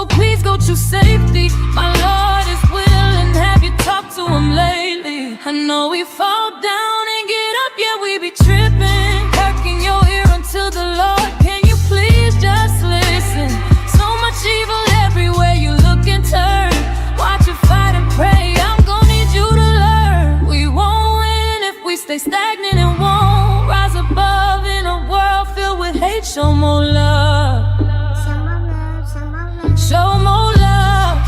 so please go to safety. My Lord is willing, have you talked to him lately? I know we fall down and get up, yeah, we be tripping. Perking your ear until the Lord, can you please just listen? So much evil everywhere you look and turn. Watch you fight and pray, I'm gonna need you to learn. We won't win if we stay stagnant and won't rise above in a world filled with hate. Show more love. Show more love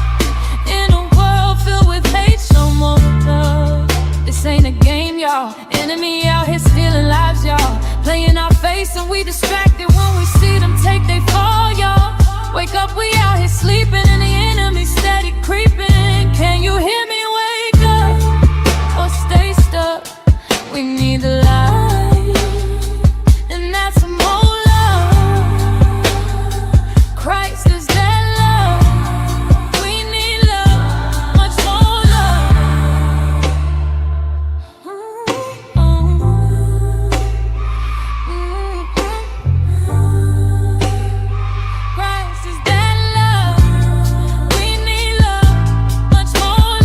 in a world filled with hate. Show more love. This ain't a game, y'all. Enemy out here stealing lives, y'all. Playing our face and we distracted when we see them take they fall, y'all. Wake up, we out here sleeping and the enemy steady creeping. Can you hear me? Wake up or stay stuck. We need the light, and that's more love. Christ is that love. We need love, much more love. Christ is that love. We need love, much more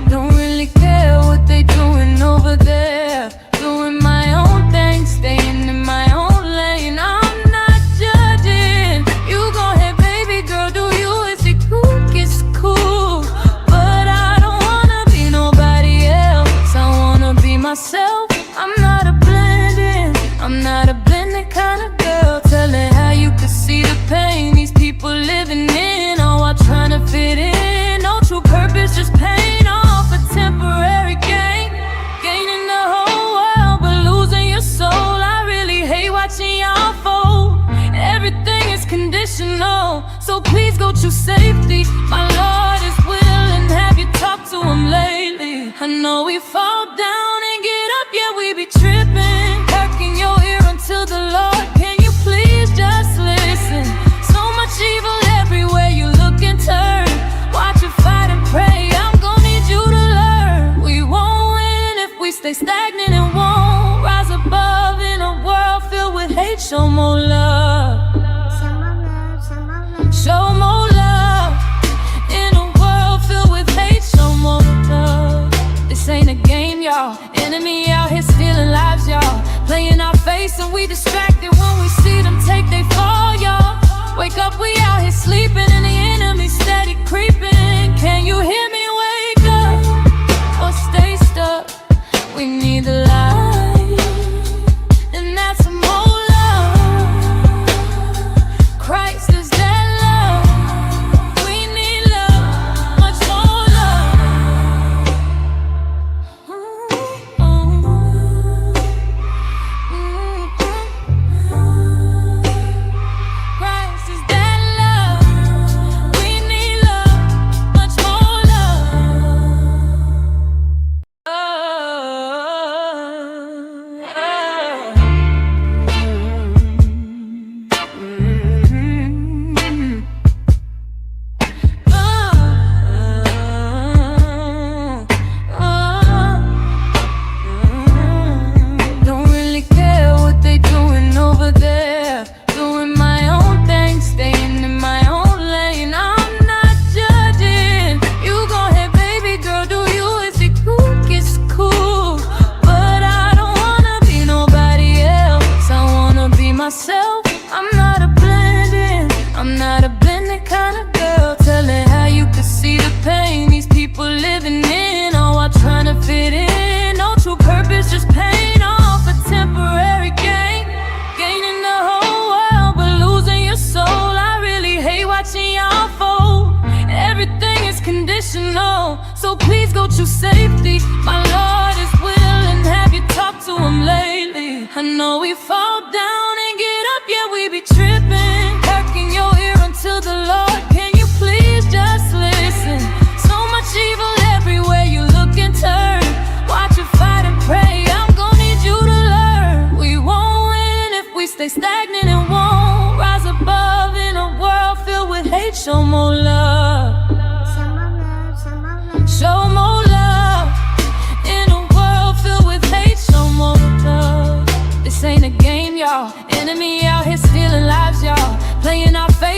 Don't really care what they doing over there. Doing my own thing, staying in my own lane. I'm not judging. You go ahead, baby girl, do you? Is it cool? It's cool. But I don't wanna be nobody else. I wanna be myself. I'm not a blending, I'm not a blended kind of girl. Telling how you could see the pain these people living in, all while trying to fit in. No true purpose, just paying off a temporary gain. Gaining the whole world, but losing your soul. I really hate watching y'all fold. Everything is conditional, so please go to safety. My Lord is willing, have you talked to him lately? I know we fall down and get up, yeah, we be tripping. Perking your ear until the Lord, can you please just listen? So much evil everywhere you look and turn. Watch you fight and pray, I'm gonna need you to learn. We won't win if we stay stagnant and won't rise above in a world filled with hate. Show more love. Show more love in a world filled with hate. Show more love. This ain't a game, y'all. Enemy out here stealing lives, y'all. Playing our face and we distracted when we see them take they fall, y'all. Wake up, we out here sleeping and the enemy steady creeping. Can you hear me? Wake up or stay stuck. We need the light, and that's more love. Christ is that love. We need love, much more love. Christ is that love. We need love, much more Don't really care what they doing over there. Doing my own thing, staying in my own lane. I'm not judging. You go ahead, baby girl, do you? Is it cool? It's cool. But I don't wanna be nobody else. I wanna be myself. I'm not a blending, I'm not a blended kind of girl. Telling how you could see the pain these people living in, all while trying to fit in. No true purpose, just paying off a temporary gain. Gaining the whole world, but losing your soul. I really hate watching y'all fold. Everything is conditional, so please go to safety. My Lord is willing, have you talked to him lately? I know we fall down and get up, yeah, we be tripping. Perking your ear until the Lord, can you please just listen? So much evil everywhere you look and turn. Watch you fight and pray, I'm gonna need you to learn. We won't win if we stay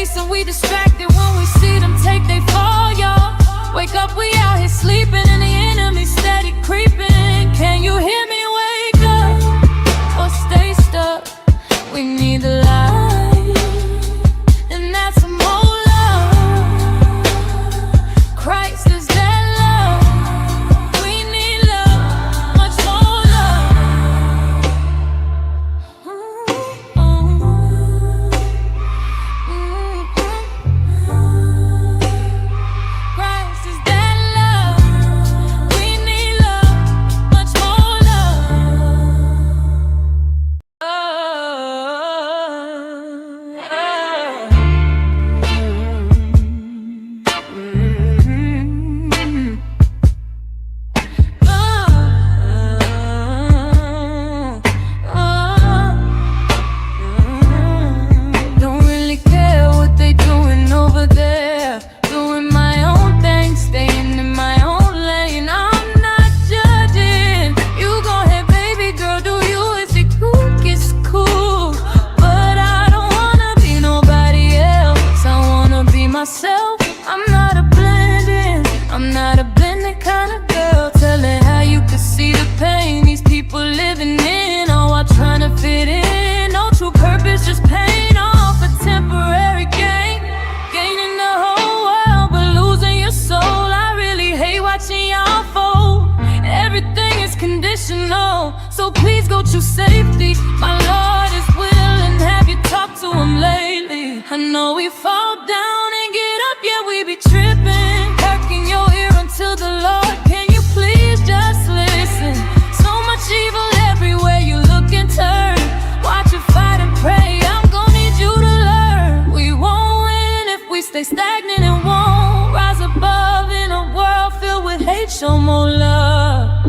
face and we distracted when we see them take they fall, y'all. Wake up, we out here sleeping and the enemy steady creeping. Can you hear me? Wake up or stay stuck. We need the light, and that's some more love. Christ is that love. We need love, much more love. Christ is that love. We need love, much more love. Don't really care what they doing over there. Doing my own thing, staying in my own lane. I'm not judging. You go ahead, baby girl, do you? If you cool, it's cool. But I don't wanna be nobody else. I wanna be myself. I'm not a blending. I'm not a blending kind of girl. Telling how you can see the pain these people living in, all while trying to fit in. No true purpose, just paying off a temporary gain. Gaining the whole world, but losing your soul. I really hate watching y'all fold. Everything is conditional, so please go choose safety. My Lord is willing, have you talked to him lately? I know we fall down and get up, yeah, we be tripping. Perking your ear until the Lord, can you please just listen? So much evil everywhere you look and turn. Watch you fight and pray, I'm gonna need you to learn. We won't win if we stay stagnant and won't rise above in a world filled with hate. Show more love.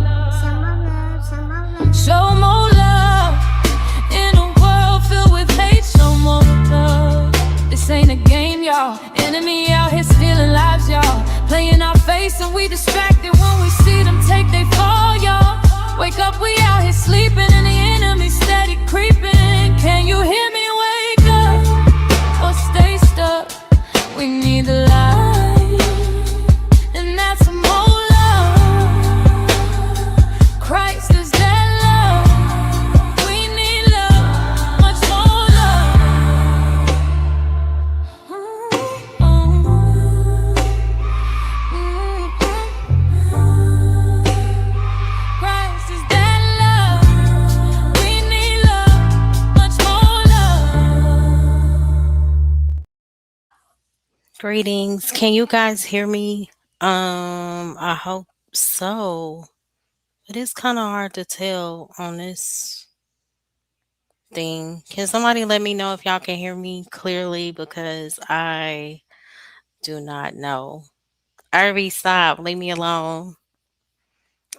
Show more love. In a world filled with hate, show more love. This ain't a game, y'all. Enemy out here stealing lives, y'all. Playing our face and we distracted when we see them take they fall, y'all. Wake up, we out here sleeping and the enemy steady creeping. Can you hear me? Wake up or stay stuck. We need the light, and that's some more love. Christ is that love. We need love, much more love. Christ is that love. We need love, much more love. Greetings. Can you guys hear me? I hope so. It is kind of hard to tell on this thing. Can somebody let me know if y'all can hear me clearly because I do not know. Irby, stop. Leave me alone.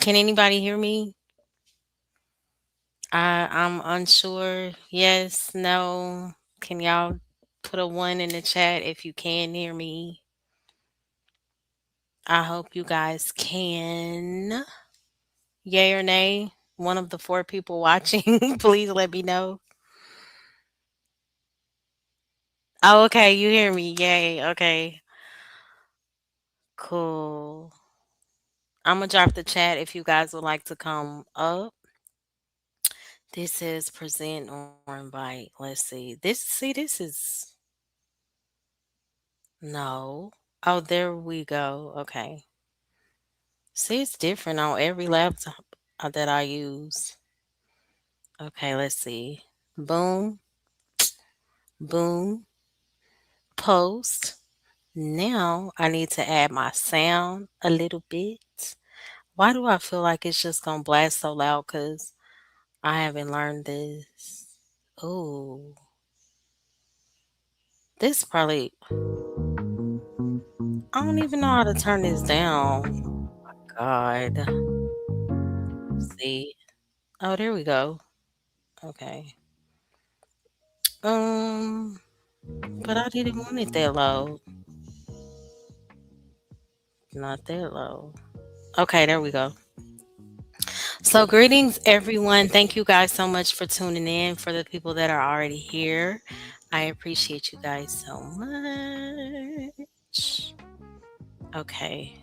Can anybody hear me? I'm unsure. Yes, no. Can y'all put a one in the chat if you can hear me? I hope you guys can. Yay or nay? One of the four people watching, please let me know. Oh, okay, you hear me. Yay. Okay. Cool. I'm gonna drop the chat if you guys would like to come up. This is present or invite. Let's see, this is no. Oh, there we go. Okay. See, it's different on every laptop that I use. Okay, let's see. Boom, boom, post. Now I need to add my sound a little bit. Why do I feel like it's just gonna blast so loud? Cause I haven't learned this. Oh, this probably. I don't even know how to turn this down. God. See. Oh, there we go. Okay. Um, but I didn't want it that low. Not that low. Okay, there we go. So, greetings, everyone. Thank you guys so much for tuning in. For the people that are already here, I appreciate you guys so much. Okay.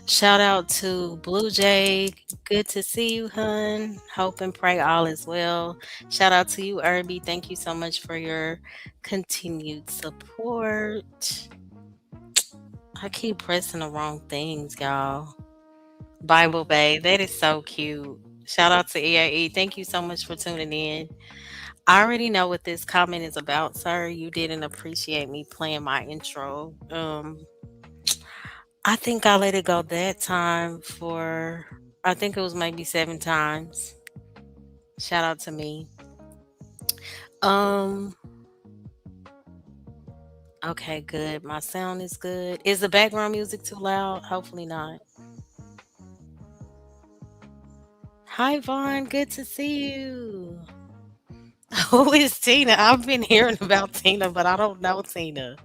Shout out to Blue Jay. Good to see you, hun. Hope and pray all is well. Shout out to you, Irby. Thank you so much for your continued support. I keep pressing the wrong things, y'all. Bible Bay, that is so cute. Shout out to EAE. Thank you so much for tuning in. I already know what this comment is about, sir. You didn't appreciate me playing my intro. I think I let it go that time for, I think it was maybe 7 times. Shout out to me. Um, okay, good. My sound is good. Is the background music too loud? Hopefully not. Hi, Vaughn. Good to see you. Who is Tina? I've been hearing about Tina, but I don't know Tina.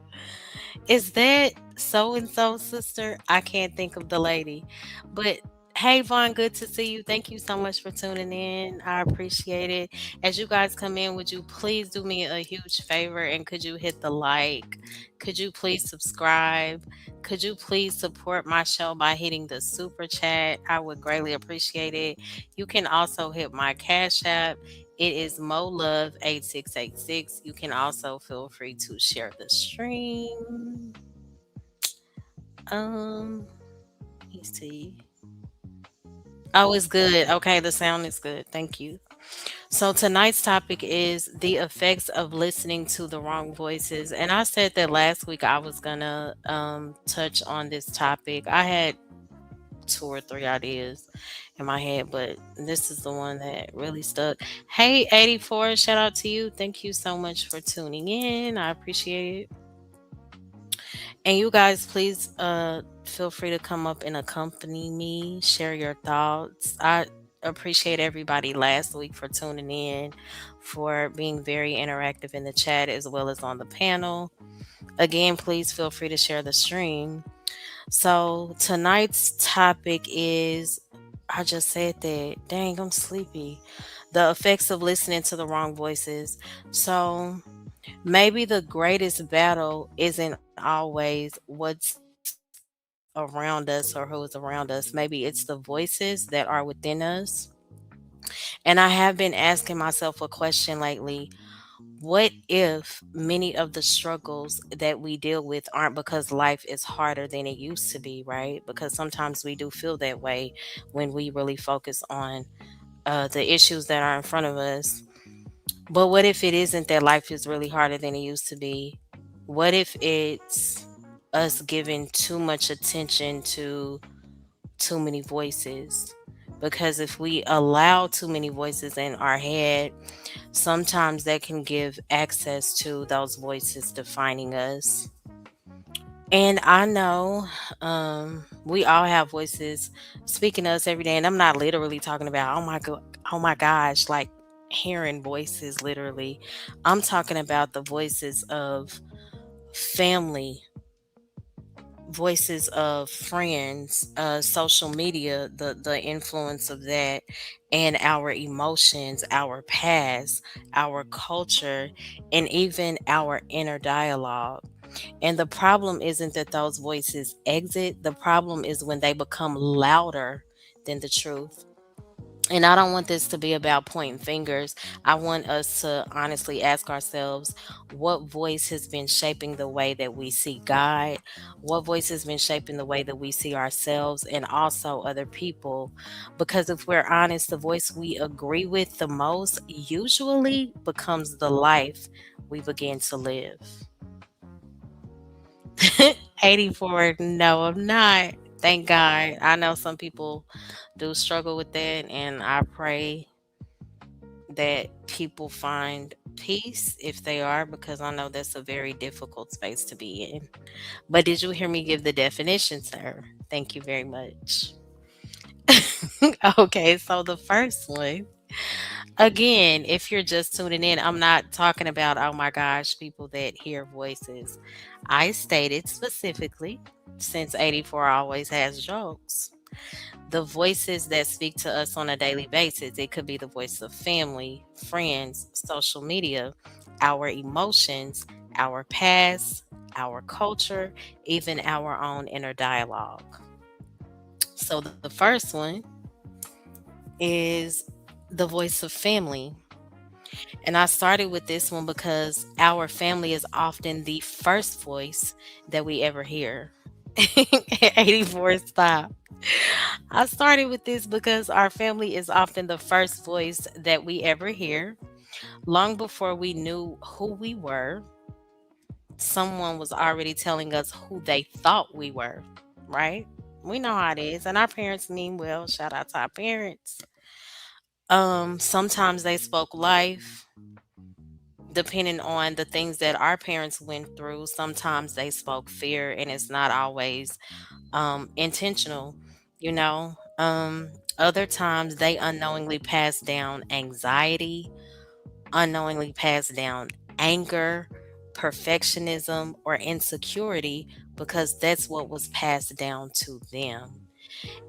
Is that so and so sister? I can't think of the lady. But hey, Vaughn, good to see you. Thank you so much for tuning in. I appreciate it. As you guys come in, would you please do me a huge favor and could you hit the like? Could you please subscribe? Could you please support my show by hitting the super chat? I would greatly appreciate it. You can also hit my Cash App. It is MoLove8686. You can also feel free to share the stream. Let me see. Oh, it's good. Okay, the sound is good. Thank you. So tonight's topic is the effects of listening to the wrong voices. And I said that last week I was gonna touch on this topic. I had 2 or 3 ideas in my head, but this is the one that really stuck. Hey, 84, shout out to you. Thank you so much for tuning in. I appreciate it. And you guys, please feel free to come up and accompany me, share your thoughts. I appreciate everybody last week for tuning in, for being very interactive in the chat as well as on the panel. Again, please feel free to share the stream. So tonight's topic is, I just said that. Dang, I'm sleepy. The effects of listening to the wrong voices. So maybe the greatest battle isn't always what's around us or who's around us. Maybe it's the voices that are within us. And I have been asking myself a question lately. What if many of the struggles that we deal with aren't because life is harder than it used to be, right? Because sometimes we do feel that way when we really focus on the issues that are in front of us. But what if it isn't that life is really harder than it used to be? What if it's us giving too much attention to too many voices? Because if we allow too many voices in our head, sometimes that can give access to those voices defining us. And I know we all have voices speaking to us every day. And I'm not literally talking about, oh my gosh, like hearing voices literally. I'm talking about the voices of family, voices of friends, social media, the influence of that, and our emotions, our past, our culture, and even our inner dialogue. And the problem isn't that those voices exit, the problem is when they become louder than the truth. And I don't want this to be about pointing fingers. I want us to honestly ask ourselves what voice has been shaping the way that we see God, what voice has been shaping the way that we see ourselves and also other people. Because if we're honest, the voice we agree with the most usually becomes the life we begin to live. 84. No, I'm not. Thank God. I know some people do struggle with that, and I pray that people find peace if they are, because I know that's a very difficult space to be in. But did you hear me give the definition, sir? Thank you very much. Okay, so the first one, again, if you're just tuning in, I'm not talking about, oh my gosh, people that hear voices. I stated specifically, since 84 always has jokes, the voices that speak to us on a daily basis. It could be the voice of family, friends, social media. our emotions, our past, our culture, even our own inner dialogue. So the first one is the voice of family. And I started with this one because our family is often the first voice that we ever hear. 84 stop. I started with this because our family is often the first voice that we ever hear. Long before we knew who we were, someone was already telling us who they thought we were, right? We know how it is. And our parents mean well. Shout out to our parents. Sometimes they spoke life, depending on the things that our parents went through. Sometimes they spoke fear, and it's not always intentional, you know. Other times they unknowingly pass down anxiety, unknowingly pass down anger, perfectionism, or insecurity because that's what was passed down to them.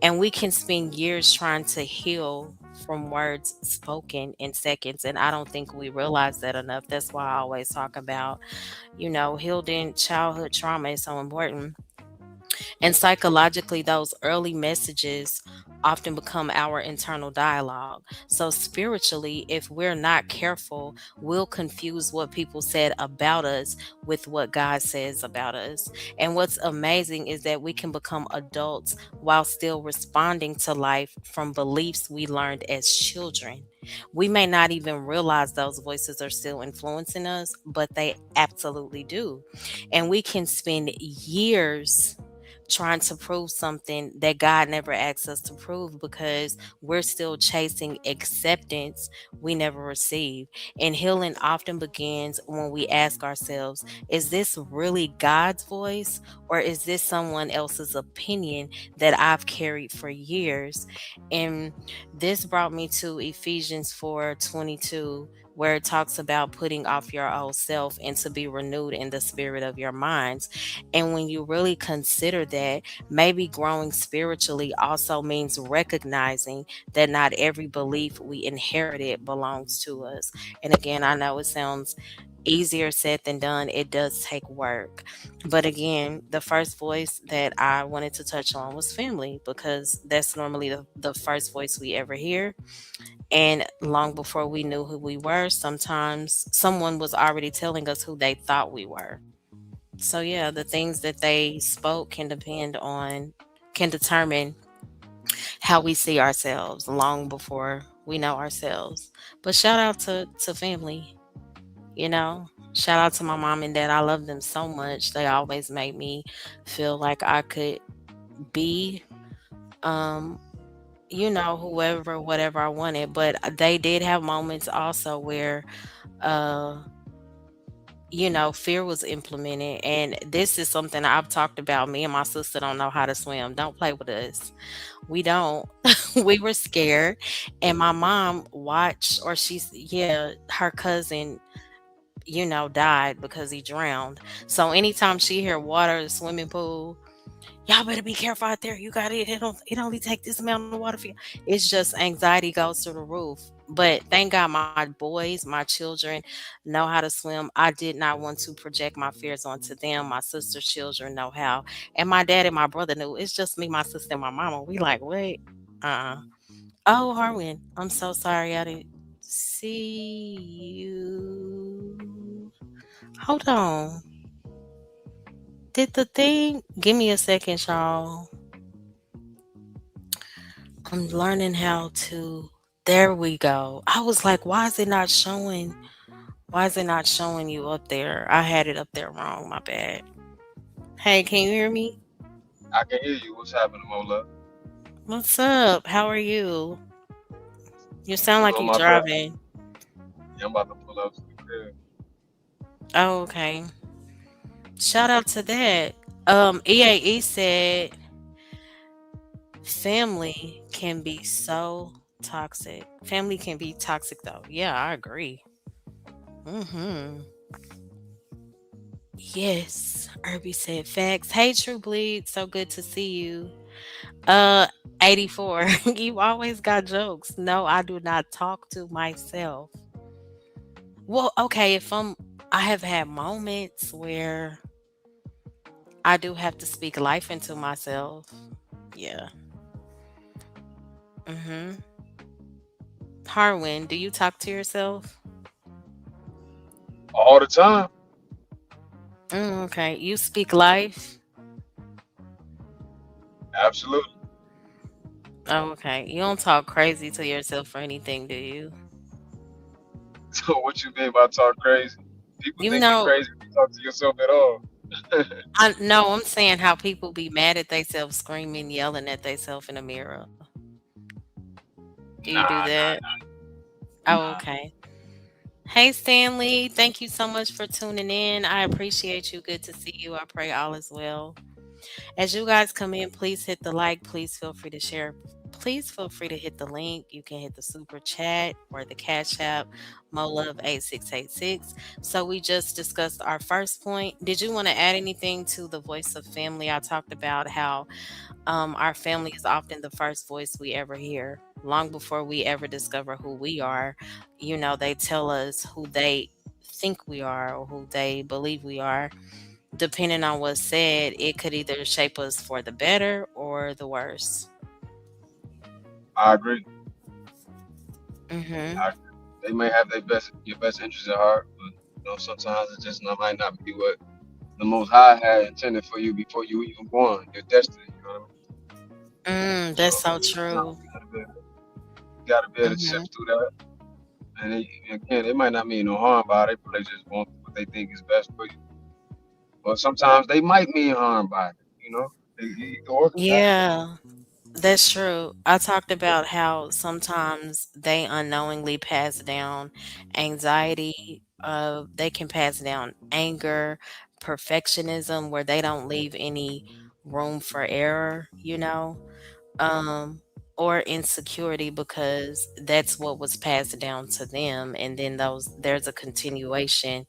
And we can spend years trying to heal from words spoken in seconds. And I don't think we realize that enough. That's why I always talk about, healing childhood trauma is so important. And psychologically, those early messages often become our internal dialogue. So, spiritually, if we're not careful, we'll confuse what people said about us with what God says about us. And what's amazing is that we can become adults while still responding to life from beliefs we learned as children. We may not even realize those voices are still influencing us, but they absolutely do. And we can spend years trying to prove something that God never asked us to prove because we're still chasing acceptance we never received. And healing often begins when we ask ourselves, is this really God's voice or is this someone else's opinion that I've carried for years? And this brought me to Ephesians 4:22, where it talks about putting off your old self and to be renewed in the spirit of your minds. And when you really consider that, maybe growing spiritually also means recognizing that not every belief we inherited belongs to us. And again, I know it sounds easier said than done. It does take work. But again, the first voice that I wanted to touch on was family because that's normally the first voice we ever hear. And long before we knew who we were, sometimes someone was already telling us who they thought we were. So yeah, the things that they spoke can determine how we see ourselves long before we know ourselves. But shout out to family, you know. Shout out to my mom and dad. I love them so much. They always made me feel like I could be um whoever whatever I wanted, but they did have moments also where uh fear was implemented. And this is something I've talked about. Me and my sister don't know how to swim. Don't play with us. We don't. We were scared. And my mom watched, or her cousin, died because he drowned. So anytime she hear water, the swimming pool, y'all better be careful out there. You got it. It only take this amount of water for you. It's just anxiety goes through the roof. But thank God my boys, my children know how to swim. I did not want to project my fears onto them. My sister's children know how. And my dad and my brother knew. It's just me, my sister, and my mama. We like, wait. Oh, Harwin, I'm so sorry I didn't see you. Hold on. Did the thing give me a second, y'all? I'm learning how to. There we go. I was like, why is it not showing? Why is it not showing you up there? I had it up there wrong. My bad. Hey, can you hear me? I can hear you. What's happening, Mola? What's up? How are you? You sound like Doing you my best. driving. Yeah, I'm about to pull up to the crib. Oh, okay. Shout out to that. EAE said family can be so toxic. Family can be toxic though. Yeah, I agree. Mm-hmm. Yes, Irby said facts. Hey, True Bleed, so good to see you. Uh, 84. You always got jokes. No, I do not talk to myself. Well, okay, I have had moments where I do have to speak life into myself. Yeah. Mhm. Harwin, do you talk to yourself? All the time. Okay. You speak life? Absolutely. Oh, okay. You don't talk crazy to yourself or anything, do you? So what you mean by talk crazy? People You think you know, crazy when you talk to yourself at all. I no, I'm saying how people be mad at themselves, screaming, yelling at themselves in the mirror. Do you do Nah, that? Oh, nah. okay. Hey, Stanley. Thank you so much for tuning in. I appreciate you. Good to see you. I pray all is well. As you guys come in, please hit the like. Please feel free to share. Please feel free to hit the link. You can hit the super chat or the cash app, MoLove8686. So we just discussed our first point. Did you want to add anything to the voice of family? I talked about how our family is often the first voice we ever hear. Long before we ever discover who we are, they tell us who they think we are or who they believe we are. Depending on what's said, it could either shape us for the better or the worse. I agree. Mm-hmm. I, they may have your best interests at heart, but sometimes it just might not be what the Most High had intended for you before you even born. Your destiny. You know what I mean? So That's so sometimes true. you gotta be able to Mm-hmm. sift through that. And again, they might not mean no harm by it. They probably just want what they think is best for you. But sometimes they might mean harm by it. You know, you can work with that. Yeah, that's true. I talked about how sometimes they unknowingly pass down anxiety. They can pass down anger, perfectionism, where they don't leave any room for error. Um, or insecurity because that's what was passed down to them, and then there's a continuation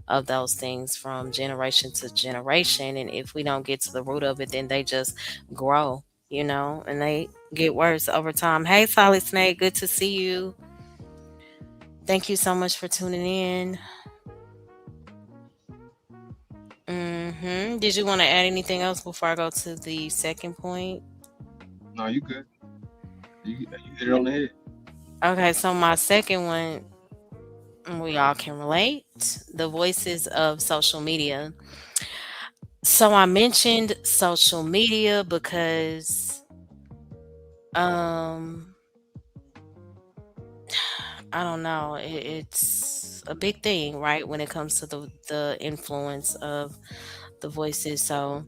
of those things from generation to generation. And if we don't get to the root of it, then they just grow, and they get worse over time. Hey, Solid Snake, good to see you. Thank you so much for tuning in. Did you want to add anything else before I go to the second point? No, you good. You hit it on the head. Okay, so my second one, we all can relate, the voices of social media. So I mentioned social media because um I don't know. It's a big thing, right? When it comes to the influence of the voices, so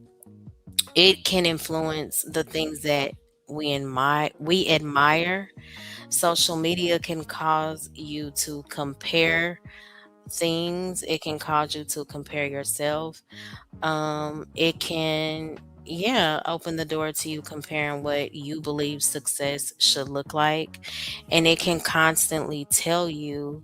it can influence the things that we admire. Social media can cause you to compare things. It can cause you to compare yourself. It can, yeah, open the door to you comparing what you believe success should look like, and it can constantly tell you,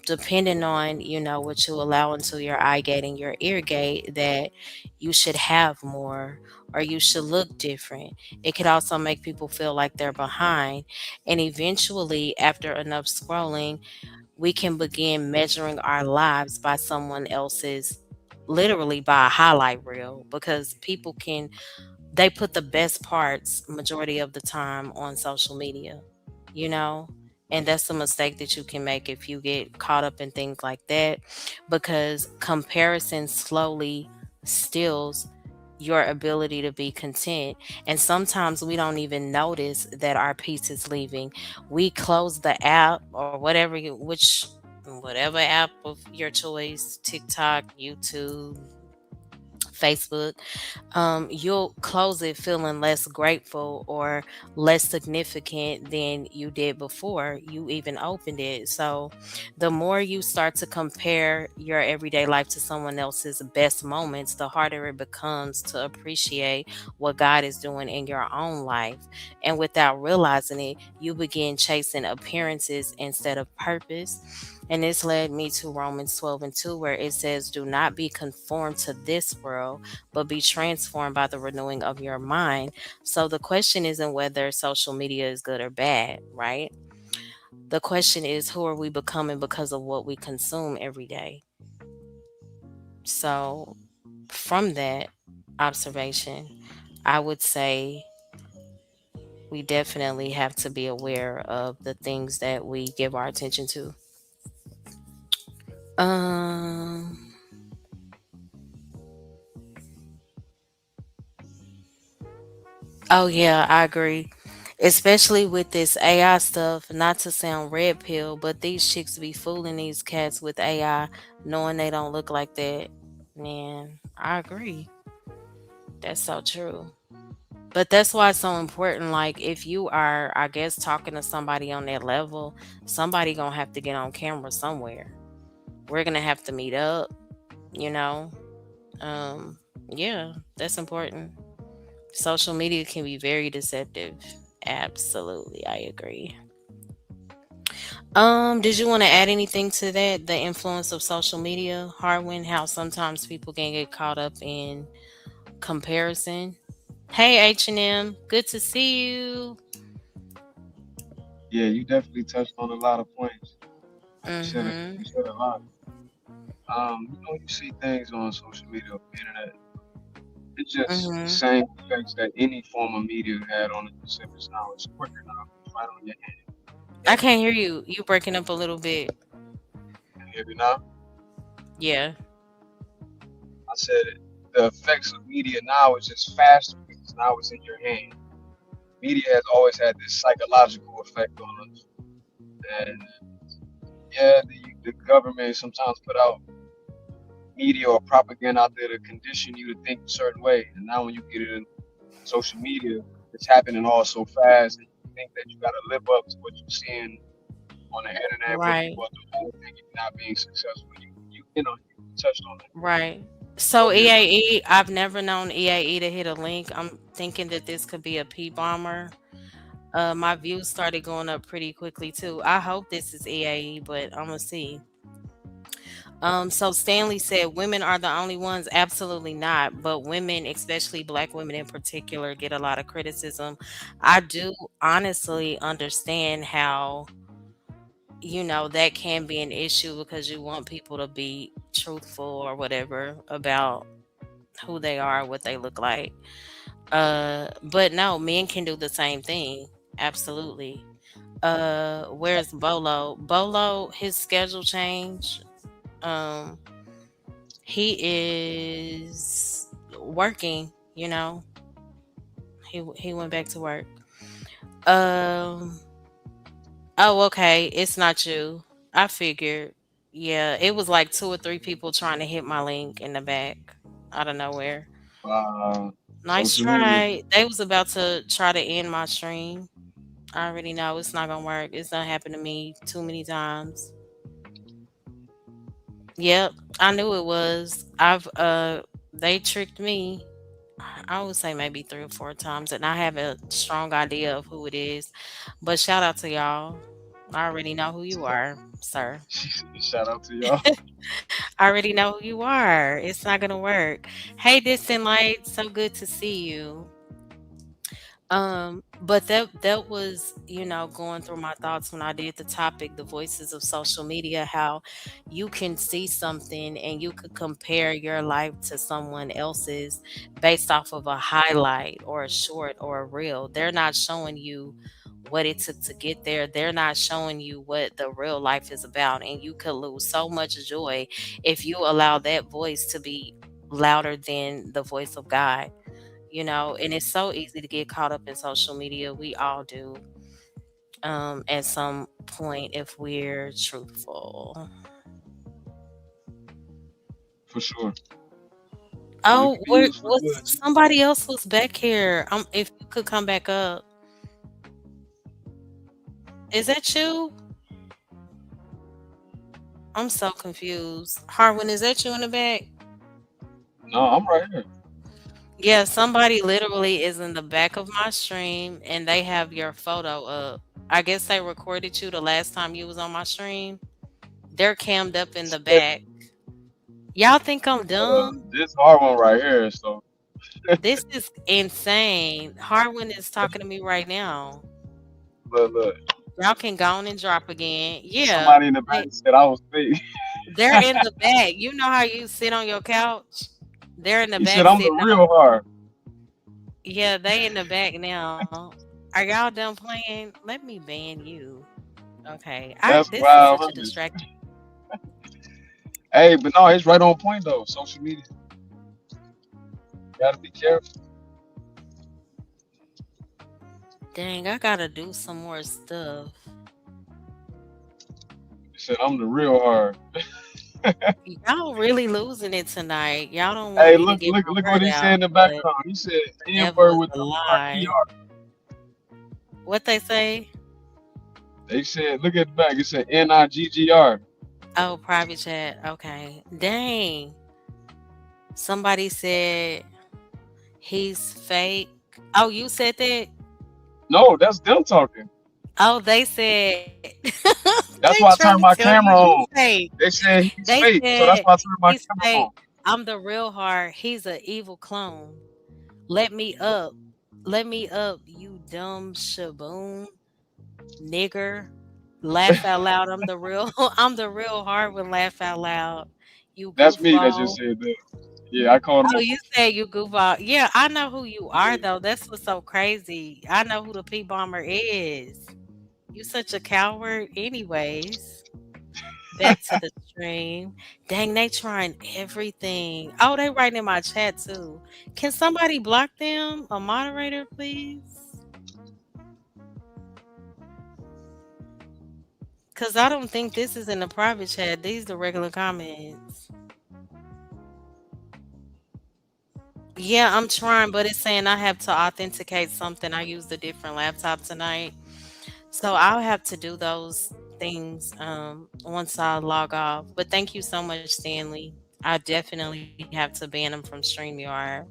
depending on what you allow into your eye gate and your ear gate, that you should have more or you should look different. It could also make people feel like they're behind, and eventually, after enough scrolling, we can begin measuring our lives by someone else's, literally by a highlight reel, because they put the best parts majority of the time on social media, you know? And that's a mistake that you can make if you get caught up in things like that, because comparison slowly stills your ability to be content. And sometimes we don't even notice that our peace is leaving. We close the app or whatever app of your choice, TikTok, YouTube, Facebook, you'll close it feeling less grateful or less significant than you did before you even opened it. So, the more you start to compare your everyday life to someone else's best moments, the harder it becomes to appreciate what God is doing in your own life. And without realizing it, you begin chasing appearances instead of purpose. And this led me to Romans 12:2, where it says, "Do not be conformed to this world, but be transformed by the renewing of your mind." So the question isn't whether social media is good or bad, right? The question is, who are we becoming because of what we consume every day? So, from that observation, I would say we definitely have to be aware of the things that we give our attention to. Um, oh yeah, I agree. Especially with this AI stuff, not to sound red pill, but these chicks be fooling these cats with AI knowing they don't look like that. Man, I agree. That's so true. But that's why it's so important. Like, if you are, I guess, talking to somebody on that level, somebody gonna have to get on camera somewhere. We're gonna have to meet up, you know. Um, yeah, that's important. Social media can be very deceptive. Absolutely, I agree. Did you want to add anything to that? The influence of social media, Harwin, how sometimes people can get caught up in comparison. Hey H&M, good to see you. Yeah, you definitely touched on a lot of points. Mhm. You said a lot. You see things on social media, on the internet. It's just the Mhm. same effects that any form of media had on the consumers now. It's quicker now. It's right on your hand. I And can't hear you. You breaking up a little bit. can you hear me now? Yeah. I said the effects of media now is just faster because now it's in your hand. Media has always had this psychological effect on us. And yeah, the government sometimes put out media or propaganda out there to condition you to think a certain way. And now when you get it in social media, it's happening all so fast, and you think that you got to live up to what you're seeing on the internet, what Right. people are doing, thinking you're not being successful. You touched on it. Right. So Go ahead. EAE, I've never known EAE to hit a link. I'm thinking that this could be a P bomber. My views started going up pretty quickly too. I hope this is EAE, but I'm gonna see. So Stanley said women are the only ones. Absolutely not. But women, especially black women in particular, get a lot of criticism. I do honestly understand how, that can be an issue because you want people to be truthful or whatever about who they are, what they look like. But no, men can do the same thing. Absolutely. Where's Bolo? Bolo, his schedule changed. Um, he is working, he went back to work. Um, oh, okay, it's not you. I figured. Yeah, it was like two or three people trying to hit my link in the back out of nowhere. Nice Social media try. They was about to try to end my stream. I already know it's not gonna work. It's done happened to me too many times. Yep, I knew it was. They tricked me. I would say maybe 3 or 4 times, and I have a strong idea of who it is. But shout out to y'all. I already know who you are, sir. shout out to y'all. I already know who you are. It's not gonna work. Hey, Distant Light, so good to see you. But that was, going through my thoughts when I did the topic, the voices of social media, how you can see something and you could compare your life to someone else's based off of a highlight or a short or a reel. They're not showing you what it took to get there. They're not showing you what the real life is about. And you could lose so much joy if you allow that voice to be louder than the voice of God. And it's so easy to get caught up in social media. We all do, at some point, if we're truthful. For sure. It Oh, could be where used for was good too. somebody else was back here? If you could come back up, is that you? I'm so confused. Harwin, is that you in the back? No, I'm right here. Yeah, somebody literally is in the back of my stream and they have your photo up. I guess they recorded you the last time you was on my stream. They're cammed up in the back. Y'all think I'm dumb? This hard one right here. So This is insane. Harwin is talking to me right now. look. Y'all can go on and drop again. Yeah, Somebody in the back said I was fake. they're in the back. You know how you sit on your couch? They're in the He said back I'm the sitting on. real hard. Yeah, they in the back now. Are y'all done playing? Let me ban you. Okay. That's This is wild. such a Hundred. distraction. Hey, but no, it's right on point though. Social media, gotta be careful. Dang, I gotta do some more stuff. He said I'm the real hard. Y'all really losing it tonight. Y'all don't want Hey, me to get my look what word he said out, in the but background. He said the N devil word is with a the R E lie. R. What they say? They said look at the back. It said NIGGR. Oh, private chat. Okay. Dang. Somebody said he's fake. Oh, you said that? No, that's them talking. Oh, they said they That's trying why I to turned tell my you camera you on. fake. They said he's They fake, so that's said why I turned my he's camera on. fake. I'm the real heart. He's an evil clone. Let me up. Let me up, you dumb shaboom nigger. Laugh out loud. I'm the real I'm the real heart with laugh out loud. You That's me that goofball. just said that. Yeah, I called him Oh, a you said you goofball. Yeah, I know who you are though. That's what's so crazy. I know who the P bomber is. You such a coward anyways. Back to the stream. Dang, they trying everything. Oh, they writing in my chat too. Can somebody block them? A moderator, please? Cause I don't think this is in the private chat. These the regular comments. Yeah, I'm trying, but it's saying I have to authenticate something. I used a different laptop tonight. So I'll have to do those things once I log off. But thank you so much, Stanley. I definitely have to ban them from StreamYard.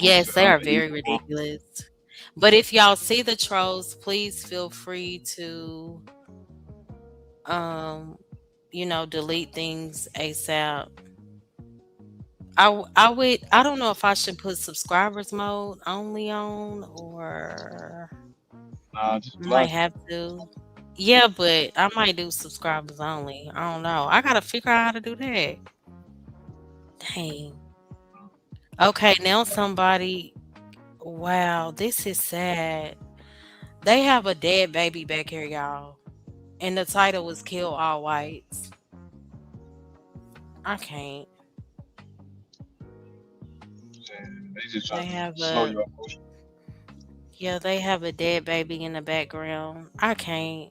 who Yes, said they I'm are the very evil one. ridiculous. But if y'all see the trolls, please feel free to um delete things ASAP. I don't know if I should put subscribers mode only on or Nah, just I might block it. have to. Yeah, but I might do subscribers only. I don't know. I gotta figure out how to do that. Dang. Okay, now somebody. Wow, this is sad. They have a dead baby back here, y'all. And the title was Kill All Whites. I can't. Saying they just trying They to have slow a your emotion. yeah, they have a dead baby in the background. I can't.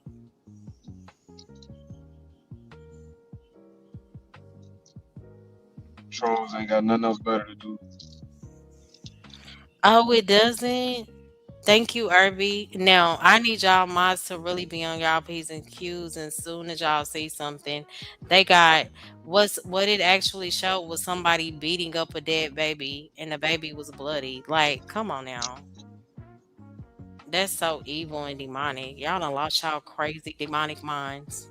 Trolls ain't got nothing else better to do. Oh, it doesn't. Thank you, Irby. Now I need y'all mods to really be on y'all P's and Q's, and soon as y'all see something, they got what it actually showed was somebody beating up a dead baby, and the baby was bloody. Like, come on now, that's so evil and demonic. Y'all done lost y'all crazy demonic minds.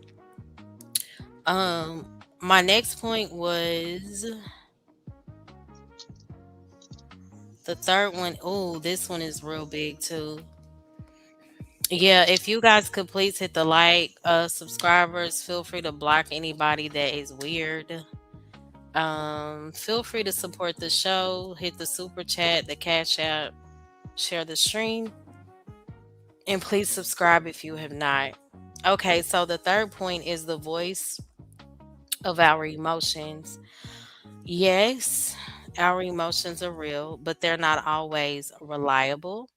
My next point was the third one. Oh, this one is real big too. Yeah, if you guys could please hit the like, subscribers, feel free to block anybody that is weird. Feel free to support the show, hit the super chat, the cash app, share the stream, and please subscribe if you have not. Okay, so the third point is the voice of our emotions. Yes, our emotions are real, but they're not always reliable.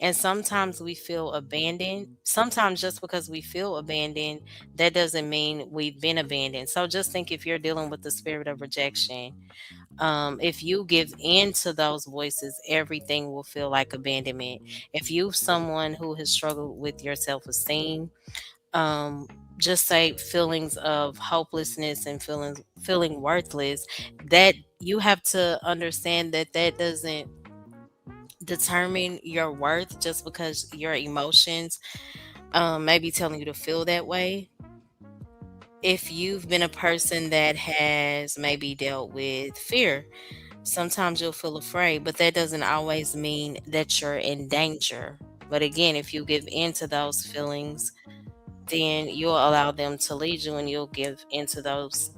And sometimes we feel abandoned. Sometimes just because we feel abandoned, that doesn't mean we've been abandoned. So just think if you're dealing with the spirit of rejection, if you give in to those voices, everything will feel like abandonment. If you someone who has struggled with your self-esteem, um, just say feelings of hopelessness and feeling worthless, that you have to understand that that doesn't determine your worth just because your emotions may be telling you to feel that way. If you've been a person that has maybe dealt with fear, sometimes you'll feel afraid, but that doesn't always mean that you're in danger. But again, if you give in to those feelings, then you'll allow them to lead you and you'll give into those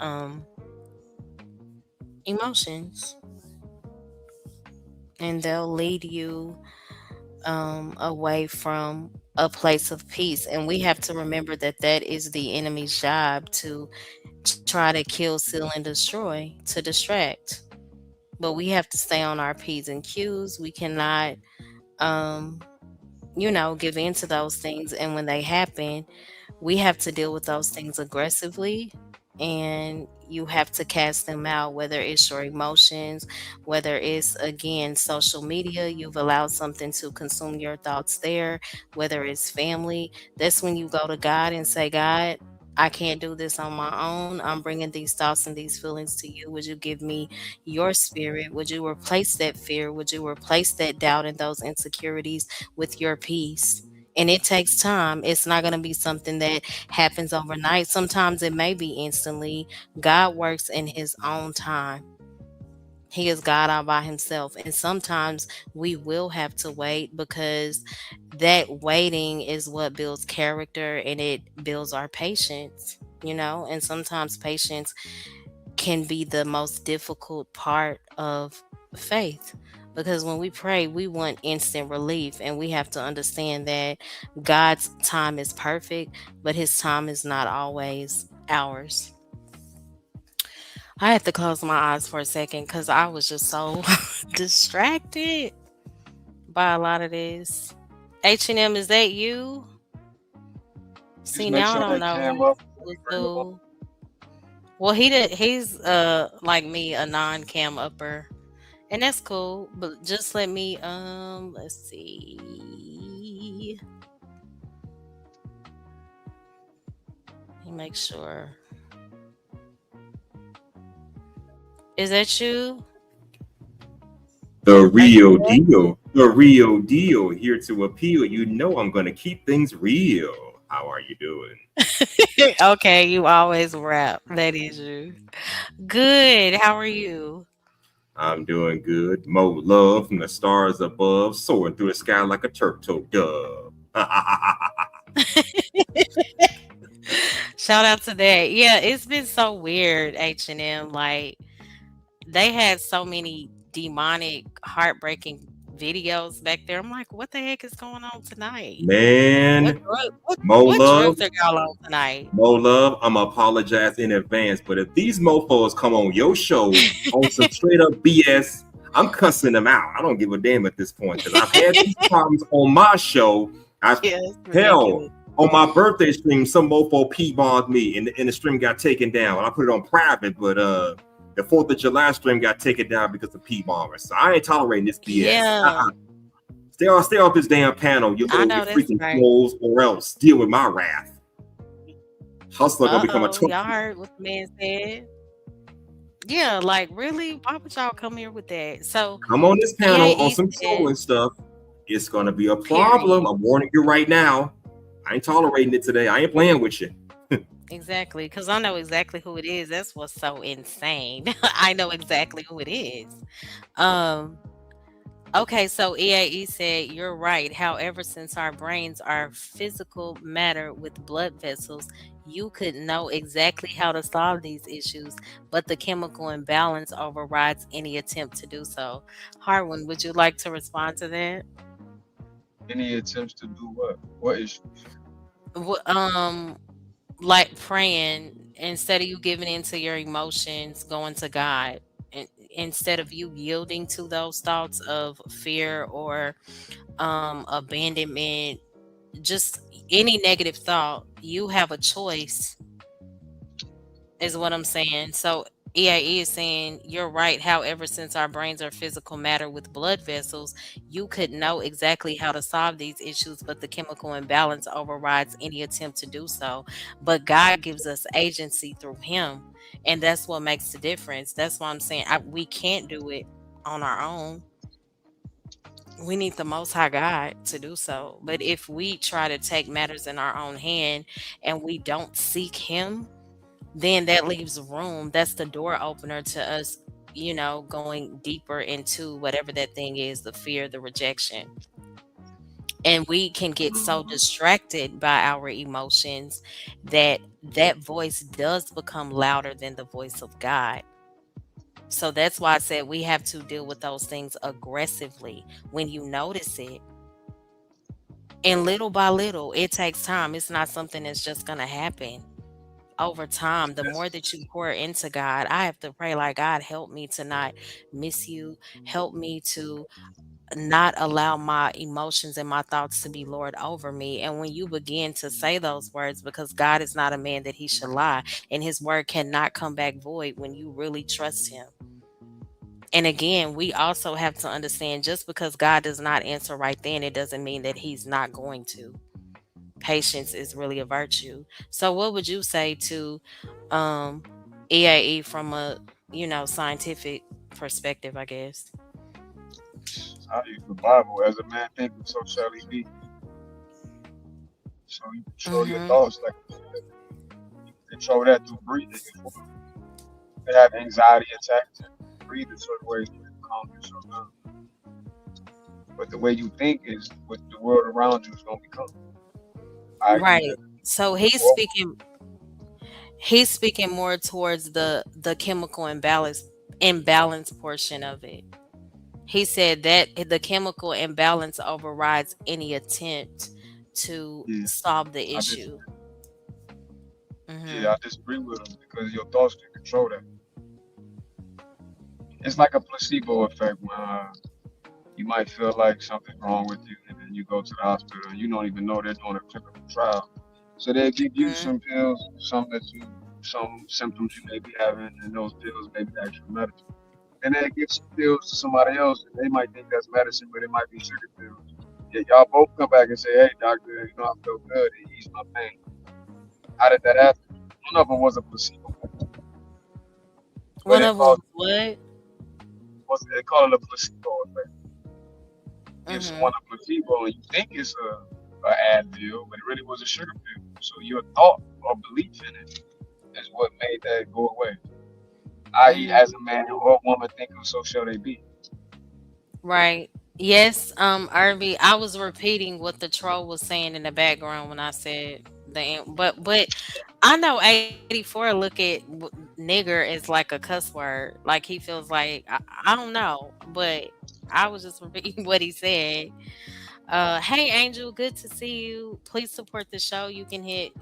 emotions, and they'll lead you away from a place of peace. And we have to remember that that is the enemy's job, to try to kill, steal, and destroy, to distract. But we have to stay on our P's and Q's. We cannot, um, give in to those things. And when they happen, we have to deal with those things aggressively, and you have to cast them out, whether it's your emotions, whether it's again social media, you've allowed something to consume your thoughts there, whether it's family. That's when you go to God and say, God, I can't do this on my own. I'm bringing these thoughts and these feelings to you. Would you give me your spirit? Would you replace that fear? Would you replace that doubt and those insecurities with your peace? And it takes time. It's not going to be something that happens overnight. Sometimes it may be instantly. God works in his own time. He is God all by himself. And sometimes we will have to wait, because that waiting is what builds character and it builds our patience. And sometimes patience can be the most difficult part of faith, because when we pray, we want instant relief, and we have to understand that God's time is perfect, but his time is not always ours. I had to close my eyes for a second because I was just so distracted by a lot of this. H&M, is that you? Just See, make now I sure don't that know cam up. who's Bring them up. who. Well, he's like me, a non-cam upper. And that's cool, but just let me let's see. Let me make sure. Is that you? The Are you real deal. The real deal. Here to appeal. You know I'm going to keep things real. How are you doing? there? Okay, you always rap. That is you. Good. How are you? I'm doing good. More love from the stars above, soaring through the sky like a turtle dove. Shout out to that. Yeah, it's been so weird, H&M. Like, they had so many demonic, heartbreaking videos back there. I'm like, what the heck is going on tonight? What Man, drug what more what love. drugs are y'all on tonight? More love. I'm apologize in advance, but if these mofos come on your show on some straight up BS, I'm cussing them out. I don't give a damn at this point because I've had these problems on my show. I Yeah, it's hell ridiculous. on my birthday stream, some mofo p-bombed me, and the stream got taken down. I put it on private, but the 4th of July stream got taken down because of p-bombers. So I ain't tolerating this BS. Yeah, Stay off this damn panel, I you know that's freaking right. trolls, or else deal with my wrath. Hustler gonna become a Uh-oh, 20. y'all heard what the man said? Yeah, like, really? Why would y'all come here with that? So, Come on this panel on EAE some said, trolling stuff. It's gonna be a problem. period. I'm warning you right now. I ain't tolerating it today. I ain't playing with you. Exactly, because I know exactly who it is. That's what's so insane. I know exactly who it is. Um, okay, so EAE said, you're right. However, since our brains are physical matter with blood vessels, you could know exactly how to solve these issues, but the chemical imbalance overrides any attempt to do so. Harwin, would you like to respond to that? Any attempts to do what? What issues? Um, like praying, instead of you giving into your emotions, going to God. And instead of you yielding to those thoughts of fear or abandonment, just any negative thought, you have a choice, is what I'm saying. So EAE is saying, you're right. However, since our brains are physical matter with blood vessels, you could know exactly how to solve these issues, but the chemical imbalance overrides any attempt to do so. But God gives us agency through Him, and that's what makes the difference. That's why I'm saying we can't do it on our own. We need the Most High God to do so. But if we try to take matters in our own hand and we don't seek Him, then that leaves room. That's the door opener to us, going deeper into whatever that thing is, the fear, the rejection. And we can get so Mhm. distracted by our emotions that that voice does become louder than the voice of God. So that's why I said we have to deal with those things aggressively when you notice it. And little by little, it takes time. It's not something that's just going to happen over time. The more That's that you pour into God, I have to pray like, God, help me to not miss you. Help me to not allow my emotions and my thoughts to be lord over me. And when you begin to say those words, because God is not a man that he should lie, and his word cannot come back void when you really trust him. And again, we also have to understand just because God does not answer right then, it doesn't mean that he's not going to. Patience is really a virtue. So what would you say to um EAE from a, scientific perspective, I guess? I use the Bible. As a man thinketh, so shall he be. So you control your Mhm. thoughts, like you said. You control that through breathing. If you have anxiety attacks, breathe a certain way so you calm yourself down. But the way you think is what the world around you is gonna become. I.e., Right. the So well, he's speaking more towards the chemical imbalance portion of it. He said that the chemical imbalance overrides any attempt to yeah, solve the I just issue. yeah, I Mhm. disagree with him because your thoughts can control that. It's like a placebo effect when you might feel like something's wrong with you, and then you go to the hospital and you don't even know they're doing a clinical trial. So they give you Mhm. some pills, some symptoms you may be having, and those pills may be actual medicine. And they give some pills to somebody else, and they might think that's medicine, but it might be sugar pills. Yeah, y'all both come back and say, "Hey, doctor, I feel good. It eased my pain." How did that happen? One of them was a placebo, but One of them what? they call it a placebo effect. Give someone Mhm. a placebo, and you think it's a Advil, but it really was a sugar pill. So your thought or belief in it is what made that go away. I.e., as Mhm. a man or woman think of, so shall they be. Right. Yes, Irby, I was repeating what the troll was saying in the background when I said but I know 84 look at nigger as like a cuss word. Like he feels like I don't know, but I was just repeating what he said. Hey Angel, good to see you. Please support the show. You can hit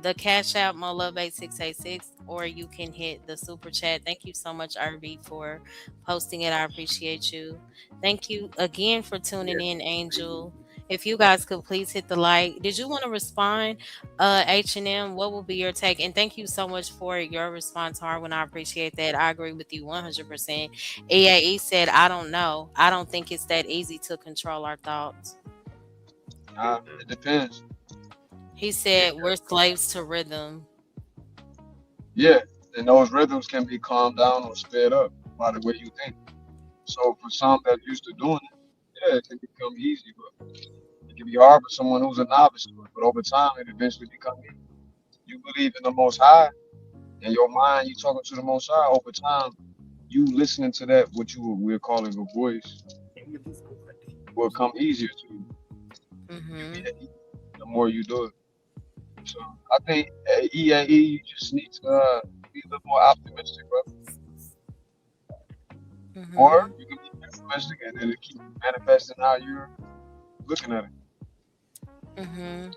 the Cash App Mo Love 8686, or you can hit the super chat. Thank you so much, Irby, for posting it. I appreciate you. Thank you again for tuning Yeah. in, Angel. If you guys could please hit the like. Did you want to respond, H&M? What will be your take? And thank you so much for your response, Harwin. I appreciate that. I agree with you 100%. EAE said, I don't know. I don't think it's that easy to control our thoughts. It depends. He It, said we're slaves to rhythm. yeah, and those rhythms can be calmed down or sped up by the way you think. So for some that's used to doing it, yeah, it can become easy, but it can be hard for someone who's a novice to it. But over time, it eventually becomes easy. You believe in the Most High, in your mind, you talking to the Most High. Over time, you listening to that, what we're calling a voice, will come easier to you. You Mhm. get the more you do it. So I think EAE, you just need to be a little more optimistic, bro. Or Mhm. you can be pessimistic and then it keep manifesting how you're looking at it. Mhm.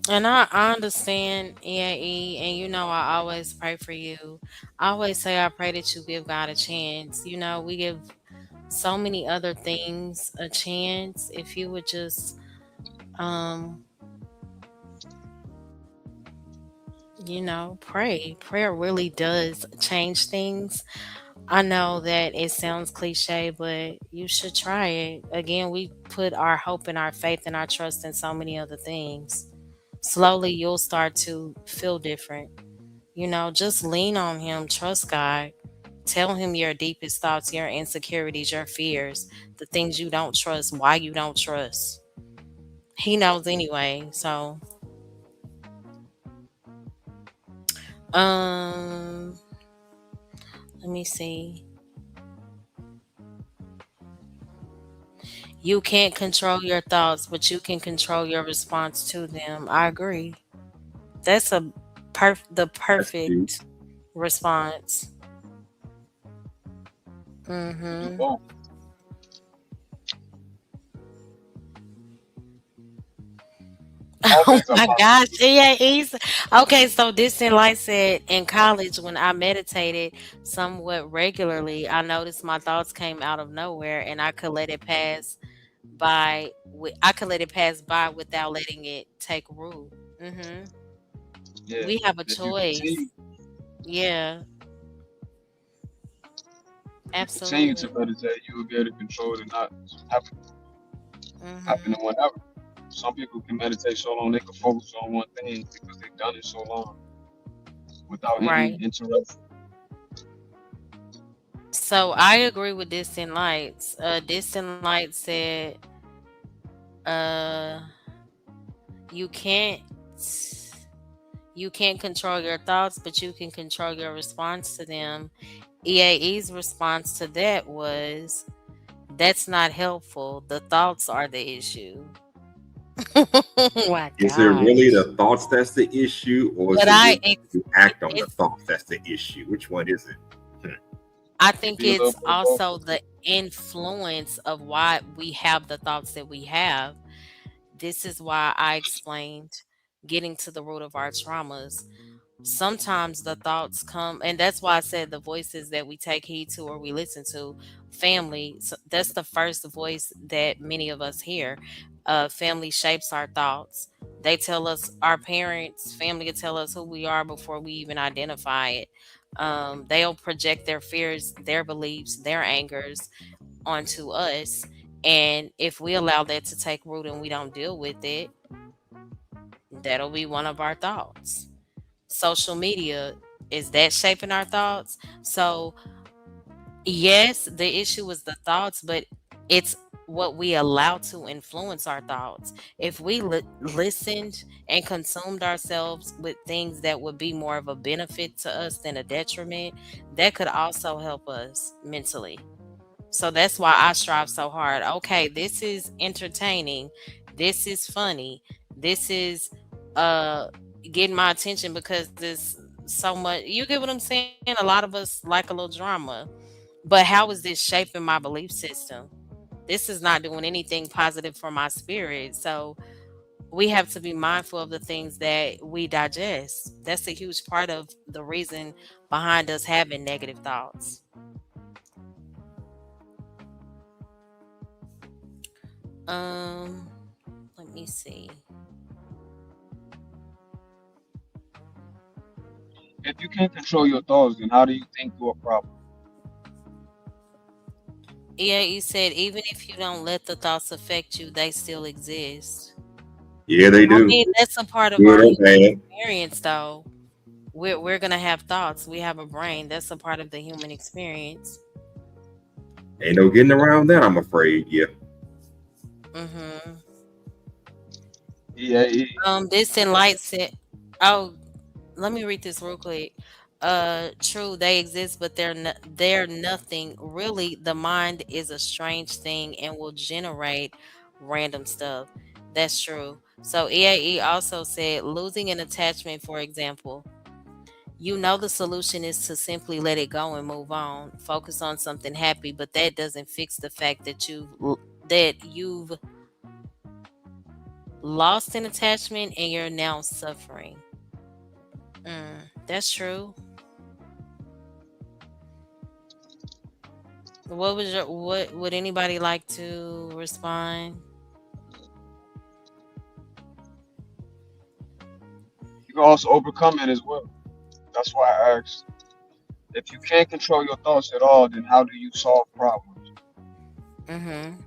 And I understand, EAE, and I always pray for you. I always say I pray that you give God a chance. We give so many other things a chance. If you would just um pray. Prayer really does change things. I know that it sounds cliche, but you should try it. Again, we put our hope and our faith and our trust in so many other things. Slowly, you'll start to feel different. Just lean on Him, trust God. Tell Him your deepest thoughts, your insecurities, your fears, the things you don't trust, why you don't trust. He knows anyway. So, um, let me see. You can't control your thoughts, but you can control your response to them. I agree. That's the That's cute. perfect response. You do Mhm. both. All Oh things are my possible. gosh. Yeah, he's okay. So Distant Light said in college when I meditated somewhat regularly, I noticed my thoughts came out of nowhere and I could let it pass I could let it pass by without letting it take root. Yeah. We have a If you continue, choice. Yeah, if you continue to absolutely. meditate, you will be able to control it and not happen Mhm. happening whenever. Some people can meditate so long they can focus on one thing because they've done it so long without any Right. interruption. So I agree with Distant Lights. Distant Light said, uh, you can't you can't control your thoughts, but you can control your response to them. EAE's response to that was, that's not helpful. The thoughts are the issue. Oh my Is it really gosh. the thoughts that's the issue, or is But it really you act on the it's thoughts that's the issue? Which one is it? I It could think be a little it's bit of both. also the influence of why we have the thoughts that we have. This is why I explained getting to the root of our traumas. Sometimes the thoughts come, and that's why I said the voices that we take heed to or we listen to, family, that's the first voice that many of us hear. Family shapes our thoughts. They tell us, our parents family will tell us who we are before we even identify it. They'll project their fears, their beliefs, their angers onto us, and if we allow that to take root and we don't deal with it, that'll be one of our thoughts. Social media, is that shaping our thoughts? So yes, the issue is the thoughts, but it's what we allow to influence our thoughts. If we listened and consumed ourselves with things that would be more of a benefit to us than a detriment, that could also help us mentally. So that's why I strive so hard. Okay, this is entertaining. This is funny. This is uh getting my attention because there's so much. You get what I'm saying? A lot of us like a little drama. But how is this shaping my belief system? This is not doing anything positive for my spirit. So we have to be mindful of the things that we digest. That's a huge part of the reason behind us having negative thoughts. Um, let me see. If you can't control your thoughts, then how do you think you're a problem? Yeah, you said even if you don't let the thoughts affect you, they still exist. Yeah, they I do. mean, that's a part of Good our or human bad. experience, though. We're gonna have thoughts. We have a brain. That's a part of the human experience. Ain't no getting around that, I'm afraid. Yeah. Mm-hmm. Yeah, This in light said, oh, let me read this real quick. True, they exist, but they're nothing. Really, the mind is a strange thing and will generate random stuff. That's true. So EAE also said losing an attachment, for example. You know the solution is to simply let it go and move on. Focus on something happy, but that doesn't fix the fact that you've lost an attachment and you're now suffering. That's true. What would anybody like to respond? you can also overcome it as well. That's why I asked. If you can't control your thoughts at all, then how do you solve problems? Mm-hmm.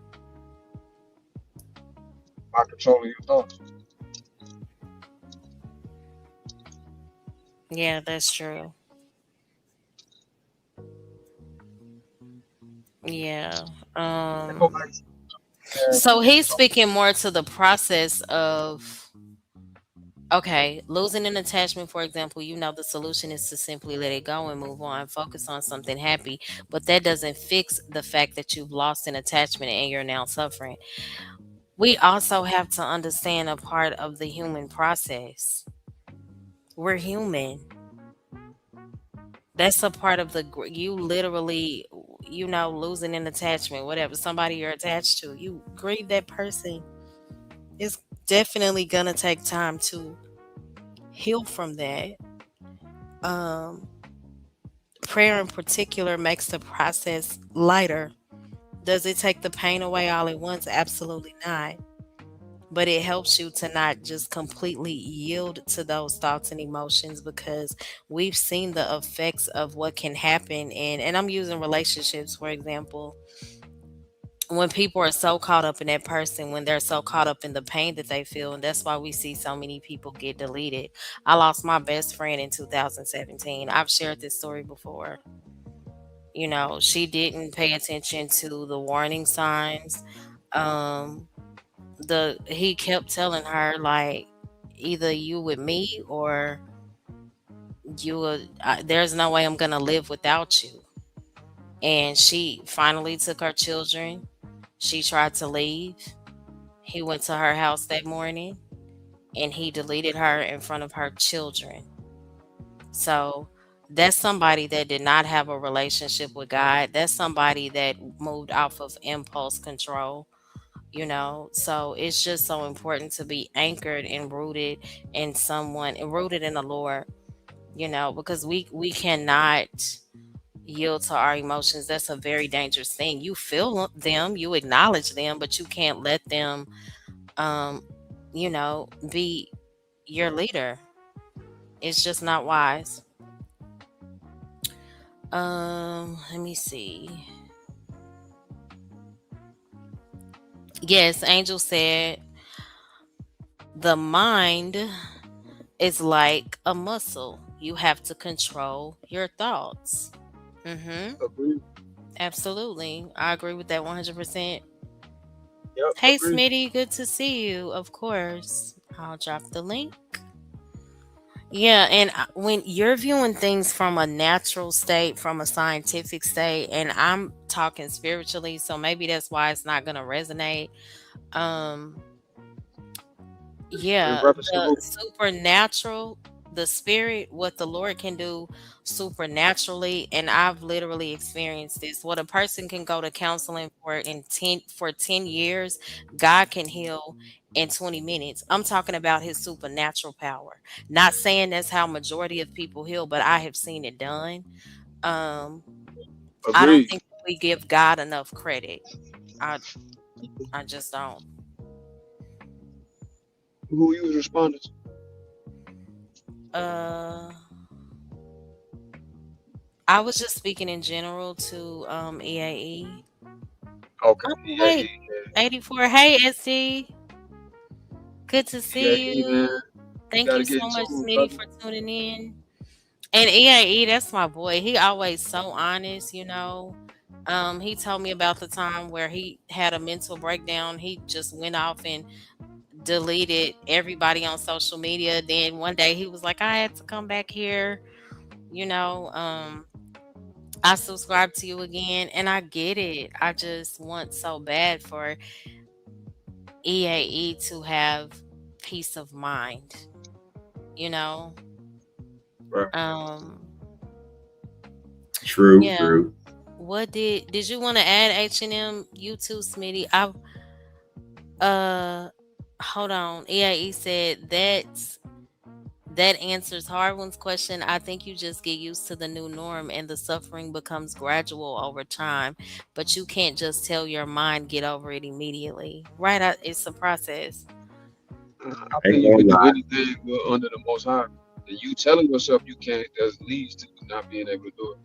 By controlling your thoughts. Yeah, that's true. Yeah. And go back to So he's some, speaking more to the process of Okay, losing an attachment, for example, the solution is to simply let it go and move on, focus on something happy, but that doesn't fix the fact that you've lost an attachment and you're now suffering. We also have to understand a part of the human process. We're human. That's a part of you literally, losing an attachment, whatever, somebody you're attached to, you grieve that person. It's definitely gonna take time to heal from that. Um, Prayer in particular makes the process lighter. Does it take the pain away all at once? Absolutely not. But it helps you to not just completely yield to those thoughts and emotions, because we've seen the effects of what can happen. And I'm using relationships, for example. When people are so caught up in that person, when they're so caught up in the pain that they feel, and that's why we see so many people get deleted. I lost my best friend in 2017. I've shared this story before. She didn't pay attention to the warning signs. Um, the He kept telling her, like, either you with me or there's no way I'm gonna live without you. And she finally took her children. She tried to leave. He went to her house that morning and he deleted her in front of her children. So that's somebody that did not have a relationship with God. That's somebody that moved off of impulse control. So it's just so important to be anchored and rooted in someone and rooted in the Lord, because we cannot yield to our emotions. That's a very dangerous thing. You feel them, you acknowledge them, but you can't let them um be your leader. It's just not wise. Let me see. Yes, Angel said the mind is like a muscle. You have to control your thoughts. Mm-hmm. Agree. Absolutely. I agree with that 100%. Yep, Hey, agree. Smitty, good to see you. Of course. I'll drop the link. Yeah, and when you're viewing things from a natural state, from a scientific state, and I'm talking spiritually, so maybe that's why it's not going to resonate. Um, In Yeah, reference to the who? supernatural, the spirit, what the Lord can do supernaturally, and I've literally experienced this. What a person can go to counseling for 10 years, God can heal in 20 minutes. I'm talking about his supernatural power. Not saying that's how majority of people heal, but I have seen it done. Um, I don't Agreed. think we give God enough credit. I I just don't. Who you was responding to? Uh I was just speaking in general to EAE. Okay, Oh wait, EAE, 84. Hey SD, good to see EAE, man. you. You Thank gotta you get so in much, tune, Smitty, brother. for tuning in. And EAE, that's my boy. He always so honest. He told me about the time where he had a mental breakdown. He just went off and deleted everybody on social media. Then one day he was like, I had to come back here, you know. I subscribe to you again, and I get it. I just want so bad for EAE to have peace of mind, you know? Right. Um, True, yeah. true. What did you want to add H&M? You too, Smitty. Uh hold on. EAE said that answers Harwin's question. I think you just get used to the new norm and the suffering becomes gradual over time. But you can't just tell your mind get over it immediately. Right? It's a process. I I ain't think you gonna could do lie. anything under the Most High. And you telling yourself you can't, that leads to you not being able to do it.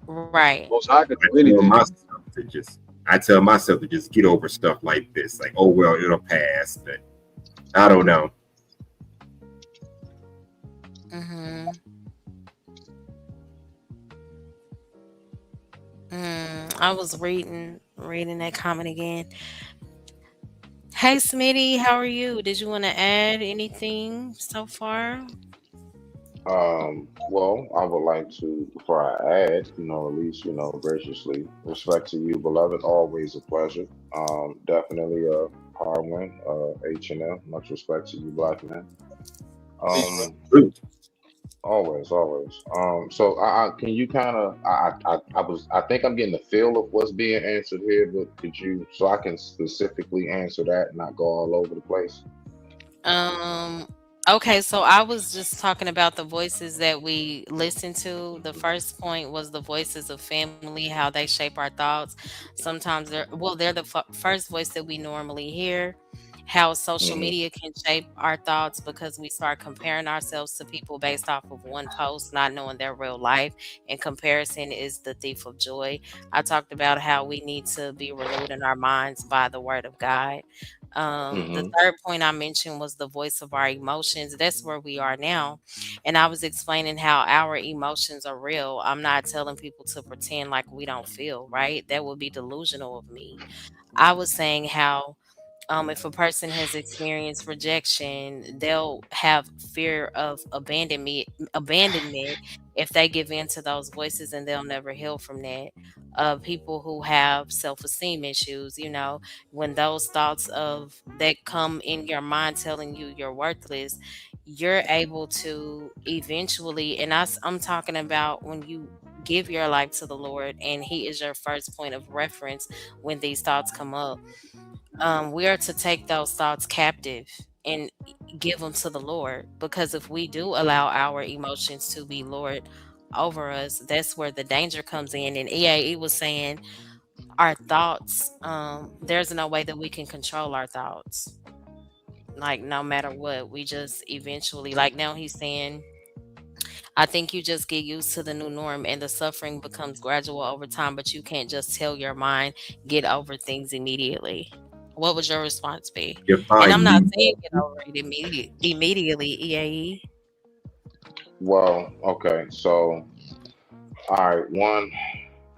Right. Most High could I do tell anything. myself I tell myself to just get over stuff like this. Like, oh well, it'll pass. But I don't know. Mhm. I was reading that comment again. Hey, Smitty, how are you? Did you want to add anything so far? Well, I would like to, before I add, at least, graciously, respect to you, beloved, always a pleasure. Definitely a hard one, H&M, much respect to you, black man. Peace, bro. Um, always, always. So can you kind of, I think I'm getting the feel of what's being answered here, but could you, so I can specifically answer that and not go all over the place? Um, okay, so I was just talking about the voices that we listen to. The first point was the voices of family, how they shape our thoughts. Sometimes they're the first voice that we normally hear. How social Hmm. media can shape our thoughts because we start comparing ourselves to people based off of one post, not knowing their real life. And comparison is the thief of joy. I talked about how we need to be renewed in our minds by the word of God. The Hmm. third point I mentioned was the voice of our emotions. That's where we are now. And I was explaining how our emotions are real. I'm not telling people to pretend like we don't feel, right? That would be delusional of me. I was saying how if a person has experienced rejection, they'll have fear of abandonment if they give in to those voices, and they'll never heal from that. People who have self-esteem issues, when those thoughts of that come in your mind telling you you're worthless, you're able to eventually, and I'm talking about when you give your life to the Lord and He is your first point of reference when these thoughts come up. We are to take those thoughts captive and give them to the Lord, because if we do allow our emotions to be Lord over us, that's where the danger comes in. And EAE was saying our thoughts, there's no way that we can control our thoughts. Like, no matter what, we just eventually, like now he's saying, I think you just get used to the new norm and the suffering becomes gradual over time, but you can't just tell your mind, get over things immediately. What would your response be? Your And I'm mind not needs saying get over it immediately, EAE. Well, okay, so, all right, one.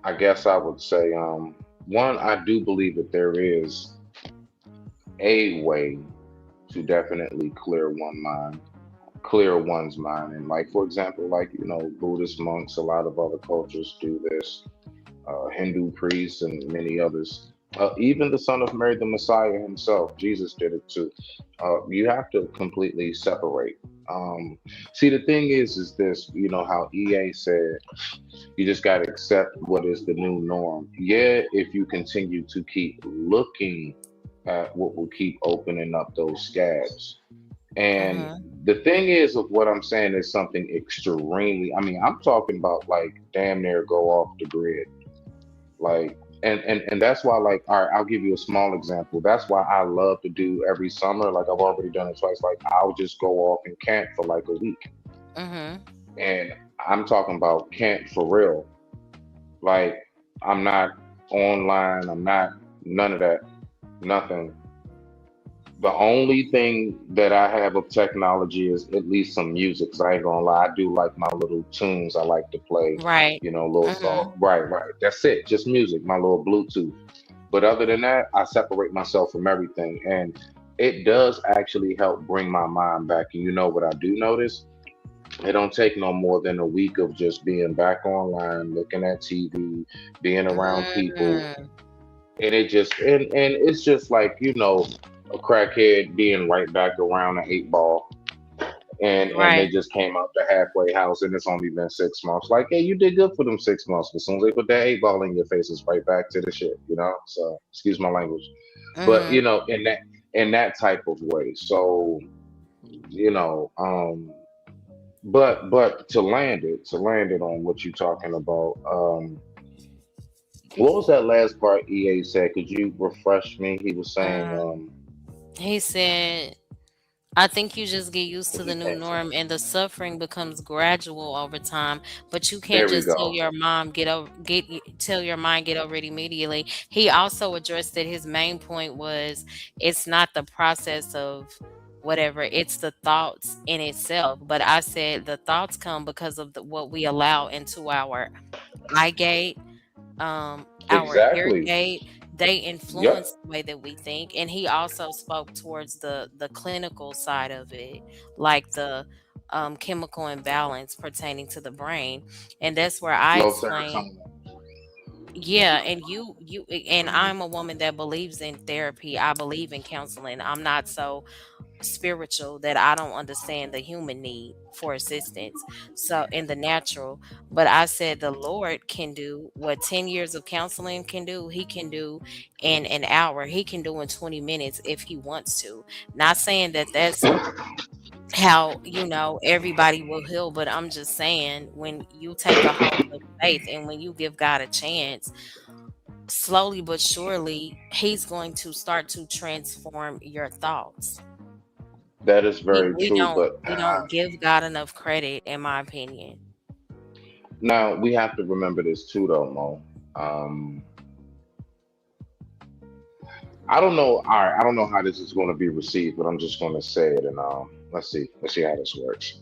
I guess I would say, one, I do believe that there is a way to definitely clear one's mind. And like, for example, like, Buddhist monks, a lot of other cultures do this, Hindu priests and many others. Even the son of Mary, the Messiah himself, Jesus did it too. You have to completely separate. Um, See, the thing is this, how EA said, you just got to accept what is the new norm. Yeah, if you continue to keep looking at what will keep opening up those scabs. And Mhm. the thing is, of what I'm saying is something extremely, I mean, I'm talking about like damn near go off the grid. Like, and that's why, like, all right, I'll give you a small example. That's why I love to do every summer. Like, I've already done it twice. Like, I'll just go off and camp for like a week. Mhm. And I'm talking about camp for real. Like, I'm not online. I'm not none of that. Nothing. The only thing that I have of technology is at least some music. 'Cause I ain't gonna lie, I do like my little tunes. I like to play, Right. little song. Mhm. Right, right. That's it. Just music. My little Bluetooth. But other than that, I separate myself from everything, and it does actually help bring my mind back. And you know what I do notice? It don't take no more than a week of just being back online, looking at TV, being around people, Mm. and and it's just like a crackhead being right back around the 8 ball, and they Right. just came out the halfway house, and it's only been 6 months. Like, hey, you did good for them 6 months. But as soon as they put that 8 ball in your face, it's right back to the shit. So excuse my language, but Mhm. in that type of way. So you know, but to land it on what you're talking about. What was that last part EA said? Could you refresh me? He was saying, Um, he said, I think you just get used to what the he new came from. norm and the suffering becomes gradual over time. But you can't There we just tell go. your mom tell your mind get over it immediately. He also addressed that his main point was it's not the process of whatever, it's the thoughts in itself. But I said the thoughts come because of what we allow into our eye gate, our ear Exactly. gate. they Yep. influence the way that we think. And he also spoke towards the clinical side of it, like the chemical imbalance pertaining to the brain. And that's where I Low explain. serotonin. Yeah, and and I'm a woman that believes in therapy. I believe in counseling. I'm not so spiritual that I don't understand the human need for assistance. So in the natural, but I said the Lord can do what 10 years of counseling can do, he can do in an hour. He can do in 20 minutes if he wants to. Not saying that that's how, everybody will heal, but I'm just saying when you take a hold of faith and when you give God a chance, slowly but surely he's going to start to transform your thoughts. That is We very we true. don't But we don't give God enough credit, in my opinion. now we have to remember this too, though, Mo. Um, I don't know. All right, I don't know how this is going to be received, but I'm just going to say it, and let's see. Let's see how this works.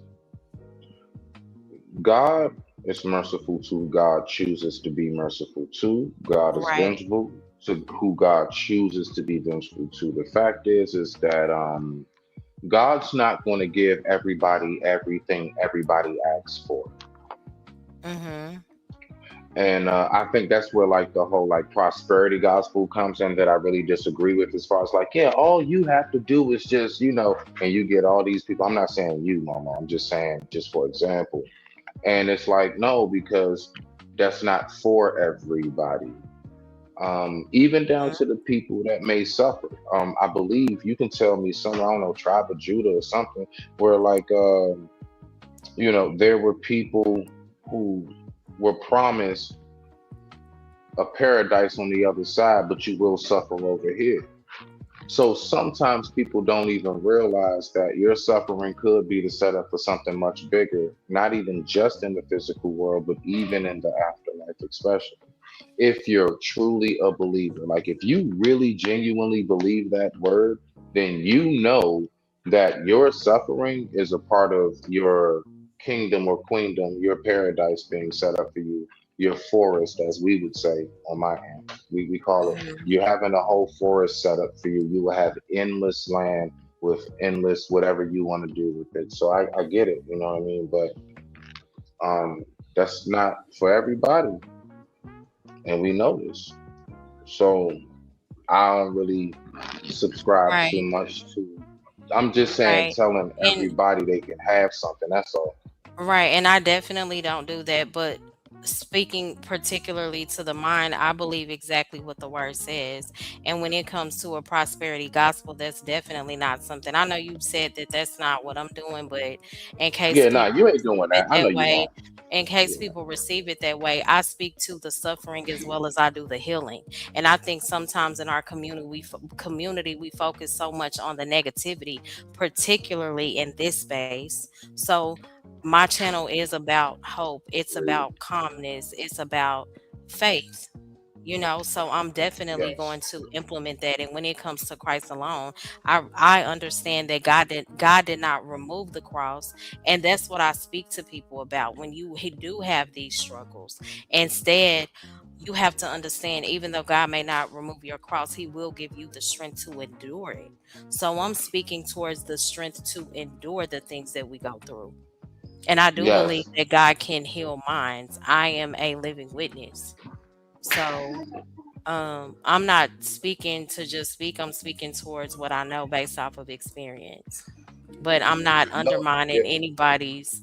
God is merciful to who God chooses to be merciful to. God is Right. vengeful to who God chooses to be vengeful to. The fact is that God's not going to give everybody everything everybody asks for. Mhm. And I think that's where like the whole like prosperity gospel comes in that I really disagree with, as far as like, yeah, all you have to do is just, and you get all these people. I'm not saying you, Mama. I'm just saying, just for example. And it's like, no, because that's not for everybody. Even down to the people that may suffer. I believe you can tell me some, I don't know, tribe of Judah or something, where like, there were people who were promised a paradise on the other side, but you will suffer over here. So sometimes people don't even realize that your suffering could be the setup for something much bigger, not even just in the physical world, but even in the afterlife, especially if you're truly a believer. Like if you really genuinely believe that word, then you know that your suffering is a part of your kingdom or queendom, your paradise being set up for you, your forest, as we would say on my end. We call it, Mhm. you having a whole forest set up for you. You will have endless land with endless whatever you want to do with it. So I get it, you know what I mean? But that's not for everybody, and we know this. So I don't really subscribe too Right. much to. I'm just saying, Right. telling And everybody they can have something. That's all. right, and I definitely don't do that, but speaking particularly to the mind, I believe exactly what the word says. And when it comes to a prosperity gospel, that's definitely not something. I know you said that that's not what I'm doing, but in case Yeah, nah, people you ain't receive doing it that. I know that you're way, not. in case Yeah. people receive it that way, I speak to the suffering as well as I do the healing. And I think sometimes in our community we focus so much on the negativity, particularly in this space. So my channel is about hope. It's about calmness. It's about faith. So I'm definitely Yes. going to implement that. And when it comes to Christ alone, I understand that God did not remove the cross, and that's what I speak to people about. When you he do have these struggles, instead you have to understand, even though God may not remove your cross, He will give you the strength to endure it. So I'm speaking towards the strength to endure the things that we go through. And I do believe Yes. that God can heal minds. I am a living witness. So I'm not speaking to just speak, I'm speaking towards what I know based off of experience. But I'm not No. undermining Yeah. anybody's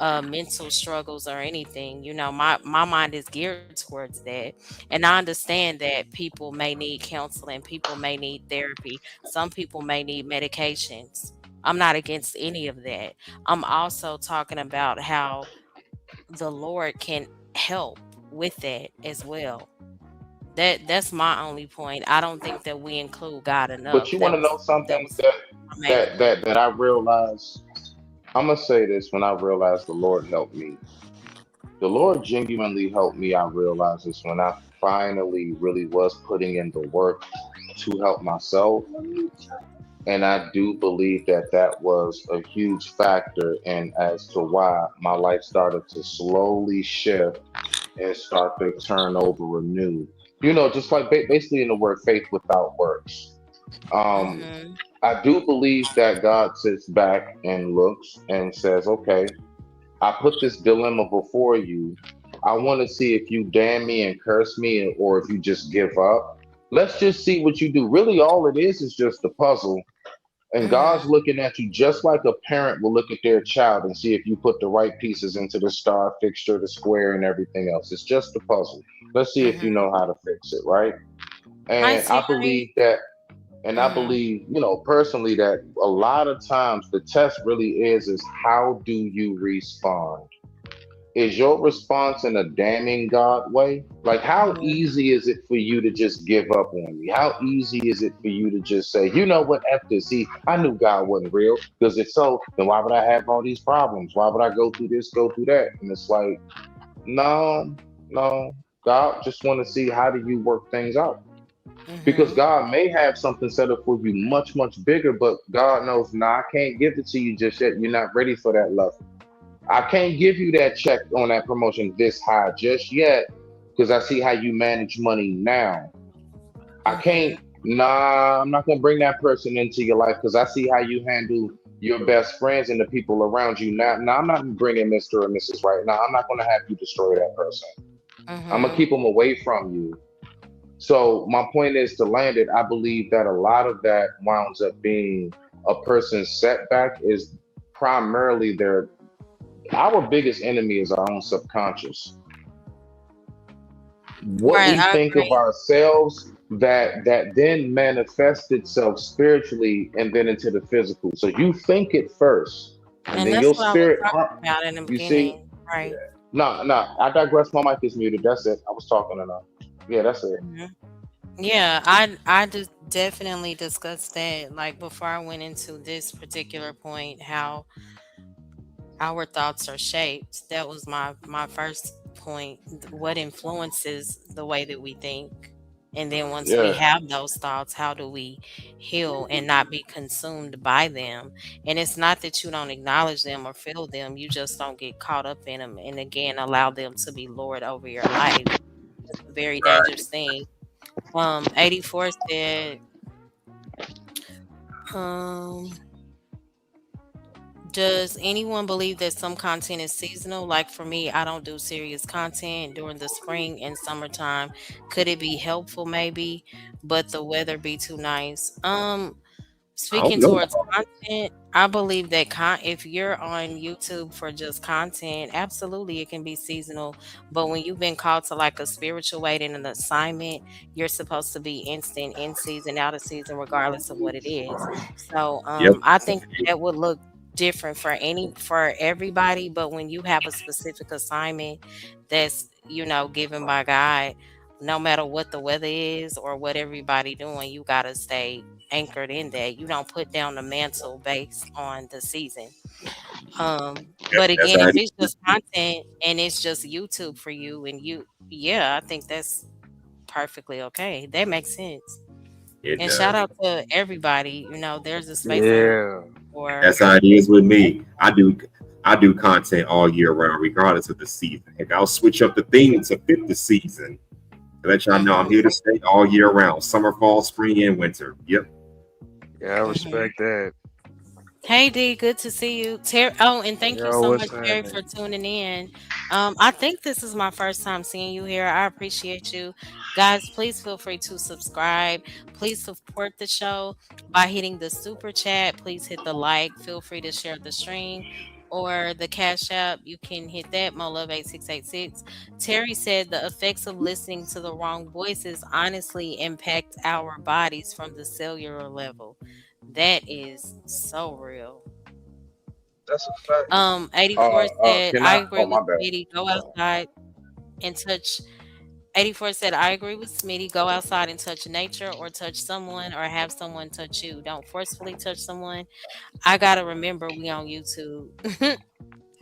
mental struggles or anything. My mind is geared towards that. And I understand that people may need counseling, people may need therapy, some people may need medications. I'm not against any of that. I'm also talking about how the Lord can help with that as well. That's my only point. I don't think that we include God But enough. you That want to was know that something was that my major that point. that that I realized. I'm gonna say this when I realized the Lord helped me. The Lord genuinely helped me. I realized this when I finally really was putting in the work to help myself. And I do believe that that was a huge factor in as to why my life started to slowly shift and start to turn over anew. Just like basically in the word faith without works. Um, Mm-hmm. I do believe that God sits back and looks and says, okay, I put this dilemma before you. I want to see if you damn me and curse me or if you just give up. Let's just see what you do. Really, all it is just a puzzle. And Mm-hmm. God's looking at you just like a parent will look at their child and see if you put the right pieces into the star fixture, the square, and everything else. It's just a puzzle. Let's see if you Mm-hmm. know how to fix it, right? Hi, And I Terry. believe that, and I Mm-hmm. believe, personally, that a lot of times the test really is how do you respond? Is your response in a damning God way? Like, how Mm-hmm. easy is it for you to just give up on me? How easy is it for you to just say, you know what, F this? See, I knew God wasn't real. Because if so, then why would I have all these problems? Why would I go through this, go through that? And it's like, no, no. God just want to see how do you work things out. Because Mm-hmm. God may have something set up for you much, much bigger, but God knows, nah, I can't give it to you just yet. You're not ready for that level. I can't give you that check on that promotion this high just yet because I see how you manage money now. I Mm-hmm. can't, nah, I'm not going to bring that person into your life because I see how you handle your best friends and the people around you now. Now, I'm not bringing Mr. or Mrs. right now. I'm not going to have you destroy that person. I'm going to Mm-hmm. keep them away from you. So, my point is to land it. I believe that a lot of that winds up being a person's setback is primarily their our biggest enemy is our own subconscious. What Right, we I think of agree. ourselves that then manifests itself spiritually and then into the physical. So you think it first, and And then that's your what I was spirit. talking about in the You see? beginning. Right. No, no. I digress. My mic is muted. That's it. I was talking enough. Yeah, that's it. Mhm. Yeah, I just definitely discussed that like before I went into this particular point, how our thoughts are shaped. That was my first point. What influences the way that we think? And then once we Yeah. have those thoughts, how do we heal and not be consumed by them? And it's not that you don't acknowledge them or feel them, you just don't get caught up in them and again allow them to be Lord over your life. It's a very dangerous thing. 84 said, um, does anyone believe that some content is seasonal? Like for me, I don't do serious content during the spring and summertime. Could it be helpful maybe, but the weather be too nice? I don't Speaking know. towards content, I believe that if you're on YouTube for just content, absolutely it can be seasonal. But when you've been called to like a spiritual weight and an assignment, you're supposed to be instant in season, out of season, regardless of what it is. So Yep. I think that would look different for everybody. But when you have a specific assignment that's given by God, no matter what the weather is or what everybody doing, you gotta stay anchored in that. You don't put down the mantle based on the season. But That's again, how if it it's is. just content and it's just YouTube for you and yeah, I think that's perfectly okay. That makes sense. It And shout does. out to everybody. There's a space on YouTube Yeah. for That's how it is with me. I do content all year round, regardless of the season. Heck, I'll switch up the theme to fit the season. To let y'all know I'm mhm, here to stay all year round. Summer, fall, spring, and winter. Yep. Yeah, I mhm. respect that. Hey D, good to see you. Oh, and thank you Yo, so what's much, Terry, happening? for tuning in. I think this is my first time seeing you here. I appreciate you. Guys, please feel free to subscribe. Please support the show by hitting the super chat. Please hit the like. Feel free to share the stream or the cash app. You can hit that, MoLove8686. Terry said the effects of listening to the wrong voices honestly impact our bodies from the cellular level. That is so real. That's a fact. 84 said, Can I I? agree Oh, with my bad. Smitty. Go outside and touch. 84 said, I agree with Smitty. Go outside and touch nature or touch someone or have someone touch you. Don't forcefully touch someone. I got to remember we on YouTube.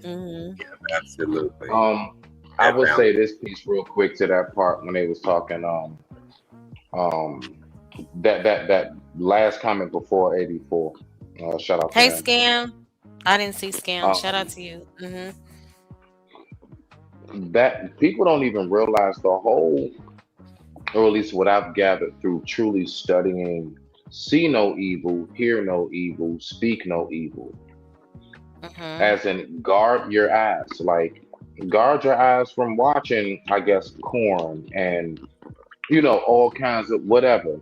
hmm Absolutely. Um, I That will balance. say this piece real quick to that part when they was talking. Um, that last comment before 84. Shout out to Hey, him. Scam. I didn't see Scam. Shout out Um, to you. that people don't even realize the whole, or at least what I've gathered through truly studying see no evil, hear no evil, speak no evil, Mhm. as in guard your eyes. Like, guard your eyes from watching, I guess, corn and, all kinds of whatever,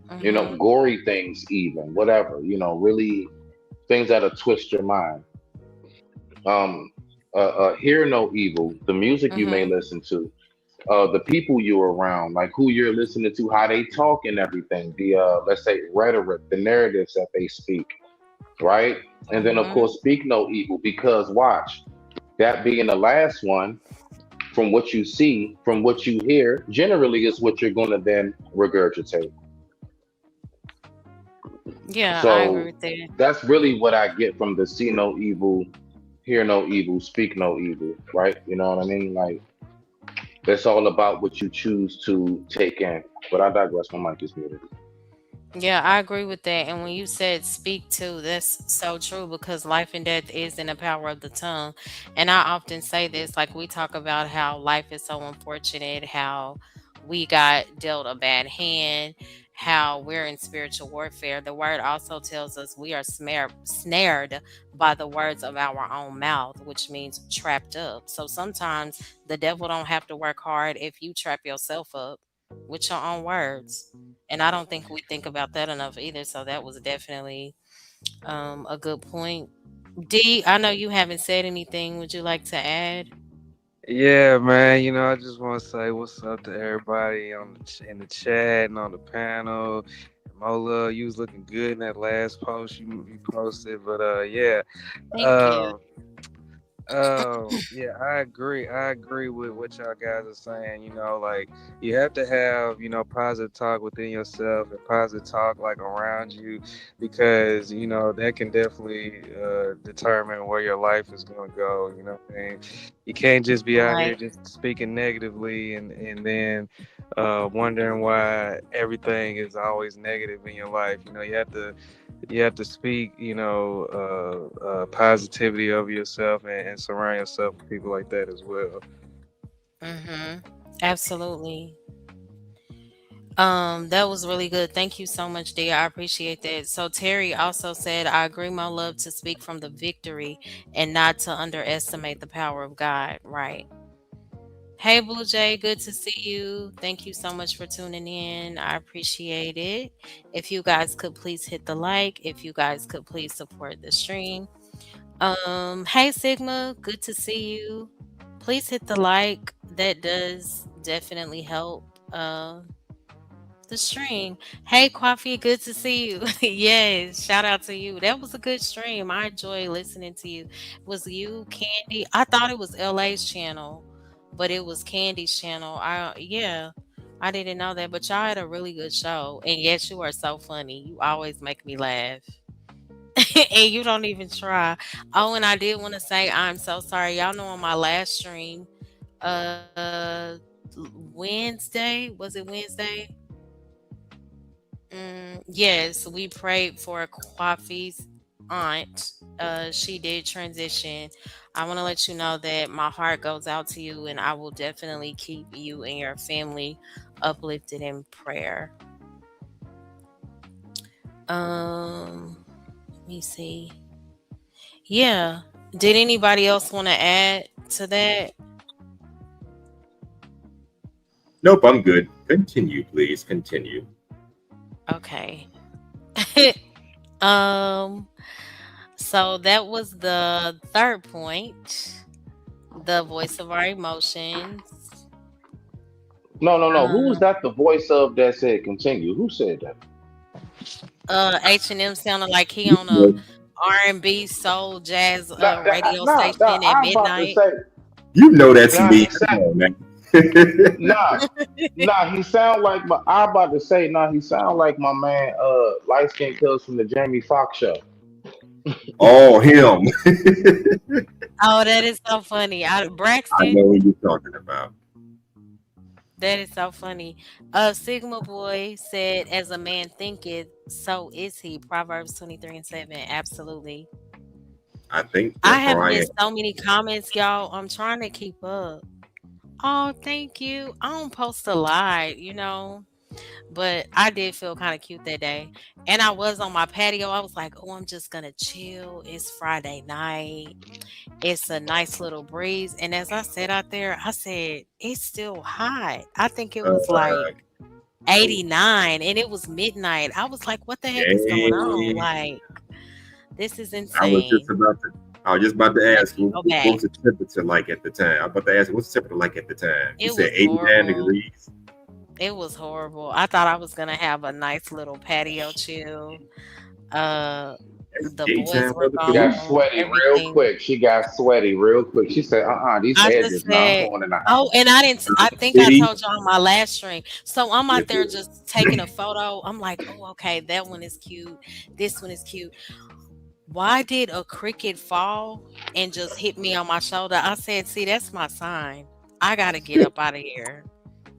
Mhm. gory things, even, whatever, really things that'll twist your mind. Um, hear no evil, the music you may Mhm. listen to, the people you're around, like who you're listening to, how they talk and everything, the let's say rhetoric, the narratives that they speak, right? And then of Mhm. course speak no evil, because watch, that being the last one, from what you see, from what you hear, generally is what you're going to then regurgitate. Yeah, I agree So with that. that's really what I get from the see no evil, hear no evil, speak no evil, right? You know what I mean? Like, it's all about what you choose to take in. But I digress. My mic is muted. Yeah, I agree with that. And when you said speak to, that's so true because life and death is in the power of the tongue. And I often say this, like we talk about how life is so unfortunate, how we got dealt a bad hand, how we're in spiritual warfare. The word also tells us we are snared by the words of our own mouth, which means trapped up. So sometimes the devil don't have to work hard if you trap yourself up with your own words. And I don't think we think about that enough either. So that was definitely a good point. D, I know you haven't said anything. Would you like to add? Yeah, man. I just want to say what's up to everybody on in the chat and on the panel. Mola, you was looking good in that last post you posted. But yeah, Thank you. um, yeah, I agree. I agree with what y'all guys are saying. Like you have to have, positive talk within yourself and positive talk like around you, because that can definitely determine where your life is going to go. What I mean? You can't just be out here Right. just speaking negatively and then wondering why everything is always negative in your life. You have to speak, positivity over yourself and surround yourself with people like that as well. Mm-hmm. Absolutely. That was really good. Thank you so much, D. I appreciate that. So Terry also said, I agree, my love, to speak from the victory and not to underestimate the power of God. Right. Hey, Blue Jay, good to see you. Thank you so much for tuning in. I appreciate it. If you guys could please hit the like, if you guys could please support the stream. Hey Sigma, good to see you. Please hit the like. That does definitely help the stream. Hey Coffee, good to see you. Yes, shout out to you. That was a good stream. I enjoy listening to you. Was you Candy? I thought it was LA's channel, but it was Candy's channel. I didn't know that, but y'all had a really good show. And yes, you are so funny. You always make me laugh. And you don't even try. Oh, and I did want to say I'm so sorry. Y'all know on my last stream, uh Wednesday, was it Wednesday? Yes, we prayed for Kwafi's aunt. She did transition. I want to let you know that my heart goes out to you, and I will definitely keep you and your family uplifted in prayer. Let me see. Yeah. Did anybody else want to add to that? Nope, I'm good. Continue, please. Continue. Okay. um. So that was the third point. The voice of our emotions. No, no, no. Who was Um, that? The voice of that said continue. Who said that? H&M sounded like he on a R&B soul jazz radio Nah. station at I'm about to midnight. say. You know that's Nah, me. he Come said. on, man. Nah, nah. He sound like my. I'm about to say. Nah, he sound like my man. Light skin kills from the Jamie Foxx show. Oh, him. Oh, that is so funny. I Braxton, know who you're talking about. that is so funny. Sigma Boy said, as a man thinketh, so is he. Proverbs 23:7. Absolutely. I think I that's have how I am. missed so many comments, y'all. I'm trying to keep up. Oh, thank you. I don't post a lot, but I did feel kind of cute that day. And I was on my patio. I was like, oh, I'm just going to chill. It's Friday night. It's a nice little breeze. And as I sat out there, I said, it's still hot. I think it was like Uh, 89 and it was midnight. I was like, what the heck is going on? yeah. Like, this is I was just insane. about to. I was just about to Let ask, me what, go what back. was the temperature like at the time? I'm about to ask, what's the temperature like at the time? You It said was 89 horrible. degrees. It was horrible. I thought I was gonna have a nice little patio chill. Uh, That's the boys daytime were weather She for got you? gone. sweaty real Everything. quick. She got sweaty real quick. She said, these I just edges. No, I'm said, going in the oh, house. and I didn't. I think I City? told you on my last stream. So I'm Yeah, out there just taking a photo. I'm like, oh, okay, that one is cute. This one is cute. Why did a cricket fall and just hit me on my shoulder? I said, see, that's my sign. I gotta get up out of here.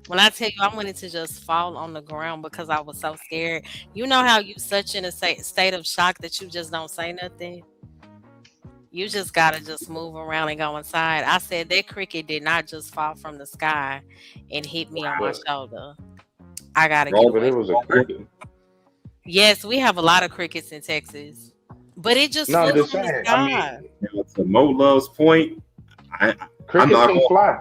When I tell you I wanted to just fall on the ground because I was so scared. You know how you such in a state of shock that you just don't say nothing? You just gotta just move around and go inside. I said that cricket did not just fall from the sky and hit me on my But, shoulder. I gotta get wrong, but away it from was a wrong here. way. cricket. Yes, we have a lot of crickets in Texas. But it just No, I'm flew just from the saying. I sky. mean, Now, to Mo Love's point, I, I'm crickets not can going. fly.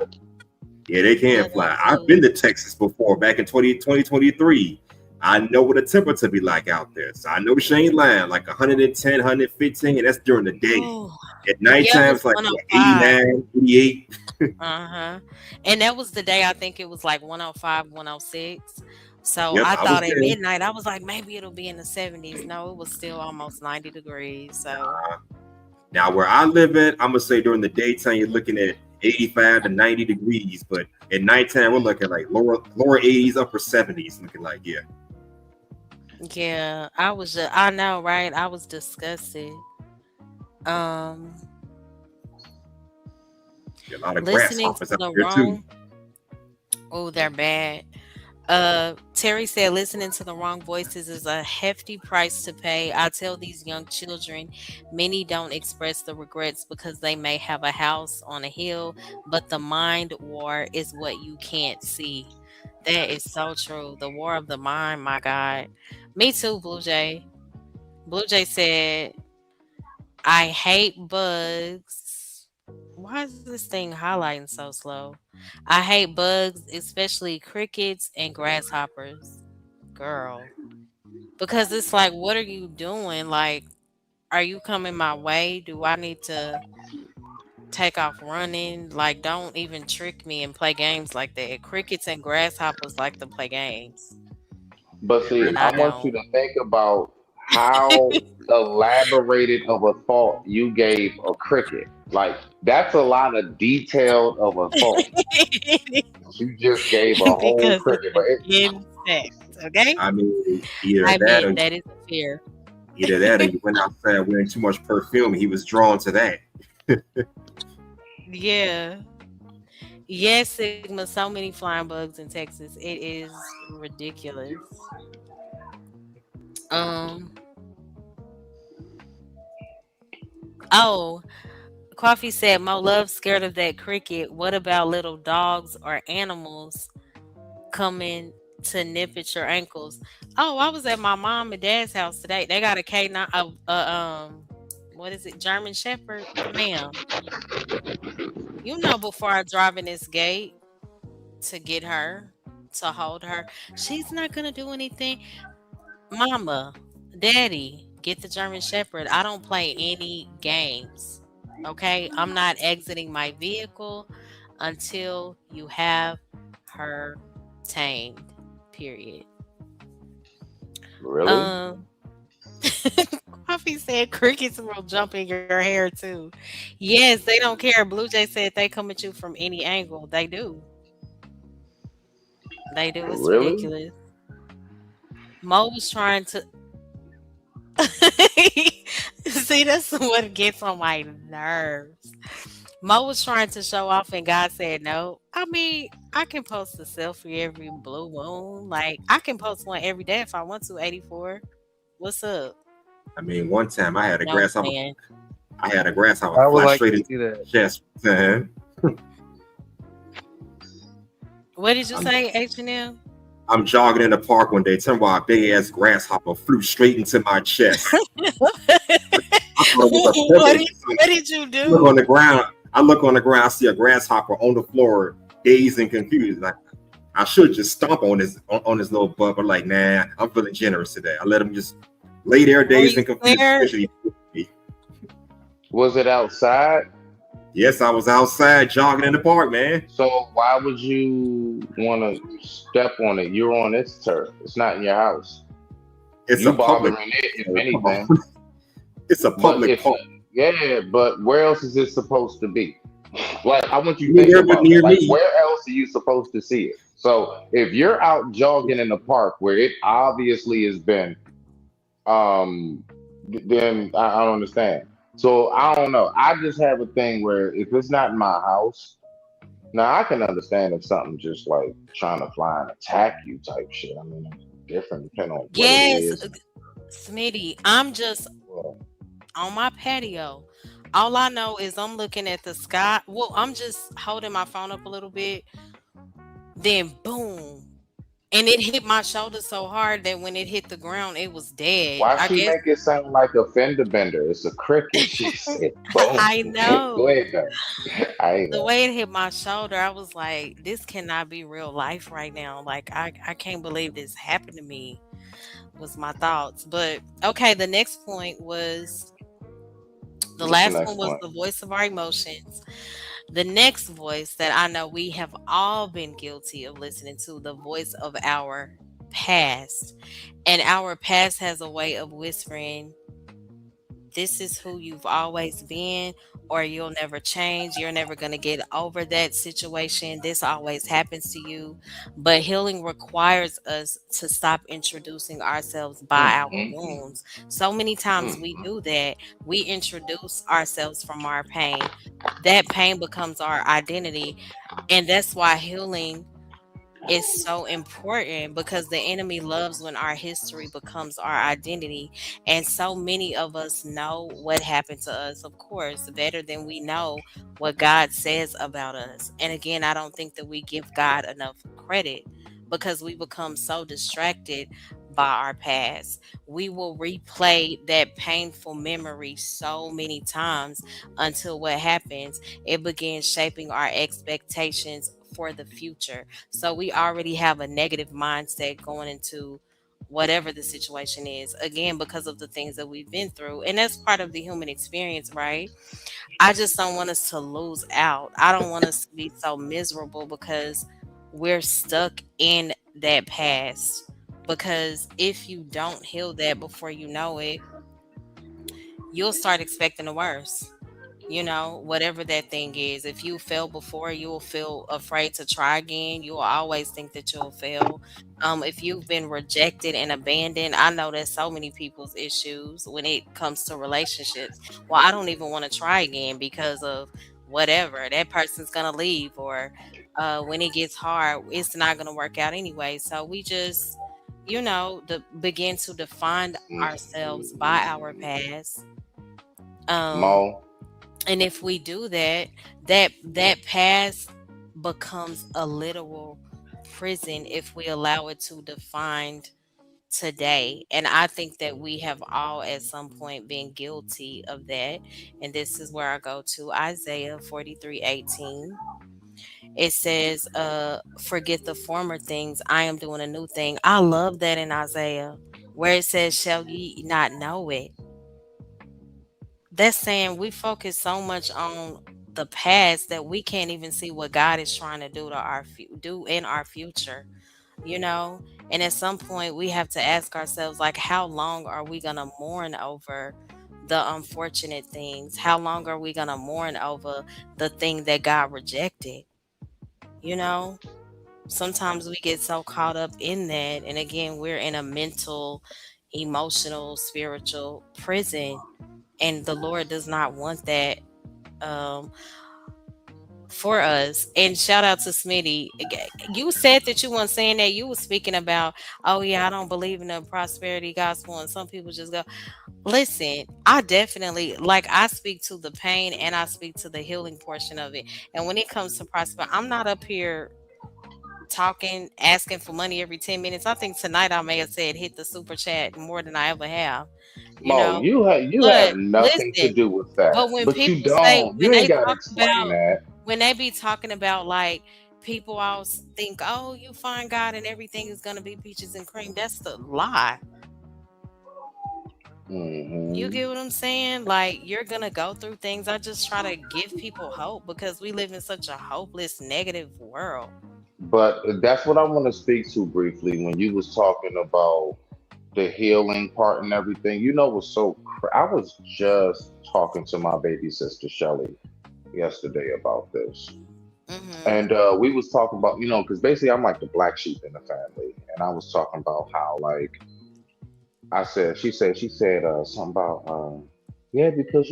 Yeah, they can Yeah, fly. they I've been do. to Texas before, back in 2023. I know what the temperature be like out there. So I know she ain't lying, like 110, 115, and that's during the day. Oh, At yeah, it nighttime, was it's like what, 105. 89, 88. Uh-huh. And that was the day I think it was like 105, 106. So Yep, I I was thought at there. midnight, I was like, maybe it'll be in the 70s. No, it was still almost 90 degrees. So, Now, where I live at, I'm gonna say during the daytime you're looking at 85 to 90 degrees, but at nighttime we're looking like lower 80s, upper 70s, looking like yeah, I know, right? I was disgusted. Um, a lot of Listening to grasshoppers out the there too. wrong, oh, they're bad. Terry said listening to the wrong voices is a hefty price to pay. I tell these young children, many don't express the regrets because they may have a house on a hill, but the mind war is what you can't see. That is so true. The war of the mind, my God. Me too, Blue Jay. Blue Jay said, I hate bugs. Why is this thing highlighting so slow? I hate bugs, especially crickets and grasshoppers. Girl. Because it's like, what are you doing? Like, are you coming my way? Do I need to take off running? Like, don't even trick me and play games like that. Crickets and grasshoppers like to play games, But see, and I I want you don't. to think about how elaborated of a thought you gave a cricket. Like, that's a lot of detailed of a thought. You just gave a whole Because it's cricket, but an insect, okay? I mean, either I that mean, or that is a fear. you went outside wearing too much perfume and he was drawn to that. Yeah. Yes, Sigma, so many flying bugs in Texas. It is ridiculous. Um, oh, Coffee said, Mo Love scared of that cricket. What about little dogs or animals coming to nip at your ankles? Oh, I was at my mom and dad's house today. They got a K9, what is it, German Shepherd? Ma'am, before I drive in this gate to get her, to hold her, she's not going to do anything. Mama, Daddy, get the German Shepherd. I don't play any games. Okay? I'm not exiting my vehicle until you have her tamed. Period. really? Um Coffee said crickets will jump in your hair too. Yes, they don't care. Blue Jay said they come at you from any angle. They do. They do. It's Really? ridiculous. Mo was trying to see, that's what gets on my nerves. Mo was trying to show off, and God said no. I mean, I can post a selfie every blue moon. Like, I can post one every day if I want to. 84. What's up? I mean, one time No, man. I had a grasshopper I would fly like straight to into see that. the chest. What did you I'm, say, H&M? I'm jogging in the park one day. Tell me why a big ass grasshopper flew straight into my chest. I thought it was a what pebble. did what did you Look do? on the ground. I look on the ground. I see a grasshopper on the floor, dazed and confused. Like I should just stomp on his little butt, but like, nah, I'm feeling generous today. I let him just lay there, Were dazed you and confused. scared? Especially me. Was it outside? Yes, I was outside jogging in the park, man. So why would you want to step on it? You're on its turf. It's not in your house. It's a You public. bothering it, if Come on, anything. it's a But public if park. yeah, but where else is it supposed to be? Like I want you to think Near, but about that. near Like me. where else are you supposed to see it? So if you're out jogging in the park where it obviously has been, um, then I don't understand. So I don't know. I just have a thing where if it's not in my house, now I can understand if something just like trying to fly and attack you type shit. I mean, it's different depending on what it Yes, is. Smitty. I'm just Well, on my patio. All I know is I'm looking at the sky. Well, I'm just holding my phone up a little bit. Then boom. And it hit my shoulder so hard that when it hit the ground, it was dead. why I she guess make it sound like a fender bender? It's a cricket. She said, boom. I Go know. ahead, though. I ain't The know. way it hit my shoulder, I was like, this cannot be real life right now. Like I can't believe this happened to me was my thoughts. But okay, the next point was the What's the last one next was point? the voice of our emotions. The next voice that I know we have all been guilty of listening to, the voice of our past. And our past has a way of whispering, this is who you've always been, or you'll never change. You're never going to get over that situation. This always happens to you. But healing requires us to stop introducing ourselves by Mm, our mm, mm, wounds. So many times mm, we mm. do that. We introduce ourselves from our pain. That pain becomes our identity. And that's why healing is so important because the enemy loves when our history becomes our identity. And so many of us know what happened to us, of course, better than we know what God says about us. And again, I don't think that we give God enough credit because we become so distracted by our past. We will replay that painful memory so many times until what happens, it begins shaping our expectations for the future. So we already have a negative mindset going into whatever the situation is, again, because of the things that we've been through. And that's part of the human experience, right? I just don't want us to lose out. I don't want us to be so miserable because we're stuck in that past. Because if you don't heal that before you know it, you'll start expecting the worst. Whatever that thing is. If you failed before, you will feel afraid to try again. You will always think that you'll fail. If you've been rejected and abandoned, I know that's so many people's issues when it comes to relationships. Well, I don't even want to try again because of whatever. That person's going to leave, or when it gets hard, it's not going to work out anyway. So we just, begin to define Mm, ourselves mm, by mm, our mm. past. Um, Mo, and if we do that, that past becomes a literal prison if we allow it to define today. And I think that we have all at some point been guilty of that. And this is where I go to Isaiah 43:18. It says, forget the former things, I am doing a new thing. I love that in Isaiah, where it says, shall ye not know it? That's saying we focus so much on the past that we can't even see what God is trying to do to do in our future, you know? And at some point we have to ask ourselves, like, how long are we going to mourn over the unfortunate things? How long are we going to mourn over the thing that God rejected? You know? Sometimes we get so caught up in that, and again, we're in a mental, emotional, spiritual prison, and the Lord does not want that um, for us. And shout out to Smitty. You said that you weren't saying that. You were speaking about, oh yeah, I don't believe in the prosperity gospel, and some people just go. Listen, I definitely, like, I speak to the pain and I speak to the healing portion of it. And when it comes to prosperity, I'm not up here talking, asking for money every 10 minutes. I think tonight I may have said hit the super chat more than I ever have, you Mo, know. you have But nothing to listen, do with that. but when But you people say, don't. when You ain't they gotta talk explain about, that. when they be talking about like people always think, oh, you find God and everything is gonna be peaches and cream. That's the lie. You Hmm. get what I'm saying? Like you're gonna go through things. I just try to give people hope because we live in such a hopeless, negative world. But that's what I want to speak to briefly when you was talking about the healing part and everything. You know what's so I was just talking to my baby sister Shelly yesterday about this. Mhm. And we was talking about, because basically I'm like the black sheep in the family. And I was talking about how like she said something about, yeah, because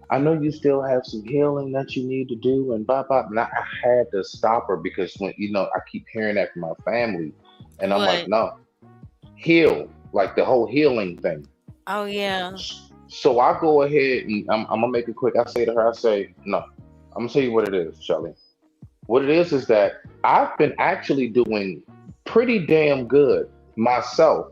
I know you still have some healing that you need to do, and blah blah. And I had to stop her because when I keep hearing that from my family, and I'm like, What? no, heal, like the whole healing thing. Oh yeah. So I go ahead and I'm gonna make it quick. I say to her, I say, no, I'm gonna tell you what it is, Shelly. What it is that I've been actually doing pretty damn good myself.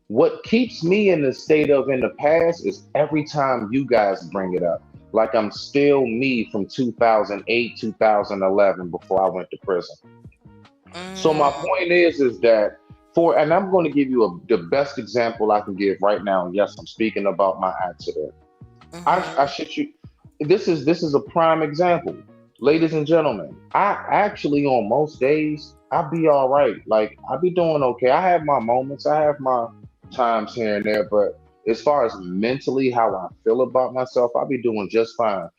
What keeps me in the state of in the past is every time you guys bring it up, like I'm still me from 2008, 2011 before I went to prison. So my Mm, point is that and I'm going to give you the best example I can give right now. And yes, I'm speaking about my accident. I mhm. shit you. This is a prime example, ladies and gentlemen. I actually on most days I be all right. Like I be doing okay. I have my moments. I have my times here and there. But as far as mentally how I feel about myself, I be doing just fine.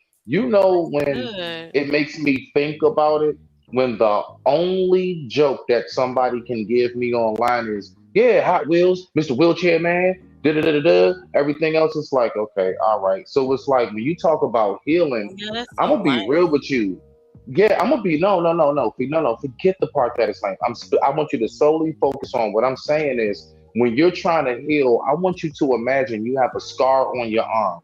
When Good. it makes me think about it, when the only joke that somebody can give me online is, "Yeah, Hot Wheels, Mr. Wheelchair Man." Da da da da da. Everything else is like, okay, all right. So it's like when you talk about healing, Yeah, that's I'm so gonna be lame. real with you. Yeah, I'm gonna be no, no, no, no, no, no. Forget the part that is like I want you to solely focus on what I'm saying is when you're trying to heal. I want you to imagine you have a scar on your arm.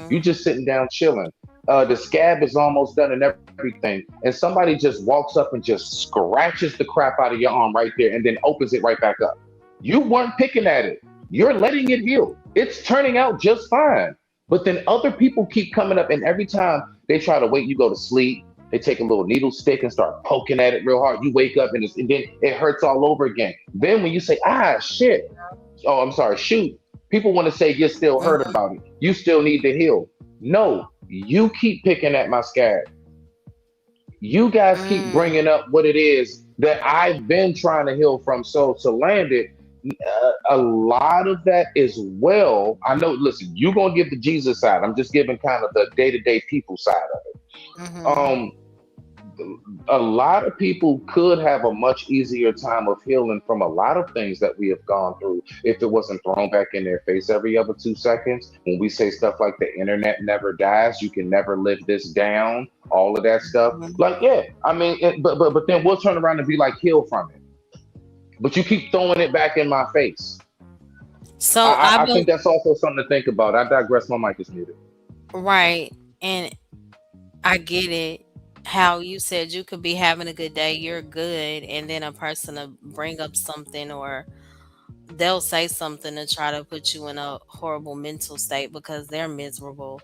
You Mhm. just sitting down chilling. The scab is almost done and everything, and somebody just walks up and just scratches the crap out of your arm right there, and then opens it right back up. You weren't picking at it. You're letting it heal. It's turning out just fine. But then other people keep coming up, and every time they try to wait, you go to sleep. They take a little needle stick and start poking at it real hard. You wake up and then it hurts all over again. Then when you say, shit, oh, I'm sorry, shoot, people want to say you're still hurt Mhm. about it. You still need to heal. No, you keep picking at my scab. You guys keep Mm. bringing up what it is that I've been trying to heal from. So to land it, a lot of that is well. I know. Listen, you're gonna give the Jesus side. I'm just giving kind of the day to day people side of it. Mhm. A lot of people could have a much easier time of healing from a lot of things that we have gone through if it wasn't thrown back in their face every other 2 seconds. When we say stuff like the internet never dies, you can never live this down, all of that stuff. Mhm. Like, yeah, I mean, but then we'll turn around and be like, heal from it. But you keep throwing it back in my face. I, So I I, I been think that's also something to think about. I digress. My mic is muted. right, and I get it. How you said you could be having a good day, you're good, and then a person will bring up something or they'll say something to try to put you in a horrible mental state because they're miserable.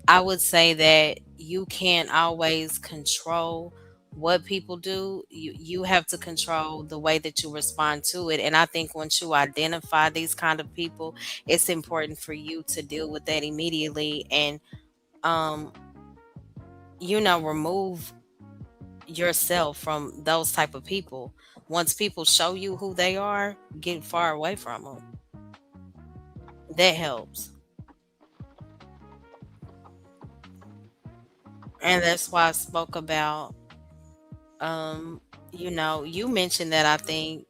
I would say that you can't always control what people do. You have to control the way that you respond to it. And I think once you identify these kind of people, it's important for you to deal with that immediately and um remove yourself from those type of people. Once people show you who they are, get far away from them. That helps. And that's why I spoke about um you mentioned that I think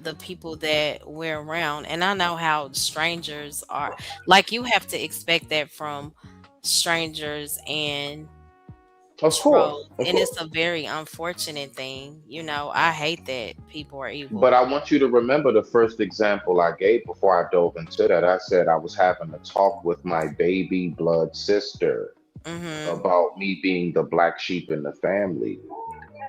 the people that we're around, and I know how strangers are, like you have to expect that from strangers and Of course, trolls, of and it's course. a very unfortunate thing. I hate that people are But evil. I want you to remember the first example I gave before I dove into that. I said I was having a talk with my baby blood sister Mhm. about me being the black sheep in the family.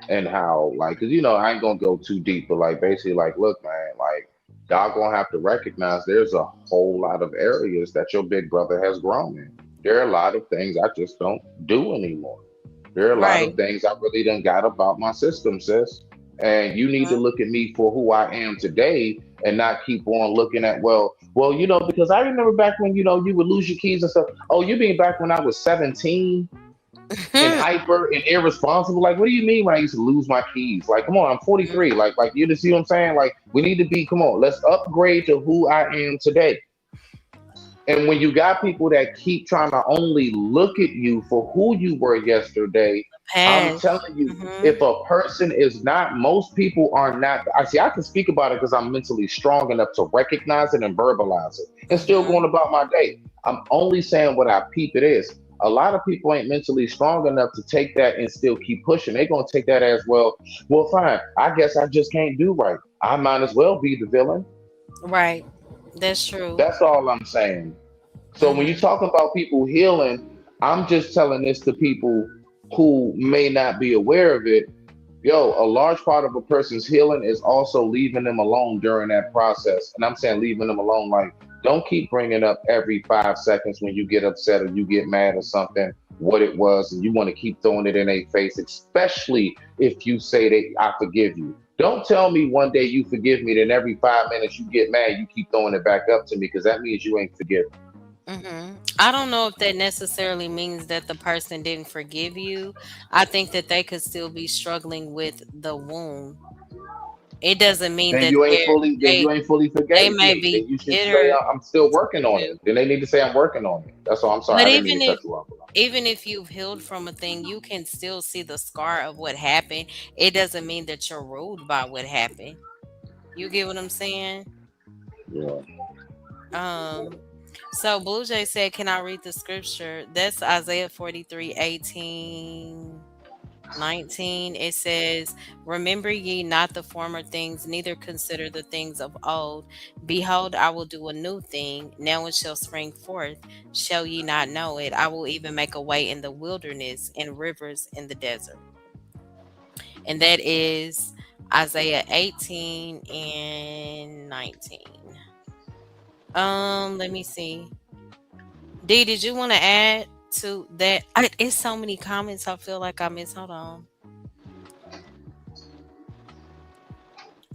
and how like, cause I ain't gonna go too deep, but like basically like, look, man, like y'all gonna have to recognize there's a whole lot of areas that your big brother has grown in. There are a lot of things I just don't do anymore. There are a lot of Right. things I really done got about my system, sis. And you need to Mhm. look at me for who I am today and not keep on looking at, well, because I remember back when, you would lose your keys and stuff. Oh, you mean back when I was 17 and hyper and irresponsible? Like, what do you mean when I used to lose my keys? Like, come on, I'm 43. Like you just see what I'm saying? Like, we need to be, come on, let's upgrade to who I am today. And when you got people that keep trying to only look at you for who you were yesterday, I'm Pass. telling you, Mhm. if a person is not, most people are not. I see, I can speak about it because I'm mentally strong enough to recognize it and verbalize it and still going Mhm. about my day. I'm only saying what I peep it is. A lot of people ain't mentally strong enough to take that and still keep pushing. They're going to take that as, well, fine. I guess I just can't do right. I might as well be the villain. Right. That's true. That's all I'm saying. So when you Mhm. talk about people healing, I'm just telling this to people who may not be aware of it. Yo, a large part of a person's healing is also leaving them alone during that process. And I'm saying leaving them alone, like, don't keep bringing up every 5 seconds when you get upset or you get mad or something, what it was, and you want to keep throwing it in their face, especially if you say that I forgive you. Don't tell me one day you forgive me, then every 5 minutes you get mad, you keep throwing it back up to me because that means you ain't forgiven. I don't know if that necessarily means that the person didn't forgive you. I think that they could still be struggling with the wound. It doesn't mean then that you ain't fully then they you ain't fully they forgave may me. be Then you should say bitter I'm still working on too. it. Then they need to say I'm working on it. That's all. I'm sorry, But I didn't mean to cut you off. even if you've healed from a thing, you can still see the scar of what happened. It doesn't mean that you're ruled by what happened. You get what I'm saying? Yeah. Um, so Blue Jay said, "Can I read the scripture?" That's Isaiah 43:18-19. It says, "Remember ye not the former things, neither consider the things of old. Behold, I will do a new thing. Now it shall spring forth. Shall ye not know it? I will even make a way in the wilderness and rivers in the desert." And that is Isaiah 18 and 19. Let me see. D, did you want to add to that? It's so many comments. I feel like I missed. Hold on.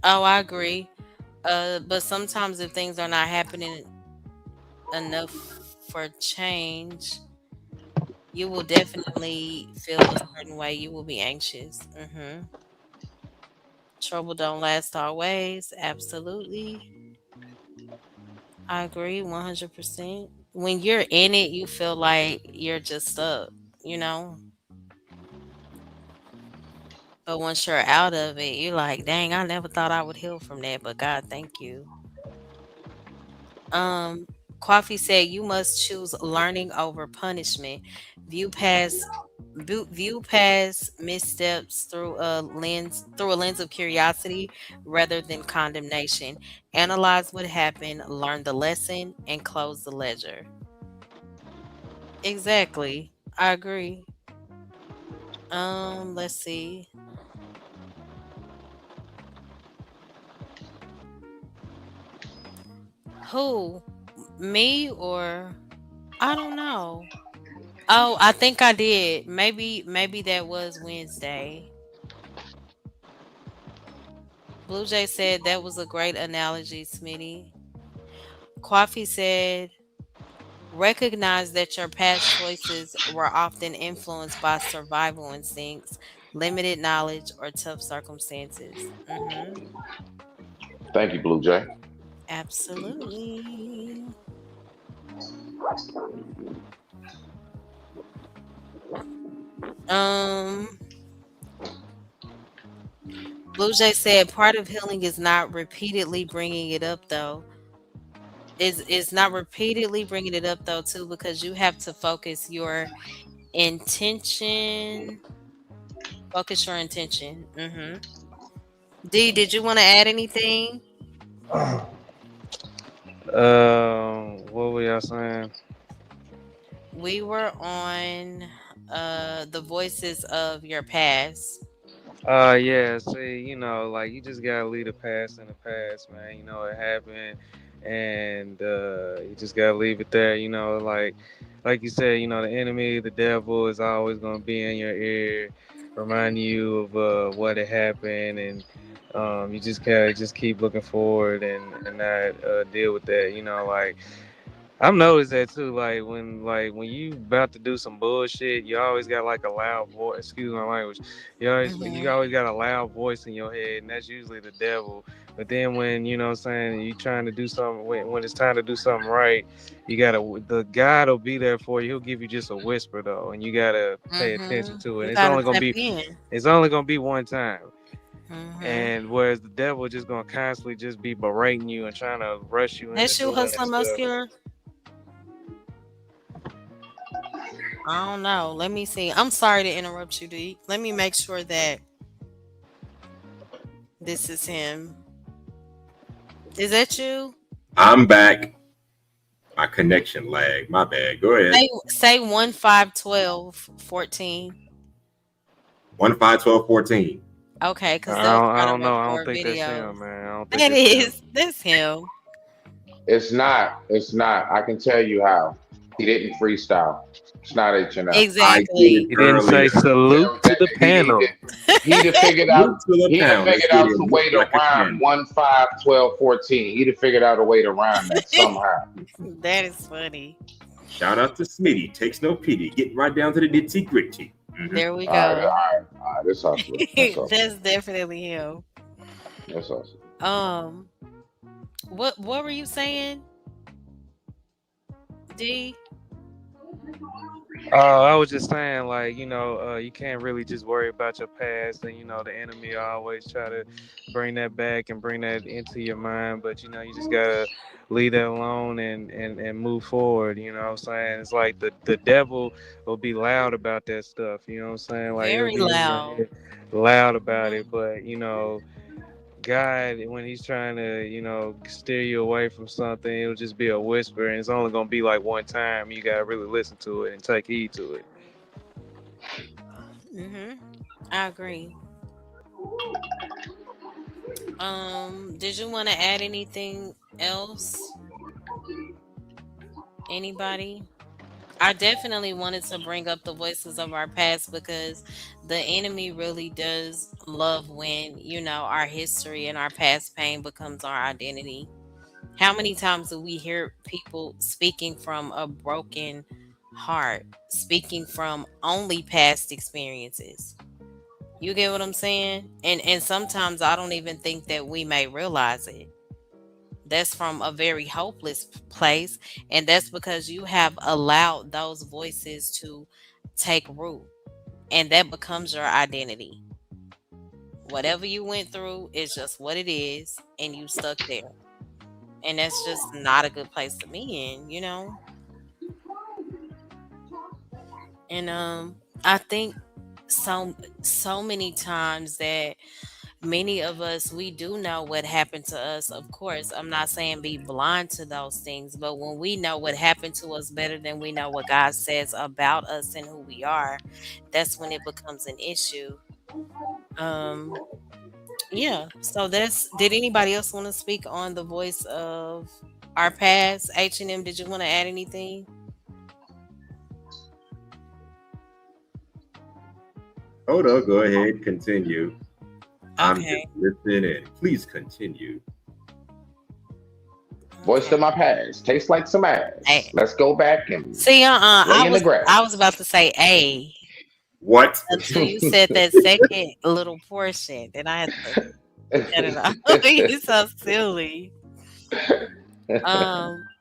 Oh, I agree. But sometimes if things are not happening enough for change, you will definitely feel a certain way. You will be anxious. Trouble don't last always. Absolutely. I agree 100%. When you're in it, you feel like you're just stuck, you know? But once you're out of it, you're like, dang, I never thought I would heal from that, but God, thank you. Um, Coffee said you must choose learning over punishment. View past view past missteps through a lens of curiosity rather than condemnation. Analyze what happened, learn the lesson, and close the ledger. Exactly. I agree. Let's see. Who? Me or I don't know. Oh, I think I did. Maybe that was Wednesday. Blue Jay said that was a great analogy, Smitty. Coffee said recognize that your past choices were often influenced by survival instincts, limited knowledge, or tough circumstances. Thank you, Blue Jay. Absolutely. Um, Blue Jay said part of healing is not repeatedly bringing it up though. Is not repeatedly bringing it up though too because you have to intention focus your intention. D, did you want to add anything? What were y'all saying? We were on the voices of your past. Yeah, see, like you just gotta leave the past in the past, man. It happened, and you just gotta leave it there. Like you said, the enemy, the devil, is always gonna be in your ear, remind you of what had happened, and you just gotta just keep looking forward and not deal with that. Like I've noticed that too. Like when you about to do some bullshit, you always got like a loud voice. Excuse my language. You Hmm. always got a loud voice in your head, and that's usually the devil. But then when what I'm saying, you trying to do something when it's time to do something right, you gotta the God will be there for you. He'll give you just a whisper though, and you gotta pay attention to it. You And gotta tap in. it's only gonna be one time. Hmm. And whereas the devil just gonna constantly just be berating you and trying to rush you into That's you, doing that hustler stuff. muscular. I don't know. Let me see. I'm sorry to interrupt you, D. Let me make sure that this is him. Is that you? I'm back. My connection lag. My bad. Go ahead. Say 1 5 12 14. 1 5 12 14. Okay, because I they'll don't, I try to don't know. I don't record think that's videos. him, man. I don't think That that's him. is, that's him. It's not. It's not. I can tell you how. He didn't freestyle. It's not H&M. I did it Exactly. He didn't say earlier. salute to That the he panel. he'd have figured out Salute to the he'd have pound. Let's figured get out it the lit way to like a rhyme candle. 1 5 12 14. He'd have figured out a way to rhyme that somehow. That is funny. Shout out to Smitty. Takes no pity. Getting right down to the nitty gritty. There we All right, all go. right, all right. This hustler. That's hustler. That's definitely him. That's hustler. Um, what were you saying, D? I was just saying, like, you can't really just worry about your past, and the enemy always try to bring that back and bring that into your mind. But you just gotta leave that alone and move forward. You know what I'm saying? It's like the devil will be loud about that stuff. You know what I'm saying? Like he'll Very be in your loud. head loud about it, Mhm. but God, when he's trying to, steer you away from something, it'll just be a whisper, and it's only gonna be like one time. You gotta really listen to it and take heed to it. Mhm. I agree. Did you want to add anything else? Anybody? I definitely wanted to bring up the voices of our past because the enemy really does love when, our history and our past pain becomes our identity. How many times do we hear people speaking from a broken heart, speaking from only past experiences? You get what I'm saying? And sometimes I don't even think that we may realize it. That's from a very hopeless place, and that's because you have allowed those voices to take root, and that becomes your identity. Whatever you went through is just what it is, and you stuck there. And that's just not a good place to be in. And I think so many times that many of us, we do know what happened to us. Of course, I'm not saying be blind to those things, but when we know what happened to us better than we know what God says about us and who we are, that's when it becomes an issue. um yeah, so that's, did anybody else want to speak on the voice of our past? H&M, did you want to add anything? Hold on. Go ahead. Continue. I'm just Okay. listening in. Please continue. Voice Okay. of my past. Tastes like some ass. Hey, Let's go back and see, lay I in the was I was grass. about to say A What? until you said that second little portion, and I had to cut it off. You're so silly.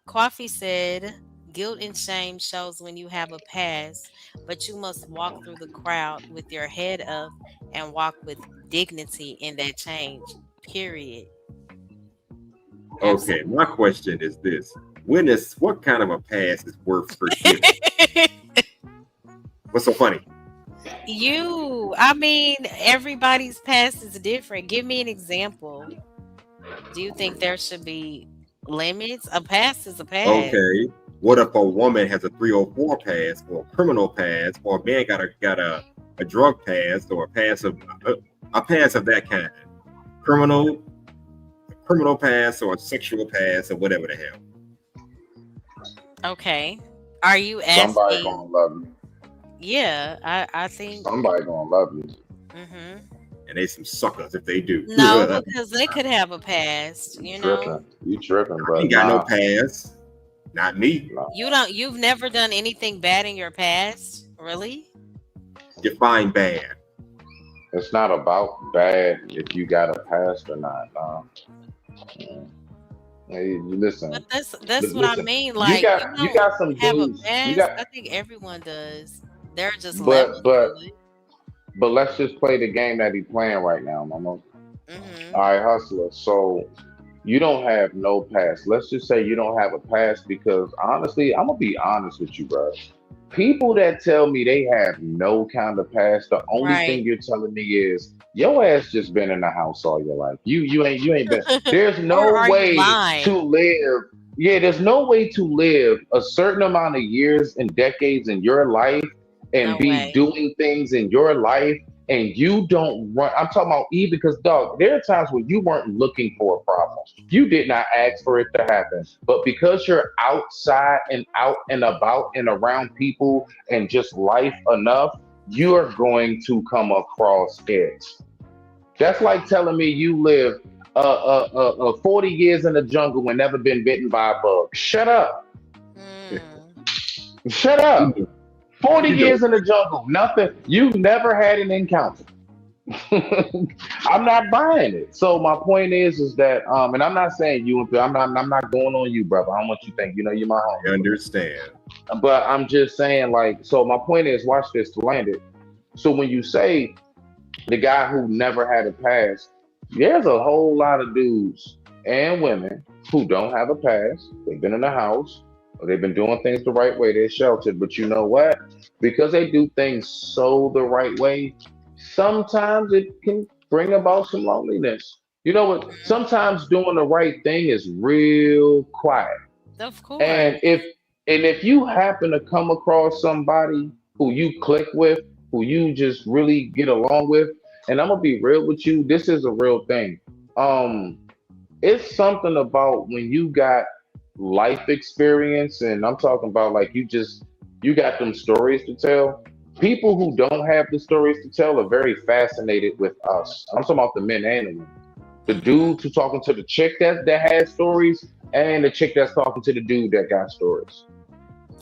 Coffee said, guilt and shame shows when you have a past, but you must walk through the crowd with your head up and walk with dignity in that change. Period. Okay. My Absolutely. question is this: what kind of a past is worth forgiving? What's so funny? I mean, everybody's past is different. Give me an example. Do you think there should be limits? A past is a past. Okay. What if a woman has a 304 pass or a criminal pass, or a man got a drug pass or a pass of A past of that kind. Criminal past or a sexual past or whatever the hell. Okay. Are you Somebody asking? gonna love you. Yeah, I think. Somebody gonna love you. Mm-hmm. And they some suckers if they do. No, I because they could have a past. You You know, tripping, but ain't got no nah, past. Not me. nah. you've never done anything bad in your past, really? Define bad. It's not about bad if you got a past or not. Mm. Hey, listen, But that's what I listen. mean. You Like, you got don't some have a dudes. You past. got, I think everyone does. There are just but levels to but it. but let's just play the game that he's playing right now, Mama. Mm-hmm. All right, hustler. So you don't have no past. Let's just say you don't have a past because honestly, I'm gonna be honest with you, bro. People that tell me they have no kind of past, the only thing Right. you're telling me is your ass just been in the house all your life. You ain't been. There's Or no are you way to lying? live. Yeah, there's no way to live a certain amount of years and decades in your life and No be way. doing things in your life and you don't run. I'm talking about E because dog, there are times when you weren't looking for a problem. You did not ask for it to happen. But because you're outside and out and about and around people and just life enough, you're going to come across it. That's like telling me you live 40 years in the jungle and never been bitten by a bug. Shut up. Mm. Shut You up. know, 40 you know, years in the jungle. Nothing. You've never had an encounter. I'm not buying it. So my point is that and I'm not saying you I'm not going on you, brother. I don't want you to think, you're my I homie. understand. But I'm just saying, like, so my point is, watch this to land it. So when you say the guy who never had a past, there's a whole lot of dudes and women who don't have a past. They've been in the house, or they've been doing things the right way. They're sheltered. But you know what? Because they do things so the right way, sometimes it can bring about some loneliness. You know what? Mhm. Sometimes doing the right thing is real quiet. Of And course. if you happen to come across somebody who you click with, who you just really get along with, and I'm gonna be real with you, this is a real thing. Um, it's something about when you got life experience, and I'm talking about like you got them stories to tell. People who don't have the stories to tell are very fascinated with us. I'm talking about the men and the women. The Hmm. dudes who talking to the chick that has stories, and the chick that's talking to the dude that got stories.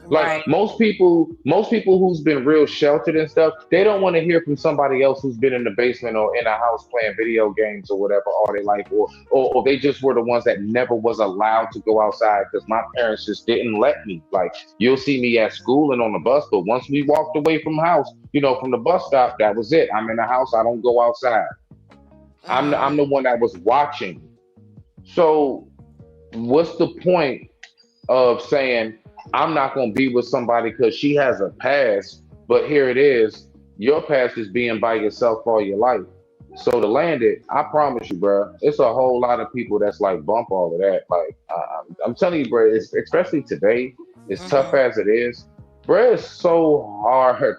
Like Right. most people who's been real sheltered and stuff, they don't want to hear from somebody else who's been in the basement or in a house playing video games or whatever all their life, or they just were the ones that never was allowed to go outside because my parents just didn't let me. Like you'll see me at school and on the bus, but once we walked away from the house, from the bus stop, that was it. I'm in the house. I don't go outside. I'm the Mm. one that was watching. So what's the point of saying I'm not going to be with somebody because she has a past, but here it is, your past is being by yourself all your life. So to land it, I promise you, bro, it's a whole lot of people that's like bump all of that. Like I'm telling you, bro, especially today, as tough Hmm. as it is, bro, it's so hard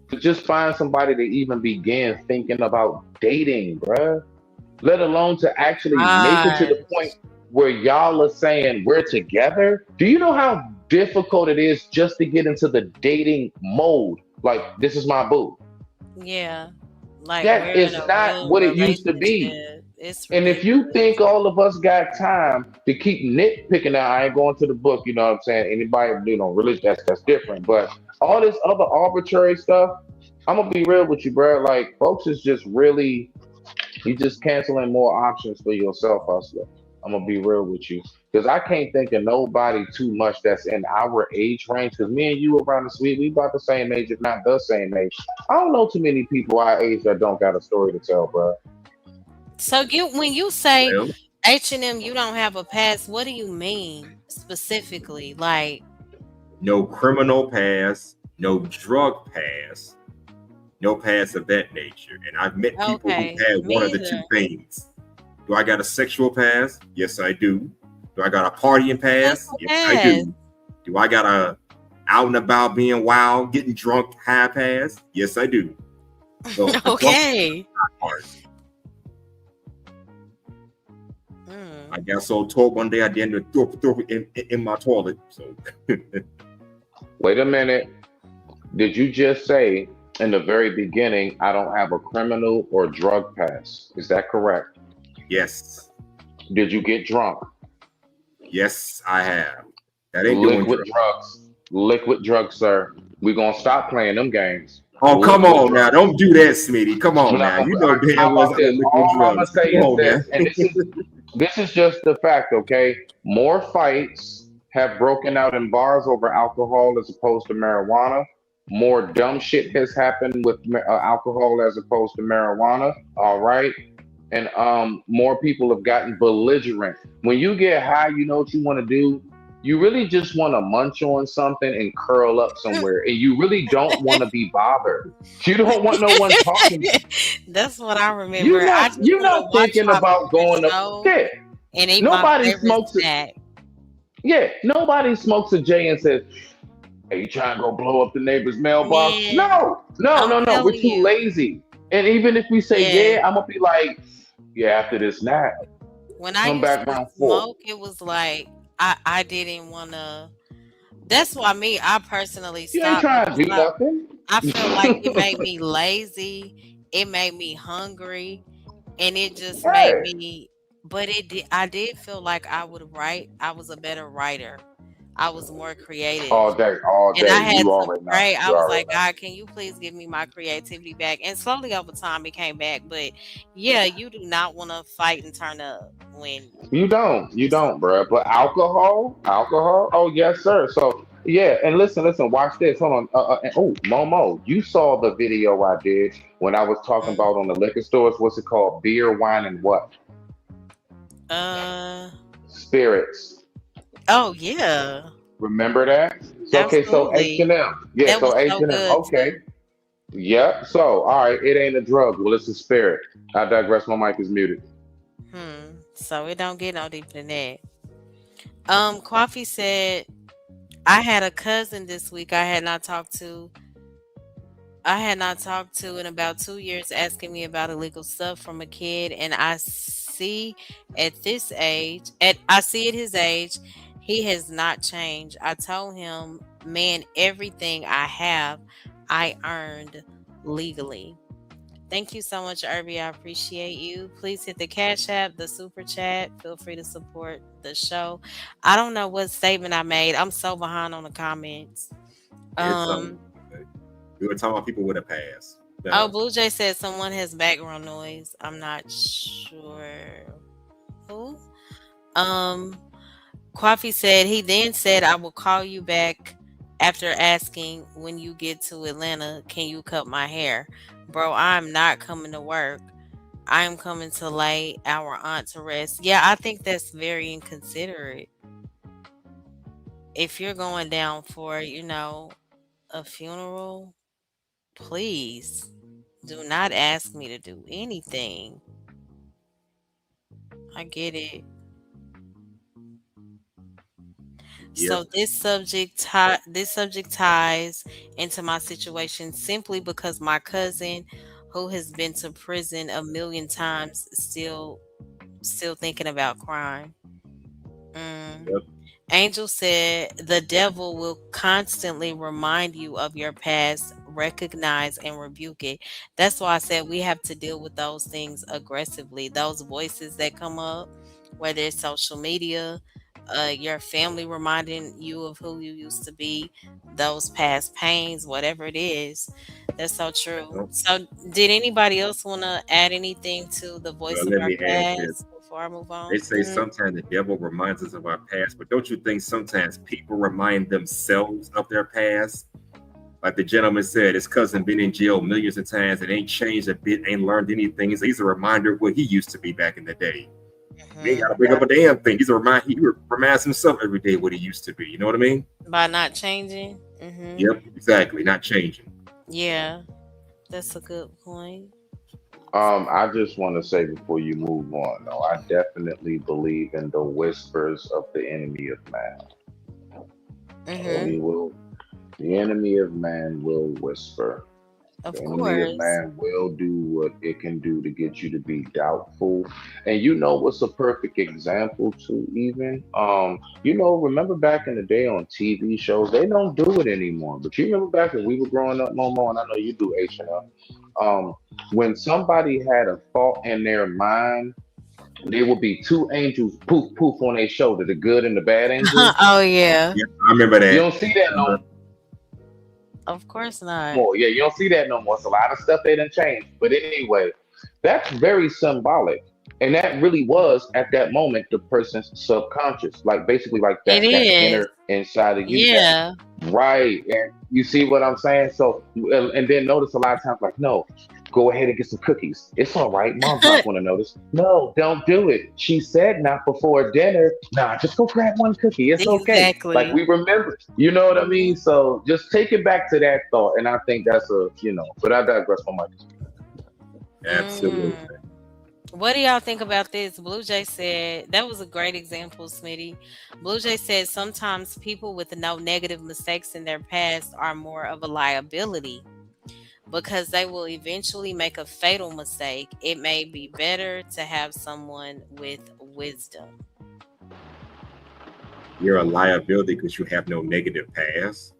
to just find somebody to even begin thinking about dating, bro, let alone to actually make it to the point Gosh. where y'all are saying we're together. Do you know how difficult it is just to get into the dating mode? Like, this is my boo. Yeah. Like That we're in is a not real what it used to be. relationship. It's And if you ridiculous. think all of us got time to keep nitpicking, now I ain't going to the book, you know what I'm saying? Anybody, religion, that's different. But all this other arbitrary stuff, I'm gonna be real with you, bro. Like, folks is just really you just canceling more options for yourself, hustler. I'm gonna be real with you because I can't think of nobody too much that's in our age range. Because me and you around the sweet, we about the same age, if not the same age. I don't know too many people our age that don't got a story to tell, bro. So when you say Well, H&M, you don't have a past, what do you mean specifically? Like, no criminal past, no drug past, no past of that nature. And I've met people who okay, had one me of the two either. things. Do I got a sexual past? Yes, I do. Do I got a partying That's past? a Yes, I past. do. Do I got a out and about being wild, getting drunk, high past? Yes, I do. So the drunk Okay. part. I Mm. got so tall one day I didn't throw it in my toilet. So Wait a minute. Did you just say in the very beginning, I don't have a criminal or drug past? Is that correct? yes, Did you get drunk? yes, I have. That ain't doing Liquid drugs. drugs. Liquid drugs, sir. We're going to stop playing them games. Oh, come Liquid on now. drugs. Don't do that, Smitty. Come We're on not now. gonna, You know how damn well it's about not no this? liquid All I'm gonna drugs. say Come is on now. this, and this is just the fact, okay? More fights have broken out in bars over alcohol as opposed to marijuana. More dumb shit has happened with alcohol as opposed to marijuana. All right, and more people have gotten belligerent. When you get high, you know what you want to do. You really just want to munch on something and curl up somewhere, and you really don't want to be bothered. You don't want no one talking. That's what I remember. I just You're want to not watch thinking my about favorite going up. show Yeah, and eat my nobody favorite smokes it. snack. Yeah, nobody smokes a J and says, "Hey, you trying to go blow up the neighbor's mailbox?" Man, No, no, I'm no, no. We're telling too you. lazy. And even if we say Yeah. yeah, I'm gonna be like, yeah, after this nap, When I come used back to round four. smoke, it was like I didn't wanna. That's why me, I personally You ain't stopped trying to because do nothing. I felt like it made me lazy, it made me hungry, and it just made Hey, me but it did I did feel like I would write. I was a better writer. I was more creative. all And I day. had You to already know. pray. I You was already like, know. God, can you please give me my creativity back? And slowly over time it came back. But yeah, you do not want to fight and turn up when You you don't, smoke. bruh. But alcohol. Oh yes, sir. So yeah, and listen. Watch this. Hold on. Oh, Momo, you saw the video I did when I was talking Mm. about on the liquor stores. What's it called? Beer, wine, and what? Uh Spirits. oh yeah. Remember that? So okay. So H Absolutely. and M. Yeah. That was So H so and M. good Okay. too. Yep. So all right. It ain't a drug. Well, it's a spirit. I digress. My mic is muted. So it don't get no deeper than that. Coffee said I had a cousin this week I had not talked to in about 2 years asking me about illegal stuff from a kid, and I see at his age, he has not changed. I told him, man, everything I have, I earned legally. Thank you so much, Irby. I appreciate you. Please hit the Cash App, the Super Chat. Feel free to support the show. I don't know what statement I made. I'm so behind on the comments. It's Um, we were talking about people with a pass. Oh, Blue Jay said someone has background noise. I'm not sure who. Um, Coffee said he then said I will call you back after asking when you get to Atlanta, can you cut my hair? Bro, I'm not coming to work. I'm coming to lay our aunt to rest. Yeah, I think that's very inconsiderate. If you're going down for, a funeral, please do not ask me to do anything. I get it. Yep. So this subject ties into my situation simply because my cousin, who has been to prison a million times, still thinking about crime. Mm. Yep. Angel said the devil will constantly remind you of your past, recognize and rebuke it. That's why I said we have to deal with those things aggressively. Those voices that come up, whether it's social media, your family reminding you of who you used to be, those past pains, whatever it is. That's so true. Well, So, did anybody else want to add anything to the voice of let our me add this. past before I move They on? say sometimes the devil reminds us of our past, but don't you think sometimes people remind themselves of their past? Like the gentleman said, his cousin been in jail millions of times and ain't changed a bit, ain't learned anything. He's a reminder of what he used to be back in the day. He ain't got to Hmm. bring up a damn thing. He reminds himself every day what he used to be. You know what I mean? By not changing. Yep, exactly. Not changing. Yeah, that's a good point. I just want to say before you move on, though, I definitely believe in the whispers of the enemy of man. Hmm. The enemy of man will whisper. Of The enemy of course. man will do what it can do to get you to be doubtful. And you know what's a perfect example to even? Remember back in the day on TV shows, they don't do it anymore. But you remember back when we were growing up, Momo, and I know you do H&L. When somebody had a thought in their mind, there would be two angels poof poof on their shoulder, the good and the bad angel. Oh yeah. Yeah, I remember You that. don't see that no Of course not. more. Yeah, you don't see that no more. It's a lot of stuff they done changed. But anyway, that's very symbolic. And that really was at that moment the person's subconscious. Like basically like It that is. inner inside of you that Yeah. right. And you see what I'm saying? So and then notice a lot of times like, no, go ahead and get some cookies. It's all right. Mom's not gonna notice. No, don't do it. She said not before dinner. Nah, just go grab one cookie. It's okay. Like Exactly. we remember. You know what I mean? Mhm. So just take it back to that thought. And I think that's but I digress from my Absolutely. Mm. What do y'all think about this? Blue Jay said that was a great example, Smitty. Blue Jay said sometimes people with no negative mistakes in their past are more of a liability because they will eventually make a fatal mistake. It may be better to have someone with wisdom. You're a liability because you have no negative past.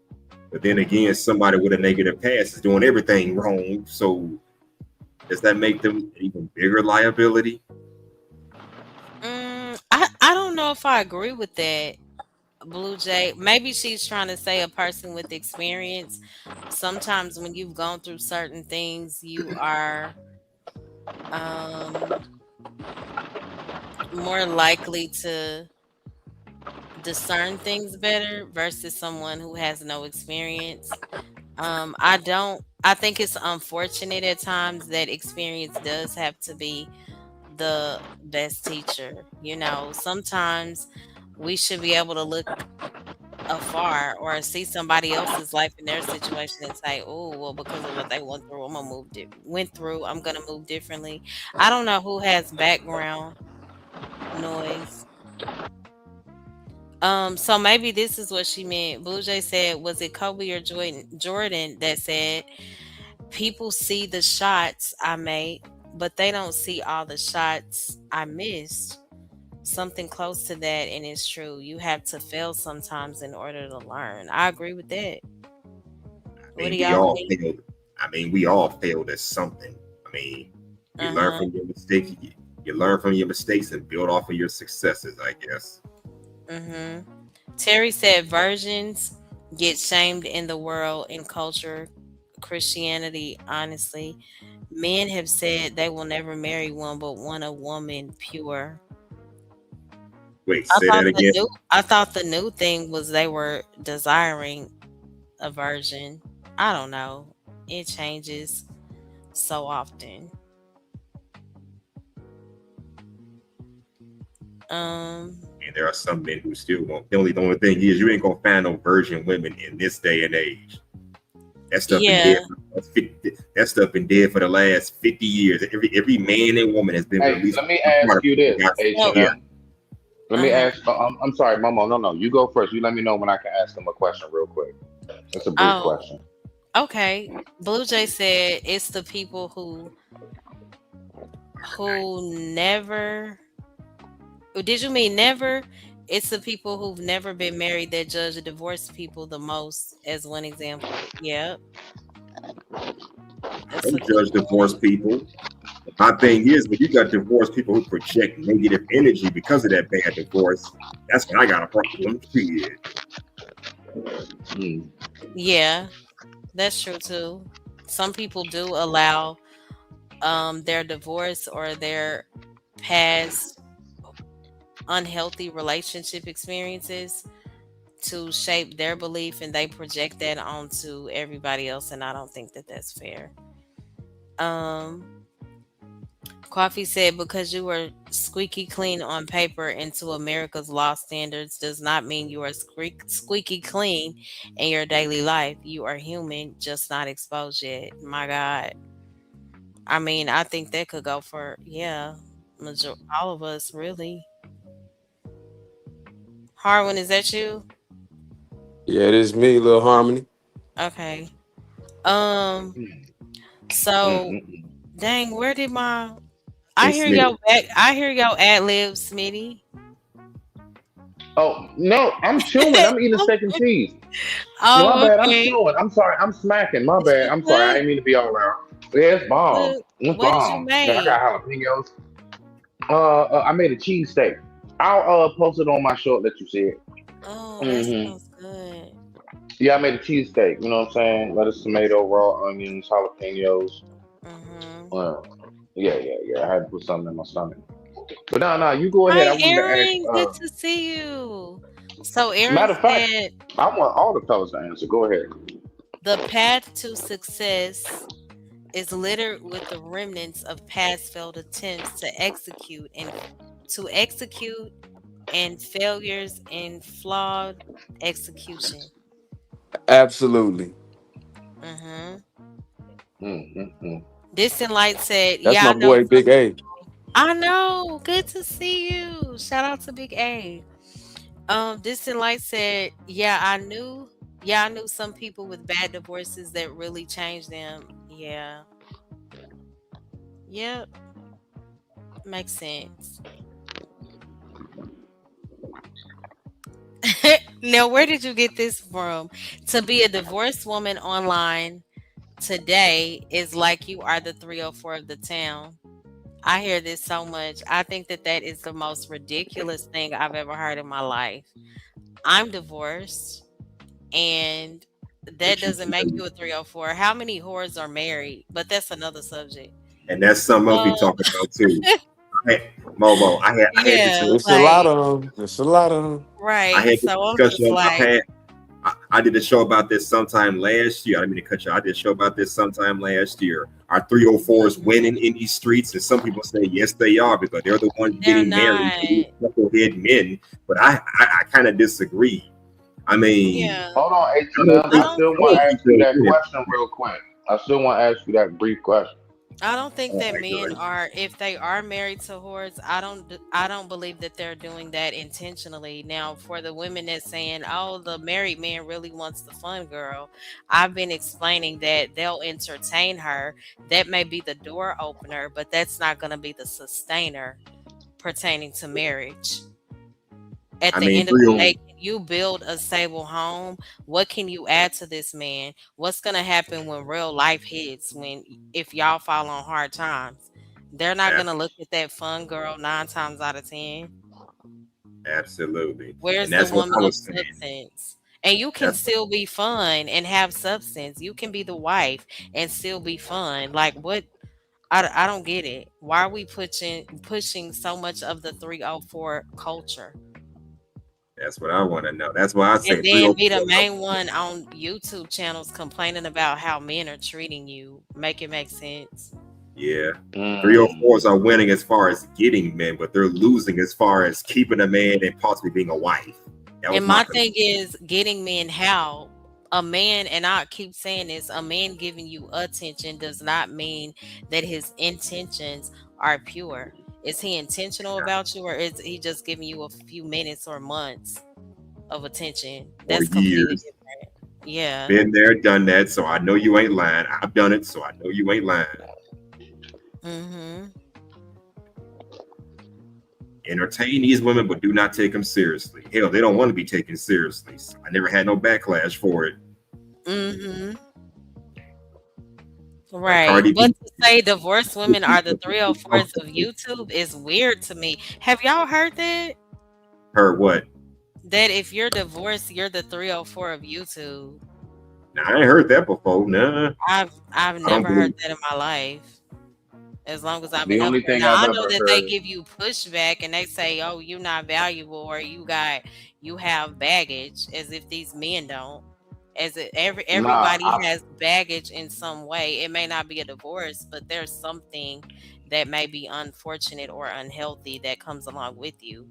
But then again, somebody with a negative past is doing everything wrong. So does that make them an even bigger liability? I don't know if I agree with that, Blue Jay. Maybe she's trying to say a person with experience. Sometimes when you've gone through certain things, you are um, more likely to discern things better versus someone who has no experience. I think it's unfortunate at times that experience does have to be the best teacher. Sometimes we should be able to look afar or see somebody else's life in their situation and say, "Oh, well, because of what they went through, I'm gonna move differently." I don't know who has background noise. So maybe this is what she meant. Blue Jay said, was it Kobe or Jordan that said, people see the shots I made, but they don't see all the shots I missed. Something close to that, and it's true. You have to fail sometimes in order to learn. I agree with that. I What do mean, we y'all all think? failed. I mean, we all failed at something. I mean, you learn Uh-huh. from your mistakes. You learn from your mistakes and build off of your successes, I guess. Mm-hmm. Terry said virgins get shamed in the world and culture. Christianity, honestly. Men have said they will never marry one but want a woman pure. Wait, I say thought that the again. new I thought the new thing was they were desiring a virgin. I don't know. It changes so often. Um And there are some men who still won't. The only thing is, you ain't gonna find no virgin women in this day and age. That stuff been yeah. dead. That stuff been dead for the last 50 years. Every man and woman has been Hey, released. let me ask you this, So Yeah, H&M. Let me uh-huh. ask. I'm sorry, Momo. No, no. You go first. You let me know when I can ask him a question real quick. It's a brief Oh, question. okay. Blue Jay said it's the people who never. Did you mean never? It's the people who've never been married that judge the divorced people the most, as one example. Yep, that's a don't good judge divorced people. My thing is, when you got divorced people who project negative energy because of that bad divorce, that's when I got a problem. Shit. Hmm. one. Yeah, that's true too. Some people do allow their divorce or their past unhealthy relationship experiences to shape their belief and they project that onto everybody else, and I don't think that that's fair. um Coffee said because you were squeaky clean on paper into America's law standards does not mean you are squeaky clean in your daily life. You are human, just not exposed yet. My God. I mean, I think that could go for, yeah, all of us, really. Harwin, is that you? Yeah, it is me, Little Harmony. Okay. Um, Hmm. So, Mm-mm-mm. dang, where did my Hey, I hear Smitty. your back. I hear your ad lib, Smitty. Oh no, I'm chewing. I'm eating steak and cheese. No, my Oh, bad. I'm okay. chewing. I'm sorry. I'm smacking. My bad. You I'm sorry. I good? didn't mean to be all around. Yeah, it's bomb. Good. It's What did you bomb. Yeah, I make? got jalapenos. I made a cheesesteak. I'll post it on my short that you see it. Oh, that Hmm. sounds good. Yeah, I made a cheesesteak. You know what I'm saying? Lettuce, tomato, raw onions, jalapenos. Mm-hmm. Uh, yeah. I had to put something in my stomach. But no. You go ahead. I Hi, wanted to ask. Erin. Good to see you. So, Erin Matter of fact, said I want all the fellas to answer. Go ahead. the path to success is littered with the remnants of past failed attempts to execute and failures in flawed execution. Absolutely. Hmm. Mm-hmm. Distant Light said, That's "Yeah, my I know boy, some Big A. people." I know. Good to see you. Shout out to Big A. Distant Light said, "Yeah, I knew. Yeah, I knew some people with bad divorces that really changed them. Yeah, yep, makes sense." Now, where did you get this from? To be a divorced woman online today is like you are the 304 of the town. I hear this so much. I think that that is the most ridiculous thing I've ever heard in my life. I'm divorced, and that But you doesn't make too. you a 304. How many whores are married? But that's another subject. And that's something else we Um, talk about too. Momo, I had this yeah, It's a lot like, of them. It's a lot of them. I right. had this So I'm discussion just on my like, past. I did a show about this sometime last year. I didn't mean to cut you. I did a show about this sometime last year. Are 304s mhm, winning in these streets? And some people say yes, they are because they're the ones they're getting married not. to these knucklehead men. But I kind of disagree. I mean, Yeah. Hold on, I'm gonna H&M. I I say, don't still I'm want gonna to think ask you say that this. question real quick. I still want to ask you that brief question. I don't think All that right, men good. are, if they are married to whores, I don't believe that they're doing that intentionally. Now, for the women that's saying, "Oh, the married man really wants the fun girl," I've been explaining that they'll entertain her. That may be the door opener, but that's not going to be the sustainer pertaining to marriage. At I the mean, end of the day, 30. can you build a stable home? What can you add to this man? What's gonna happen when real life hits? When if y'all fall on hard times, they're not gonna look at that fun girl 9 times out of 10. Absolutely. And Where's the that's what I woman of was saying. substance? And you can That's still be fun and have substance. You can be the wife and still be fun. Like what? I don't get it. Why are we pushing so much of the 304 culture? that's what I want to know. That's why I And say then be the 304. main one on YouTube channels complaining about how men are treating you. Make it make sense. Yeah. Mm. 304s are winning as far as getting men, but they're losing as far as keeping a man and possibly being a wife. That was And my my concern. thing is getting men how a man, and I keep saying this, a man giving you attention does not mean that his intentions are pure. Is he intentional about you, or is he just giving you a few minutes or months of attention? For That's completely years. different. Yeah. Been there, done that. So I know you ain't lying. I've done it, so I know you ain't lying. Mm-hmm. Entertain these women, but do not take them seriously. Hell, they don't want to be taken seriously. So I never had no backlash for it. Mm-hmm. Like Right. Cardi But B. to say divorced women are the 304s of YouTube is weird to me. Have y'all heard that? Heard what? That if you're divorced, you're the 304 of YouTube. Now, I ain't heard that before. Nah, I've I don't never heard believe. that in my life. As long as I've The been up only here. thing Now I've I know ever that they heard. give you pushback and they say, "Oh, you're not valuable," or you have baggage, as if these men don't. As if Nah, everybody has baggage in some way. It may not be a divorce, but there's something that may be unfortunate or unhealthy that comes along with you.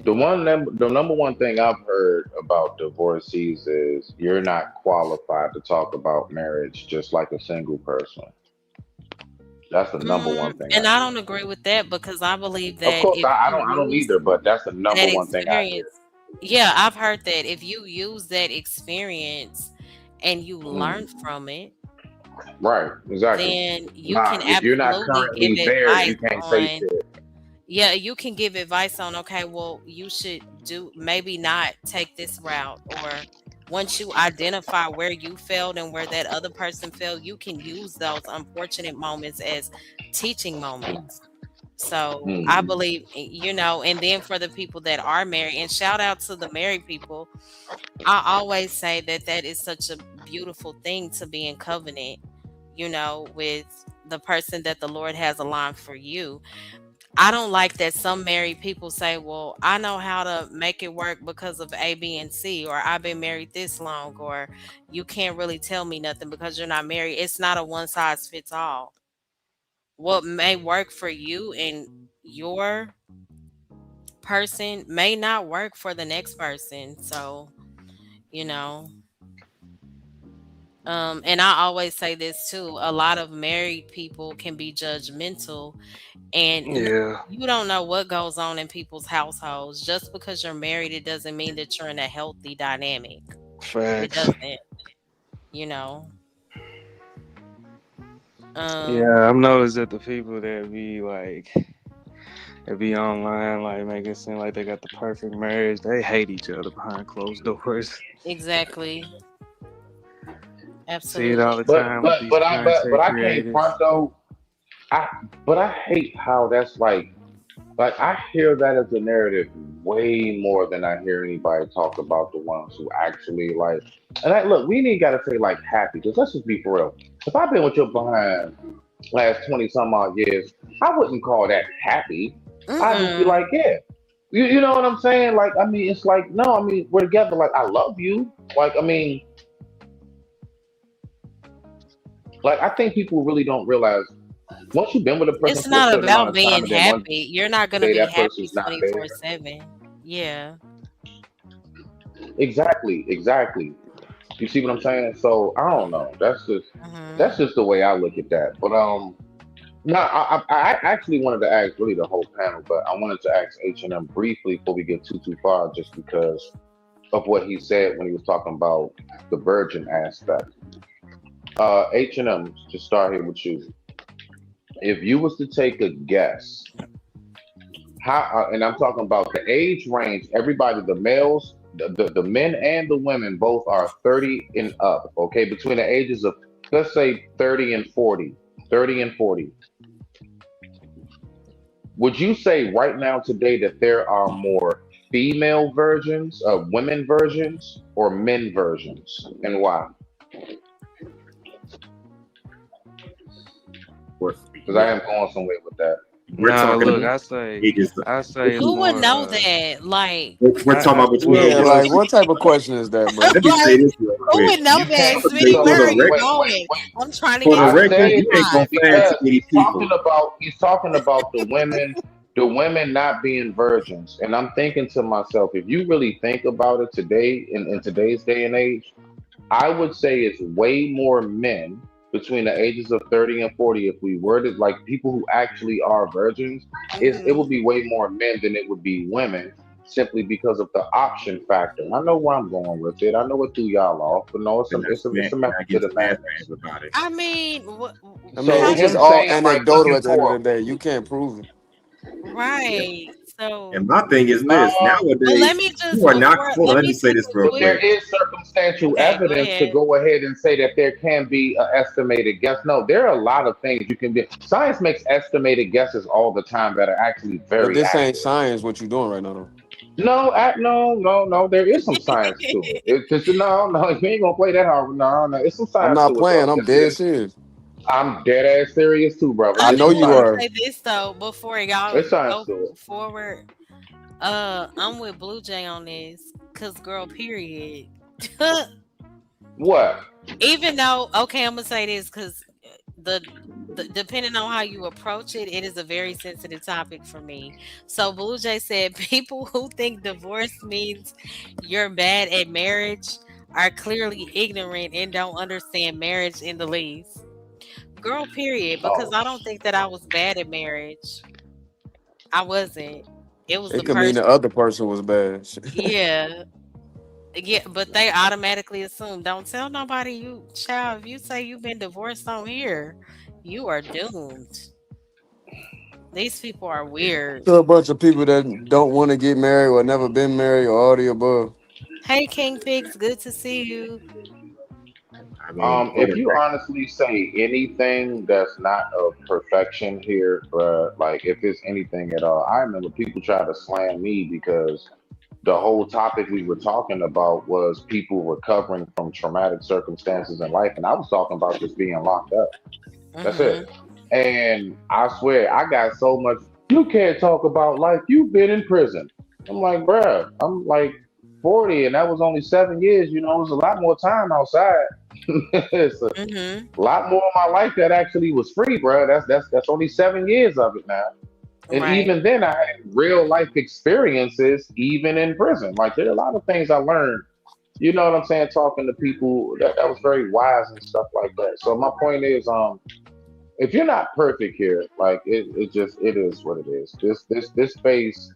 the number one thing I've heard about divorcees is you're not qualified to talk about marriage just like a single person. That's the number one thing I And I hear. don't agree with that because I believe Of that course, if you I don't use either, but that's the number that one thing I hear. experience, yeah, I've heard that if you use that experience and you learn Mm. from it, Right, exactly. then you Nah, can if you're not absolutely give currently there, advice you can't say on, shit. yeah, you can give advice on, okay, well, you should do maybe not take this route, or once you identify where you failed and where that other person failed, you can use those unfortunate moments as teaching moments. So I Mm. believe, and then for the people that are married, and shout out to the married people, I always say that that is such a beautiful thing to be in covenant, with the person that the Lord has aligned for you. I don't like that some married people say, well, I know how to make it work because of A, B, and C, or I've been married this long, or you can't really tell me nothing because you're not married. It's not a one size fits all. What may work for you and your person may not work for the next person. So, you know, and I always say this too, a lot of married people can be judgmental, and Yeah, you don't know what goes on in people's households. Just because you're married, it doesn't mean that you're in a healthy dynamic. It facts. doesn't, you know. Um, Yeah, I've noticed that the people that be like, that be online, like making it seem like they got the perfect marriage, they hate each other behind closed doors. exactly. See it all Absolutely. the But time with but these but I but content I can't front creators. though. I but I hate how that's like I hear that as a narrative way more than I hear anybody talk about the ones who actually like. And I look, we ain't got to say like happy because let's just be for real. If I've been with your behind last 20 some odd years, I wouldn't call that happy. I'd just be Mm-mm. like, yeah. You know what I'm saying? Like, I mean, it's like, no, I mean, we're together. Like, I love you. Like, I mean, like, I think people really don't realize once you've been with a person It's for a not certain amount about of time being and then one happy. You're not going to day be that happy person's not there. 24/7. Yeah. Exactly, exactly. You see what I'm saying? So I don't know. That's Hmm. just the way I look at that. But no, I actually wanted to ask really the whole panel, but I wanted to ask H&M briefly before we get too far, just because of what he said when he was talking about the virgin aspect. H&M, to start here with you, if you was to take a guess, how, and I'm talking about the age range, everybody, the males, the men and the women both are 30 and up, okay, between the ages of, let's say 30 and 40, 30 and 40. Would you say right now today that there are more female versions of women versions or men versions, and why? Of course, Because I female. am going somewhere with that. We're Nah, talking look, about ages. I say it's Who would more. know that? Like, We're talking I about between well, the Yeah, ages. like well, what type of question is that, bro? Let me say like, this real who quick. would know You that? can't. Smitty, So For where the are wait, you wait, record, wait, going? wait. I'm trying to for get the to I the record, say punchline. you it ain't gonna find too because many people. he's talking about the women not being virgins, and I'm thinking to myself, if you really think about it today in today's day and age, I would say it's way more men between the ages of 30 and 40. If we were to like people who actually are virgins, it Hmm. would be way more men than it would be women, simply because of the option factor. I know where I'm going with it. I know what threw y'all off, but no, And that's it's a and I method to get the your ass madness. about it. I mean, I mean, So how it's just do him all saying like anecdotal looking at the end of for the day. You can't prove it. right? So, And my thing is no, this: but let nowadays, me you just are not. Hold on, let let me me say take this a real but there quick. quick. is circumstantial Okay, go evidence to ahead. go ahead and say that there can be an estimated guess. No, there are a lot of things you can be. Science makes estimated guesses all the time that are actually But very this ain't accurate. science. What you doing right now, though? No. There is some science to it. It's just no. You ain't gonna play that hard. No. It's some I'm science not to it playing. though. I'm Yes, it dead is. serious. I'm dead ass serious too, brother. I I It's know some just you want to science are. to say it. this though before y'all It's science go to it. forward. I'm with Blue Jay on this, cause girl, period. What? Even though, okay, I'm gonna say this, cause the, depending on how you approach it, it is a very sensitive topic for me. So Blue Jay said people who think divorce means you're bad at marriage are clearly ignorant and don't understand marriage in the least. Girl, period. Because Oh, I don't think that I was bad at marriage. I wasn't. It was the It could mean the person. other person was bad. Yeah. Yeah, but they automatically assume. Don't tell nobody you child. If you say you've been divorced on here, you are doomed. These people are weird. To a bunch of people that don't want to get married or never been married or all the above. Hey, King Pigs, good to see you. I mean, If going you back, honestly say anything that's not of perfection here, bruh, like if it's anything at all, I remember people try to slam me because the whole topic we were talking about was people recovering from traumatic circumstances in life, and I was talking about just being locked up. That's it. Mm-hmm. And I swear, I got so much. You can't talk about life. You've been in prison. I'm like, bruh, I'm like 40, and that was only 7 years. You know, it was a lot more time outside. It's a Mm-hmm. lot more of my life that actually was free, bruh. That's only 7 years of it now. And Right. even then, I had real life experiences, even in prison. Like there are a lot of things I learned. You know what I'm saying? Talking to people that was very wise and stuff like that. So my point is, if you're not perfect here, like it is what it is. This space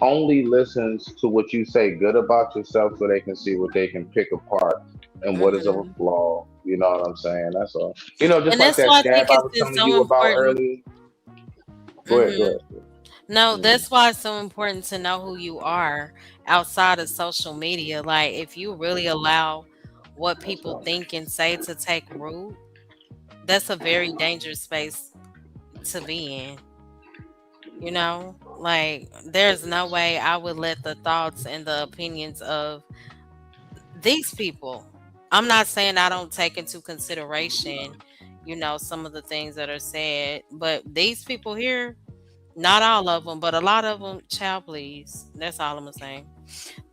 only listens to what you say good about yourself, so they can see what they can pick apart and what is a Mm-hmm. flaw. You know what I'm saying? That's all. You know, just And like that's that why I scab think I it's was just telling so you about important. earlier. Go ahead, go Mm-hmm. ahead. No, Mhm. that's why it's so important to know who you are outside of social media. Like, if you really allow what Let's people go. think and say to take root, that's a very dangerous space to be in. You know, like, there's no way I would let the thoughts and the opinions of these people. I'm not saying I don't take into consideration, some of the things that are said, but these people here, not all of them, but a lot of them, child, please. That's all I'm gonna say.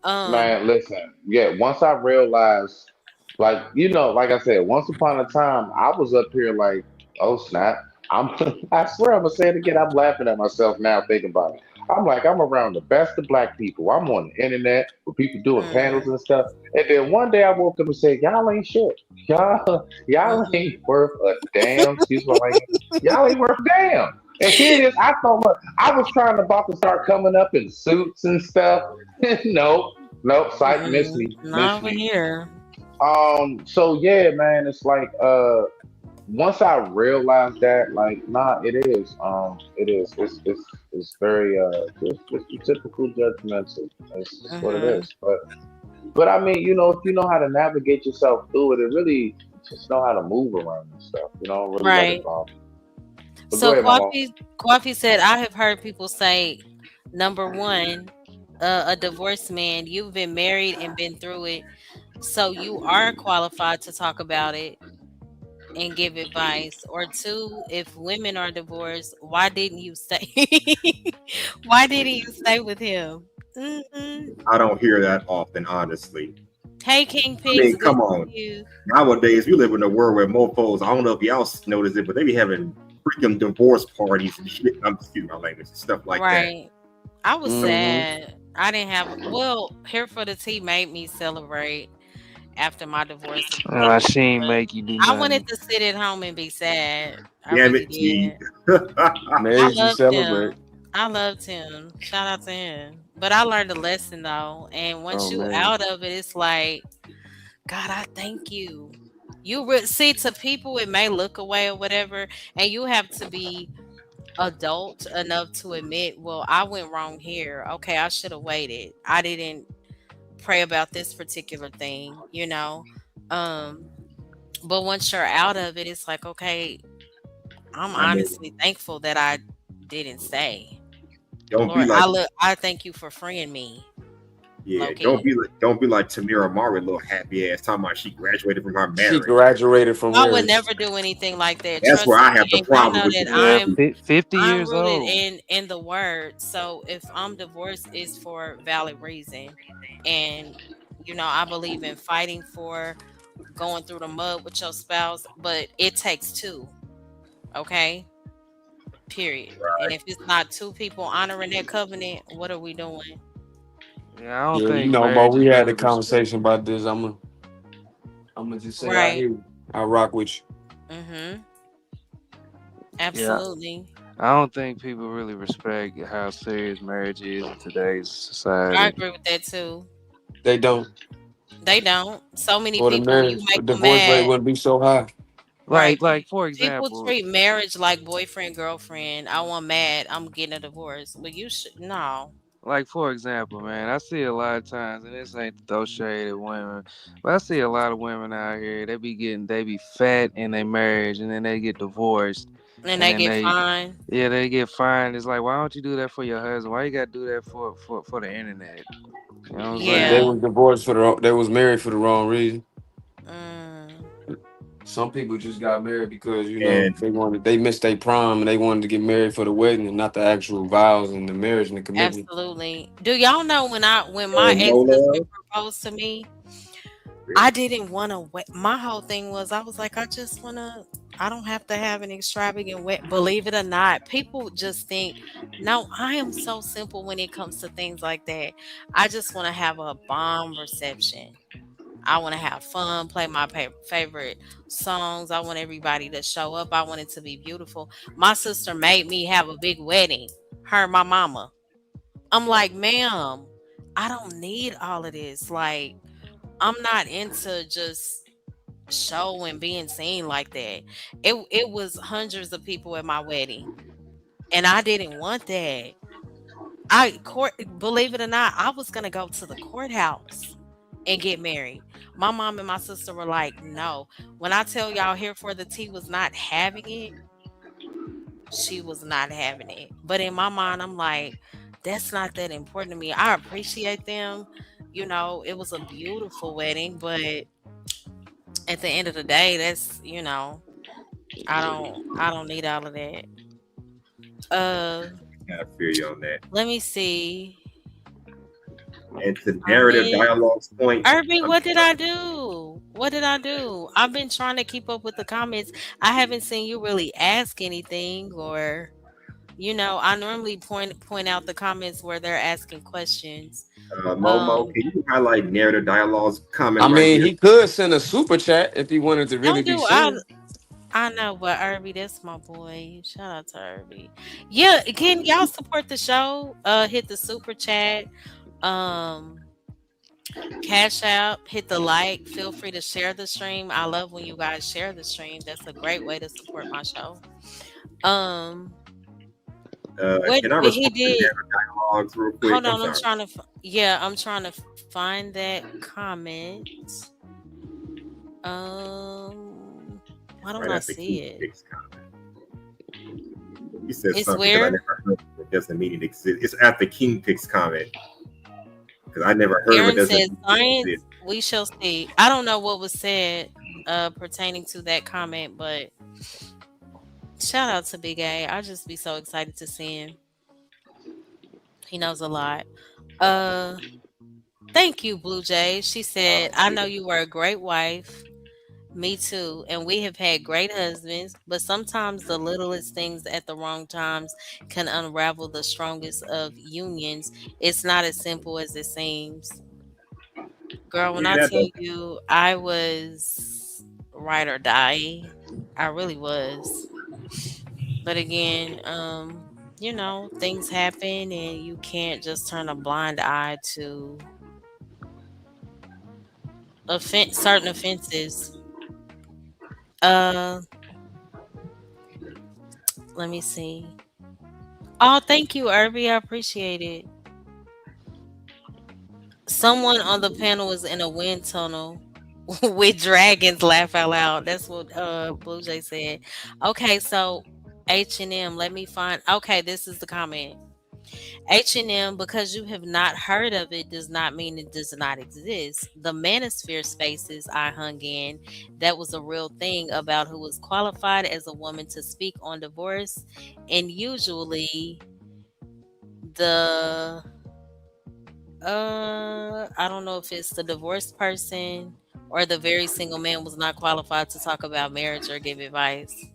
Um, Man, listen, yeah, once I realized, like, you know, like I said, once upon a time, I was up here like, oh snap. I'm, I swear I'm gonna say it again. I'm laughing at myself now thinking about it. I'm like, I'm around the best of black people. I'm on the internet with people doing panels mm, and stuff. And then one day I woke up and said, y'all ain't shit. Y'all mhm, ain't worth a damn. Excuse my language. Y'all ain't worth a damn. And here it is. I thought, look, I was trying about to start coming up in suits and stuff. No, nope, sight missed mm-mm, me, not missed over me. here. So yeah, man, it's like once I realized that, like, nah, it is, it's very just the typical judgmental. It's just what it Hmm. is. But I mean, you know, if you know how to navigate yourself through it, it really just know how to move around and stuff. You know, really let it Right. bother you. But go So ahead, Mama. Coffee said, I have heard people say, number one, a divorced man, you've been married and been through it, so you are qualified to talk about it and give advice. Or two, if women are divorced, why didn't you stay? Why didn't you stay with him? Hmm. I don't hear that often, honestly. Hey, King I Pigs, mean, good come to on. see you. Nowadays, we live in a world where mofos, I don't know if y'all notice it, but they be having freaking divorce parties and shit. I'm excuse my language and stuff like that. Right. I was Mm-hmm. sad. I didn't have, well, Here for the Tea made me celebrate after my divorce a few years She ain't ago. make you do I wanted nothing. to sit at home and be sad. I Damn really it, T. did. I Made you loved celebrate. him. I loved him. Shout out to him. But I learned a lesson though. And Oh once you man. out of it, it's like, God, I thank you. See, to people it may look away or whatever, and you have to be adult enough to admit, well, I went wrong here. Okay, I should have waited. I didn't pray about this particular thing. Um, but once you're out of it, it's like, okay, I'm I mean, honestly thankful that I didn't stay. don't be Lord, like I thank you for freeing me, yeah, low key. don't be like Tamira Mari, little happy ass talking about she graduated from her She marriage. graduated from I would marriage. never do anything like that. That's Trust where I me. have the And y'all problem know with that you, Yeah, I'm Coffee. 50 I'm years rooted old. in the word. So if I'm divorced, it's for valid reason. And I believe in fighting for going through the mud with your spouse, but it takes two, okay? Period. And if it's not two people honoring that covenant, what are we doing? Yeah, I don't Yeah, you think know, Mo, marriage we is had really a respect. conversation about this. I'm gonna just say I Right. hear you. I rock with you. Mhm. Yeah, Absolutely. I don't think people really respect how serious marriage is in today's I society. agree with that too. They don't. They don't. So many or the people, you marriage make them divorce rate mad. wouldn't be so high. Right. Like for People example, treat marriage like boyfriend, girlfriend. I want mad. I'm getting a divorce. But you should no. man, I see a lot of times, and this ain't to throw shade at women, but I see a lot of women out here. They be fat in their marriage, and then they get divorced, And and they then get fined. yeah, they get fined. It's like, why don't you do that for your husband? Why you gotta do that for the internet? You know what I'm But they Yeah. saying? was divorced for the they was married for the wrong reason. Mm, Some people just got married because And they missed their prime and they wanted to get married for the wedding and not the actual vows and the marriage and the commitment. absolutely. Do y'all know when my no ex-husband love. proposed to me, I Really? didn't want to wet. My whole thing was I was like, I just want to, I don't have to have an extravagant wet. Believe it or not, people just think, no, I am so simple when it comes to things like that. I just want to have a bomb reception. I want to have fun, play my favorite songs. I want everybody to show up. I want it to be beautiful. My sister made me have a big wedding, her and my mama. I'm like, ma'am, I don't need all of this. Like, I'm not into just show and being seen like that. It was hundreds of people at my wedding, and I didn't want that. I court believe it or not, I was gonna go to the courthouse and get married. My mom and my sister were like, "No." When I tell y'all here for the tea was not having it, she was not having it. But in my mind, I'm like, that's not that important to me. I appreciate them. It was a beautiful wedding, but at the end of the day, I don't need all of that. Uh I feel you on that. let me see. And to narrative Comment. dialogue's point, Irby, I'm what did I do? What did I do? I've been trying to keep up with the comments. I haven't seen you really ask anything or I normally point out the comments where they're asking questions. Momo, Um can you highlight narrative dialogue's I comment right mean, here? he could send a super chat if he wanted to really don't be do I seen. I know, but Irby, that's my boy. Shout out to Irby. Yeah, can y'all support the show? Hit the super chat. Um Cash App, hit the like. Feel free to share the stream. I love when you guys share the stream. That's a great way to support my show. Um, what Can I he respond to did? narrative dialogues real quick? Hold I'm on, sorry. yeah, I'm trying to find that comment. Why don't Right I after see King it? Fix comment. He said It's something because I where never heard what doesn't mean it exists. It's after King Fix comment because I never heard what Aaron doesn't says mean it science. exists. We shall see. I don't know what was said pertaining to that comment, but shout out to Big A. I just be so excited to see him. He knows a lot. Uh Thank you, Blue Jay. She said, I know you were a great wife. Me too. And we have had great husbands, but sometimes the littlest things at the wrong times can unravel the strongest of unions. It's not as simple as it seems. Girl, when I Yeah, tell you I was ride or die, I really was. But again, things happen and you can't just turn a blind eye to certain offenses. Uh, let me see. Oh, thank you, Irby. I appreciate it. Someone on the panel is in a wind tunnel with dragons. Laugh out loud. That's what Blue Jay said. Okay, so H&M. Let me find. Okay, this is the comment. H&M, because you have not heard of it, does not mean it does not exist. The manosphere spaces I hung in, that was a real thing about who was qualified as a woman to speak on divorce, and usually the I don't know if it's the divorced person or the very single man was not qualified to talk about marriage or give advice.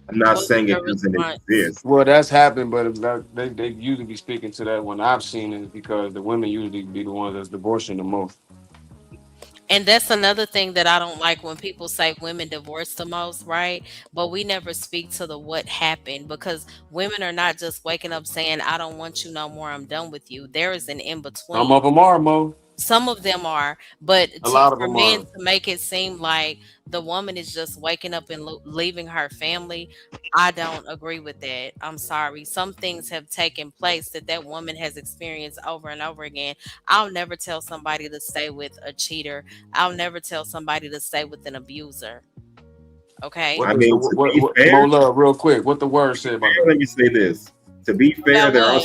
I'm not What was saying your it doesn't response? exist. Well, that's happened, but they usually be speaking to that when I've seen it because the women usually be the ones that's divorcing the most. And that's another thing that I don't like when people say women divorce the most, right? But we never speak to the what happened because women are not just waking up saying, I don't want you no more, I'm done with you. There is an in Some of between. them are, Mo. Some of them are, but A lot of for them men are. to make it seem like the woman is just waking up and leaving her family, I don't agree with that. I'm sorry. Some things have taken place that woman has experienced over and over again. I'll never tell somebody to stay with a cheater. I'll never tell somebody to stay with an abuser. Okay? What I the mean, to what be what fair, Mo Love, real quick? What the word say about that? let me say this. To be fair, About what?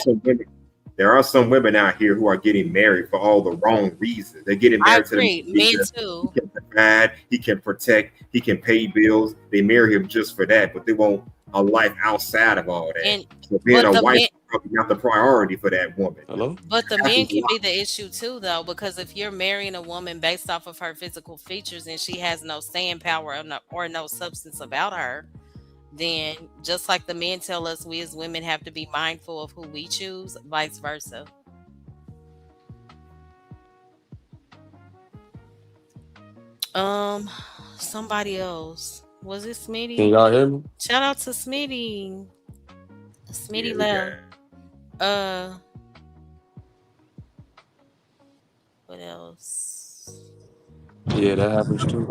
there are some women out here who are getting married for all the wrong reasons. They're getting I married to the man agree. Men because he too. can provide, he can protect, he can pay bills. They marry him just for that, but they want a life outside of all that. And So being but a the wife men is probably not the priority for that woman. Hello? But the men Happens a can lot. be the issue too, though, because if you're marrying a woman based off of her physical features and she has no staying power or no substance about her, then just like the men tell us, we as women have to be mindful of who we choose, vice versa. Um, somebody else. Was it Can Smitty? y'all hear me? Shout out to Smitty. Smitty Yeah, we got. left. Uh, what else? Yeah, that happens too.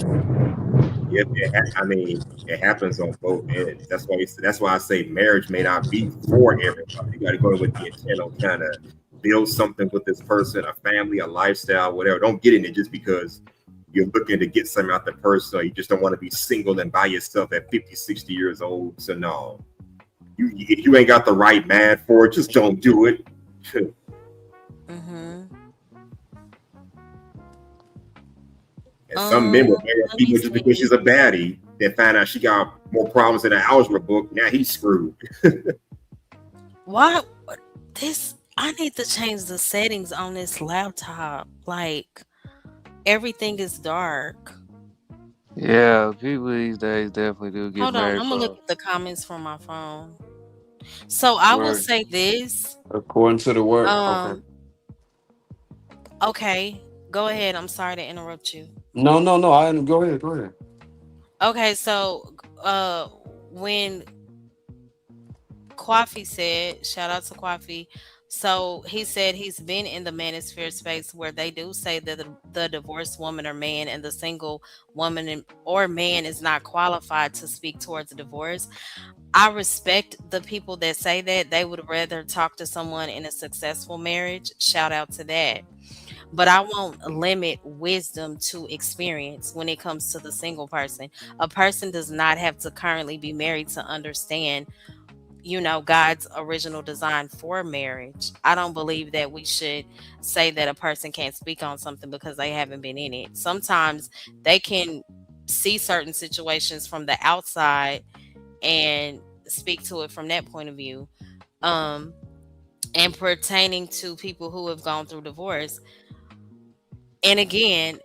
Yep, I mean, it happens on both ends. That's why I say marriage may not be for everybody. You got to go in with the intent on trying to build something with this person, a family, a lifestyle, whatever. Don't get in it just because you're looking to get something out the person, or you just don't want to be single and by yourself at 50, 60 years old. So no, if you ain't got the right man for it, just don't do it. Mm-hmm. And some men will marry Let me people just because see. she's a baddie. Then find out she got more problems in the algebra book. Now he's screwed. Why this? I need to change the settings on this laptop. Like everything is dark. Yeah, people these days definitely do get Hold on, married I'm gonna look for. at the comments from my phone. So I will Word. say this. According to the word. Okay. Um, okay, go ahead. I'm sorry to interrupt you. No, no, no. I go ahead. Go ahead. Okay, so when Kwafi said, shout out to Kwafi. So he said he's been in the manosphere space where they do say that the divorced woman or man and the single woman or man is not qualified to speak towards a divorce. I respect the people that say that. They would rather talk to someone in a successful marriage. Shout out to that. But I won't limit wisdom to experience when it comes to the single person. A person does not have to currently be married to understand, God's original design for marriage. I don't believe that we should say that a person can't speak on something because they haven't been in it. Sometimes they can see certain situations from the outside and speak to it from that point of view. Um, and pertaining to people who have gone through divorce, and again,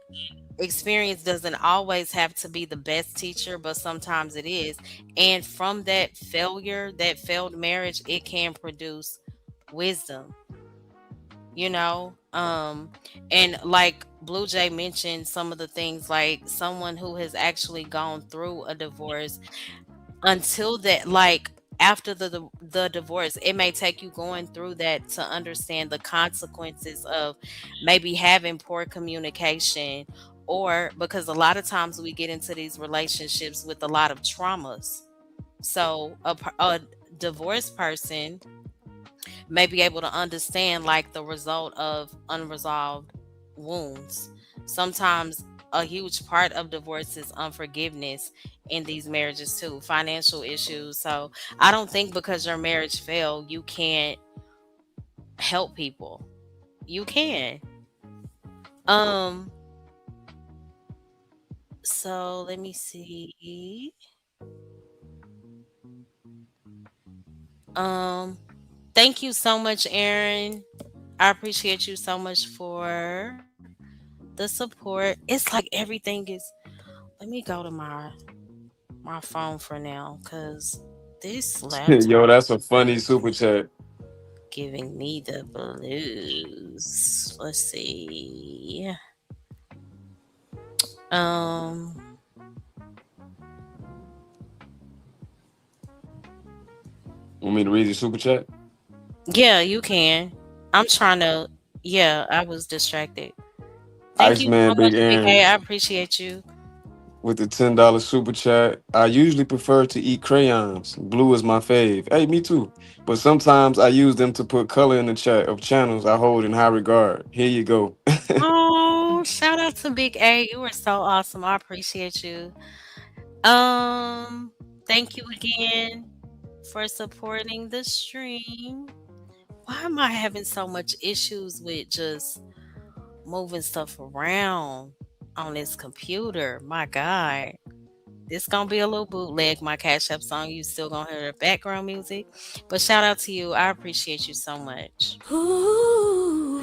experience doesn't always have to be the best teacher, but sometimes it is. And from that failure, that failed marriage, it can produce wisdom, you know? And like Blue Jay mentioned, some of the things like someone who has actually gone through a divorce, until that, like, after the divorce, it may take you going through that to understand the consequences of maybe having poor communication, or because a lot of times we get into these relationships with a lot of traumas. So a divorced person may be able to understand like the result of unresolved wounds. Sometimes a huge part of divorce is unforgiveness in these marriages too, financial issues. So I don't think because your marriage failed, you can't help people. You can. Um, so let me see. Um, Thank you so much, Aaron. I appreciate you so much for the support. It's like everything is. Let me go to my phone for now because this Yo, laptop that's a funny super chat. giving me the blues. Let's see. Um, Want me to read the super chat? yeah, you can. I'm trying to. Yeah, I was distracted. Thank you so Iceman much, Big Big A. Aaron I appreciate you. with the $10 super chat. I usually prefer to eat crayons. Blue is my fave. Hey, me too. But sometimes I use them to put color in the chat of channels I hold in high regard. Here you go. Oh, shout out to Big A. You were so awesome. I appreciate you. Thank you again for supporting the stream. Why am I having so much issues with just moving stuff around on this computer? My God. This gonna be a little bootleg, my Cash App song. You still gonna hear the background music. But shout out to you. I appreciate you so much. Ooh.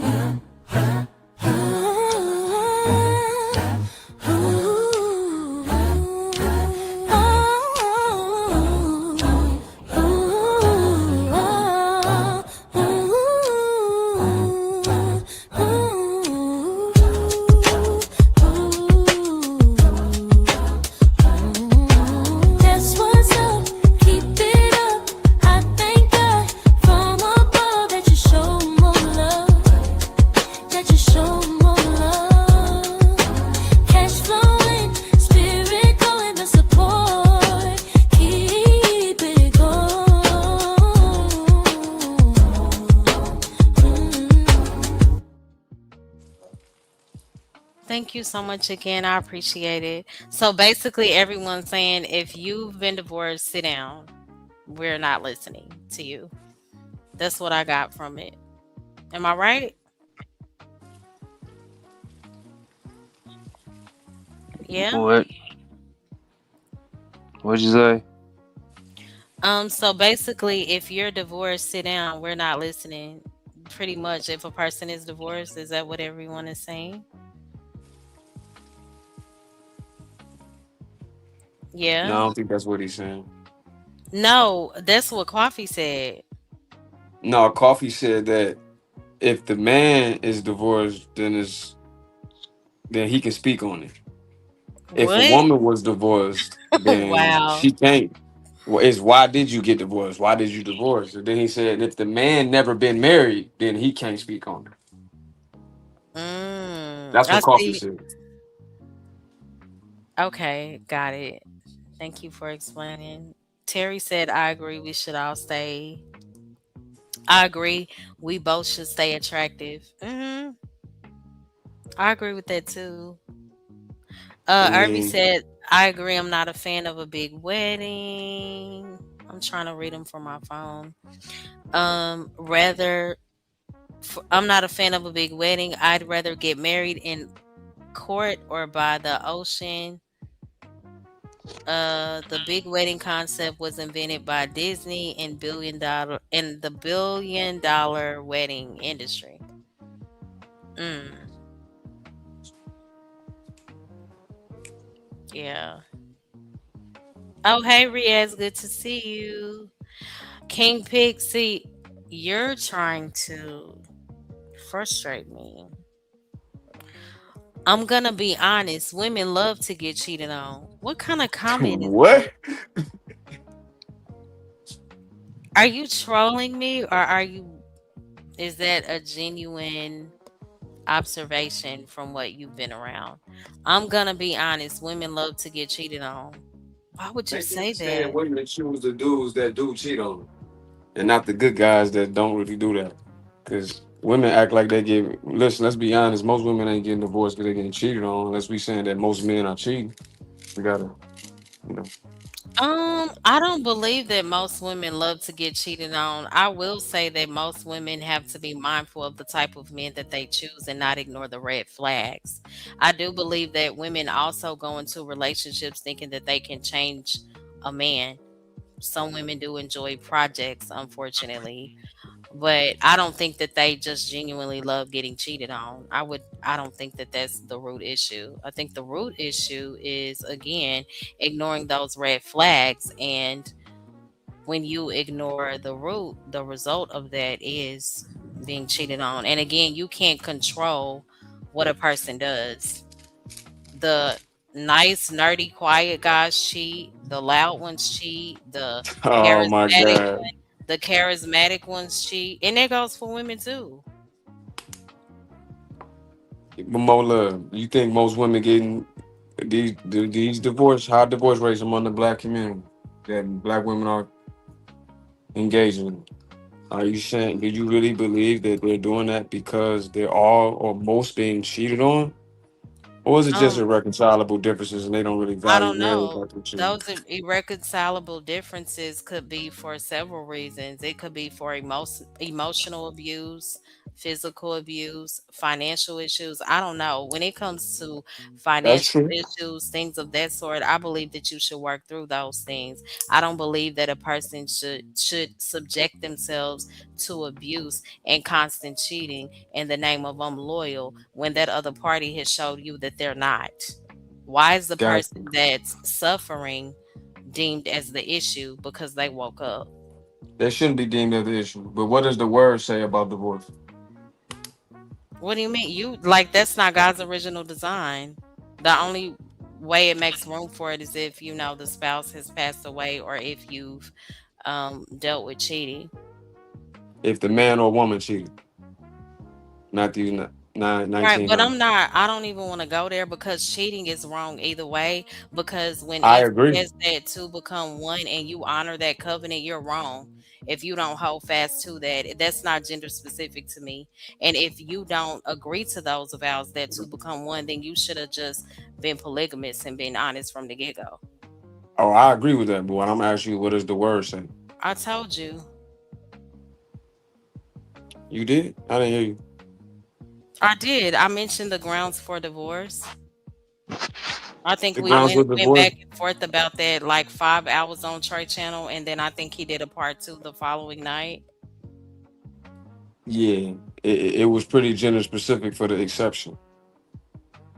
That's what's up. Keep it up. I thank God from above that you show more love. That you show more love. Cash flowing, spirit going, the support. Keep it going. Thank you so much again. I appreciate it. So basically, everyone's saying if you've been divorced, sit down. We're not listening to you. That's what I got from it. Am I right? Yeah. What? What'd you say? So basically, if you're divorced, sit down. We're not listening. Pretty much, if a person is divorced, is that what everyone is saying? No, I Yeah. don't think that's what he's saying. No, that's what Coffee said. No, Coffee said that if the man is divorced, then he can speak on it. If a What? woman was divorced, then Wow. she can't. Well, it's why did you get divorced? Why did you divorce? And then he said if the man never been married, then he can't speak on it. That's I what Coffee see. said. Okay, got it. Thank you for explaining. Terry said, I agree. We should all stay. I agree. We both should stay attractive. I agree with that too. I Irby mean, said, I agree. I'm not a fan of a big wedding. I'm trying to read them from my phone. Rather, I'm not a fan of a big wedding. I'd rather get married in court or by the ocean. The big wedding concept was invented by Disney and the billion dollar wedding industry. Mm, yeah. Oh, hey, Riaz, good to see you. King Pixie, you're trying to frustrate me. I'm gonna be honest. Women love to get cheated on. What kind of comment is that? what? Are you trolling me, or are you? Is that a genuine observation from what you've been around? I'm gonna be honest. Women love to get cheated on. Why would you Maybe say he's saying that? women choose the dudes that do cheat on them, and not the good guys that don't really do that. Because women act like they get. Listen, let's be honest. Most women ain't getting divorced because they're getting cheated on. Unless we saying that most men are cheating. We gotta, you know. I don't believe that most women love to get cheated on. I will say that most women have to be mindful of the type of men that they choose and not ignore the red flags. I do believe that women also go into relationships thinking that they can change a man. Some women do enjoy projects, unfortunately, but I don't think that they just genuinely love getting cheated on. I don't think that that's the root issue. I think the root issue is, again, ignoring those red flags. And when you ignore the root, the result of that is being cheated on. And again, you can't control what a person does. The nice, nerdy, quiet guys cheat, the loud ones cheat, Oh my charismatic god. the charismatic ones cheat, and that goes for women too. But more love. You think most women getting these divorce high divorce rates among the black community that black women are engaging in? Are you saying? Do you really believe that they're doing that because they're all or most being cheated on, or is it just Um, irreconcilable differences and they don't really I value don't marriage know. like they should? Those irreconcilable differences could be for several reasons. It could be for emotional abuse, physical abuse, financial issues. I don't know. When it comes to That's financial true. issues, things of that sort, I believe that you should work through those things. I don't believe that a person should subject themselves to abuse and constant cheating in the name of I'm loyal when that other party has showed you that they're not. Why is the Gotcha. person that's suffering deemed as the issue because they woke up? That shouldn't be deemed as the issue. But what does the word say about divorce? What do you mean? You like that's not God's original design. The only way it makes room for it is if the spouse has passed away or if you've dealt with cheating. If the man or woman cheated, not these Right, but 1990s. I don't even want to go there because cheating is wrong either way. Because when I it agree. says that two become one and you honor that covenant, you're wrong. If you don't hold fast to that, that's not gender specific to me. And if you don't agree to those vows that two become one, then you should have just been polygamous and been honest from the get go. Oh, I agree with that. But what I'm asking you, what does the word say? I told you. You did? I didn't hear you. I did. I mentioned the grounds for divorce. I think The we grounds went for went divorce? back and forth about that like 5 hours on Trey Channel, and then I think he did a part two the following night. Yeah, it was pretty gender specific for the exception.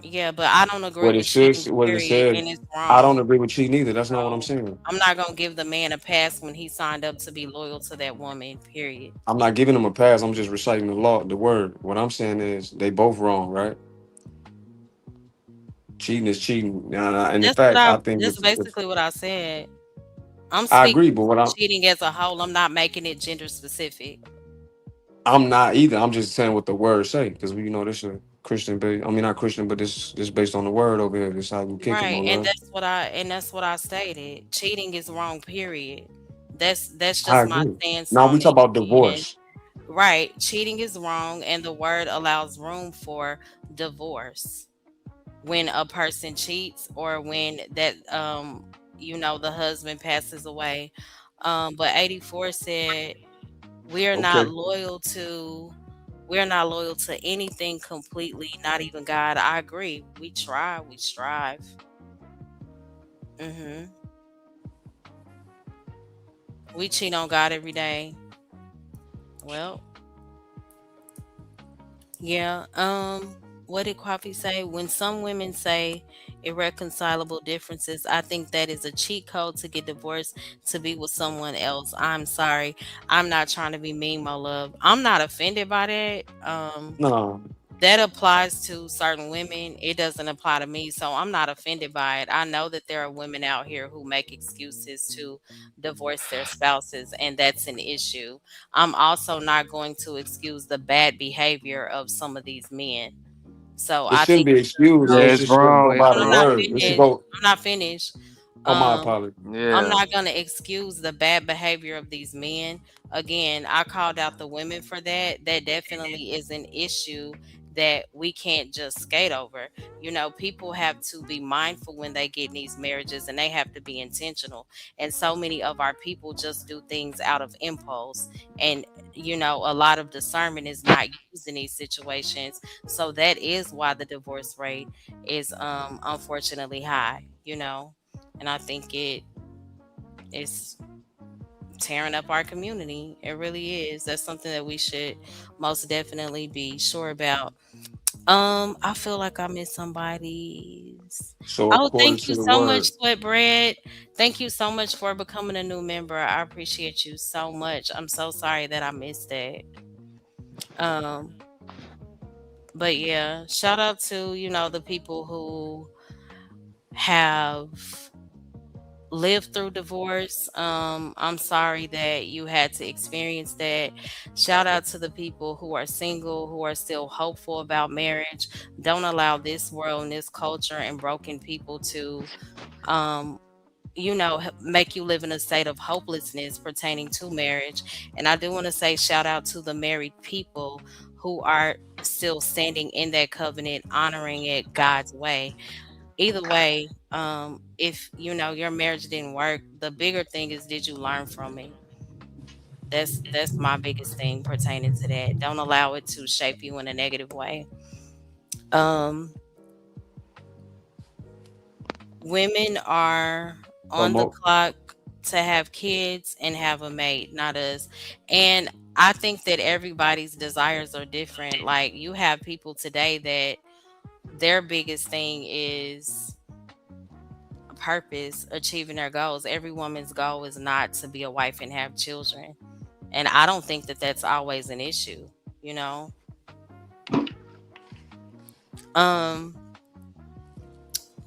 Yeah, but I don't agree What it with should, cheating, what it period, said. and it's I don't wrong. agree with cheating either. That's not what I'm So saying. I'm not gonna give the man a pass when he signed up to be loyal to that woman, period. I'm not giving them a pass. I'm just reciting the law, the word. What I'm saying is they both wrong, right? Cheating is cheating. And in fact, I think That's if basically what I said. I'm I speaking agree, but to cheating as a whole. I'm not making it gender specific. I'm not either. I'm just saying what the word say because we this a Christian base. I mean, not Christian, but this based on the word over here. This how we kick it, my Right, and love. that's what I stated. Cheating is wrong, period. That's I just my agree. stance Now we on talk it. about And divorce. right, cheating is wrong, and the word allows room for divorce when a person cheats or when the husband passes away. But 84 said we're not Okay. loyal to we're not loyal to anything completely, not even God. I agree. We try, we strive. hmm We cheat on God every day. Well, yeah. What did Coffee say? When some women say irreconcilable differences, I think that is a cheat code to get divorced to be with someone else. I'm sorry. I'm not trying to be mean, my love. I'm not offended by that. No, That applies to certain women. It doesn't apply to me. So I'm not offended by it. I know that there are women out here who make excuses to divorce their spouses, and that's an issue. I'm also not going to excuse the bad behavior of some of these men. So it I shouldn't think be we should excused. Yeah, It it's just shouldn't wrong. go It's by but the I'm not word. wrong. It should finished. go. I'm not finished. Oh, my Um, apology. I'm Yeah. not going to excuse the bad behavior of these men. Again, I called out the women for that. That definitely is an issue that we can't just skate over. People have to be mindful when they get in these marriages and they have to be intentional. And so many of our people just do things out of impulse. And, a lot of discernment is not used in these situations. So that is why the divorce rate is unfortunately high. And I think it's tearing up our community. It really is. That's something that we should most definitely be sure about. I feel like I missed somebody's. So Oh, according thank to you the so much, word, Sweatbread. Thank you so much for becoming a new member. I appreciate you so much. I'm so sorry that I missed that. Um, but yeah, shout out to, the people who have lived through divorce. I'm sorry that you had to experience that. Shout out to the people who are single, who are still hopeful about marriage. Don't allow this world and this culture and broken people to um make you live in a state of hopelessness pertaining to marriage. And I do want to say shout out to the married people who are still standing in that covenant, honoring it God's way. Either way, if your marriage didn't work, the bigger thing is, did you learn from it? That's my biggest thing pertaining to that. Don't allow it to shape you in a negative way. Um, Women are So on the mo clock to have kids and have a mate, not us. And I think that everybody's desires are different. Like, you have people today that their biggest thing is purpose, achieving their goals. Every woman's goal is not to be a wife and have children. And I don't think that that's always an issue, you know? Um,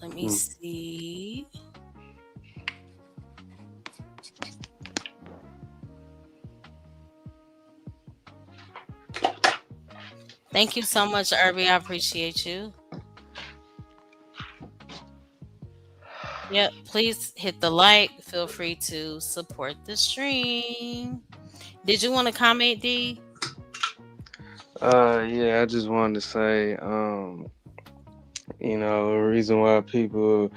Let me mm. see. Thank you so much, Irby. I appreciate you. Yep. Please hit the like. Feel free to support the stream. Did you want to comment, D? Yeah, I just wanted to say, the reason why people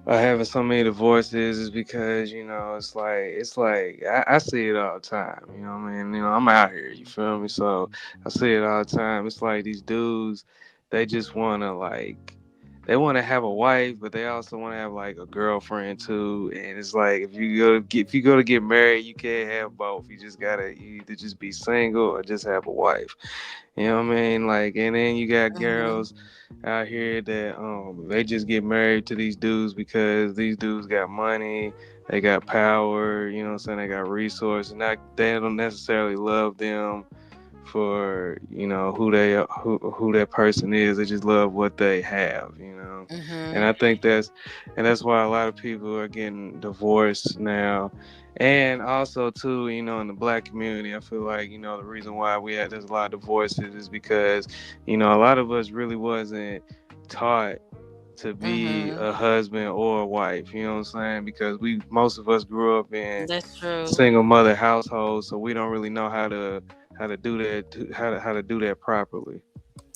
are having so many divorces is because it's like I see it all the time. You know what I mean? I'm out here. You feel me? So I see it all the time. It's like these dudes, they just wanna they want to have a wife, but they also want to have like a girlfriend too. And it's like if you go to get married, you can't have both. You either just be single or just have a wife. You know what I mean? Like, and then you got Mm-hmm. girls out here that they just get married to these dudes because these dudes got money, they got power, you know what I'm saying? They got resources. Not they don't necessarily love them for who that person is. They just love what they have, and Mm-hmm. I think that's why a lot of people are getting divorced now. And also too, in the black community, I feel like the reason why there's a lot of divorces is because a lot of us really wasn't taught to be Mm-hmm. a husband or a wife. You know what I'm saying? Because most of us grew up in That's true. single mother households, so we don't really know how to do that, how to do that properly.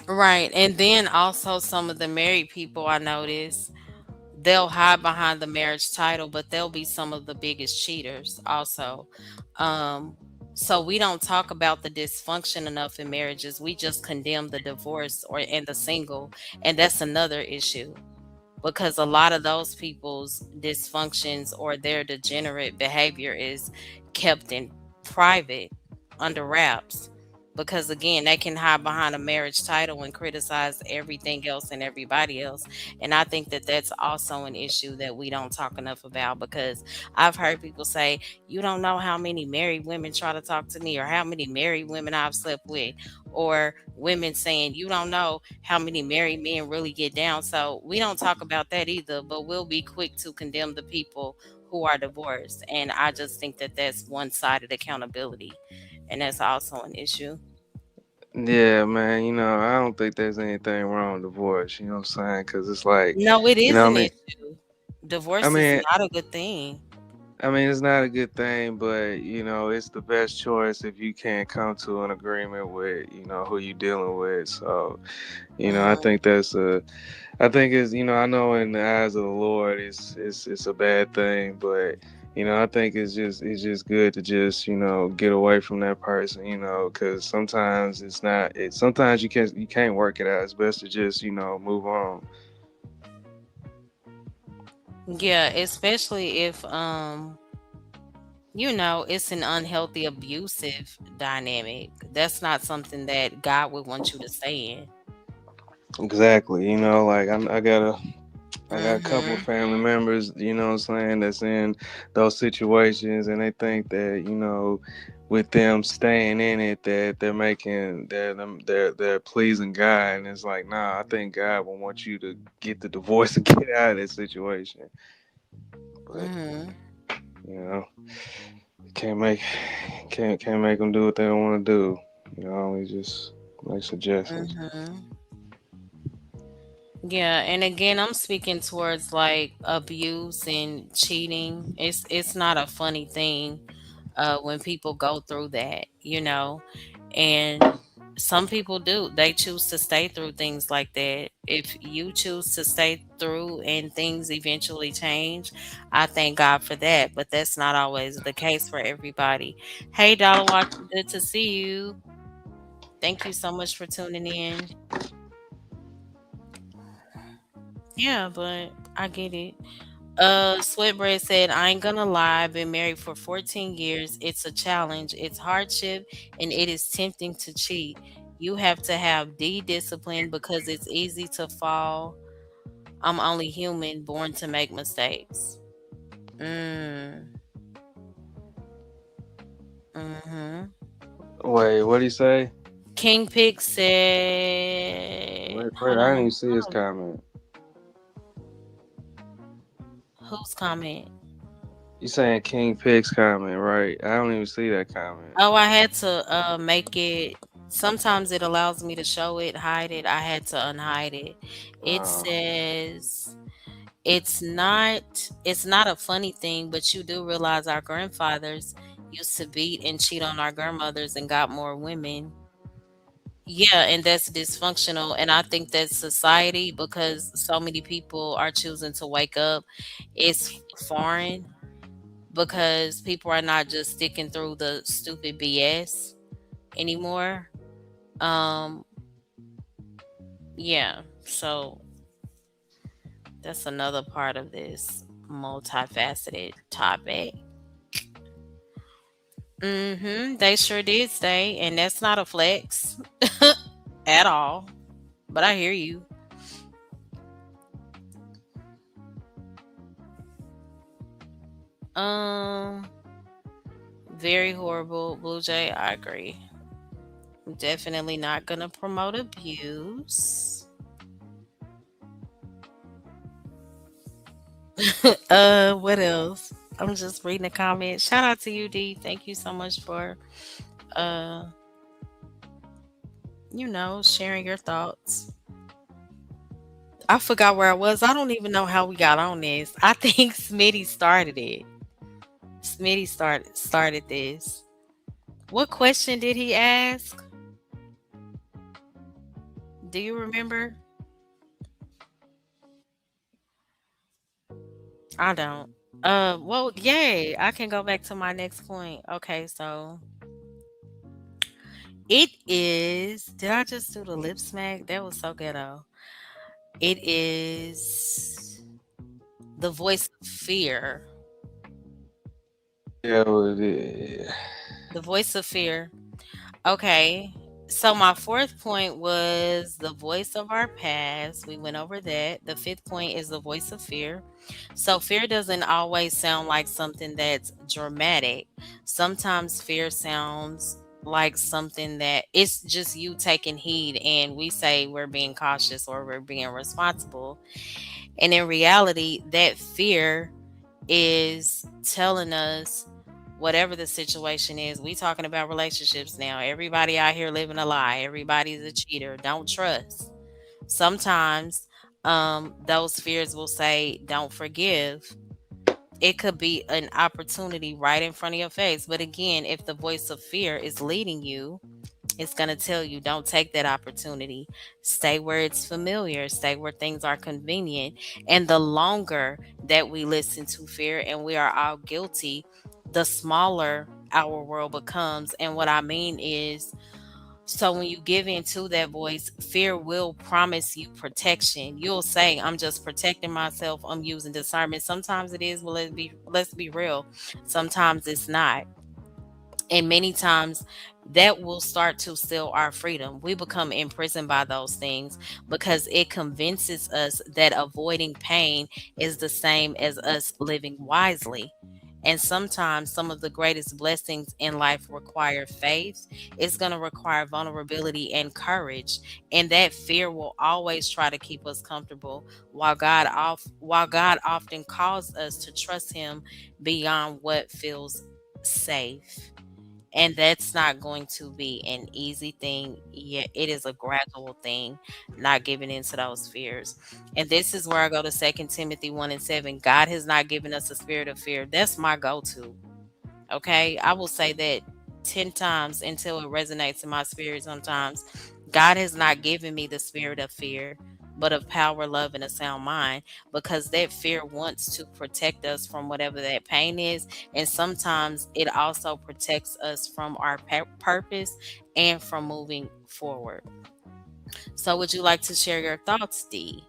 Right. And then also some of the married people I notice, they'll hide behind the marriage title, but they'll be some of the biggest cheaters also. Um, so we don't talk about the dysfunction enough in marriages. We just condemn the divorce or and the single, and that's another issue, because a lot of those people's dysfunctions or their degenerate behavior is kept in private, under wraps, because again, they can hide behind a marriage title and criticize everything else and everybody else. And I think that that's also an issue that we don't talk enough about, because I've heard people say, you don't know how many married women try to talk to me, or how many married women I've slept with, or women saying, you don't know how many married men really get down. So we don't talk about that either, but we'll be quick to condemn the people who are divorced. And I just think that that's one sided accountability. And that's also an issue. Yeah, man. I don't think there's anything wrong with divorce. You know what I'm saying? Because it's like, No, it you know, is what I an mean, issue. I Divorce is mean, not a good thing. it's not a good thing, but it's the best choice if you can't come to an agreement with who you're dealing with. So, I Hmm. think I think I know in the eyes of the Lord, it's a bad thing, but I think it's just good to just get away from that person, because sometimes it's not. Sometimes you can't work it out. It's best to just move on. Yeah, especially if it's an unhealthy abusive dynamic. That's not something that God would want you to stay in. Exactly. Like I got a couple of Hmm. family members, what I'm saying, that's in those situations, and they think that, with them staying in it, that they're pleasing God, and it's like, nah, I think God will want you to get the divorce and get out of that situation. But Mm-hmm. you know, can't make can't make them do what they don't want to do. You know, only just make suggestions. Mm-hmm. Yeah, and again, I'm speaking towards like abuse and cheating. It's not a funny thing when people go through that, you know. And some people do. They choose to stay through things like that. If you choose to stay through and things eventually change, I thank God for that. But that's not always the case for everybody. Hey, Dollar Watcher, good to see you. Thank you so much for tuning in. Yeah, but I get it. Sweatbread said, I ain't gonna lie, I've been married for 14 years. It's a challenge, it's hardship, and it is tempting to cheat. You have to have discipline because it's easy to fall. I'm only human, born to make mistakes. Mm. Mm-hmm. Wait, what did he say? King Pig said, Wait, hold I on, didn't even see his hold on. comment. Whose comment? You saying King Pig's comment, right? I don't even see that comment. Oh, I had to make it. Sometimes it allows me to show it, hide it. I had to unhide it. It Uh, says it's not a funny thing, but you do realize our grandfathers used to beat and cheat on our grandmothers and got more women. Yeah, and that's dysfunctional. And I think that society, because so many people are choosing to wake up, is foreign because people are not just sticking through the stupid BS anymore. Um, yeah, so that's another part of this multifaceted topic. They sure did stay, and that's not a flex at all. But I hear you. Um, very horrible, Blue Jay. I agree. I'm definitely not gonna promote abuse. What else? I'm just reading the comments. Shout out to you, D. Thank you so much for uh, sharing your thoughts. I forgot where I was. I don't even know how we got on this. I think Smitty started it. Smitty started this. What question did he ask? Do you remember? I don't. Well, yay. I can go back to my next point. Okay, so it is. Did I just do the lip smack? That was so ghetto. It is the voice of fear. yeah, yeah. The voice of fear. Okay. So my fourth point was the voice of our past. We went over that. The fifth point is the voice of fear. So fear doesn't always sound like something that's dramatic. Sometimes fear sounds like something that it's just you taking heed and we say we're being cautious or we're being responsible. And in reality, that fear is telling us whatever the situation is. We talking about relationships now. Everybody out here living a lie. Everybody's a cheater. Don't trust. Sometimes those fears will say don't forgive. It could be an opportunity right in front of your face. But again, if the voice of fear is leading you, it's going to tell you don't take that opportunity. Stay where it's familiar, stay where things are convenient. And the longer that we listen to fear and we are all guilty, the smaller our world becomes. And what I mean is, so when you give in to that voice, fear will promise you protection. You'll say, I'm just protecting myself. I'm using discernment. Sometimes it is, well, let's be real. Sometimes it's not. And many times that will start to steal our freedom. We become imprisoned by those things because it convinces us that avoiding pain is the same as us living wisely. And sometimes some of the greatest blessings in life require faith. It's going to require vulnerability and courage. And that fear will always try to keep us comfortable while God often calls us to trust him beyond what feels safe. And that's not going to be an easy thing. Yeah, it is a gradual thing, not giving into those fears. And this is where I go to Second Timothy 1 and 7. God has not given us a spirit of fear. That's my go-to. Okay. I will say that 10 times until it resonates in my spirit sometimes. God has not given me the spirit of fear, but of power, love, and a sound mind, because that fear wants to protect us from whatever that pain is. And sometimes it also protects us from our purpose and from moving forward. So, would you like to share your thoughts, D?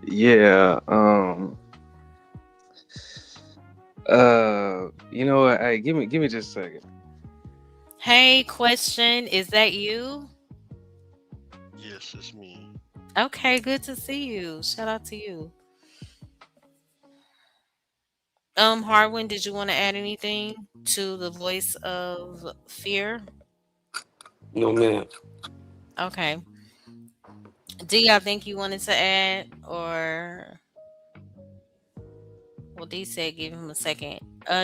Yeah. You know what? Hey, give me just a second. Hey, question. Is that you? Yes, it's me. Okay, good to see you. Shout out to you. Harwin, did you want to add anything to the voice of fear? No, man. Okay. D, I think you wanted to add, or well, D said give him a second.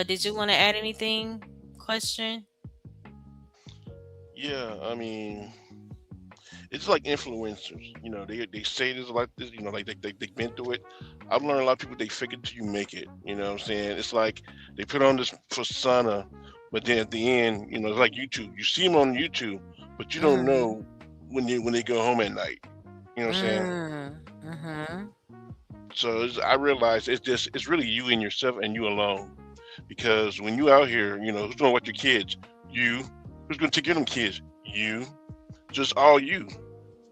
Did you want to add anything? Question. Yeah, I mean, it's like influencers. They say this like this. Like they've been through it. I've learned a lot of people they fake it till you make it. You know what I'm saying? It's like they put on this persona, but then at the end, it's like YouTube. You see them on YouTube, but you don't Mm-hmm. know when they go home at night. You know what I'm saying? Mm-hmm. So I realize it's really you and yourself and you alone. Because when you out here, who's gonna watch your kids? You. Who's gonna take care of them kids? You. Just all you,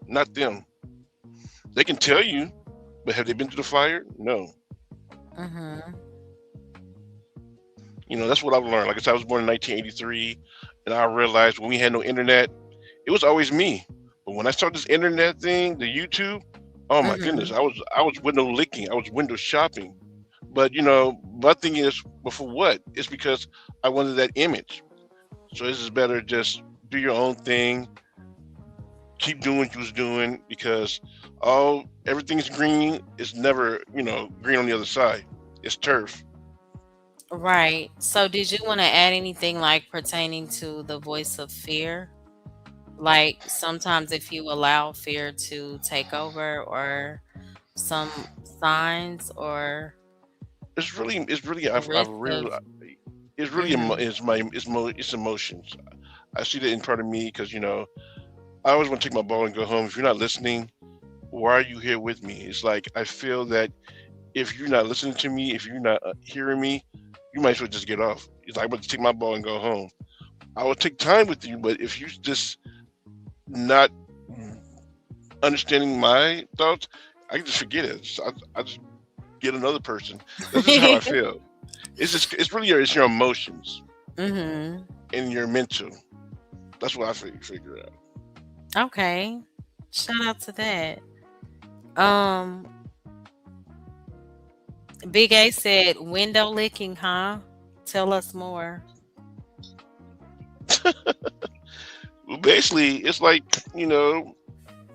not them. They can tell you, but have they been through the fire? No. Mm-hmm. That's what I've learned. Like I said, I was born in 1983, and I realized when we had no internet, it was always me. But when I started this internet thing, the YouTube, oh my goodness, Mm-hmm. I was window licking, I was window shopping. But my thing is, but for what? It's because I wanted that image. So this is better just do your own thing, keep doing what you was doing because everything's green is never green on the other side. It's turf. Right. So, did you want to add anything like pertaining to the voice of fear? Like sometimes if you allow fear to take over, or some signs or It's really the I've risk really of. it's really Mhm. it's emotions. I see that in part of me because I always want to take my ball and go home. If you're not listening, why are you here with me? It's like I feel that if you're not listening to me, if you're not hearing me, you might as well just get off. It's like I'm going to take my ball and go home. I will take time with you, but if you just not understanding my thoughts, I can just forget it. So I just get another person. That's just how I feel. It's really your emotions Mhm. and your mental. That's what I figure out. Okay. Shout out to that. Um, Big A said window licking, huh? Tell us more. Well, basically, it's like you know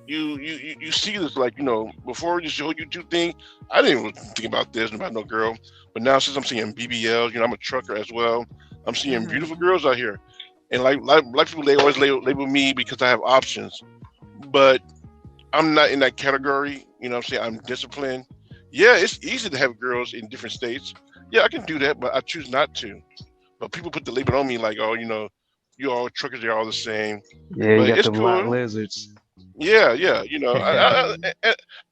you see this like before this whole YouTube thing. I didn't really think about this about no girl, but now since I'm seeing BBLs, I'm a trucker as well. I'm seeing beautiful Mhm. girls out here, and like people, they always label me because I have options, but I'm not in that category. What I'm saying? I'm disciplined. Yeah, it's easy to have girls in different states. Yeah, I can do that, but I choose not to. But people put the label on me like, oh, you all truckers, they're all the same. Yeah, you But got it's them lot cool. lizards. Yeah, yeah. Mhm.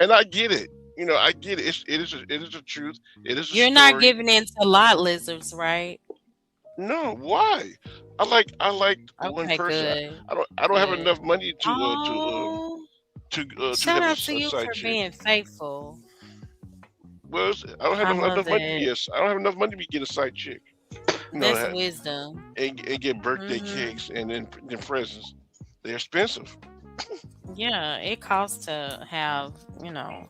And I get it. I get it. It is a truth. It is a You're not story. giving in to lot lizards, right? No, why? I like one Okay, person. good. I don't have Good. enough money Oh, to shout have a, out to a you side for chick. being faithful. Well, I don't have I love enough money to that. I don't have enough money to get a side chick. That's Ha- wisdom. and get birthday Mhm. cakes and then presents. They're expensive. Yeah, it costs to have, you know.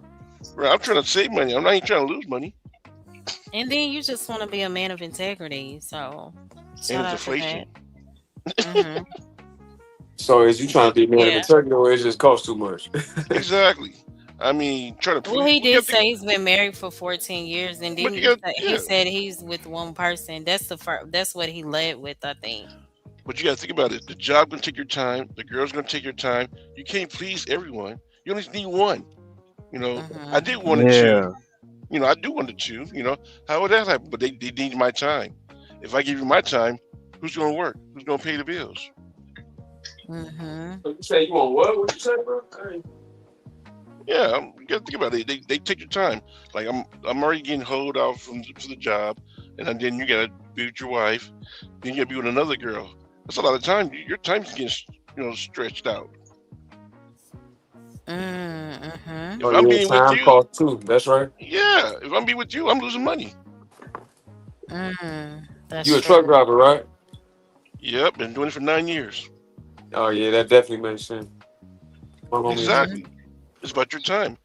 Right, I'm trying to save money. I'm not even trying to lose money. And then you just want to be a man of integrity. So And shout it's out to that. inflation. Hmm. So is you trying to be a man of Yeah. integrity, or it just costs too much? Exactly. I mean, trying to Well, prove. he We got did to think. say he's been married for 14 years, and But didn't you you got, say he yeah. said he's with one person? That's the first. That's what he led with, I think. But you got to think about it. The job gonna take your time. The girl's gonna take your time. You can't please everyone. You only need one. I Hmm. did one or two. Yeah. I do want to choose. How would that happen? But they need my time. If I give you my time, who's gonna work? Who's gonna pay the bills? Hmm. You say you want what? What you say, bro? Yeah, you got to think about it. They take your time. Like I'm already getting hold out for the job, and then you gotta be with your wife. Then you gotta be with another girl. That's a lot of time. Your time's getting stretched out. Hmm. If Oh I'm yeah, being with time you, cost too. That's right. yeah. If I'm being with you, I'm losing money. That's You a truck true. driver, right? Yep, been doing it for 9 years. Oh yeah, that definitely makes sense. My homie is. Hmm. Exactly. It's about your time.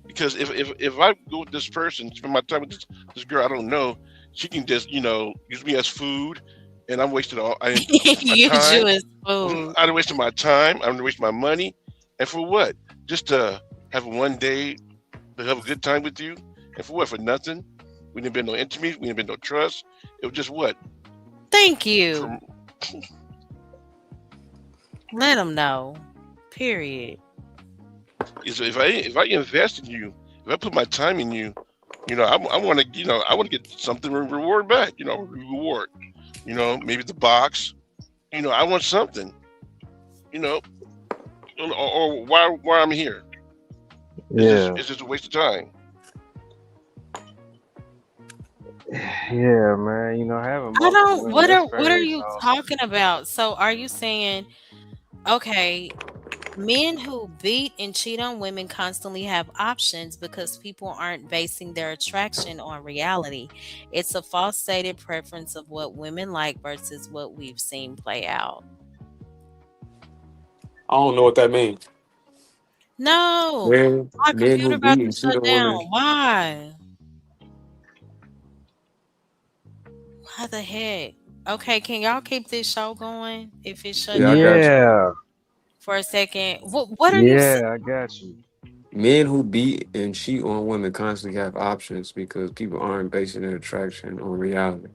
Because if I go with this person, spend my time with this girl I don't know, she can just use me as food, and I wasted my Use you time. as food. I wasted my time. I'm wasting my money, and for what? Just to have one day to have a good time with you, and for what? For nothing. We didn't build no intimacy. We didn't build no trust. It was just what? Thank you. For Let him know. Period. is if I invest in you, if I put my time in you, I want to I want to get something reward back. Reward. Maybe the box. I want something. You know, or why I'm here. Yeah. It's just a waste of time. Yeah, man. Having I multiple don't. women, What that's are What are very you exhausting. talking about? So, are you saying okay? Men who beat and cheat on women constantly have options because people aren't basing their attraction on reality. It's a false stated preference of what women like versus what we've seen play out. I don't know what that means. No, my Men who computer about beat to and cheat shut on down. women. Why? Why the heck? Okay, can y'all keep this show going if it shut Yeah, I got down you. Yeah. for a second? What are you saying? Yeah, I got you. Men who beat and cheat on women constantly have options because people aren't basing their attraction on reality.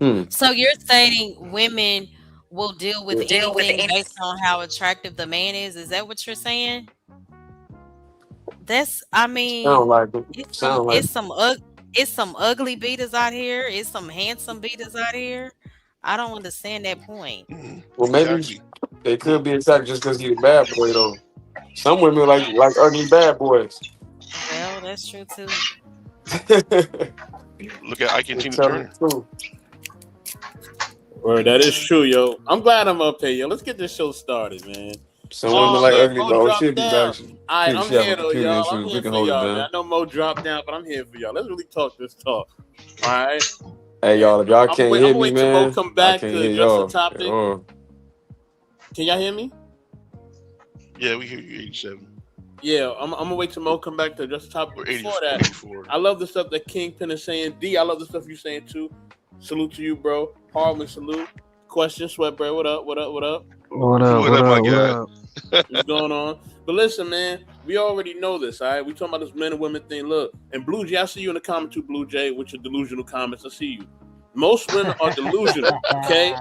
Hmm. So you're stating women will deal with Yeah. anything based on how attractive the man is? Is that what you're saying? That's I Sound mean, like it. it's some Sound like it's some ug- it's some ugly beaters out here. It's some handsome beaters out here. I don't understand that point. well, maybe Exactly. they could be attacked just because he's a bad boy though. Some women like ugly bad boys. Well, that's true too. Look at Ike and They Tina tell the Turner. truth. Word, that is true, yo. I'm glad I'm up here, yo. Let's get this show started, man. Some women like Exactly. ugly. Mo Oh, she dropped be down. actually. All right, I'm She have a here though, computer y'all. I'm issues. We here can for hold it y'all, man. down. I know Mo dropped down, but I'm here for y'all. Let's really talk this talk. All right. Hey And y'all, if y'all I'm can't wait. I'm hear gonna me, wait till Mo man, come I back can't to hear address the y'all. topic. Oh, Can y'all hear me? Yeah, we hear you. 87 Yeah, I'm gonna wait till Mo come back to address the topic. or But 80 before or that, 84. I love the stuff that Kingpin is saying. D, I love the stuff you're saying too. Salute to you, bro. Harmon, salute. Question, Sweatbread, what up? What up? What up? What up? What What up, my up? What guy? up? What's going on? But listen, man, we already know this, all right? We talking about this men and women thing. Look, and Blue Jay, I see you in the comment too, Blue Jay, with your delusional comments. I see you. Most women are delusional, okay?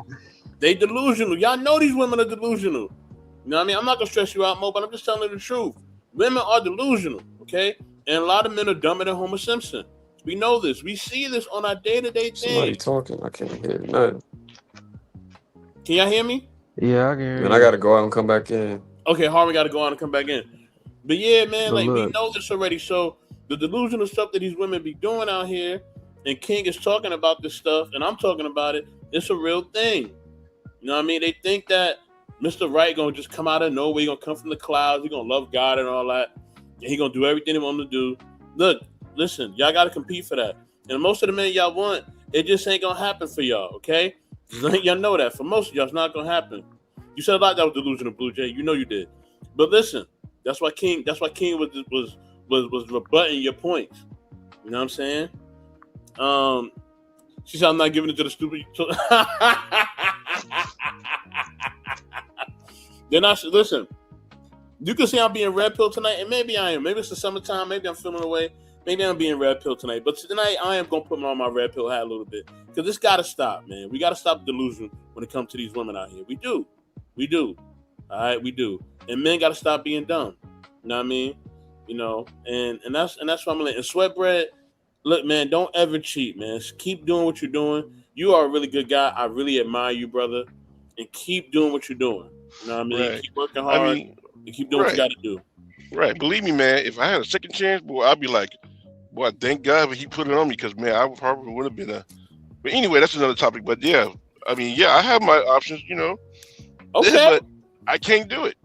They delusional. Y'all know these women are delusional. You know what I mean? I'm not gonna stress you out, Mo, but I'm just telling you the truth. Women are delusional, okay? And a lot of men are dumber than Homer Simpson. We know this. We see this on our day-to-day somebody thing. talking. I can't hear nothing. Can y'all hear me? Yeah, I can hear Man, I you. gotta go out and come back in. Okay, Harvey got to go on and come back in. But yeah, man, But like we look, know this already. So the delusional stuff that these women be doing out here, and King is talking about this stuff, and I'm talking about it. It's a real thing. You know what I mean? They think that Mr. Right gonna just come out of nowhere. He gonna come from the clouds. He gonna love God and all that, and he gonna do everything he want to do. Look, listen, y'all got to compete for that. And most of the men y'all want, it just ain't gonna happen for y'all. Okay? Y'all know that. For most of y'all, it's not gonna happen. You said a lot that was delusional, Blue Jay. You know you did. But listen, that's why King was rebutting your points. You know what I'm saying? She said I'm not giving it to the stupid. Then I said, listen. You can see I'm being red pill tonight, and maybe I am. Maybe it's the summertime. Maybe I'm feeling away. Maybe I'm being red pill tonight. But tonight, I am going to put on my red pill hat a little bit. Because this got to stop, man. We got to stop delusion when it comes to these women out here. We do. We do. All right, we do. And men got to stop being dumb. You know what I mean? You know, and that's what I'm like. And Sweatbread, look, man, don't ever cheat, man. Just keep doing what you're doing. You are a really good guy. I really admire you, brother. And keep doing what you're doing. You know what I mean? Right. Keep working hard. I mean, and keep doing what you got to do. Right. Believe me, man, if I had a second chance, boy, I'd be like, boy, thank God he put it on me because, man, I probably would have been a. But anyway, that's another topic. But yeah, I mean, yeah, I have my options, you know. Okay. But I can't do it.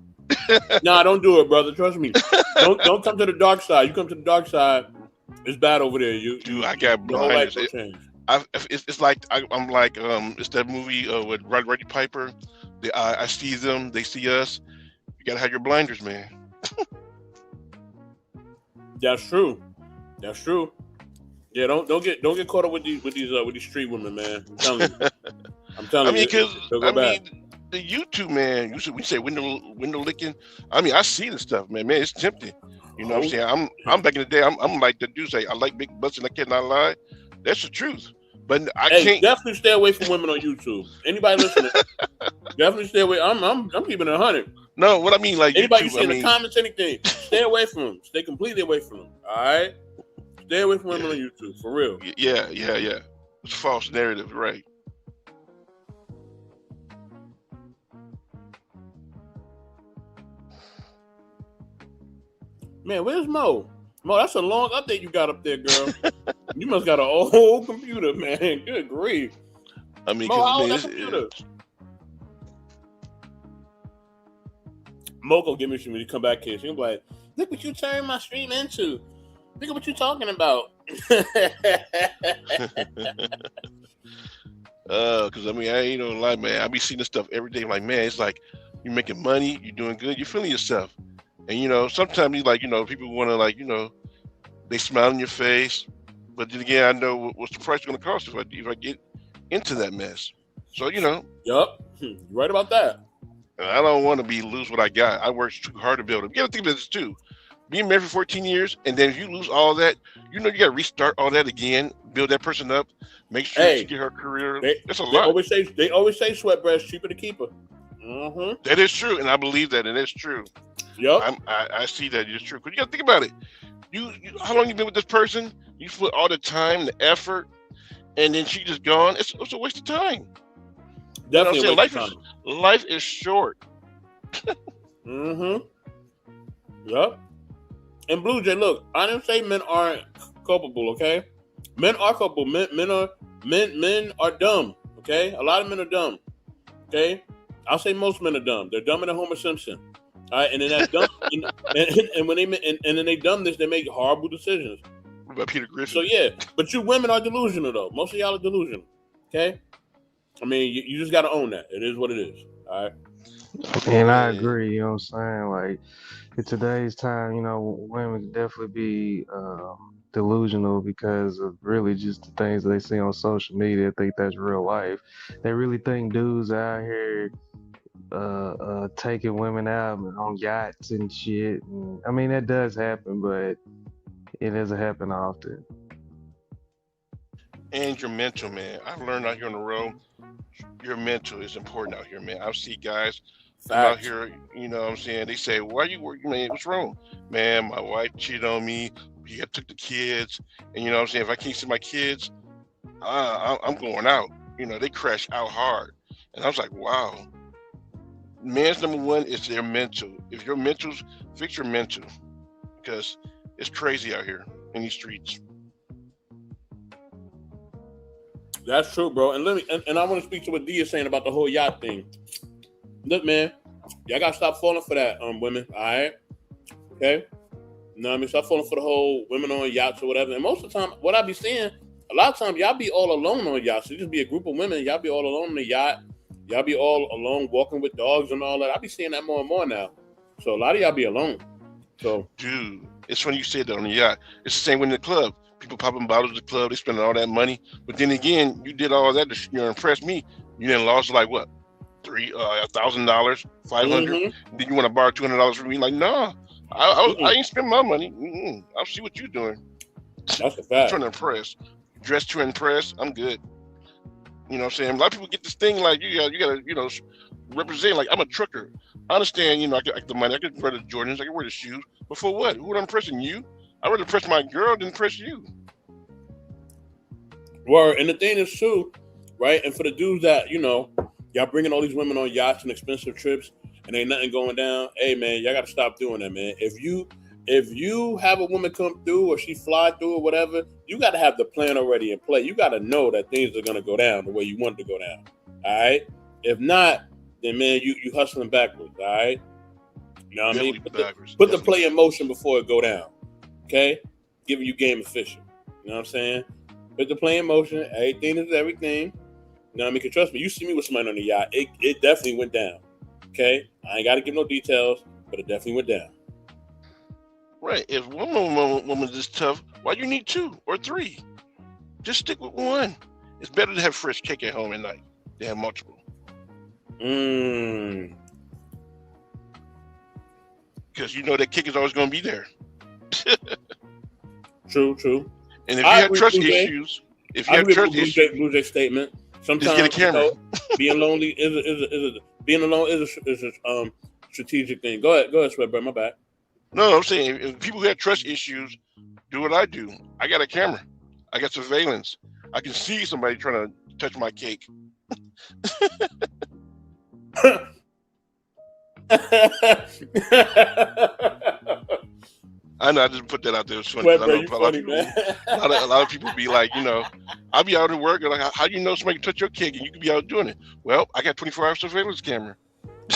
Nah, don't do it, brother. Trust me. Don't come to the dark side. You come to the dark side, it's bad over there. Dude, I got blinders. It's like I'm like it's that movie with Roddy Piper. I see them, they see us. You gotta have your blinders, man. That's true. That's true. Yeah, don't get caught up with these street women, man. I'm telling you. I mean, because the YouTube, man. We say window licking. I mean, I see the stuff, man. Man, it's tempting. You know what I'm saying? I'm back in the day. I'm like the dude say I like big butts and I cannot lie. That's the truth. But I can't. Definitely stay away from women on YouTube. Anybody listening? Definitely stay away. I'm keeping it 100. No, what I mean, like anybody YouTube, you see in the comments, anything, stay away from them. Stay completely away from them. All right, stay away from women on YouTube for real. Yeah. It's a false narrative, right? Man, where's Mo? Mo, that's a long update you got up there, girl. You must got an old computer, man. Good grief. I mean, Mo, how old that computer? Mo gonna give me some when you come back here. She'll be like, look what you turned my stream into. Look at what you talking about. Because I mean, I ain't gonna lie, man. I be seeing this stuff every day. Like, man, it's like you're making money, you're doing good, you're feeling yourself. And you know, sometimes you like, you know, people want to like, you know, they smile in your face. But then again, I know what's the price going to cost if I get into that mess. So you know. Yup, you're right about that. I don't want to lose what I got. I worked too hard to build it. You got to think about this too. Being married for 14 years, and then if you lose all that, you know, you got to restart all that again, build that person up, make sure she get her career. That's a lot. They always say Sweatbread's cheaper to keep her. Mm-hmm. That is true, and I believe that, and that's true. Yep. I see that it's true. Because you got to think about it. You how long you been with this person? You put all the time, the effort, and then she just gone. It's a waste of time. Definitely, you know what I'm saying? Life is short. Mm-hmm. Yep. And Blue Jay, look, I didn't say men aren't culpable, okay? Men are culpable. Men are dumb, okay? A lot of men are dumb, okay? I'll say most men are dumb. They're dumber than Homer Simpson. All right, and then that dumb, and when then they dumb this, they make horrible decisions. What about Peter Griffin? So yeah, but you women are delusional though. Most of y'all are delusional. Okay, I mean you just got to own that. It is what it is. All right. And I agree. You know what I'm saying? Like in today's time, you know, women can definitely be delusional because of really just the things that they see on social media. They think that's real life. They really think dudes out here taking women out on yachts and shit. And, I mean, that does happen, but it doesn't happen often. And your mental, man. I've learned out here on the road, your mental is important out here, man. I see guys out here, you know what I'm saying? They say, why you working, man? What's wrong? Man, my wife cheated on me. He took the kids. And you know what I'm saying? If I can't see my kids, I'm going out. You know, they crash out hard. And I was like, wow. Man's number one is their mental. If your mentals, fix your mental, because it's crazy out here in these streets. That's true, bro. And let me and I want to speak to what D is saying about the whole yacht thing. Look, man, y'all gotta stop falling for that, women. All right, okay. You know what I mean? Stop falling for the whole women on yachts or whatever. And most of the time, what I be seeing, a lot of times y'all be all alone on yachts. So it just be a group of women. Y'all be all alone on the yacht. Y'all be all alone walking with dogs and all that. I be seeing that more and more now. So a lot of y'all be alone. So, dude, it's funny you said that on the yacht. It's the same with the club. People popping bottles at the club, they spending all that money. But then again, you did all that to impress me. You then lost like what, $1,000, 500. Mm-hmm. Then you want to borrow $200 from me? Like, no, I ain't spend my money. I'll see what you're doing. That's a fact. Trying to impress, dress to impress. I'm good. You know what I'm saying? A lot of people get this thing like you gotta represent. Like, I'm a trucker. I understand. I get the money. I can wear the Jordans. I can wear the shoes. But for what? Who am I impressing? You? I'd rather impress my girl than impress you. Word. And the thing is too, right? And for the dudes that y'all bringing all these women on yachts and expensive trips, and ain't nothing going down. Hey man, y'all gotta stop doing that, man. If you have a woman come through or she fly through or whatever, you got to have the plan already in play. You got to know that things are going to go down the way you want it to go down. All right. If not, then man, you hustling backwards. All right. You know what I mean? Put the play in motion before it go down. Okay. Giving you game efficient. You know what I'm saying? Put the play in motion. Everything is everything. You know what I mean? Cause trust me, you see me with somebody on the yacht. It definitely went down. Okay. I ain't got to give no details, but it definitely went down. Right. If one woman is tough, why you need 2 or 3? Just stick with one. It's better to have fresh cake at home at night than have multiple. Because that cake is always going to be there. True. And if you have trust issues, Blue Jay statement. Sometimes just get a camera. Being lonely being alone is a strategic thing. Go ahead, Sweatbird. My bad. No, I'm saying if people who have trust issues do what I do. I got a camera. I got surveillance. I can see somebody trying to touch my cake. I know I just put that out there. It's funny. Sweat, I bro, know a lot of people be like, I'll be out at work. Like, how do you know somebody can touch your cake and you can be out doing it? Well, I got 24-hour surveillance camera.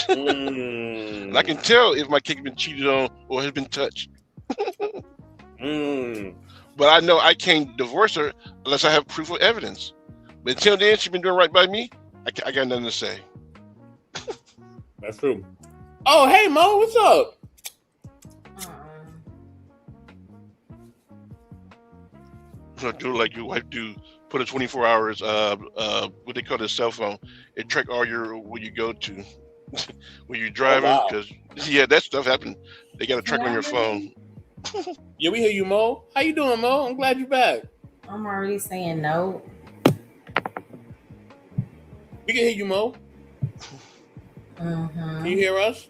And I can tell if my cake has been cheated on or has been touched. But I know I can't divorce her unless I have proof of evidence. But until then, she's been doing right by me. I got nothing to say. That's true. Oh, hey, Mo, what's up? Do like your wife do. Put a 24 hours, what they call the cell phone. It track all where you go to. When you're driving, because that stuff happened. They got a track on your phone. Yeah, we hear you, Mo. How you doing, Mo? I'm glad you're back. I'm already saying no. We can hear you, Mo. Mm-hmm. Can you hear us?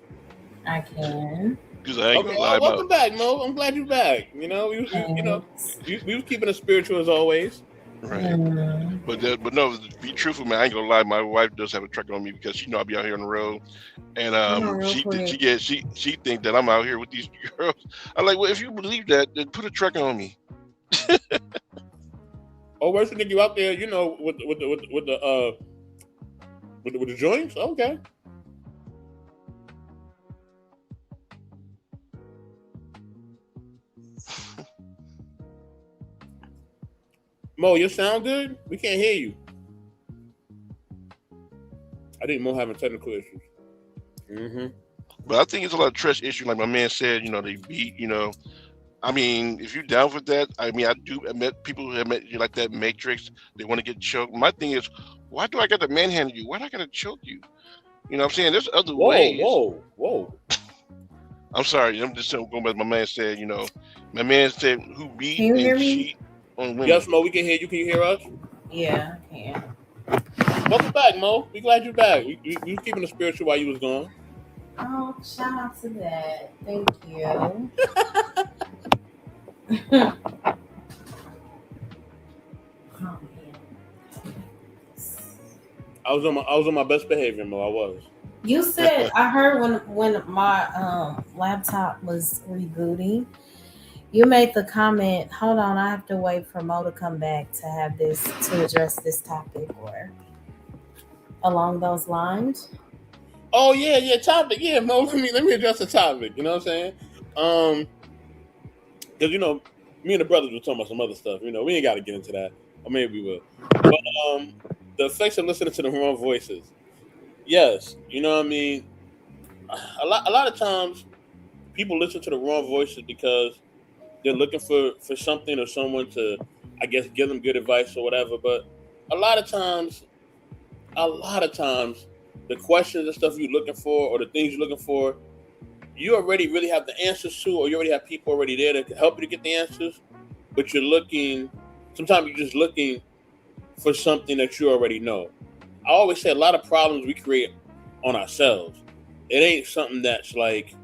I can. Welcome back, Mo. I'm glad you're back. We was keeping it spiritual as always. Right. Mm-hmm. But no, be truthful, man. I ain't gonna lie. My wife does have a track on me because I'll be out here on the road, and she think that I'm out here with these girls. I'm like, well, if you believe that, then put a track on me. Oh, where's the nigga you out there? With the joints? Okay. Mo, you sound good? We can't hear you. I think Mo having technical issues. Mm-hmm. But I think it's a lot of trust issue. Like my man said, they beat, I mean, if you're down for that, I mean, I met people who have met you like that Matrix. They want to get choked. My thing is, why do I got to manhandle you? Why do I got to choke you? You know what I'm saying? There's other ways. Whoa. I'm sorry. I'm just going by what my man said, My man said who beat and cheat on women. Yes, Mo, we can hear you. Can you hear us? Yeah, I can. Welcome back, Mo. We glad you're back. We was keeping the spiritual while you was gone. Oh, shout out to that. Thank you. I was on my best behavior, Mo. I was. You said I heard when my laptop was rebooting, you made the comment, hold on, I have to wait for Mo to come back to address this topic or along those lines. Oh yeah, topic. Yeah, Mo, let me address the topic. You know what I'm saying? Because me and the brothers were talking about some other stuff. We ain't got to get into that, or maybe we will. But the effects of listening to the wrong voices. Yes, you know what I mean. A lot of times, people listen to the wrong voices because they're looking for something or someone to, I guess, give them good advice or whatever. But a lot of times, a lot of times, the questions and stuff you're looking for or the things you're looking for, you already really have the answers to, or you already have people already there to help you to get the answers. But you're looking. Sometimes you're just looking for something that you already know. I always say a lot of problems we create on ourselves. It ain't something that's like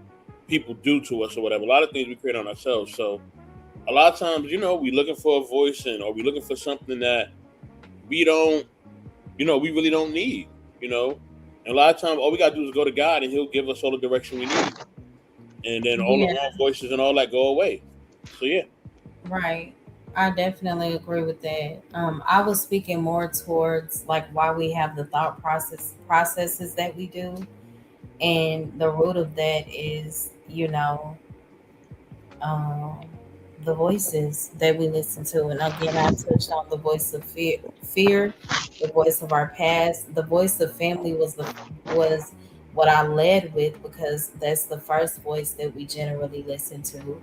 people do to us or whatever. A lot of things we create on ourselves. So a lot of times, we looking for a voice or we looking for something that we don't, we really don't need, And a lot of times all we gotta do is go to God and He'll give us all the direction we need. And then all the Yeah, wrong voices and all that go away. So yeah. right. I definitely agree with that. I was speaking more towards like why we have the thought processes that we do, and the root of that is, um, the voices that we listen to. And again, I touched on the voice of fear, the voice of our past, the voice of family was what I led with because that's the first voice that we generally listen to,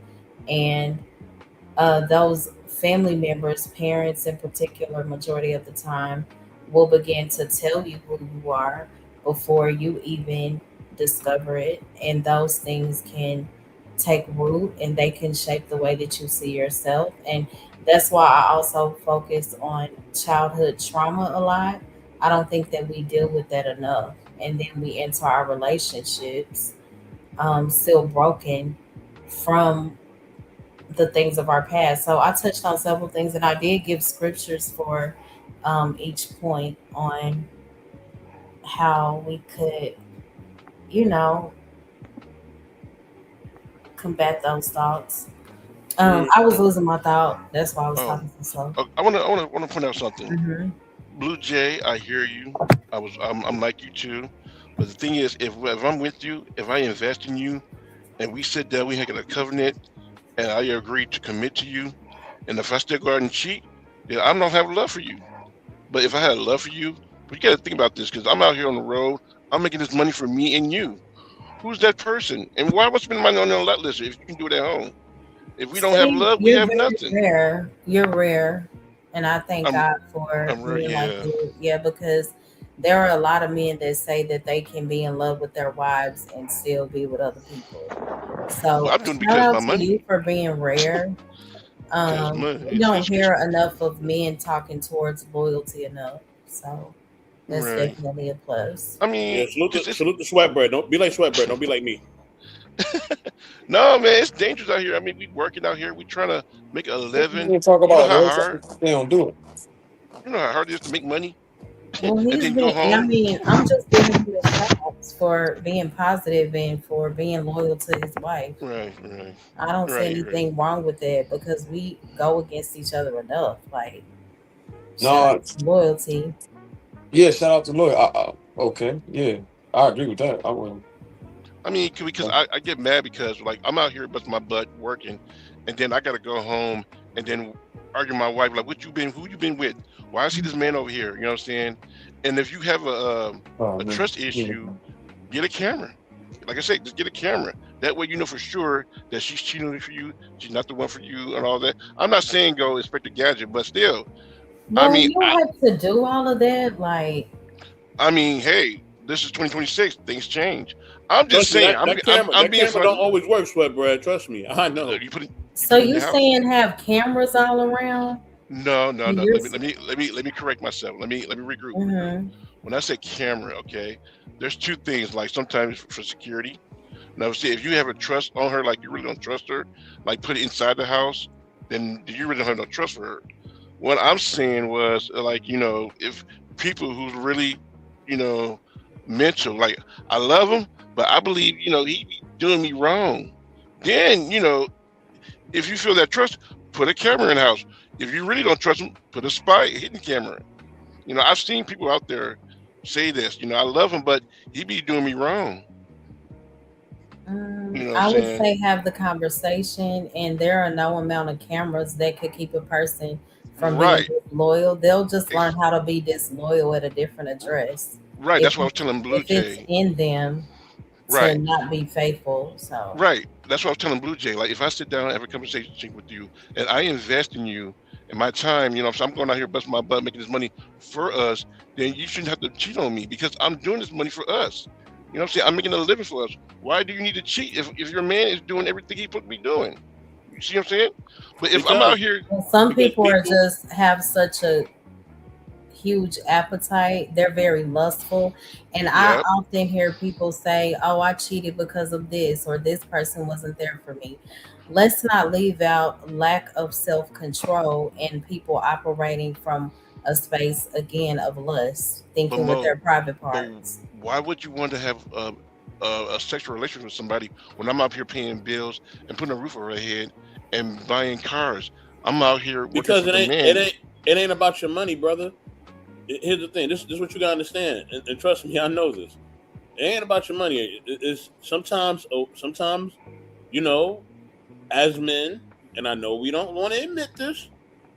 and those family members, parents in particular, majority of the time, will begin to tell you who you are before you even discover it. And those things can take root and they can shape the way that you see yourself. And that's why I also focus on childhood trauma a lot. I don't think that we deal with that enough. And then we enter our relationships still broken from the things of our past. So I touched on several things, and I did give scriptures for each point on how we could, you know, combat those thoughts. Mm. I was losing my thought. That's why I was Oh, talking so slow. I want to point out something. Hmm. Blue Jay, I hear you. I'm like you too. But the thing is, if I'm with you, if I invest in you, and we sit down, we make a covenant, and I agree to commit to you, and if I still go out and cheat, then I don't have love for you. But if I had love for you, but you got to think about this because I'm out here on the road. I'm making this money for me and you. Who's that person? And why would I spend money on a lot list if you can do it at home? If we don't have See, love, we you're have very nothing. rare. You're rare. And I thank I'm God for I'm right. men like Yeah. you. Yeah, because there are a lot of men that say that they can be in love with their wives and still be with other people. Well, So I'm doing it shout because of out my to you money. for being rare. Because money, We don't hear enough of men talking towards loyalty enough. So that's right. definitely a plus. I Yeah, mean, because it's salute the Sweatbread. Don't be like Sweatbread. Don't be like me. no man, it's dangerous out here. I mean, we working out here. We trying to make a living. You talk You know about how love, hard. they don't do it. You know how hard it is to make money Well, and he's then go been, and I home. mean, I'm just giving him his props for being positive and for being loyal to his wife. Right, right, I don't see right, right. anything wrong with that because we go against each other enough. Like, shout No, out to loyalty. yeah, shout out to Lloyd. Okay, yeah, I agree with that. I will. I mean, because I get mad because like I'm out here busting my butt working, and then I gotta go home and then argue with my wife like, what you been, who you been with? Why I see this man over here? You know what I'm saying? And if you have Oh a man. trust issue, get a camera. Like I said, just get a camera. That way you know for sure that she's cheating for you. She's not the one for you and all that. I'm not saying go Inspector Gadget, but still, I Well, mean, you don't have to do all of that. Like, hey, this is 2026. Things change. I'm just Trust me, saying. I'm that being camera don't funny. always work, Sweatbread. Trust me, I know. You so put it in you your house. saying have cameras all around? No, no, And no. you're, Let me correct myself. Let me regroup. mm-hmm. When I say camera, okay, there's two things. Like sometimes for security. Now, see, if you have a trust on her, like you really don't trust her, like put it inside the house, then you really don't have no trust for her. What I'm saying was like if people who's really you know mental, like I love him, but I believe he be doing me wrong. Then if you feel that trust, put a camera in the house. If you really don't trust him, put a spy hidden camera. I've seen people out there say this. I love him, but he be doing me wrong. You know what I'm I would saying? say have the conversation, and there are no amount of cameras that could keep a person from being Right. disloyal. They'll just learn Ex- how to be disloyal at a different address. right. If That's what I was telling Blue if it's Jay. in them Right. not be faithful. So Right. That's what I was telling Blue Jay. Like, if I sit down and have a conversation with you and I invest in you and my time, if I'm going out here busting my butt making this money for us, then you shouldn't have to cheat on me because I'm doing this money for us. You know what I'm saying? I'm making a living for us. Why do you need to cheat if your man is doing everything he's supposed to be doing? You see what I'm saying? But if I'm out Because here, some because people are people, just have such a huge appetite. They're very lustful. And I yeah, often hear people say, oh, I cheated because of this, or this person wasn't there for me. Let's not leave out lack of self control and people operating from a space, again, of lust, but thinking with their Mo, private but parts. why would you want to have a sexual relationship with somebody when I'm out here paying bills and putting a roof over their head and buying cars? I'm out here working because for it the ain't it man. ain't it ain't about your money, brother. Here's the thing. This is what you gotta understand, and trust me, I know this. It ain't about your money. It's sometimes, you know, as men, and I know we don't want to admit this,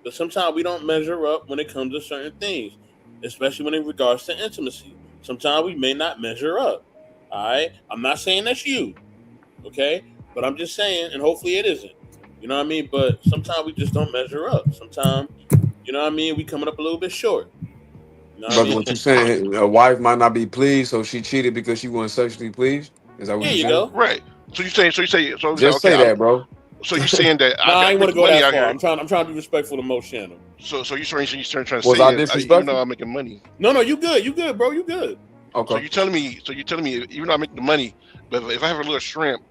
but sometimes we don't measure up when it comes to certain things, especially when in regards to intimacy. Sometimes we may not measure up. All right, I'm not saying that's you, okay, but I'm just saying, and hopefully it isn't. You know what I mean? But sometimes we just don't measure up. Sometimes, you know what I mean, we coming up a little bit short. You know what I Brother, mean? what you saying? A wife might not be pleased, so she cheated because she wasn't sexually pleased. Is that what There you you saying? go. Right. So Just okay, say that, bro. so you saying that No, I I got to ain't want make to go money that out far. here. I'm trying to be respectful to most channel. So you're trying to Was say I is, disrespectful? I'm making money. No, you good. You good, bro. You good. So Okay. you're telling me even though I make the money, but if I have a little shrimp,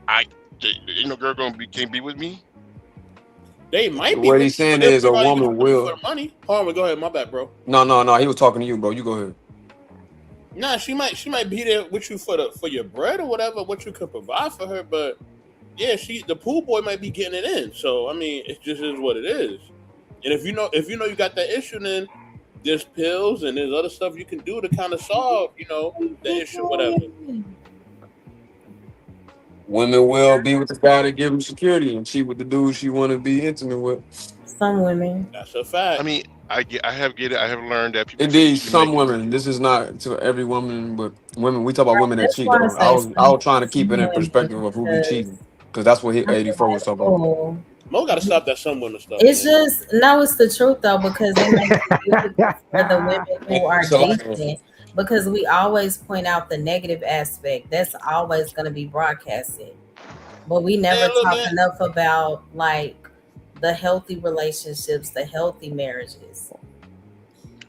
I girl can't be with me. They might be What with he's you, but saying they'll is a provide you with woman you for will. the money. Harmon, go ahead. My bad, bro. No. He was talking to you, bro. You go ahead. Nah, she might be there with you for your bread or whatever, what you could provide for her. But yeah, the pool boy might be getting it in. So I mean, it just is what it is. And if you know you got that issue, then there's pills and there's other stuff you can do to kind of solve the issue, whatever. Women will be with the guy that give them security and cheat with the dude she want to be intimate with. Some women. That's a I fact. mean, get it. I have learned that people fake it Indeed, till you some make it. women. This is not to every woman, but women. We talk about women that That's cheat, why I though. I say was I some, was trying to keep it some in women perspective of who be because cheating, because that's what I feel 84 was like, talking about. oh, Mo got to stop that some women stuff, it's man. just no, it's the truth though, because it makes it difficult for the women And who are so, like, decent. Because we always point out the negative aspect. That's always going to be broadcasted, but we never Man, look, talk man. enough about like the healthy relationships, the healthy marriages.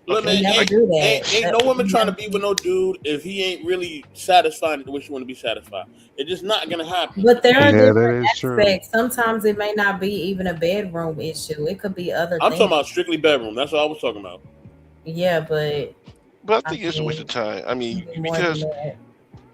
Look, Okay, We man, never I do ain't that. no woman We trying to never be with do. no dude if he ain't really satisfied the way she want to be satisfied. It's just not gonna happen. But there are Yeah, that different is true. aspects. Sometimes it may not be even a bedroom issue. It could be other I'm talking things. about strictly bedroom. That's what I was talking about. Yeah, but but I I think it's a waste of mean, time. I it mean, can be more than because that.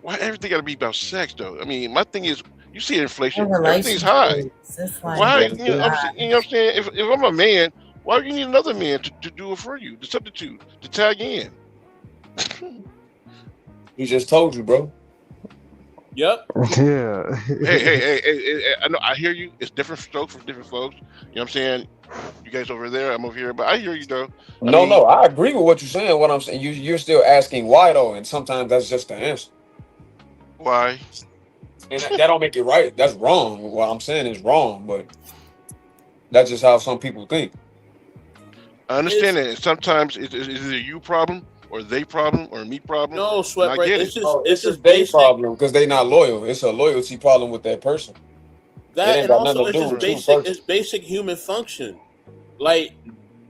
why everything got to be about sex though? I mean, my thing is, you see In inflation, everything's high. relationships, it's What you like, Why? got to do? You know what I'm saying? If I'm a man, why do you need another man to do it for you, to substitute, to tag in? he just told you, bro. Yep. Yeah. I know, I hear you. It's different strokes for different folks. You know what I'm saying? You guys over there, I'm over here, but I hear you though. I No, mean, I agree with what you're saying. What I'm saying, you're still asking why though, and sometimes that's just the answer, why? and that don't make it right. That's wrong. What I'm saying is wrong, but that's just how some people think. I understand It's that. And sometimes it's either you problem or they problem or me problem, no and sweat, I right? get It's it. just Oh, it's it's a just day basic problem because they not loyal. It's a loyalty problem with that person. It that, ain't and got also nothing to it's do just with you basic. personally. It's basic human function. Like,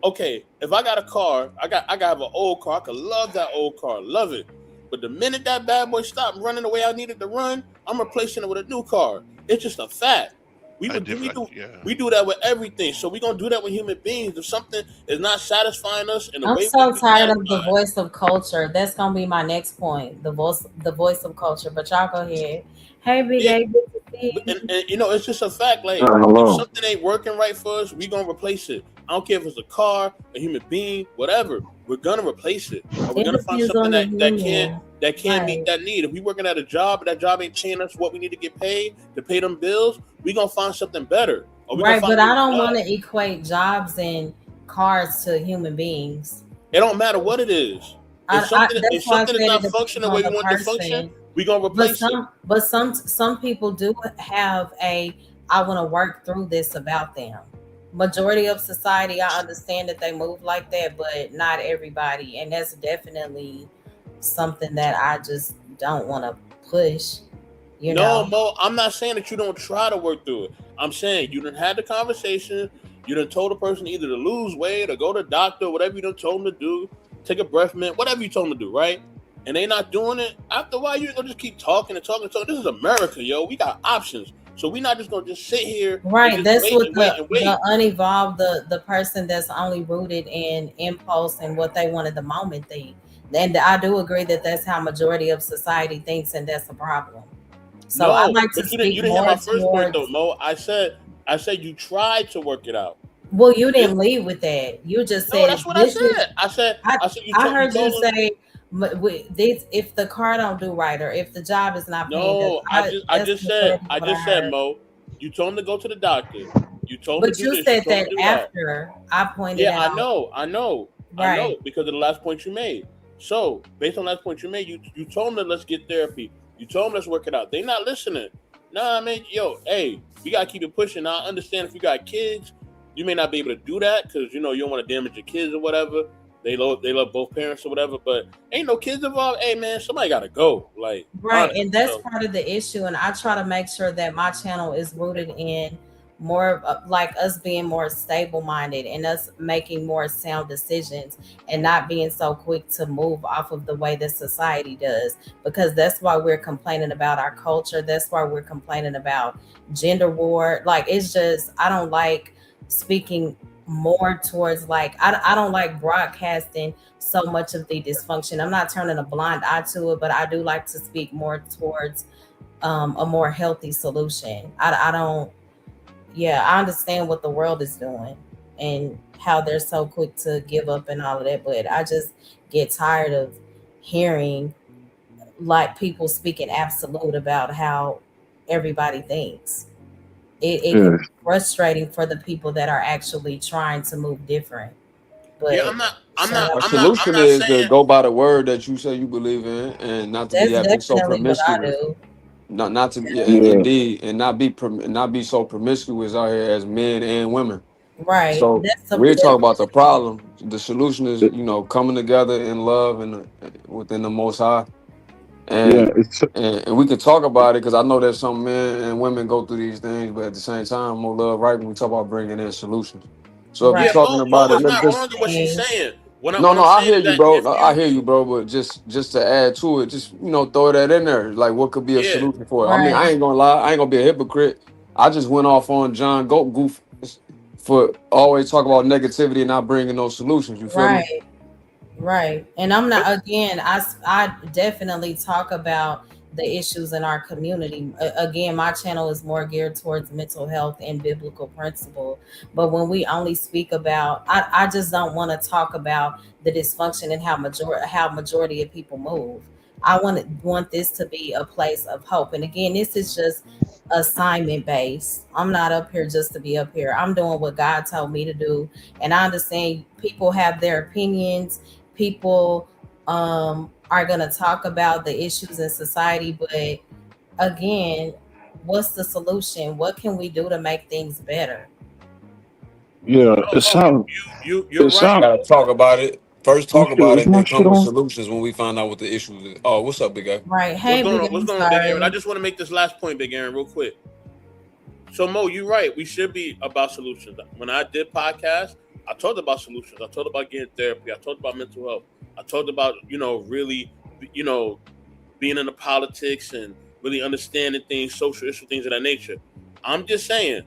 okay, if I got a car, I got have an old car. I could love that old car, love it. But the minute that bad boy stopped running the way I needed to run, I'm replacing it with a new car. It's just a fact. We I would do diff. we do Yeah. we do that with everything. So we gonna do that with human beings. If something is not satisfying us in the I'm way we so be tired of the satisfied, voice of culture. That's gonna be my next point. The voice of culture. But y'all go ahead. Hey, Big yeah. A, good to see And, you. and it's just a fact. Like, if Hello. something ain't working right for us, we gonna replace it. I don't care if it's a car, a human being, whatever. We're gonna replace it, or we're It gonna find depends something on the that human, can meet right? that need. If we working at a job, but that job ain't paying us what we need to get paid to pay them bills, we gonna find something better, or we gonna Right, find but a I new don't want job. to equate jobs and cars to human beings. It don't matter what it is. If I something if that's why I something is said it not depends functioning the on way we the want it to function, person. we gonna replace it. But some people do have a I want to work through this about them. Majority of society, I understand that they move like that, but not everybody, and that's definitely something that I just don't want to push. You No, know, Mo, I'm not saying that you don't try to work through it. I'm saying you done had the conversation. You done told the person either to lose weight or go to the doctor, whatever you done told them to do, take a breath mint, whatever you told them to do, right? And they not doing it. After a while, you ain't gonna just keep talking and talking and talking. This is America, yo. We got options. So we not just gonna just sit here and right? just That's wait what and wait and the wait. unevolved, the person that's only rooted in impulse and what they want at the moment think. And I do agree that that's how majority of society thinks, and that's a problem. So I No, like to but you speak didn't hear my more first point though, towards. Mo. I said you tried to work it out. Well, you This didn't lead with that. You just no, said that's what I this is. said. I said I you heard you told them say this if the car don't do right or if the job is not paying. no. I That's just said majority of I what I just said heard. Mo. You told him to go to the doctor. You told him But to do you this. You said told him that to do that. after I pointed Yeah, it I out. know, I know, I know, Right, because of the last point you made. So, based on that point you made, you told them that let's get therapy. You told them let's work it out. They not listening. Nah, I mean, yo, hey, we gotta keep it pushing. Now, I understand if you got kids, you may not be able to do that because you know you don't want to damage your kids or whatever. They love both parents or whatever, but ain't no kids involved. Hey, man, somebody gotta go. Like, right, honestly. and that's So, part of the issue. And I try to make sure that my channel is rooted in more of like us being more stable minded and us making more sound decisions and not being so quick to move off of the way that society does, because that's why we're complaining about our culture. That's why we're complaining about gender war. Like, it's just I don't like speaking more towards like I don't like broadcasting so much of the dysfunction. I'm not turning a blind eye to it, but I do like to speak more towards a more healthy solution. I don't, yeah, I understand what the world is doing and how they're so quick to give up and all of that, but I just get tired of hearing like people speaking absolute about how everybody thinks. It can Yeah, be frustrating for the people that are actually trying to move different, yeah, but I'm not, I'm shut not, up. A I'm not, I'm solution not is to saying, go by the word that you say you believe in, and not to be That's having so definitely what I promiscuous. do. Not to yeah, yeah, indeed, and not be so promiscuous out here as men and women. Right. So That's we talk that's about the problem. The solution is, coming together in love and within the Most High, yeah. and It's and we can talk about it because I know that some men and women go through these things, but at the same time, more love, right? When we talk about bringing in solutions, so if you're right. yeah, talking Mo about it, is let's not One wrong just in what she's thing, saying. What I, no, what no, I'm I saying hear is you, that bro. if I you, hear you, bro. But just to add to it, just throw that in there. Like, what could be a yeah, solution for it? I mean, I right, ain't gonna lie, I ain't gonna be a hypocrite. I just went off on John Goat goof for always talk about negativity and not bringing no solutions. You feel me? right, right. And I'm but not again. I definitely talk about the issues in our community. Again, my channel is more geared towards mental health and biblical principle. But when we only speak about, I just don't want to talk about the dysfunction and how majority of people move. I want this to be a place of hope. And again, this is just assignment based. I'm not up here just to be up here. I'm doing what God told me to do. And I understand people have their opinions. People are going to talk about the issues in society, but again, what's the solution? What can we do to make things better? yeah. no, Mo, you're It right. sound. Gotta talk about it. First Oh talk shit! about Was it, my then shit come with on? solutions when we find out what the issue is. Oh, what's up, big guy? Right. Hey, big, What's I'm going on, Big Aaron? I sorry. just want to make this last point, Big Aaron, real quick. So Mo, you're right. We should be about solutions. When I did podcasts, I talked about solutions. I talked about getting therapy. I talked about mental health. I talked about really, you know, being in the politics and really understanding things, social issue things of that nature. I'm just saying,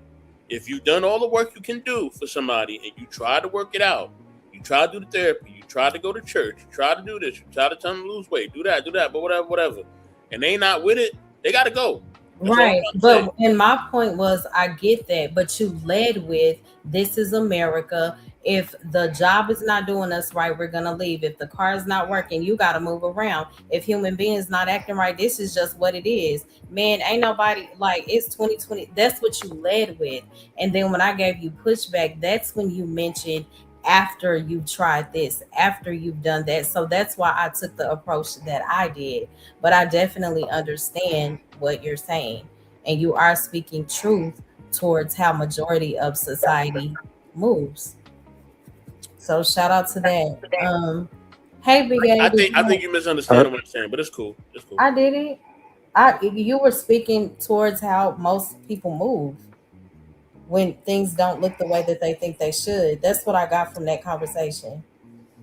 if you've done all the work you can do for somebody and you try to work it out, you try to do the therapy, you try to go to church, you try to do this, you try to tell them to lose weight, do that, but whatever, and they not with it, they got to go. That's all I'm Right. trying to say. But and my point was I get that, but you led with this is America. If the job is not doing us right, we're gonna leave. If the car is not working, you gotta move around. If human beings not acting right, this is just what it is. Man, ain't nobody like it's 2020. That's what you led with. And then when I gave you pushback, that's when you mentioned after you've tried this, after you've done that. So that's why I took the approach that I did. But I definitely understand what you're saying. And you are speaking truth towards how majority of society moves. So shout out to that. Hey Big A, I think you misunderstanding what I'm saying, but it's cool. It's cool. I did it. You were speaking towards how most people move when things don't look the way that they think they should. That's what I got from that conversation.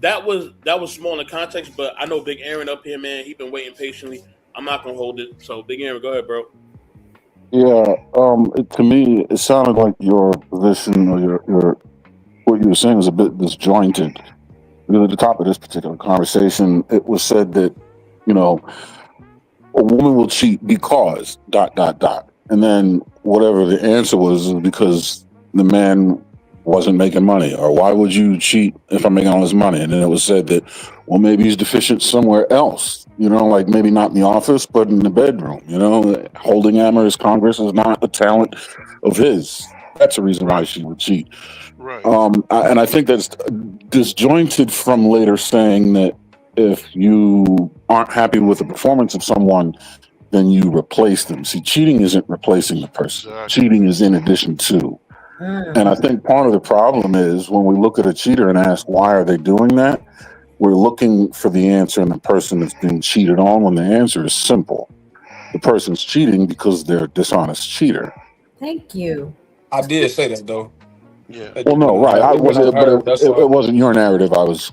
That was small in the context, but I know Big Aaron up here, man. He been waiting patiently. I'm not gonna hold it. So Big Aaron, go ahead, bro. Yeah, to me, it sounded like your position or your what you were saying was a bit disjointed. Because at the top of this particular conversation, it was said that, you know, a woman will cheat because dot dot dot, and then whatever the answer was is because the man wasn't making money, or why would you cheat if I'm making all this money? And then it was said that, well, maybe he's deficient somewhere else, you know, like maybe not in the office, but in the bedroom, you know, holding amorous Congress is not a talent of his. That's a reason why Right. she would cheat. Right. And I think that's disjointed from later saying that if you aren't happy with the performance of someone, then you replace them. See, cheating isn't replacing the person. Exactly. Cheating is in addition to. And I Mm. think part of the problem is when we look at a cheater and ask why are they doing that, we're looking for the answer in the person that's being cheated on, when the answer is simple. The person's cheating because they're a dishonest cheater. Thank you. I did say that though. Yeah. Well, no, right. I It went was, but unheard. That's it all. wasn't your narrative. I was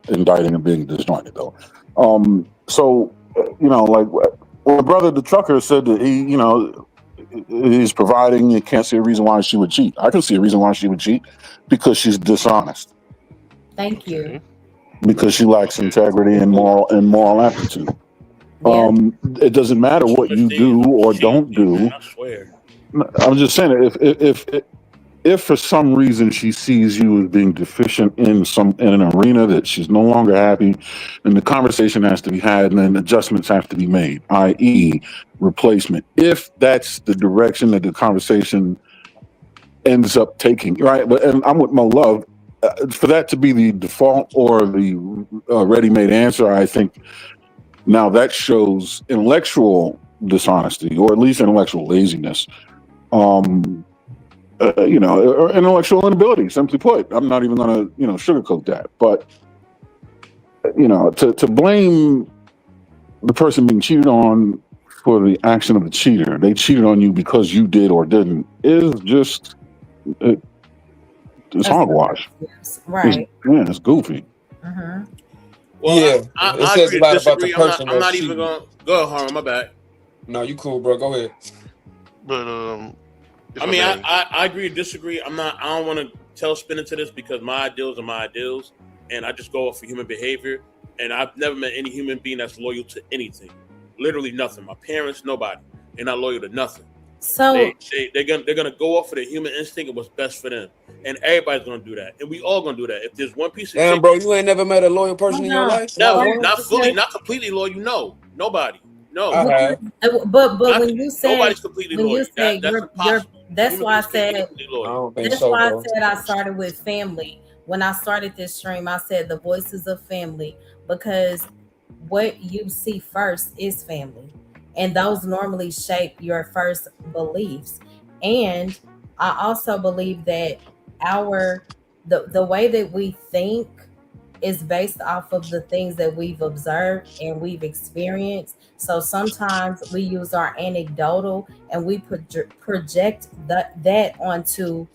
indicting and being disjointed, though. So you know, like when my brother, the trucker, said that he, you know, he's providing. You can't see a reason why she would cheat. I can see a reason why she would cheat because she's dishonest, Thank you. Okay. because she lacks Okay. integrity and moral aptitude. Yeah. It doesn't matter Too what much you things do with or cheating don't thing, man. do. I swear. I'm just saying if for some reason she sees you as being deficient in an arena that she's no longer happy, then the conversation has to be had and then adjustments have to be made, i.e., replacement. If that's the direction that the conversation ends up taking, right? But and I'm with Mo Love. For that to be the default or the ready-made answer, I think now that shows intellectual dishonesty or at least intellectual laziness. Um, you know, or intellectual inability. Simply put, I'm not even going to, you know, sugarcoat that. But you know, to blame the person being cheated on for the action of the cheater, they cheated on you because you did or didn't, is just it, it's That's hogwash. right. It's goofy. Mm-hmm. Well, Yeah, it I says a agree to lot about the disagree. person I'm that's not even cheating. gonna go ahead, Harm. My bad. No, you cool, bro. Go ahead. But if I I mean, may, I agree to disagree. I'm not. I don't want to tell spin into this because my ideals are my ideals, and I just go off of human behavior. And I've never met any human being that's loyal to anything. Literally nothing. My parents, nobody. They're not loyal to nothing. So They're gonna go off of the human instinct and what's best for them. And everybody's gonna do that. And we all gonna do that. If there's one piece of Damn, chicken, bro, you ain't never met a loyal person hold in your on. life? Not never, That's one? not fully, because not completely loyal. No, nobody. I No, have. but not, when you said nobody's completely when you loyal. said That's you're impossible. that's Human why I beings can't be said completely I loyal. don't think that's so, why I bro. said I started with family. When I started this stream, I said the voices of family because what you see first is family. And those normally shape your first beliefs. And I also believe that our the way that we think is based off of the things that we've observed and we've experienced. So sometimes we use our anecdotal and we project that onto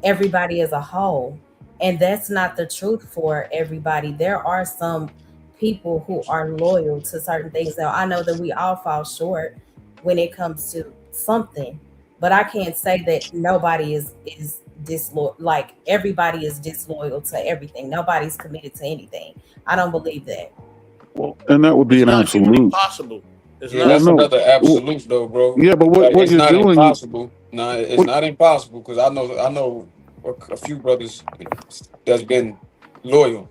everybody as a whole. And that's not the truth for everybody. There are some people who are loyal to certain things. Now, I know that we all fall short when it comes to something, but I can't say that nobody is disloyal. Like everybody is disloyal to everything. Nobody's committed to anything. I don't believe that. Well, and that would be It's an not humanly absolute. possible. It's Yeah, Well, not. that's no. another Well, absolute though, bro. yeah, but Like what it's you're not doing, impossible. No, it's what not impossible because I know a few brothers that's been loyal.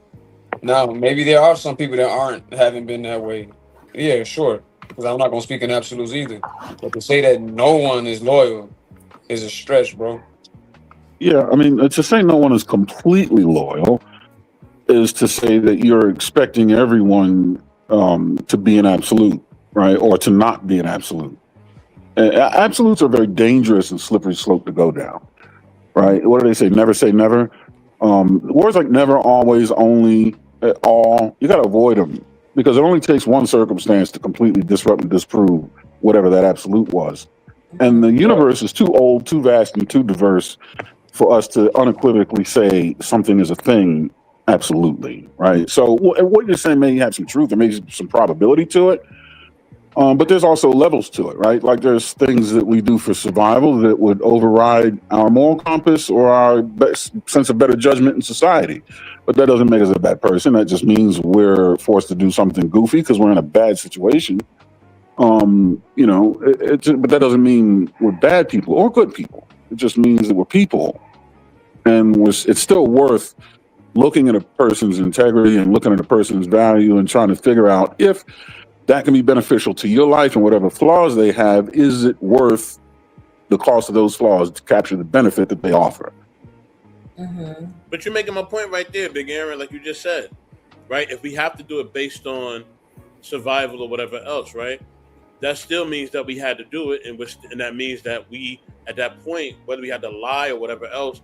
Now, maybe there are some people that haven't been that way. Yeah, sure. Because I'm not gonna speak in absolutes either. But to say that no one is loyal is a stretch, bro. Yeah, I mean, to say no one is completely loyal is to say that you're expecting everyone to be an absolute, right? Or to not be an absolute. Absolutes are very dangerous and slippery slope to go down, right? What do they say? Never say never. Words like never, always, only, all, you got to avoid them because it only takes one circumstance to completely disrupt and disprove whatever that absolute was. And the universe is too old, too vast, and too diverse for us to unequivocally say something is a thing absolutely, right? So what you're saying may have some truth, there may be some probability to it, but there's also levels to it, right? Like there's things that we do for survival that would override our moral compass or our sense of better judgment in society. But that doesn't make us a bad person. That just means we're forced to do something goofy because we're in a bad situation. You know, but that doesn't mean we're bad people or good people. It just means that we're people, and it's still worth looking at a person's integrity and looking at a person's value and trying to figure out if that can be beneficial to your life and whatever flaws they have. Is it worth the cost of those flaws to capture the benefit that they offer? But you're making my point right there, Big Aaron, like you just said, right? If we have to do it based on survival or whatever else, right? That still means that we had to do it, and that means that we, at that point, whether we had to lie or whatever else,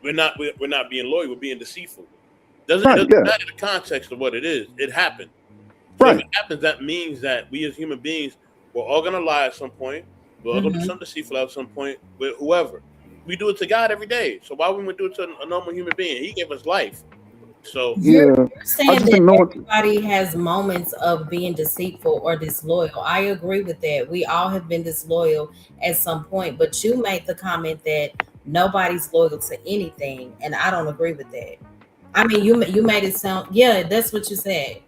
we're not being loyal. We're being deceitful. Doesn't matter the context of what it is. It happened. So if it happens, that means that we as human beings, we're all gonna lie at some point. We're all gonna be some deceitful at some point with whoever. We do it to God every day. So why wouldn't we do it to a normal human being? He gave us life. So you're saying that everybody has moments of being deceitful or disloyal. I agree with that. We all have been disloyal at some point, but you made the comment that nobody's loyal to anything, and I don't agree with that. I mean, you made it sound, yeah, that's what you said.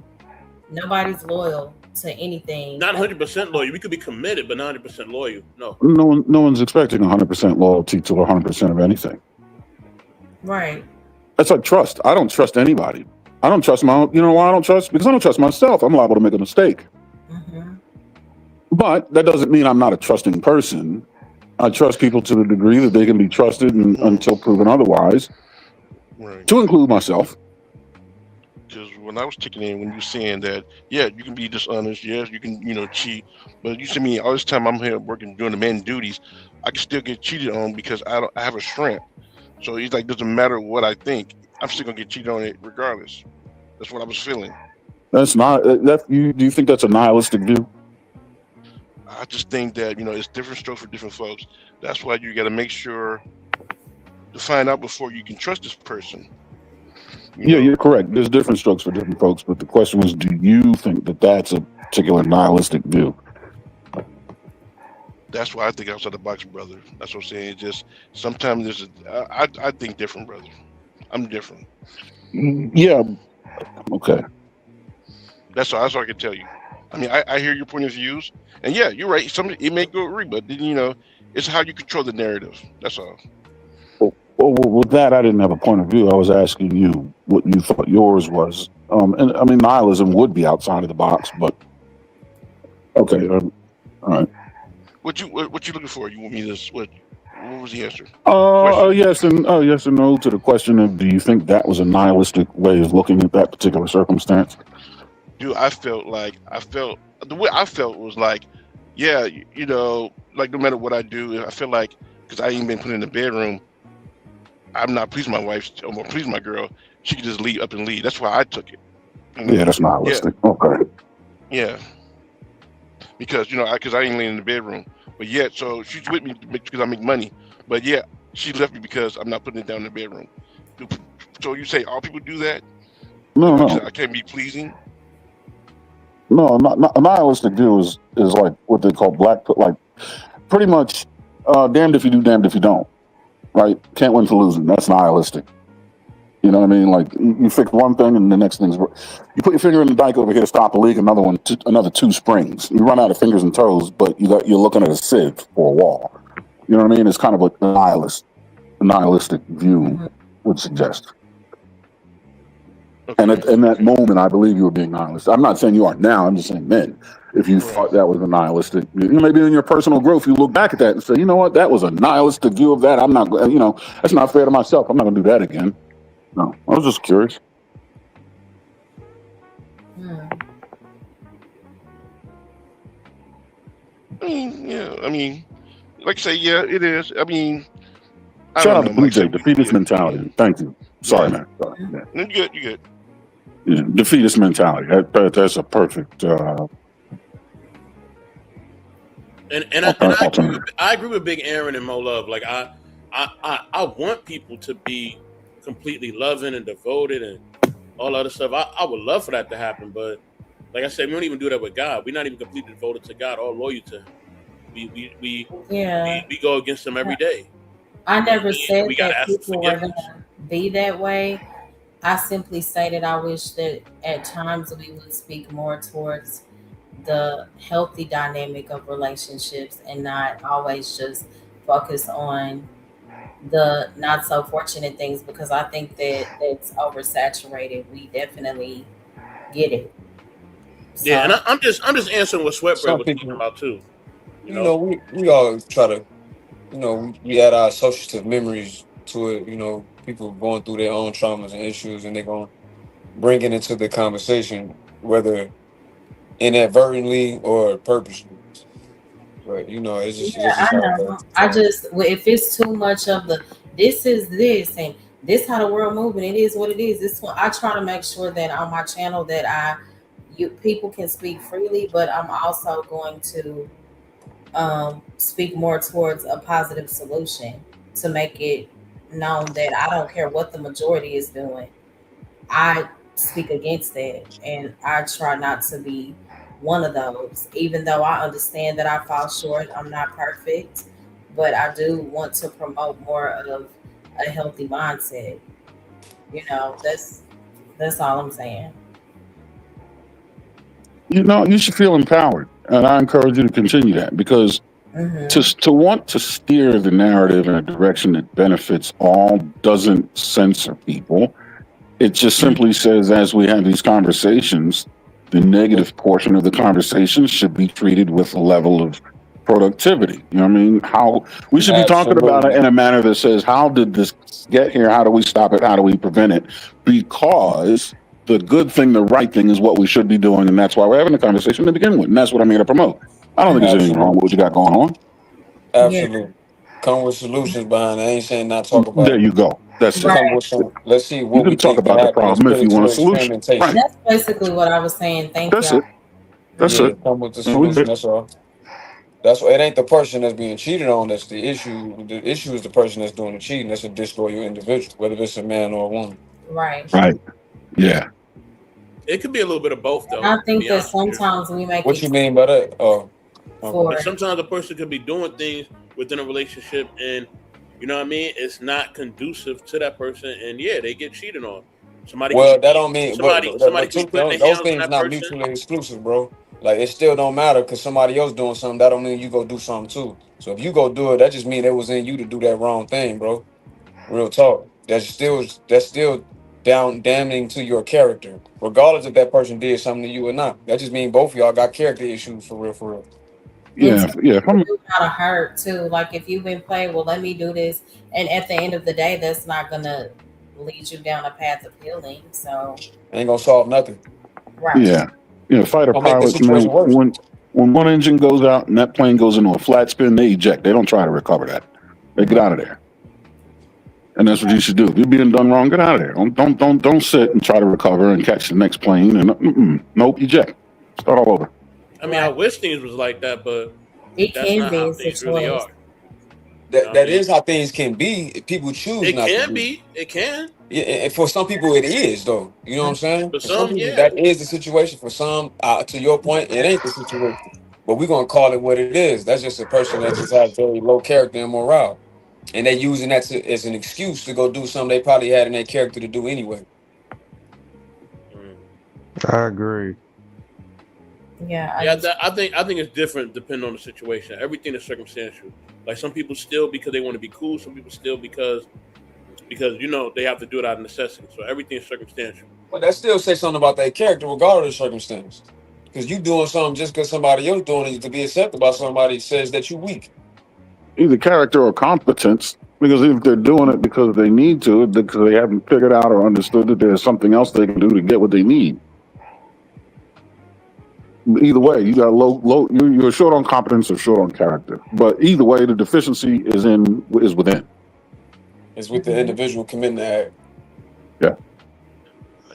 Nobody's loyal to anything. Not 100% loyal. We could be committed, but not 100% loyal. No. No one's expecting 100% loyalty to 100% of anything. Right. That's like trust. I don't trust anybody. I don't trust my own. You know why I don't trust? Because I don't trust myself. I'm liable to make a mistake. But that doesn't mean I'm not a trusting person. I trust people to the degree that they can be trusted until proven otherwise, to include myself. Because when I was taking in, when you were saying that, yeah, you can be dishonest, yes, you can, cheat, but you see me all this time I'm here working, doing the man duties, I can still get cheated on because I have a strength. So he's like, doesn't matter what I think, I'm still gonna get cheated on it regardless. That's what I was feeling. That's not that. Do you think that's a nihilistic view? I just think that it's different strokes for different folks. That's why you got to make sure to find out before you can trust this person. Yeah, you're correct. There's different strokes for different folks, but the question was, do you think that that's a particular nihilistic view? That's why I think outside the box, brother. That's what I'm saying. It's just sometimes I think different, brother. I'm different. Yeah. Okay. That's all I can tell you. I mean, I hear your point of views, and yeah, you're right. It may go agree, but then it's how you control the narrative. That's all. Well, with that, I didn't have a point of view. I was asking you what you thought yours was. And I mean, nihilism would be outside of the box, but okay. All right. What you looking for? You want me to what was the answer? Yes and no to the question of, do you think that was a nihilistic way of looking at that particular circumstance? Dude, the way I felt was like, yeah, like no matter what I do, I feel like because I ain't been put in the bedroom, I'm not pleasing my wife or pleasing my girl. She can just leave up and leave. That's why I took it. Yeah, that's nihilistic. Yeah. Okay. Yeah. Because because I ain't laying in the bedroom, but yet so she's with me because I make money, but yeah, she left me because I'm not putting it down in the bedroom. So you say all people do that? No. I can't be pleasing. No, not a nihilistic view is like what they call like pretty much damned if you do, damned if you don't. Right? Can't win for losing. That's nihilistic. You know what I mean? Like you fix one thing and the next thing's you put your finger in the dike over here to stop a leak, another two springs. You run out of fingers and toes, but you're looking at a sieve for a wall. You know what I mean? It's kind of what a nihilistic view would suggest. And Okay. in that Okay. moment, I believe you were being nihilistic. I'm not saying you are now. I'm just saying then. If you Right. thought that was a nihilistic, maybe in your personal growth, you look back at that and say, you know what, that was a nihilistic view of that. I'm not, that's not fair to myself. I'm not going to do that again. No, I was just curious. Hmm. I mean, yeah. I mean, like I say, yeah, it is. I mean, I Shout don't out to know. Like I say, BJ, defeatist yeah, mentality. Thank you. yeah. Sorry, man. Sorry. Yeah. No, you good. You good. Yeah. Defeatist mentality. That's a perfect And alternative. I agree with Big Aaron and Mo Love. Like I want people to be completely loving and devoted and all other stuff. I would love for that to happen, but like I said, we don't even do that with God. We're not even completely devoted to God or loyal to Him. Yeah. We go against Him every day. I You know what never I mean? And said we gotta that ask for people were forgiveness. gonna be that way. I simply stated I wish that at times we would speak more towards the healthy dynamic of relationships and not always just focus on the not so fortunate things, because I think that that's oversaturated. We definitely get it. Yeah, and So I'm just answering what Sweatbread Some was talking people, about too. You you know? know, we all try to, we add our associative memories to it. People going through their own traumas and issues, and they're going to bring it into the conversation, whether inadvertently or purposely. But yeah, it's just I how it goes know. I sometimes. just, if it's too much of the this is this and this how the world moving, it is what it is. This one, I try to make sure that on my channel that you people can speak freely, but I'm also going to speak more towards a positive solution to make it known that I don't care what the majority is doing. I speak against that, and I try not to be one of those. Even though I understand that I fall short, I'm not perfect, but I do want to promote more of a healthy mindset. That's all I'm saying. You should feel empowered, and I encourage you to continue that because to Hmm. want to steer the narrative in a direction that benefits all doesn't censor people. It just simply says, as we have these conversations, the negative portion of the conversation should be treated with a level of productivity. You know what I mean? How we should be talking about it Absolutely. in a manner that says, how did this get here? How do we stop it? How do we prevent it? Because the good thing, the right thing is what we should be doing. And that's why we're having the conversation to begin with. And that's what I'm here to promote. I don't think there's anything wrong with Absolutely. what you got going on. Yeah, Absolutely. Come with solutions behind it. I ain't saying not talk about There it. you go. That's it. right. Come with some. Let's see You what we can talk think can about the happen. Let's problem put if it you to want a solution. Right. experimentation. That's basically what I was saying. Thank That's it. y'all. That's Hmm. Yeah, it. come with the And we solution. good. That's all. That's why it ain't the person that's being cheated on that's the issue. The issue is the person that's doing the cheating. That's a disloyal individual, whether it's a man or a woman. Right. Right. Yeah. It could be a little bit of both, And though. I To think be that honest with you, sometimes we make What you it mean by that? Oh, okay. because for sometimes a person could be doing things within a relationship, and you know what I mean. It's not conducive to that person, and yeah, they get cheated on. Somebody could be Well, that don't mean, somebody but could be two, putting their those hands on things that not person. mutually exclusive, bro. Like it still don't matter because somebody else doing something. That don't mean you go do something too. So if you go do it, that just mean it was in you to do that wrong thing, bro. Real talk. That's still damning to your character, regardless if that person did something to you or not. That just mean both of y'all got character issues for real, for real. and Yeah. some Yeah. If people I'm do gotta hurt too. Like if you've been played, well, let me do this, and at the end of the day, that's not gonna lead you down a path of healing. So, Ain't gonna solve nothing. right, Yeah. Fighter Gonna make the pilots, man, situation worse. when one engine goes out and that plane goes into a flat spin, they eject. They don't try to recover that. They get out of there. And that's what you should do. If you're being done wrong, get out of there. Don't sit and try to recover and catch the next plane. And nope, eject. Start all over. I mean, I right. wish things was like that, but It that's can not be. how It's a things really choice. are. You know That what I that mean? is how things can be. People choose It not to can be. be. It can. Yeah, and for some people it is though. You know what I'm saying? For For some some, people yeah. that is the situation. For some, to your point, it ain't the situation. But we're gonna call it what it is. That's just a person that just has very low character and morale, and they using that as an excuse to go do something they probably had in their character to do anyway. Mm. I agree. Yeah, I Yeah, just I think it's different depending on the situation. Everything is circumstantial. Like some people still because they want to be cool. Some people still because they have to do it out of necessity. So everything is circumstantial. But that still says something about that character, regardless of circumstance. Because you doing something just because somebody else doing it to be accepted by somebody says that you weak. Either character or competence. Because if they're doing it because they need to, because they haven't figured out or understood that there's something else they can do to get what they need. Either way, you got low. You're short on competence or short on character. But either way, the deficiency is within. It's with the individual committing the act. Yeah.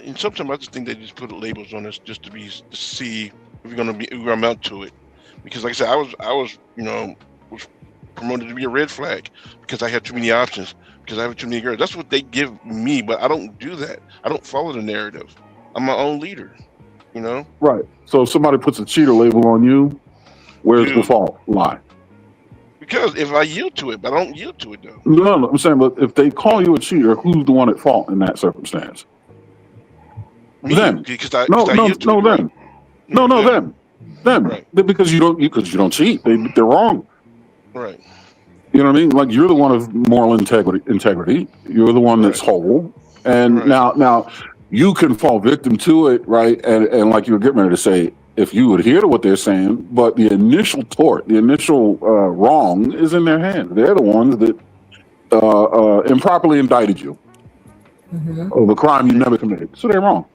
And sometimes I just think they just put labels on us just to see if we're gonna amount to it. Because like I said, I was was promoted to be a red flag because I had too many options, because I have too many girls. That's what they give me, but I don't do that. I don't follow the narrative. I'm my own leader. Right. So if somebody puts a cheater label on you, where's the fault lie? Because if I yield to it, but I don't yield to it though. No, I'm saying, but if they call you a cheater, who's the one at fault in that circumstance? Me, Them. because I No, yield to it. them. Right. Them. Right. Because you don't cheat. They're wrong. Right. You know what I mean? Like, you're the one of moral integrity. You're the one that's whole. And now you can fall victim to it, right? And like you were getting ready to say, if you adhere to what they're saying, but the initial tort, the initial wrong is in their hands. They're the ones that improperly indicted you of a crime you never committed. So they're wrong.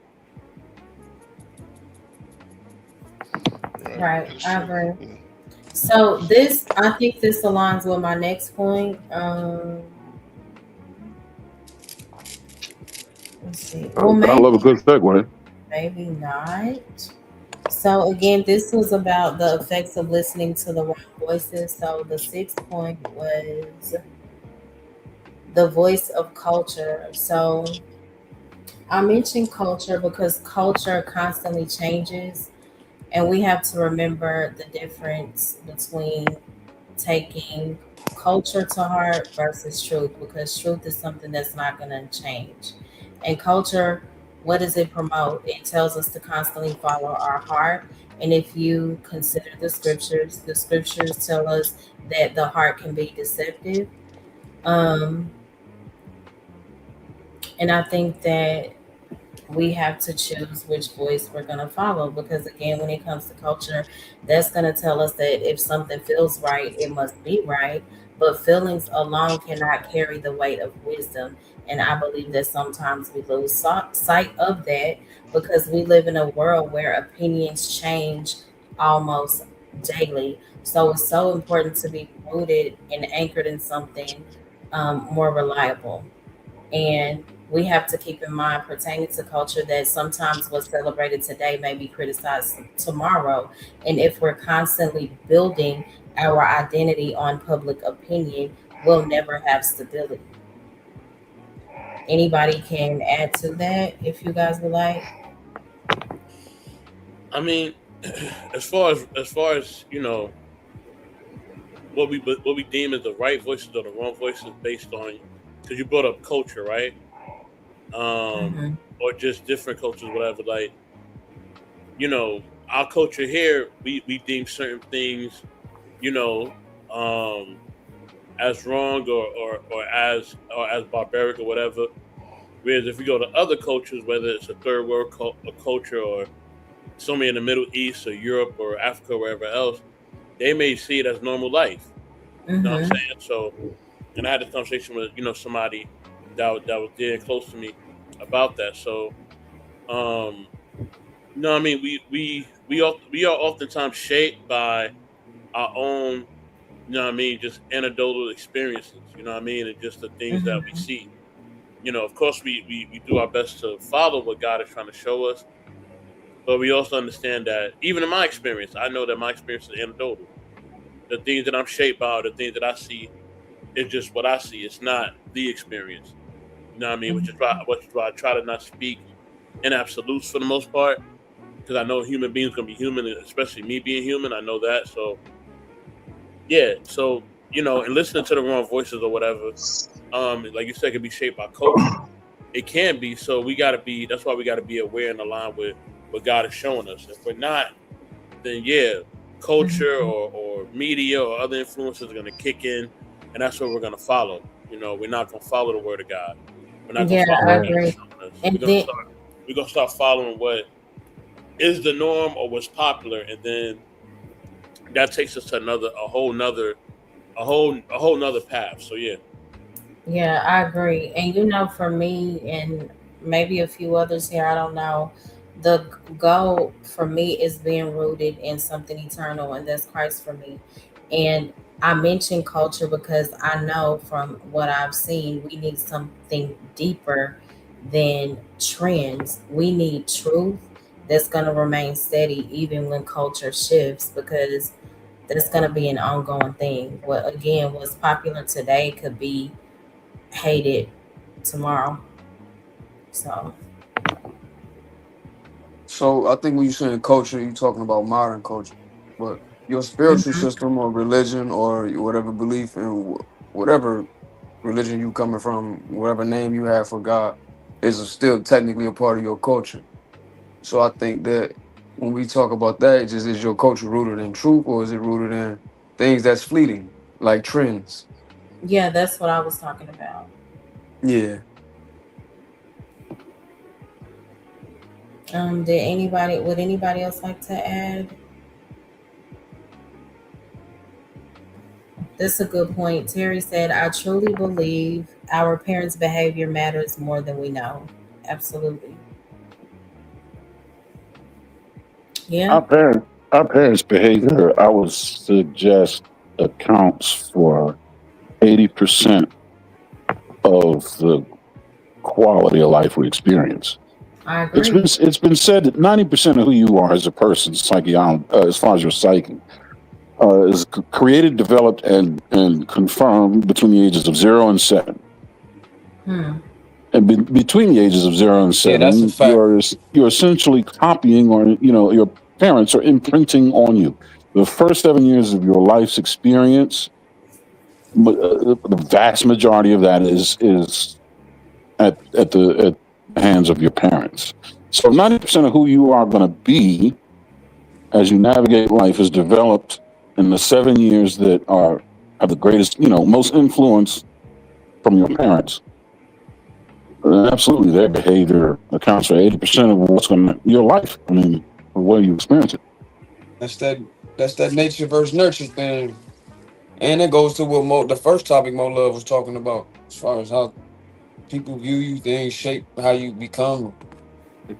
Right, I agree. So I think this aligns with my next point. Let's see. I love a good segue. Maybe not. So again, this was about the effects of listening to the wrong voices. So the sixth point was the voice of culture. So I mentioned culture because culture constantly changes, and we have to remember the difference between taking culture to heart versus truth, because truth is something that's not going to change. And culture, what does it promote? It tells us to constantly follow our heart. And if you consider the scriptures tell us that the heart can be deceptive. And I think that we have to choose which voice we're going to follow, because again, when it comes to culture, that's going to tell us that if something feels right, it must be right. But feelings alone cannot carry the weight of wisdom. And I believe that sometimes we lose sight of that, because we live in a world where opinions change almost daily. So it's so important to be rooted and anchored in something more reliable. And we have to keep in mind, pertaining to culture, that sometimes what's celebrated today may be criticized tomorrow. And if we're constantly building our identity on public opinion, we'll never have stability. Anybody can add to that if you guys would like. I mean, as far as what we deem as the right voices or the wrong voices based on, because you brought up culture, right? Or just different cultures, whatever. Like, our culture here, we deem certain things, as wrong or as barbaric or whatever. Whereas if we go to other cultures, whether it's a third world culture or somewhere in the Middle East or Europe or Africa or wherever else, they may see it as normal life. You know what I'm saying? So, and I had a conversation with somebody that was there close to me about that. So, I mean, we are oftentimes shaped by our own, just anecdotal experiences. You know what I mean, and just the things that we see. Of course, we do our best to follow what God is trying to show us, but we also understand that even in my experience, I know that my experience is anecdotal. The things that I'm shaped by, the things that I see, it's just what I see. It's not the experience. You know what I mean? Which is why I try to not speak in absolutes for the most part, because I know human beings gonna be human, especially me being human. I know that. So yeah. So and listening to the wrong voices or whatever, like you said, it can be shaped by culture. It can be. So we gotta be. That's why we gotta be aware and aligned with what God is showing us. If we're not, then yeah, culture or media or other influences are gonna kick in, and that's what we're gonna follow. We're not gonna follow the word of God. We're not gonna follow I what God agree. is showing us. And We're then, we're gonna start following what is the norm or what's popular, and then that takes us to a whole nother path. So yeah. Yeah, I agree. And for me and maybe a few others here, I don't know. The goal for me is being rooted in something eternal, and that's Christ for me. And I mention culture because I know from what I've seen, we need something deeper than trends. We need truth that's going to remain steady even when culture shifts, because that's going to be an ongoing thing. What again, what's popular today could be hated tomorrow. So So I think when you're saying culture, you're talking about modern culture, but your spiritual mhm. system or religion or whatever belief in whatever religion you coming from, whatever name you have for God, is still technically a part of your culture. So I think that when we talk about that, just is your culture rooted in truth or is it rooted in things that's fleeting, like trends? Yeah, that's what I was talking about. Yeah. Would anybody else like to add? That's a good point. Terry said, I truly believe our parents' behavior matters more than we know. Absolutely. Yeah. Our parents' behavior, I would suggest, accounts for 80% of the quality of life we experience. I It's agree. been it's been said that 90% of who you are as a person, as far as your psyche, is created, developed, and confirmed between the ages of 0 and 7. Hmm. And between the ages of zero and Yeah, that's a seven, fact. you're essentially copying, or your parents are imprinting on you. The first 7 years of your life's experience, but the vast majority of that is at the hands of your parents. So 90% of who you are going to be as you navigate life is developed in the 7 years that have the greatest, most influence from your parents. Absolutely, their behavior accounts for 80% of what's going to your life. I mean, the way you experience it. That's that that's that nature versus nurture thing. And it goes to what the first topic Mo Love was talking about, as far as how people view you, things shape how you become.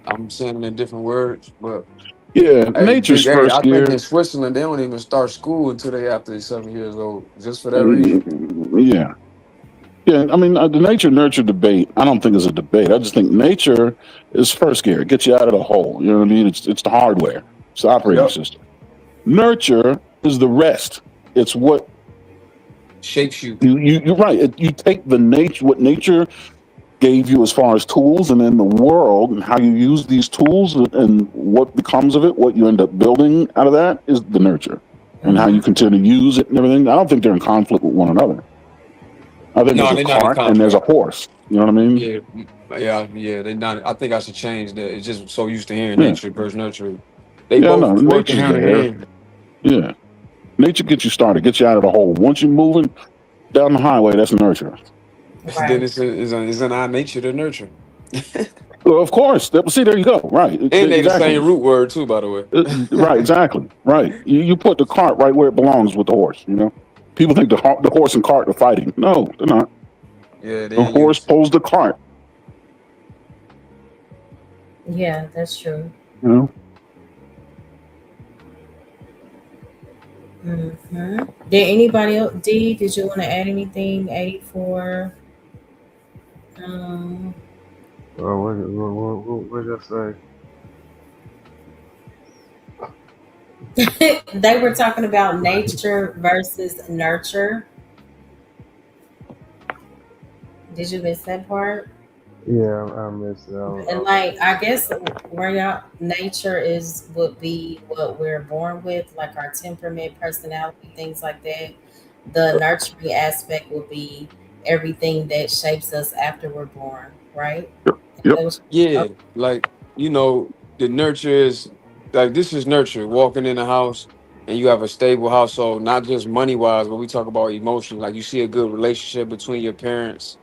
I'm saying it in different words, but Yeah, hey, nature's big A, first I think in gear. Switzerland they don't even start school until they after they're 7 years old, just for that reason. Yeah, yeah. I mean, the nature nurture debate. I don't think is a debate. I just think nature is first gear. It gets you out of the hole. You know what I mean? It's the hardware. It's the operating Yep, system. Nurture is the rest. It's what shapes you. you're right. You take what nature gave you as far as tools, and then the world and how you use these tools and what becomes of it, what you end up building out of that is the nurture, and how you Hmm. continue to use it and everything. I don't think they're in conflict with one another. I think there's No, a they're not in cart and there's a conflict. horse. You know what I mean? Yeah, yeah. They're not. I think I should change that. It's just so used to hearing Yeah, nature versus nurture. They yeah. No, both working nature's hand in there. hand. Yeah, nature gets you started, gets you out of the hole. Once you're moving down the highway, that's nurture. Then Right. it's in our nature to nurture. Well, of course. See, there you go. Right, And they the exactly. same root word too, by the way. Right, exactly. Right. You put the cart right where it belongs with the horse. People think the horse and cart are fighting. No, they're not. Yeah, they The in horse unison. pulls the cart. Yeah, that's true. You know. Hmm. Did anybody else? D, did you want to add anything? 84. Um, What did I say? they were talking about nature versus nurture. Did you miss that part? Yeah, I missed it. And like, I guess where y'all nature is would be what we're born with, like our temperament, personality, things like that. The nurturing aspect would be everything that shapes us after we're born, right? Yep. That was- Yeah, okay. like the nurture is like this is nurture. Walking in the house and you have a stable household, not just money wise, but we talk about emotion. Like you see a good relationship between your parents,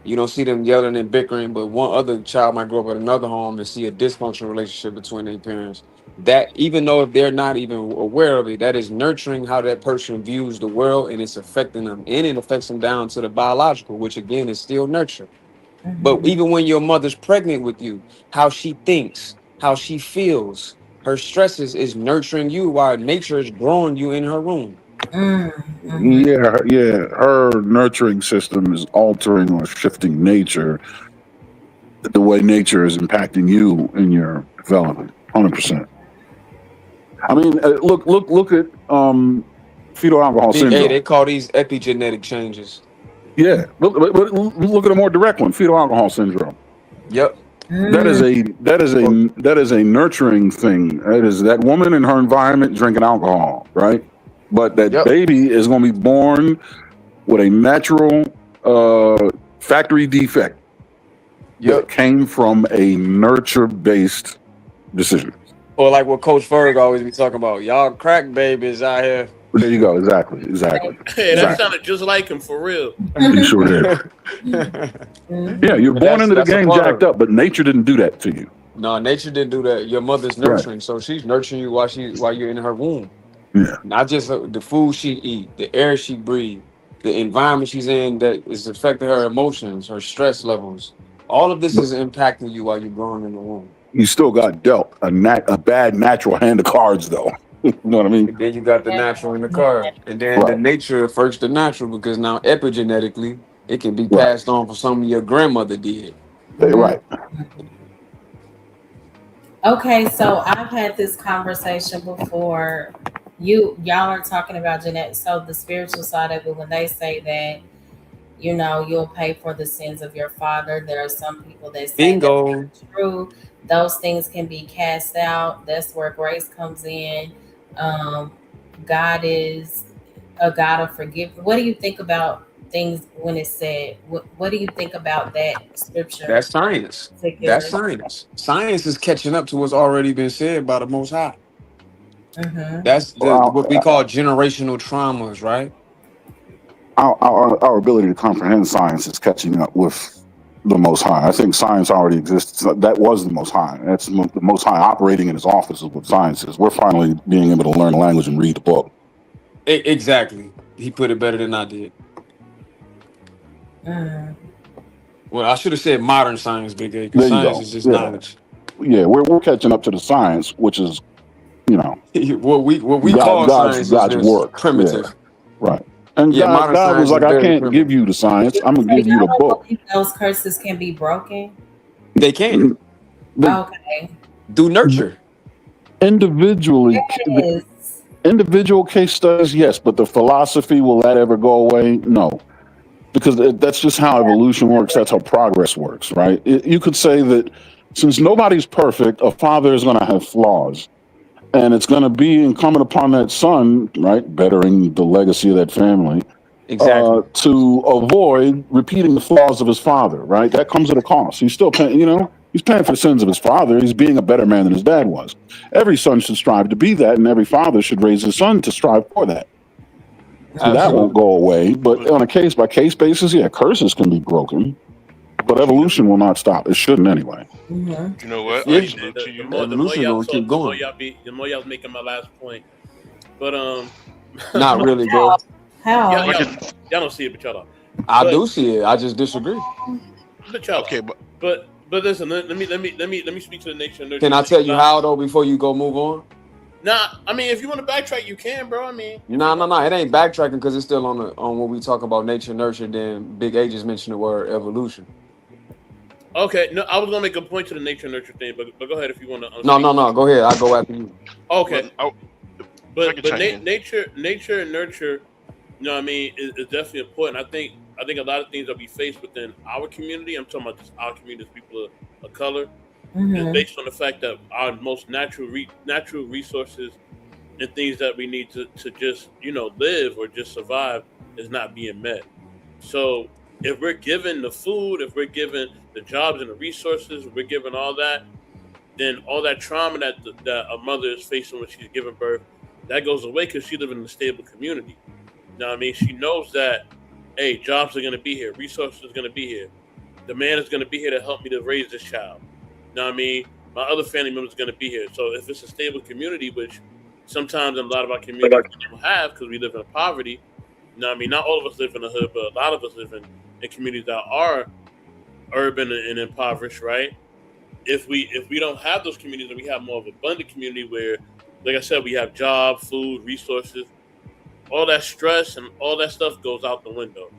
You don't see them yelling and bickering, but one other child might grow up in another home and see a dysfunctional relationship between their parents. That, even though if they're not even aware of it, that is nurturing how that person views the world, and it's affecting them, and it affects them down to the biological, which again is still nurture. But Mhm. even when your mother's pregnant with you, how she thinks, how she feels, her stresses is nurturing you while nature is growing you in her room. Mm, mhm. Yeah, yeah. Her nurturing system is altering or shifting nature the way nature is impacting you in your development. 100%. I mean, look at fetal alcohol Big A, syndrome. they call these epigenetic changes. Yeah, look at a more direct one, fetal alcohol syndrome. Yep. Mm, Well, That is a nurturing thing. That is that woman in her environment drinking alcohol, right? But that yep. baby is going to be born with a natural factory defect that Yep. came from a nurture based decision. Or like what Coach Ferg always be talking about, y'all crack babies out here. There you go. Exactly. Exactly. Hey, that Exactly. sounded just like him for real. You sure did. Yeah, mhm. you're But born into the that's a game part of jacked it. up, but nature didn't do that to you. No, nature didn't do that. Your mother's Right. nurturing, so she's nurturing you while you're in her womb. Yeah. Not just the food she eat, the air she breathe, the environment she's in that is affecting her emotions, her stress levels. All of this But is impacting you while you're growing in the womb. you still got dealt a bad natural hand of cards, though. You know what I mean? And then you got the Yeah, natural in the yeah. car, and then the Right. nature first the natural because now epigenetically it can be Right. passed on for something your grandmother did. Mhm. Right. Okay, so I've had this conversation before. Y'all are talking about genetics. So the spiritual side of it, when they say that, you'll pay for the sins of your father, there are some people that say that's Bingo. not true. Those things can be cast out. That's where grace comes in. Um, God is a God of forgiveness. What do you think about things when it's said? What do you think about that scripture That's science. That's particularly? science. Science is catching up to what's already been said by the Most High. Mm-hmm. That's the Well, what we call generational traumas, right? our ability to comprehend science is catching up with the Most High. I think science already exists. That was the Most High. That's the Most High operating in His office is what science is. We're finally being able to learn the language and read the book. Exactly. He put it better than I did. Mm. Well, I should have said modern science, Big A, because There you science go. is just Yeah, knowledge. yeah. We're catching up to the science, which is you know What we call science is God's just work. Yeah, primitive. right. And Yeah, modern God was science is like, I very can't give primitive. you the science. I'm gonna So give you y'all the don't book. believe those curses can be broken? They can Mm, The Okay. do nurture. individually, the Yes. individual case studies, yes, but the philosophy, will that ever go away? No, because that's just how evolution works. That's how progress works, right? You could say that since nobody's perfect, a father is going to have flaws, and it's going to be incumbent upon that son, right, bettering the legacy of that family, Exactly. to avoid repeating the flaws of his father, right? That comes at a cost. He's still paying, he's paying for the sins of his father. He's being a better man than his dad was. Every son should strive to be that, and every father should raise his son to strive for that. So that won't Absolutely. go away. But But on a case by case basis, yeah, curses can be broken, but but evolution will not stop. It shouldn't anyway. Mm-hmm. you know It's what? I funny, Yeah, man. salute The, to the you. more the more evolution y'all gonna keep talk, the more going. y'all be the more y'all making my last point. But Not really, bro. y'all, How? Like y'all it, y'all don't see it, but y'all are. I But do see it. I just disagree. y'all are. okay, but But listen, let me speak to the nature and nurture Can I thing. tell you how though before you go move on? Nah, I mean, if you want to backtrack, you can, bro. I mean, if you No, no, want. no. It ain't backtracking because it's still on when we talk about nature nurture. Then Big A just mentioned the word evolution. Okay, no, I was gonna make a point to the nature and nurture thing, but go ahead if you want to No, speak. no, no. Go ahead. I go after you. Okay, well, if I could chime in, nature and nurture, you know what I mean, is definitely important. I think a lot of things that we face within our community. I'm talking about just our community, as people of color, is Mm-hmm. based on the fact that our most natural resources and things that we need to just live or just survive is not being met. So if we're given the food, if we're given the jobs and the resources, if we're given all that, then all that trauma that a mother is facing when she's giving birth, that goes away because she lives in a stable community. You know what I mean? She knows that, hey, jobs are going to be here, resources are going to be here. The man is going to be here to help me to raise this child. You know what I mean? My other family members are going to be here. So if it's a stable community, which sometimes in a lot of our communities we don't have because we live in poverty. You know what I mean? Not all of us live in the hood, but a lot of us live in communities that are urban and impoverished, right? If we don't have those communities and we have more of an abundant community where, like I said, we have job, food, resources, all that stress and all that stuff goes out the window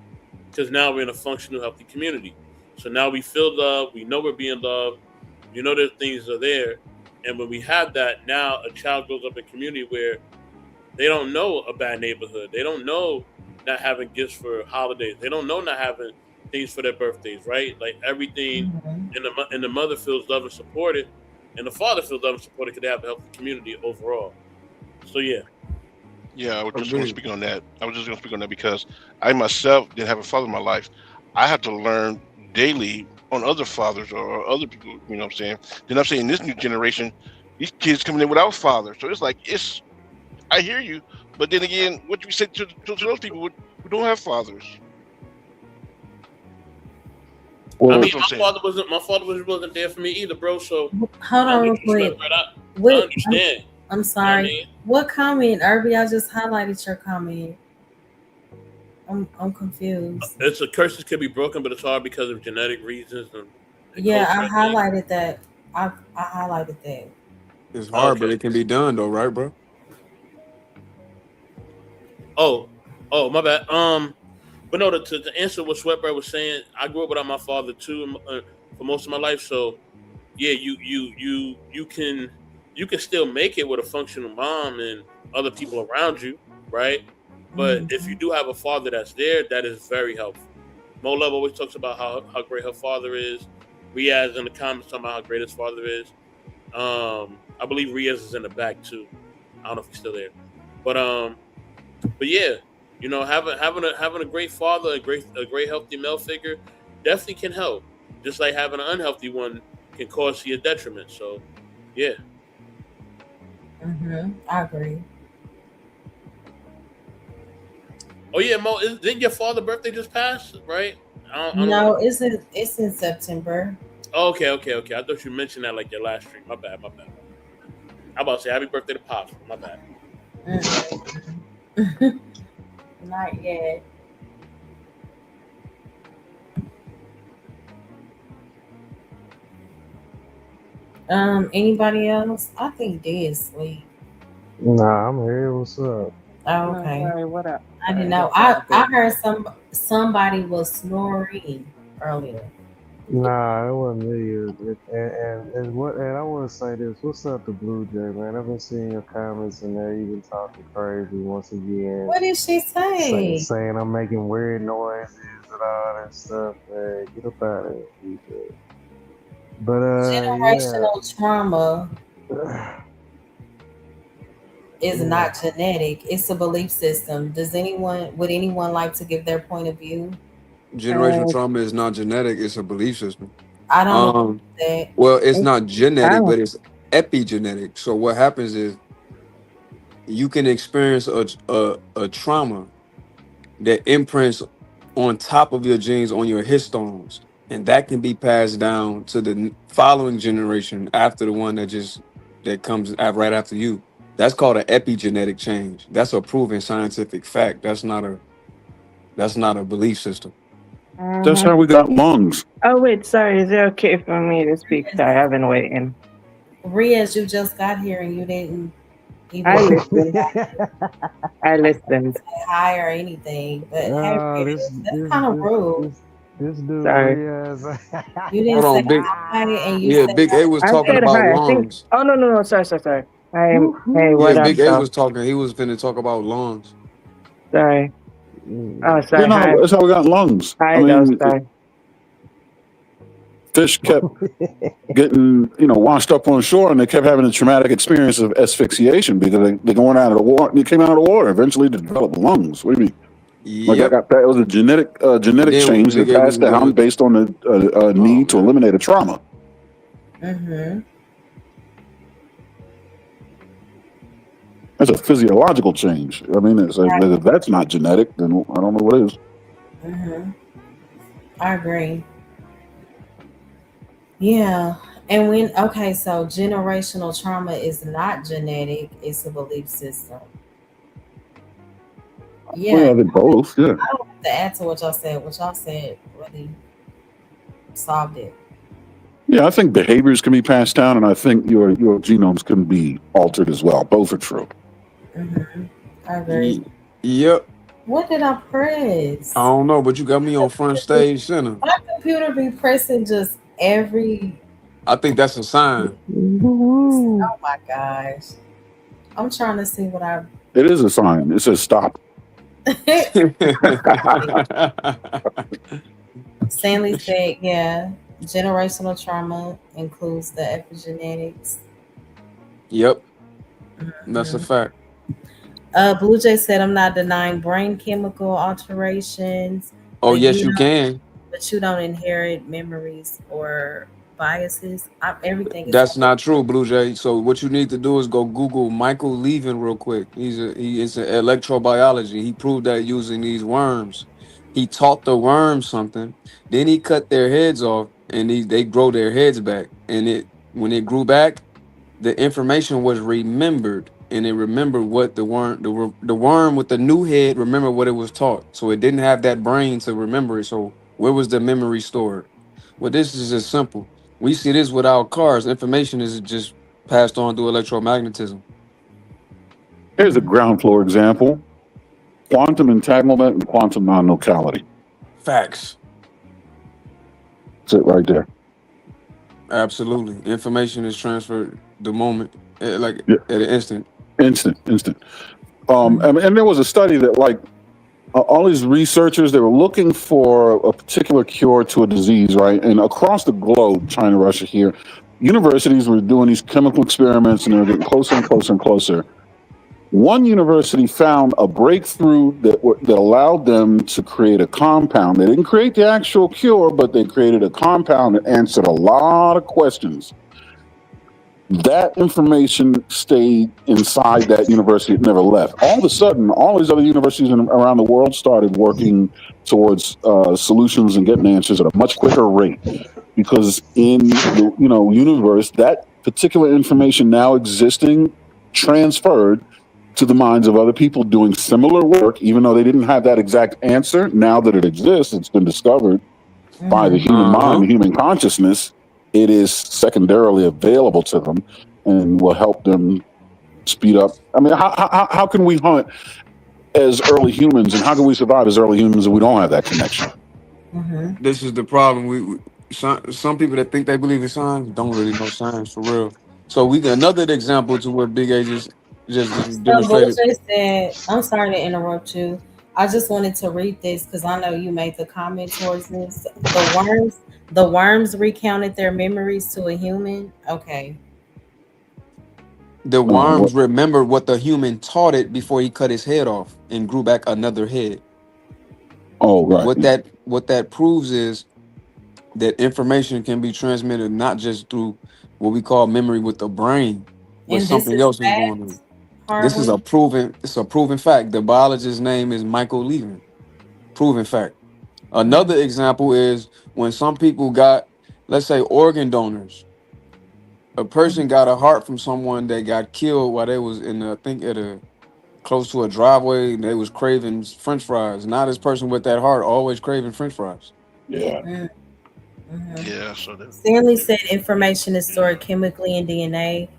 because now we're in a functional, healthy community. So now we feel love, we know we're being loved, you know that things are there, and when we have that, now a child grows up in a community where they don't know a bad neighborhood, they don't know not having gifts for holidays, they don't know not having things for their birthdays, right? Like everything, Mhm. and the mother feels loved and supported, and the father feels loved and supported because they have a healthy community overall. So yeah. Yeah, I was just going to Agreed. speak on that. I was just going to speak on that because I myself didn't have a father in my life. I had to learn daily on other fathers or other people. You know what I'm saying? Then I'm saying this new generation, these kids coming in without fathers. So it's like it's. I hear you, but then again, what you say to those people who don't have fathers? I Well, mean, That's what I'm saying. my father wasn't there for me either, bro. So Hold no on real disrespect, quick. but I Wait, understand. I'm You know what I sorry. mean? What comment, Irby? I just highlighted your comment. I'm confused. It's a curses can be broken, but it's hard because of genetic reasons and Yeah, culture, I I think. highlighted that. I highlighted that. It's hard, but Okay. it can be done though, right, bro? Oh, my bad. But no, to answer what Sweatbird was saying, I grew up without my father too for most of my life. So yeah, you can still make it with a functional mom and other people around you, right? But if you Mhm. do have a father that's there, that is very helpful. Mo Love always talks about how great her father is. Riaz in the comments talking about how great his father is. I believe Riaz is in the back too. I don't know if he's still there, but yeah, you know, having a great father, a great healthy male figure, definitely can help. Just like having an unhealthy one can cause you a detriment. So, yeah. I agree. Oh yeah, Mo, didn't your father's birthday just pass? Right? I don't want No, to. it's in September. Oh, okay. I thought you mentioned that like your last stream. My bad. I about to say happy birthday to Pops. My bad. Mm-mm. Not yet. Anybody else? I think Dead sleep. Nah, I'm here. What's up? Oh, No, okay. sorry, what up? I didn't Sorry, know. that's I all I good. heard somebody was snoring earlier. Nah, it wasn't me. And what? And I want to say this. What's up, the Blue Jay man? I've been seeing your comments in there. You've been talking crazy once again, What did she say? saying I'm making weird noises and all that stuff. Man, get up out of here, Blue Jay. But Generational trauma yeah, is yeah. not genetic. It's a belief system. Would anyone like to give their point of view? Generational Uh, trauma is not genetic; it's a belief system. I don't agree Um, with that. well, it's it's not genetic, balance. but it's epigenetic. So what happens is you can experience a trauma that imprints on top of your genes on your histones, and that can be passed down to the following generation after the one that comes right after you. That's called an epigenetic change. That's a proven scientific fact. That's not a belief system. that's Uh-huh. how we got lungs. Oh wait, sorry. Is it okay for me to speak? Sorry, I've been waiting. Riaz, you just got here and you didn't I even listened. I listened. say hi or anything. But hey, Oh, Riaz, that's kind of rude. this dude Sorry. Riaz. You didn't Hold say on, big hi and you yeah, said Big A was I talking said about hi. I think. lawns. Oh no, no, no. Sorry. Hey, Yeah, what up, Big A though? was talking. He was finna talk about lawns. Sorry. Oh, You sorry. Hi. know, that's how we got lungs. I Hi, though. mean, Sorry. fish kept getting, washed up on shore, and they kept having a traumatic experience of asphyxiation because they're going out of the water. They came out of the water eventually to develop lungs. What do you mean? Like Yep. it was a And genetic then change Big that A was passed down gonna. based on a Oh need to man. eliminate a trauma. mm-hmm. That's a physiological change. I mean, if that's not genetic, then I don't know what is. Mm-hmm. I agree. Yeah. And okay, so generational trauma is not genetic, it's a belief system. Yeah, Well, I think both. Yeah. I don't have to add to what y'all said. What y'all said really solved it. Yeah, I think behaviors can be passed down, and I think your genomes can be altered as well. Both are true. Hmm. I agree. Ye- Yep. What did I I press? don't know, but you got me on front stage center. My computer be pressing just every. I think that's a sign. Woo-hoo. Oh my gosh! I'm trying to see what I. It is a sign. It says stop. Stanley said, "Yeah, generational trauma includes the epigenetics." Yep, that's a Mhm. fact. Blue Jay said, "I'm not denying brain chemical alterations, Oh, but yes, you can. you don't inherit memories or biases. Everything is That's not true, Blue Jay. So what you need to do is go Google Michael Levin real quick. He is an electrobiology. He proved that using these worms. He taught the worms something. Then he cut their heads off, and they grow their heads back. And it when it grew back, the information was remembered, and it remembered what the worm with the new head remembered what it was taught. So it didn't have that brain to remember it. So where was the memory stored? Well, this is just simple. We see this with our cars. Information is just passed on through electromagnetism. Here's a ground floor example: quantum entanglement and quantum non-locality. Facts. That's it right there. Absolutely. Information is transferred the moment, like Yeah, at an instant. instant. And there was a study that like all these researchers they were looking for a particular cure to a disease, right? And across the globe, China, Russia, here, universities were doing these chemical experiments, and they were getting closer and closer and closer. One university found a breakthrough that allowed them to create a compound. They didn't create the actual cure, but they created a compound that answered a lot of questions. That information stayed inside that university; it never left. All of a sudden, all these other universities around the world started working towards solutions and getting answers at a much quicker rate because in the universe, that particular information now existing transferred to the minds of other people doing similar work, even though they didn't have that exact answer. Now that it exists, it's been discovered by the human mind, Uh-huh. the human consciousness. It is secondarily available to them and will help them speed up. I mean, how can we hunt as early humans and how can we survive as early humans if we don't have that connection? Mm-hmm. This is the problem. Some people that think they believe in science don't really know science for real. So we got another example to what Big A just So demonstrated. Bullseye said, I'm sorry to interrupt you. I just wanted to read this because I know you made the comment towards this. The worms recounted their memories to a human. Okay. The What? worms remembered what the human taught it before he cut his head off and grew back another head. Oh, right. What that proves is that information can be transmitted not just through what we call memory with the brain, but And this something is else is going fact, on. This is Harwin. a proven fact. The biologist's name is Michael Levin. Proven fact. Mm-hmm. Another example is when some people got, let's say, organ donors. A person got a heart from someone that got killed while they was I think at a close to a driveway. And they was craving French fries. Now this person with that heart always craving French fries. Yeah. Mm-hmm. Yeah, so that. Stanley said information is stored chemically in DNA.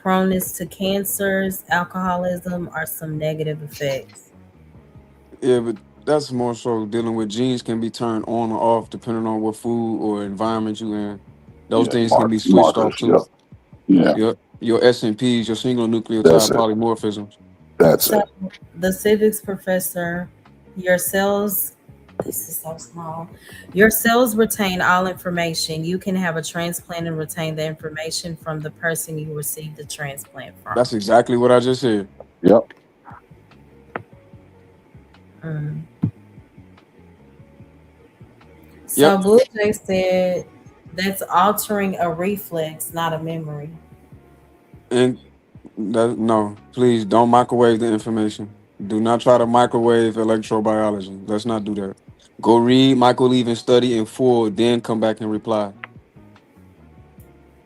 Proneness to cancers, alcoholism are some negative effects. Yeah, but that's more so dealing with genes can be turned on or off depending on what food or environment you in. Those Yeah. things can be switched off Markers. too. Yep. Yeah. Your SNPs, your single That's nucleotide it. polymorphisms. That's So it. the civics professor, your cells, this is so small. Your cells retain all information. You can have a transplant and retain the information from the person you received the transplant from. That's exactly what I just said. Yep. Mm. So Yep. Blue Jay said that's altering a reflex, not a memory. And no, please don't microwave the information. Do not try to microwave electrobiology. Let's not do that. Go read Michael Levin's study in full, then come back and reply.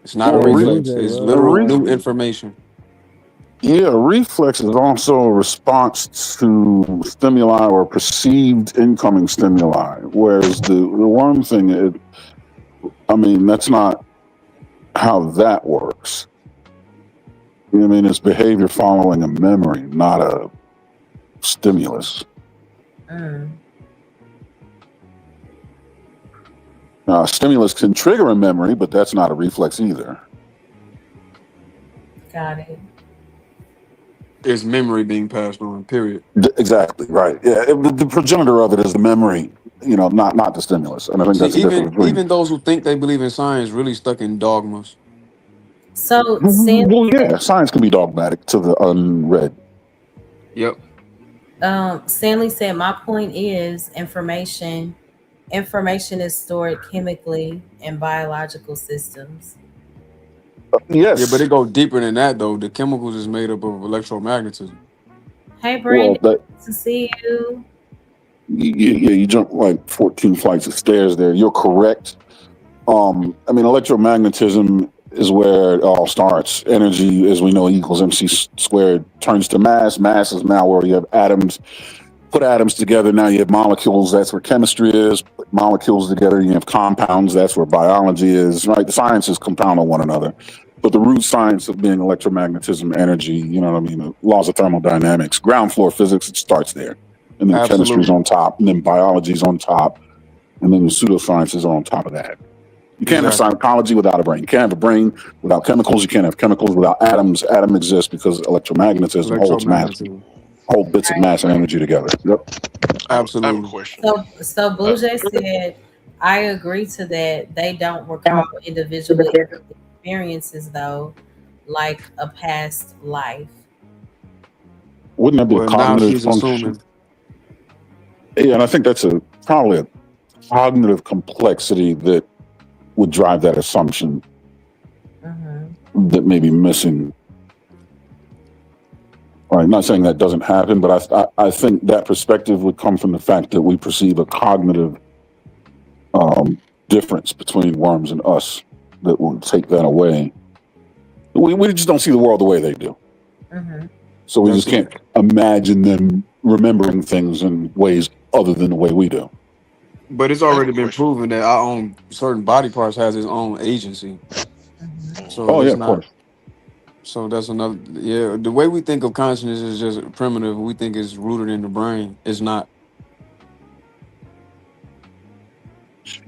It's not a Well, Blue reflex. Jay It's love literal that. new information. yeah, reflex is also a response to stimuli or perceived incoming stimuli. Whereas the worm thing, that's not how that works. You know what I mean? It's behavior following a memory, not a stimulus. Stimulus can trigger a memory, but that's not a reflex either. Got it. It's memory being passed on. Period. Exactly right. Yeah, the progenitor of it is the memory. Not the stimulus. And I think See, that's the difference between. even those who think they believe in science really stuck in dogmas. So Well, yeah, science can be dogmatic to the unread. Yep. Stanley said, my point is information is stored chemically in biological systems. Yes. Yeah, but it goes deeper than that though. The chemicals is made up of electromagnetism. Hey Brandon, Well, to see you. you jump like 14 flights of stairs there. You're correct. Electromagnetism is where it all starts. Energy, as we know, equals MC squared, turns to mass. Mass is now where you have atoms. Put atoms together, now you have molecules. That's where chemistry is. Put molecules together, you have compounds. That's where biology is. Right? The sciences compound on one another. But the root science of being electromagnetism, energy, the laws of thermodynamics, ground floor physics, it starts there. And then chemistry's on top, and then biology's on top, and then the pseudosciences are on top of that. You can't have psychology without a brain. You can't have a brain without chemicals. You can't have chemicals without atoms. Atom exists because electromagnetism holds bits of mass and energy together. Yep. Absolutely. I have a question. So Blue Jay said, I agree to that. They don't recall individual experiences though, like a past life. Wouldn't that be a Now cognitive she's function? assuming. Yeah, and I think that's probably a cognitive complexity that would drive that assumption that may be missing. All right, I'm not saying that doesn't happen, but I think that perspective would come from the fact that we perceive a cognitive difference between worms and us that will take that away. We just don't see the world the way they do. So we just can't imagine them remembering things in ways other than the way we do. But it's already been proven that our own certain body parts has its own agency. So of course. So that's another. Yeah, the way we think of consciousness is just primitive. We think it's rooted in the brain. It's not.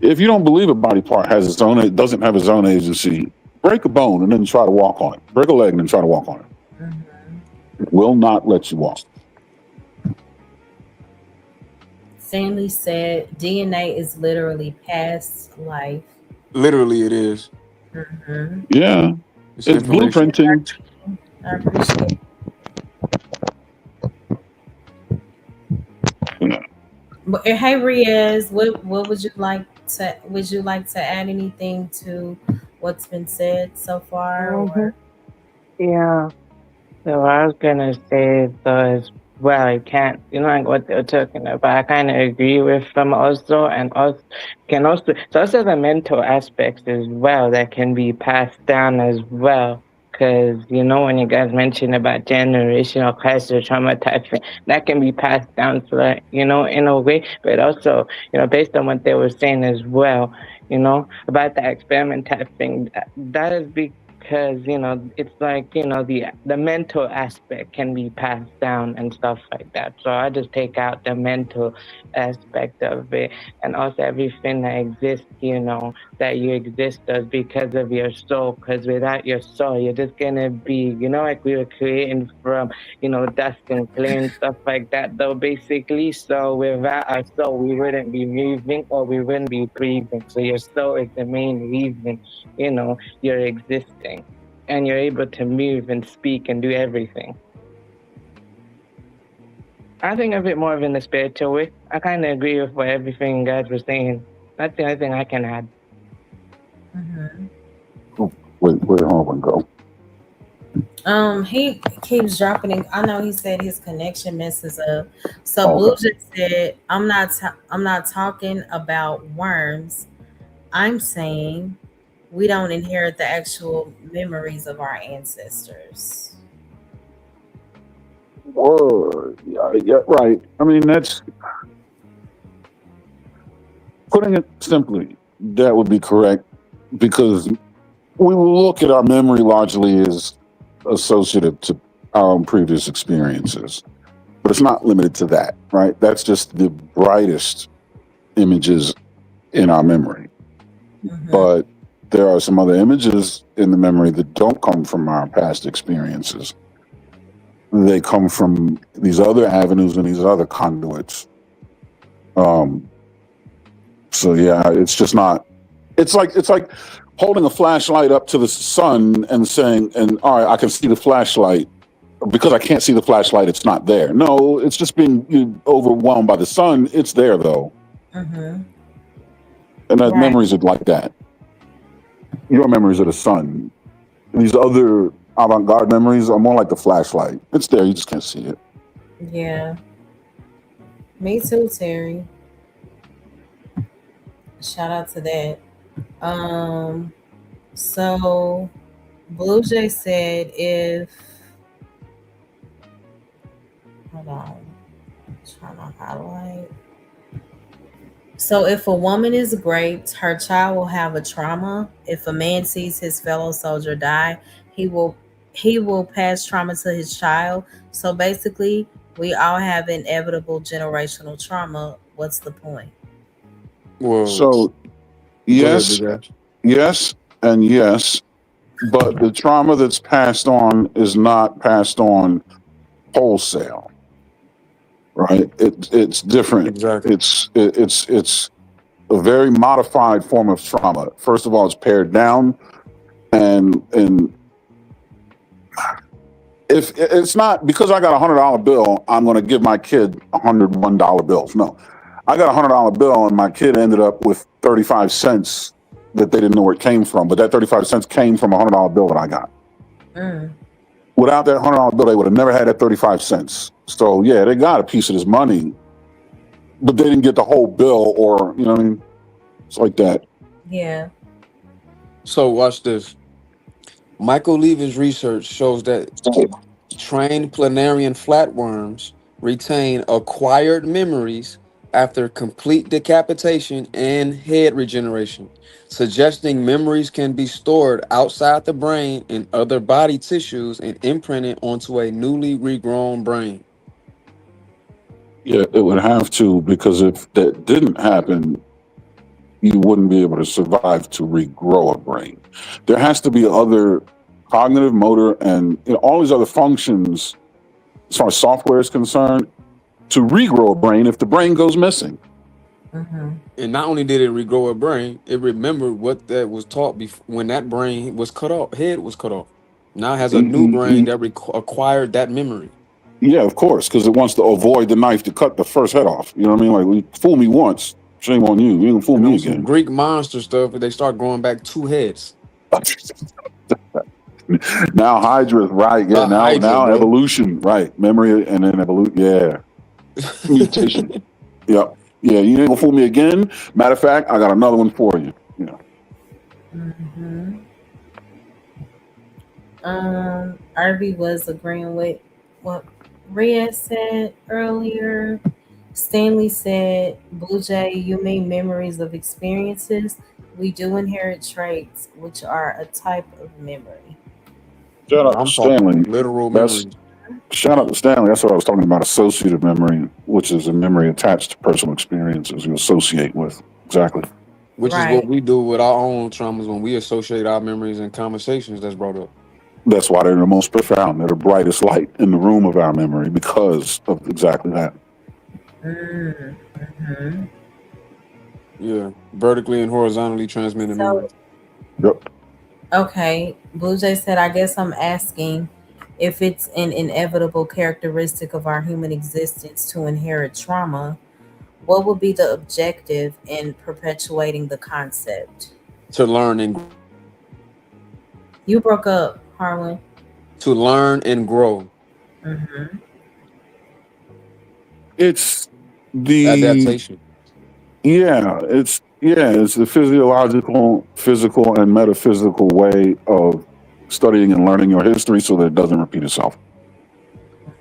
If you don't believe a body part doesn't have its own agency, break a bone and then try to walk on it. Break a leg and then try to walk on it. It will not let you walk. Stanley said, DNA is literally past life. Literally, it is. Yeah, it's blueprinting. I appreciate it. But hey Riaz, what would you like to add anything to what's been said so far? Or? Yeah. So what I was gonna say is, well, I can't, like what they're talking about. I kind of agree with them also, and also so the mental aspects as well that can be passed down as well. Because when you guys mentioned about generational classic trauma type thing, that can be passed down to in a way, but also based on what they were saying as well, about the experiment type thing. That is because it's like the mental aspect can be passed down and stuff like that. So I just take out the mental aspect of it, and also everything that exists that you exist as because of your soul, because without your soul you're just gonna be like we were creating from dust and clay and stuff like that though, basically. So without our soul we wouldn't be moving or we wouldn't be breathing. So your soul is the main reason you're existing, and you're able to move and speak and do everything. I think of it more of in the spiritual way. I kind of agree with what everything guys were saying. That's the only thing I can add. Where'd Harlan go? He keeps dropping. I know he said his connection messes up. So Blue just said, "I'm not talking about worms. I'm saying we don't inherit the actual memories of our ancestors. Word. Yeah, yeah, right. I mean, that's putting it simply. That would be correct because we will look at our memory largely as associative to our own previous experiences, but it's not limited to that, right? That's just the brightest images in our memory. Hmm. But there are some other images in the memory that don't come from our past experiences. They come from these other avenues and these other conduits. Um, so yeah, it's just not. It's like holding a flashlight up to the sun and saying, "And all right, I can see the flashlight." Because I can't see the flashlight, it's not there. No, it's just being overwhelmed by the sun. It's there though, Hmm. and that Right. memories are like that. Your memories are the sun. These other avant-garde memories are more like the flashlight. It's there, you just can't see it. Yeah. Me too, Terry. Shout out to that. Um. So Blue Jay said if hold on, trying to highlight. So if a woman is raped, her child will have a trauma. If a man sees his fellow soldier die, he will he will pass trauma to his child. So basically, we all have inevitable generational trauma. What's the point? Well, So go ahead, yes, big ass. yes, and yes, but the trauma that's passed on is not passed on wholesale, right? It's different. Exactly. It's a very modified form of trauma. First of all, it's pared down, and if it's not because I got $100 bill, I'm going to give my kid $101 bills. No, I got $100 bill, and my kid ended up with 35 cents that they didn't know where it came from, but that 35 cents came from a $100 bill that I got. Mm, Without that $100 bill, they would have never had that 35 cents. So yeah, they got a piece of this money, but they didn't get the whole bill, or you know what I mean? It's like that. yeah. So watch this. Michael Levin's research shows that trained planarian flatworms retain acquired memories after complete decapitation and head regeneration, suggesting memories can be stored outside the brain in other body tissues and imprinted onto a newly regrown brain. Yeah, it would have to, because if that didn't happen, you wouldn't be able to survive to regrow a brain. There has to be other cognitive, motor, and all these other functions as far as software is concerned to regrow a brain if the brain goes missing. Hmm. And not only did it regrow a brain, it remembered what that was taught when that brain was cut off, head was cut off. Now it has a new brain that acquired that memory. Yeah, of course, because it wants to avoid the knife to cut the first head off. You know what I mean? Like, fool me once, shame on you. You can fool And me on some again. Greek monster stuff, they start growing back two heads. Now Hydra's right. Yeah, A Hydra, now bro. evolution, right? Memory and then evolution. Yeah, mutation. Yep. Yeah, you ain't gonna fool me again. Matter of fact, I got another one for you. Yeah. Hmm. Irby was agreeing with what Rhea said earlier. Stanley said, Blue Jay, you mean memories of experiences? We do inherit traits, which are a type of memory. Shout out to I'm talking Stanley. literal That's memories, Shout out to Stanley. That's what I was talking about. Associative memory, which is a memory attached to personal experiences you associate with. Exactly. which is what Right. we do with our own traumas when we associate our memories and conversations that's brought up. That's why they're the most profound. They're the brightest light in the room of our memory because of exactly that. Mm-hmm. Yeah, vertically and horizontally transmitted So, memories. Yep. okay, Blue Jay said, I guess I'm asking if it's an inevitable characteristic of our human existence to inherit trauma, what would be the objective in perpetuating the concept? To learn and You broke up, Harlan. grow. Hmm. It's the Adaptation. yeah. It's Yeah, it's the physiological, physical, and metaphysical way of studying and learning your history so that it doesn't repeat itself.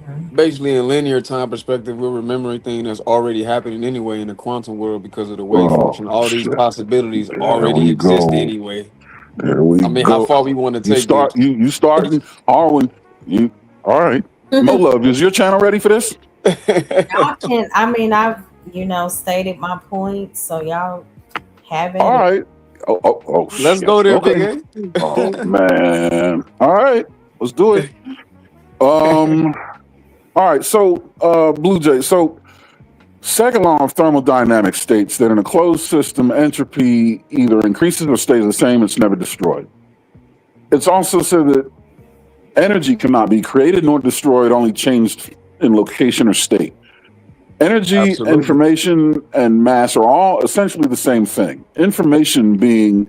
Mhm. Basically, in linear time perspective, we're remembering things that's already happening anyway in the quantum world because of the wave Oh function. All these shit! possibilities There already we exist go. anyway. There we I mean, how go. far we want to You take this? start. You starting, Harwin. You all right? Mo Love, is your channel ready for this? Y'all can. I mean, I've stated my point, so y'all have All at it. right. Oh Let's shit. go there, Big Okay. Oh A. man. All right. Let's do it. Um. All right. So, Blue Jay. So, second law of thermodynamics states that in a closed system, entropy either increases or stays the same. It's never destroyed. It's also said that energy cannot be created nor destroyed, only changed in location or state. Energy, Absolutely. information, and mass are all essentially the same thing. Information being,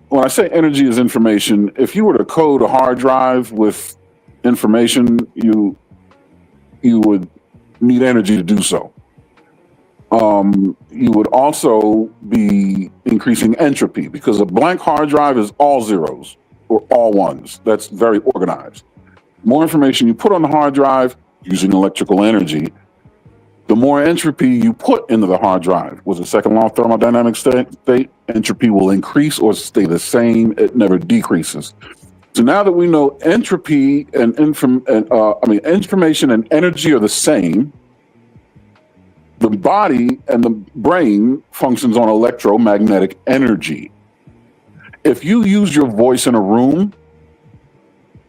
when I say energy is information, if you were to code a hard drive with information, you would need energy to do so. You would also be increasing entropy because a blank hard drive is all zeros or all ones. That's very organized. More information you put on the hard drive using electrical energy, the more entropy you put into the hard drive. Was the second law of thermodynamics state? Entropy will increase or stay the same. It never decreases. So now that we know entropy and information and energy are the same, the body and the brain functions on electromagnetic energy. If you use your voice in a room,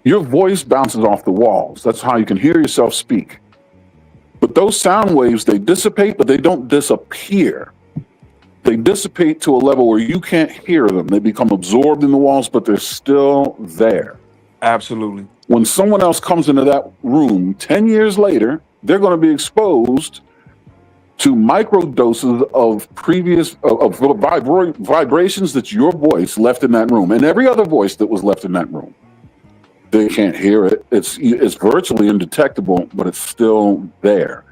your voice bounces off the walls. That's how you can hear yourself speak. But those sound waves, they dissipate, but they don't disappear. They dissipate to a level where you can't hear them. They become absorbed in the walls, but they're still there. Absolutely. When someone else comes into that room 10 years later, they're going to be exposed to micro doses of vibrations that your voice left in that room and every other voice that was left in that room. They can't hear it. It's virtually indetectable, but it's still there.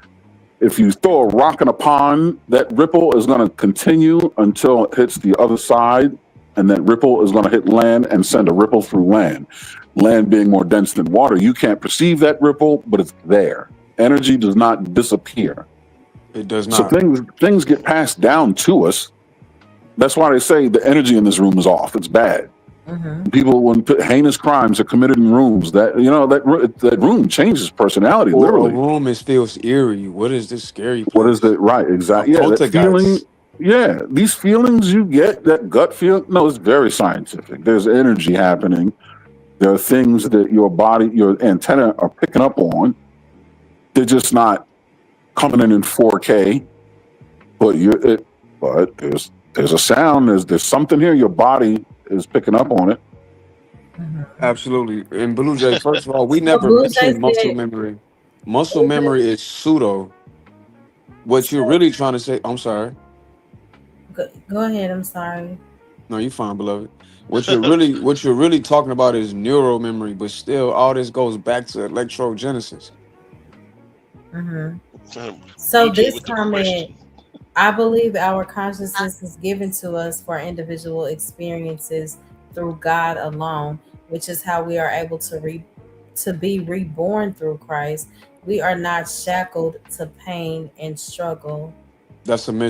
If you throw a rock in a pond, that ripple is going to continue until it hits the other side, and that ripple is going to hit land and send a ripple through land. Land being more dense than water, you can't perceive that ripple, but it's there. Energy does not disappear. It does So not. things get passed down to us. That's why they say the energy in this room is off. It's bad. Mm-hmm. People, when heinous crimes are committed in rooms, that room changes personality, Or a literally. room is feels eerie. What is this scary What is place? it? Right, A exactly. Yeah, that feeling. poltergeist. Yeah, these feelings you get, that gut feel. No, it's very scientific. There's energy happening. There are things that your body, your antenna are picking up on. They're just not coming in 4K, but there's a sound. There's something here. Your body is picking up on it. Mm-hmm. Absolutely. And Blue Jay, first of all, we So never Blue Jay mentioned muscle said, memory. Muscle Blue Jay, memory is pseudo. What you're so really trying to say, I'm sorry. go ahead. I'm sorry. No, you're fine, beloved. What you're really talking about is neural memory, but still all this goes back to electrogenesis. Mm-hmm. So BJ this with the comment, question. I believe our consciousness is given to us for individual experiences through God alone, which is how we are able to be reborn through Christ. We are not shackled to pain and struggle.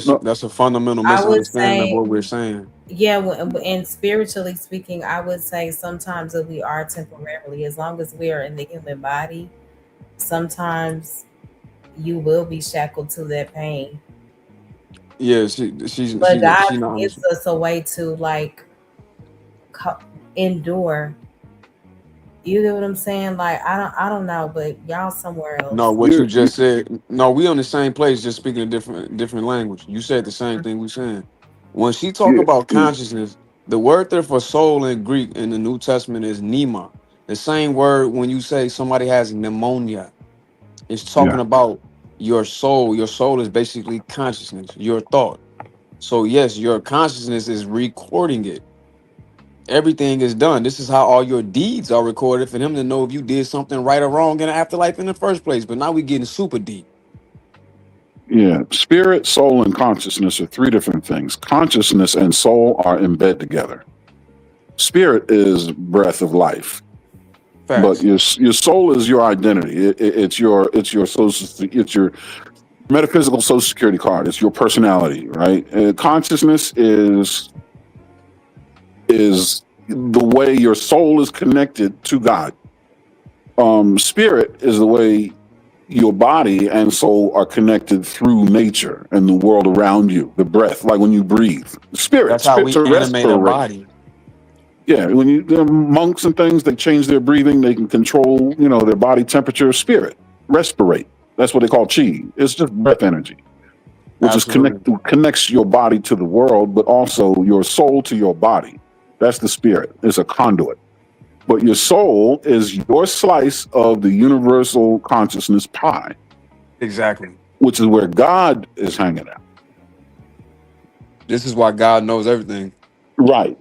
No, That's a fundamental I would misunderstanding of say, what we're saying. yeah, and spiritually speaking, I would say sometimes that we are temporarily, as long as we are in the human body, sometimes you will be shackled to that pain. Yeah, she's But God she not gives us a way to like endure. You know what I'm saying? Like I don't know, but y'all somewhere No, else. what you just said. No, we on the same place, just speaking a different language. You said the same thing we saying. When she talk yeah, about yeah, consciousness, the word there for soul in Greek in the New Testament is pneuma. The same word when you say somebody has pneumonia, it's yeah. talking about your soul. Your soul is basically consciousness, your thought. So yes, your consciousness is recording it. Everything is done. This is how all your deeds are recorded for him to know if you did something right or wrong in the afterlife in the first place. But now we getting super deep. Yeah, spirit, soul, and consciousness are three different things. Consciousness and soul are in bed together. Spirit is breath of life, but Facts. your soul is your identity. It's your it's your metaphysical social security card. It's your personality, right? Consciousness is the way your soul is connected to God. Spirit is the way your body and soul are connected through nature and the world around you, the breath, like when you breathe. That's how Spirit we to animate a respirate. body. Yeah, when the monks and things, they change their breathing, they can control, their body temperature. Spirit, respirate. That's what they call chi. It's just breath energy, which is Absolutely. connects your body to the world, but also your soul to your body. That's the spirit. It's a conduit. But your soul is your slice of the universal consciousness pie, Exactly. which is where God is hanging out. This is why God knows everything. Right.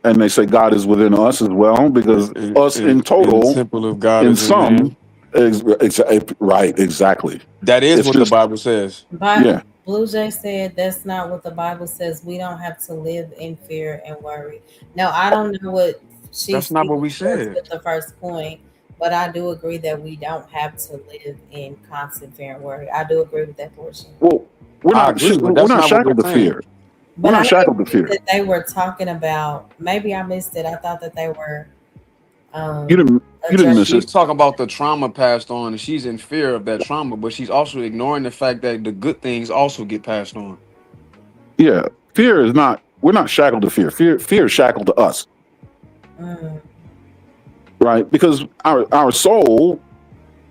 And they say God is within us as well, because us in And the total, temple of God in is in some, man. right, exactly. That is It's what the just, Bible says. But yeah. Blue Jay said that's not what the Bible says. We don't have to live in fear and worry. Now, I don't know what she's That's not what speaking we towards said. with the first point, but I do agree that we don't have to live in constant fear and worry. I do agree with that portion. Well, I agree, but we're that's not not what we're shackled to saying. fear. We're But I not know shackled to fear. that they were talking about, maybe I missed it. I thought that they were You um, didn't you didn't miss addressing. it. She's talking about the trauma passed on, and she's in fear of that trauma, but she's also ignoring the fact that the good things also get passed on. Yeah. Fear is not. We're not shackled to fear. Fear is shackled to us, Mm, right? Because our soul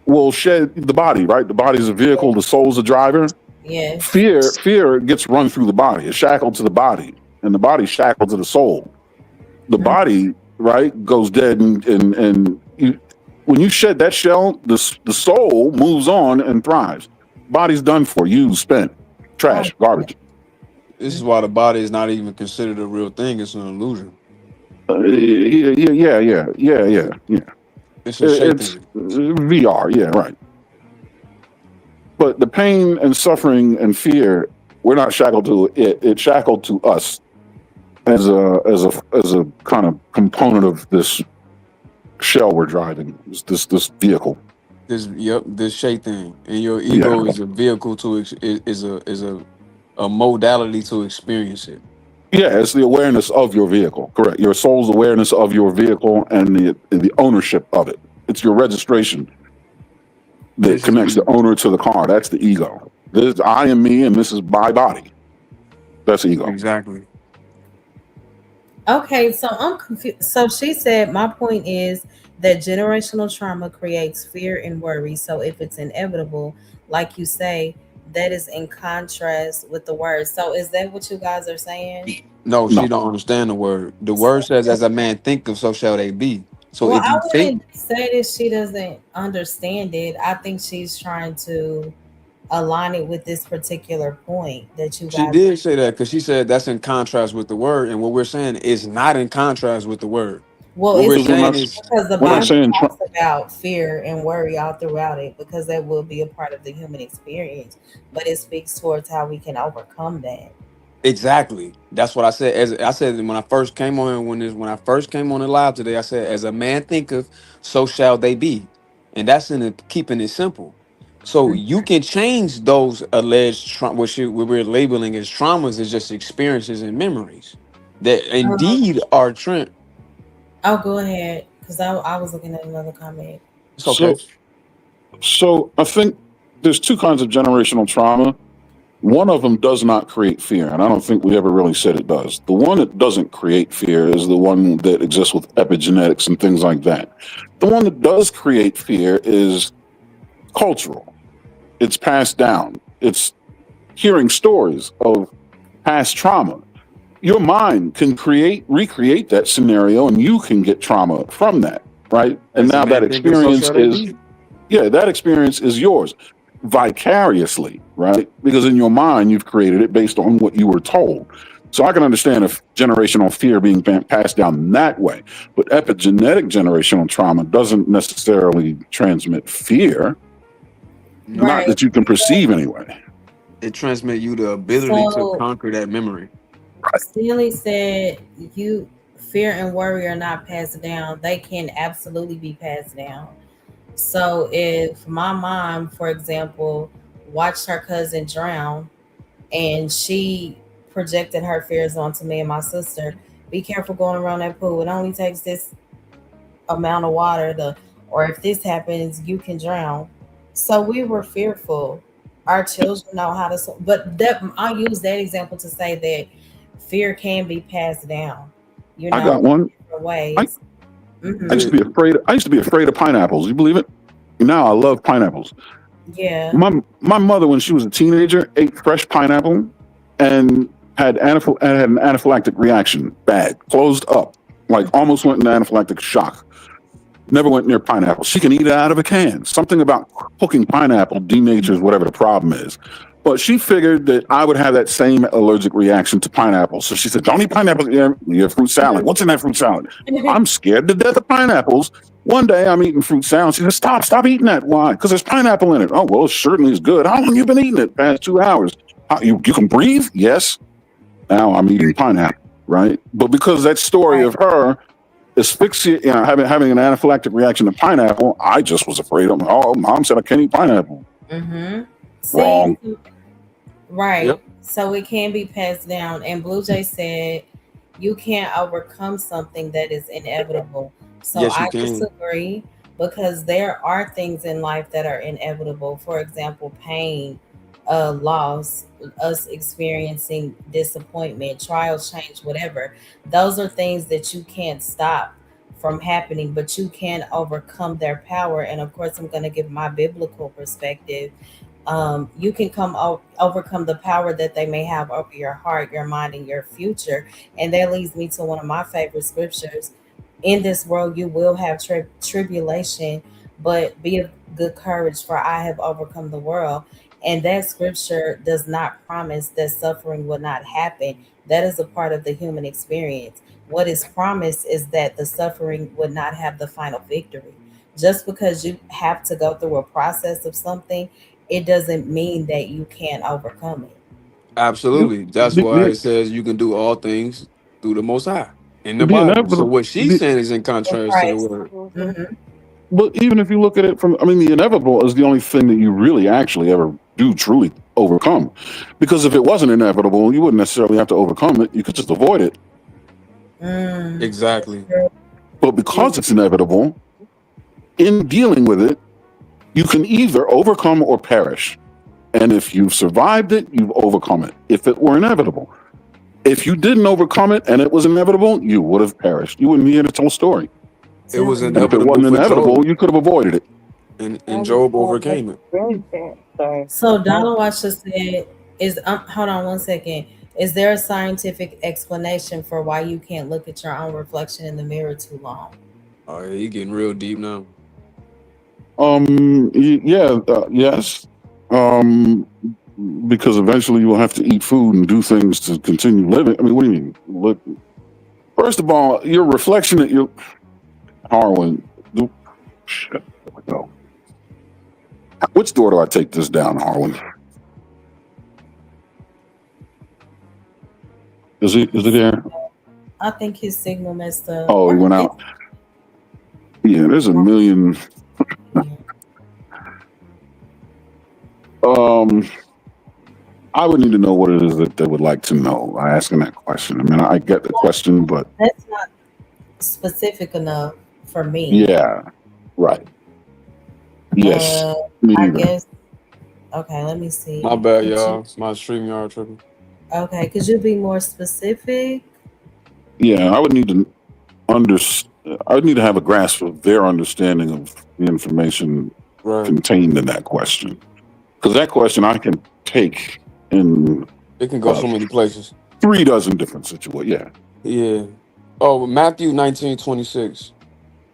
will shed the body, right? The body is a vehicle. The soul's a driver. yes. Fear gets run through the body. It's shackled to the body, and the body's shackled to the soul. The Mm, body, right, goes dead, and when you shed that shell, the soul moves on and thrives. Body's done for, used, spent, oh, trash, garbage. This is mm, why the body is not even considered a real thing. It's an illusion. Yeah. It's a It's shaitan. VR, yeah, right. But the pain and suffering and fear, we're not shackled to it. It's shackled to us as a kind of component of this shell we're driving. This vehicle. This shaitan, and your Yeah. ego is a vehicle to a modality to experience it. Yeah, it's the awareness of your vehicle. Correct. Your soul's awareness of your vehicle and the ownership of it. It's your registration that This is connects the owner to the car. That's the ego. This I am me, and this is my body. That's ego. exactly. okay, so I'm confused. So she said, my point is that generational trauma creates fear and worry. So if it's inevitable, like you say, that is in contrast with the word. So is that what you guys are saying? No, she No. don't understand the word. The word says, "As a man thinketh, so shall they be." So Well, if I you think, wouldn't say that she doesn't understand it. I think she's trying to align it with this particular point that you she guys. did say that because she said that's in contrast with the word, and what we're saying is not in contrast with the word. Well, What it's we're Because saying is, because the we're not yeah, Bible saying talks about fear and worry all throughout it because that will be a part of the human experience. But it speaks towards how we can overcome that. exactly. That's what I said. As I said when I first came on when I first came on the live today, I said, "As a man thinketh, so shall they be," and that's in the keeping it simple. So you can change those alleged what we're labeling as traumas as just experiences and memories that Um, indeed are Trent. I'll go ahead because I was looking at another comment. It's okay. so. So I think there's two kinds of generational trauma. One of them does not create fear, and I don't think we ever really said it does. The one that doesn't create fear is the one that exists with epigenetics and things like that. The one that does create fear is cultural. It's passed down. It's hearing stories of past trauma. Your mind can recreate that scenario, and you can get trauma from that, right? And As a now that man thinketh, so experience shall they is be. that experience is yours vicariously, right? Because in your mind, you've created it based on what you were told. So I can understand if generational fear being passed down that way, but epigenetic generational trauma doesn't necessarily transmit fear, not Right. that you can perceive anyway. it transmit you the ability to So conquer that memory. Stanley said, "You fear and worry are not passed down. They can absolutely be passed down." So if my mom, for example, watched her cousin drown and she projected her fears onto me and my sister, be careful going around that pool. It only takes this amount of water to, or if this happens, you can drown. So we were fearful. Our children know how to, but that I use that example to say that fear can be passed down, I got in one. different I, ways. I Hmm. used to be afraid. I used to be afraid of pineapples. You believe it? Now I love pineapples. Yeah. My mother, when she was a teenager, ate fresh pineapple and had an anaphylactic reaction. Bad, closed up, like almost went into anaphylactic shock. Never went near pineapple. She can eat it out of a can. Something about cooking pineapple denatures whatever the problem is. But she figured that I would have that same allergic reaction to pineapple. So she said, "Don't eat pineapple. You have fruit salad. What's in that fruit salad?" I'm scared to death of pineapples. One day I'm eating fruit salad. She said, Stop eating that. Why? Because there's pineapple in it. Oh, well, it certainly is good. How long you been eating it? Past 2 hours. You can breathe? Yes. Now I'm eating pineapple, right? But because that story Right. of her asphyxia, having an anaphylactic reaction to pineapple, I just was afraid of. Oh, mom said I can't eat pineapple. Mm-hmm. See, Wrong. right. Yep. So it can be passed down. And Blue Jay said, you can't overcome something that is inevitable. So Yes, you I can. disagree because there are things in life that are inevitable. For example, pain, loss, us experiencing disappointment, trials, change, whatever. Those are things that you can't stop from happening, but you can overcome their power. And of course, I'm going to give my biblical perspective. You can overcome the power that they may have over your heart, your mind, and your future. And that leads me to one of my favorite scriptures. In this world, you will have tribulation, but be of good courage, for I have overcome the world. And that scripture does not promise that suffering will not happen. That is a part of the human experience. What is promised is that the suffering would not have the final victory. Just because you have to go through a process of something, it doesn't mean that you can't overcome it. Absolutely. That's The, why the, it says you can do all things through the Most High in the the Bible. So inevitable. what she's The, saying is in In contrast to the Christ. word. Hmm. but even if you look at it from, the inevitable is the only thing that you really actually ever do truly overcome. Because if it wasn't inevitable, you wouldn't necessarily have to overcome it. You could just avoid it. That's Exactly. true. But because it's inevitable, in dealing with it, you can either overcome or perish. And if you've survived it, you've overcome it. If it were inevitable. If you didn't overcome it and it was inevitable, you would have perished. You wouldn't be here to tell a story. It was Telling And you. if it inevitable wasn't for inevitable, Job, you could have avoided it. and Job overcame it. Sorry. So Donald Watcher said, "Is hold on one second. Is there a scientific explanation for why you can't look at your own reflection in the mirror too long?" Oh, yeah, he getting real deep now. Yes. Um, because eventually you will have to eat food and do things to continue living. I mean, what do you mean? Look, first of all, your reflection at your Harlan. Shit, there we go. Which door do I take this down, Harlan? Is it there? I think his signal messed up. Oh, he Or went out. Yeah, there's a million. I would need to know what it is that they would like to know. I asking that question. I mean, I get the question, but that's not specific enough for me. yeah, right. Yes, Uh, me I neither. guess. Okay, let me see. My bad, Could you? y'all. It's my StreamYard tripping. Okay, could you be more specific? Yeah, I would need to I would need to have a grasp of their understanding of the information Right. contained in that question. Because that question I can take in It can go so many places. 3 dozen different situations. Yeah. Yeah. Oh, Matthew 19:26.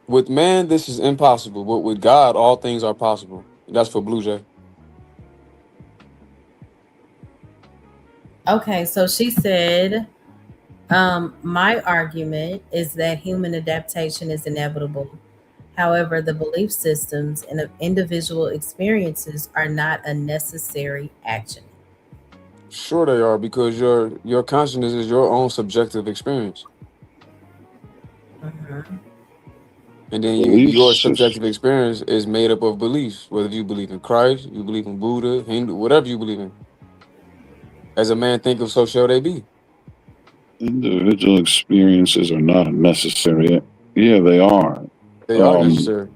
With man, this is impossible, but with God, all things are possible. That's for Blue Jay. Okay, so she said, my argument is that human adaptation is inevitable. However, the belief systems and individual experiences are not a necessary action. Sure, they are because your consciousness is your own subjective experience, Mhm. and then your Beliefs is subjective experience is made up of beliefs. Whether you believe in Christ, you believe in Buddha, Hindu, whatever you believe in. As a man thinketh, so shall they be. individual experiences are not necessary. Yeah, they are. They are Um, necessary.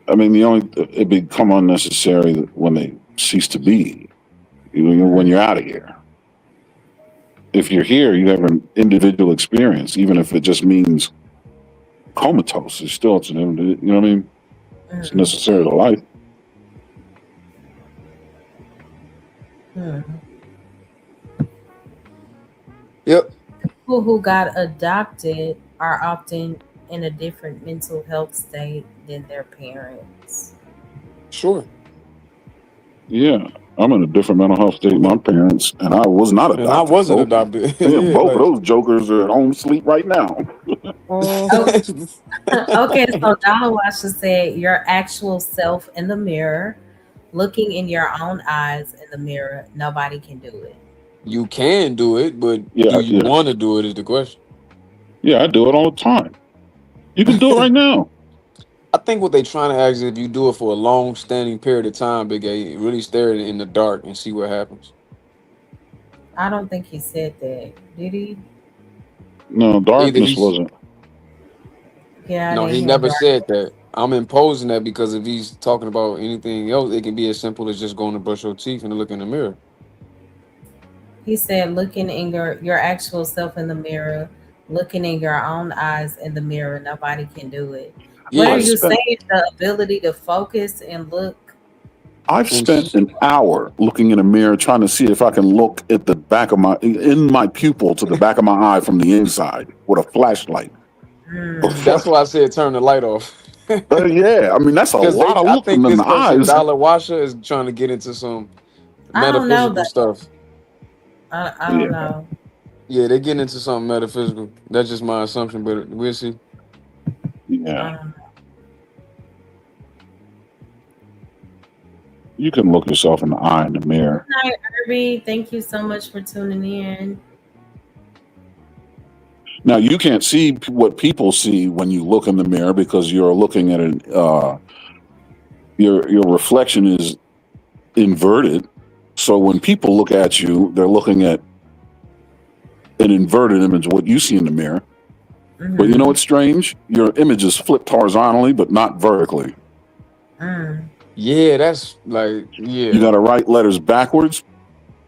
I mean, it become unnecessary when they cease to be. When Mhm. you're out of here. If you're here, you have an individual experience, even if it just means comatose. It's an, you know what I mean? It's Mhm. necessary to life. Mhm. Yep. People who got adopted are often in a different mental health state than their parents. Sure. Yeah, I'm in a different mental health state than my parents, and I was not And I adopted. wasn't Both, adopted. yeah, Yeah, both of like those jokers are at home asleep right now. Oh, okay, so Dollar Washer said your actual self in the mirror, looking in your own eyes in the mirror, nobody can do it. you can do it, but do Yeah, you yeah, want to do it is the question. yeah. I do it all the time. You can do it right now. I think what they trying to ask is if you do it for a long standing period of time, Big A, really stare at it in the dark and see what happens. I don't think he said that. Did he? No, Either darkness he's wasn't. Yeah, I no, didn't he hear never dark. said that. I'm imposing that because if he's talking about anything else, it can be as simple as just going to brush your teeth and look in the mirror. He said looking in your actual self in the mirror, looking in your own eyes in the mirror, nobody can do it. What are Yeah, I've you spent saying? The ability to focus and look. I've and spent an hour looking in a mirror trying to see if I can look at the back of my pupil to the back of my eye from the inside with a flashlight. Mm, that's why I said turn the light off. Yeah, I mean that's a Because lot of I think looking in this the person, eyes. Dollar Washer, is trying to get into some I don't know metaphysical though. stuff. I don't Yeah, know. Yeah, they're getting into something metaphysical. That's just my assumption, but we'll see. yeah. Um, You can look yourself in the eye in the good mirror. night, Irby. Thank you so much for tuning in. Now you can't see what people see when you look in the mirror because you're looking at an your reflection is inverted. So when people look at you, they're looking at an inverted image of what you see in the mirror. But you know Mm-hmm. what's strange? Your image is flipped horizontally, but not vertically. Mm. Yeah, that's like, You yeah, got to write letters backwards,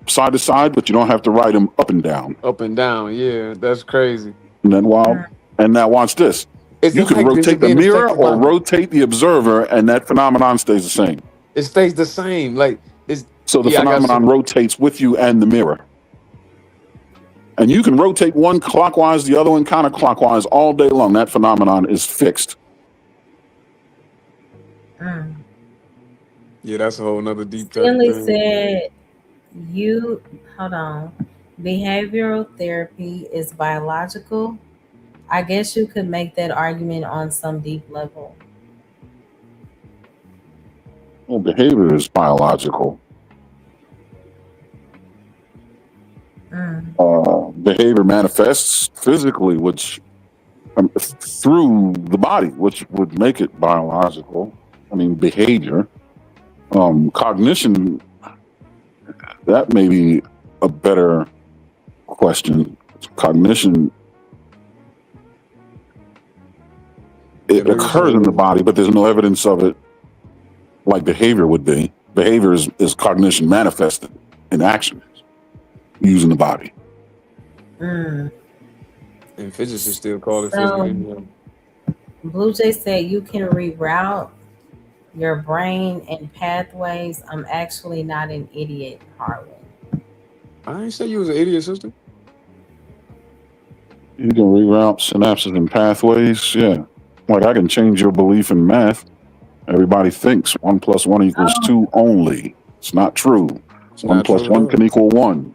side to side, but you don't have to write them up and down. up and down. Yeah, that's crazy. And then Mm. and now watch this. Is You it can like, is it rotate the being mirror affected or by, rotate the observer, and that phenomenon stays the same. it stays the same. Like, it's, So the yeah, I got phenomenon some, rotates with you and the mirror. And you can rotate one clockwise, the other one counterclockwise all day long. That phenomenon is fixed. Mm. yeah, that's a whole nother deep type of Stanley thing. said, "You hold on. Behavioral therapy is biological. I guess you could make that argument on some deep level." Well, behavior is biological. Mm. Behavior manifests physically, which through the body, which would make it biological. I mean, behavior, cognition. That may be a better question. Cognition, Yeah, it maybe occurs in the so. body, but there's no evidence of it like behavior would be. Behavior is cognition manifested in action using the body. Mm. And physicists still call it physical So anyway. Blue Jay said you can reroute your brain and pathways. I'm actually not an idiot, Harlan. I ain't say you was an idiot, sister. You can reroute synapses and pathways. Yeah. Like I can change your belief in math. Everybody thinks 1+1 = 2 only. It's not true. It's One not plus true at one all. can equal 1.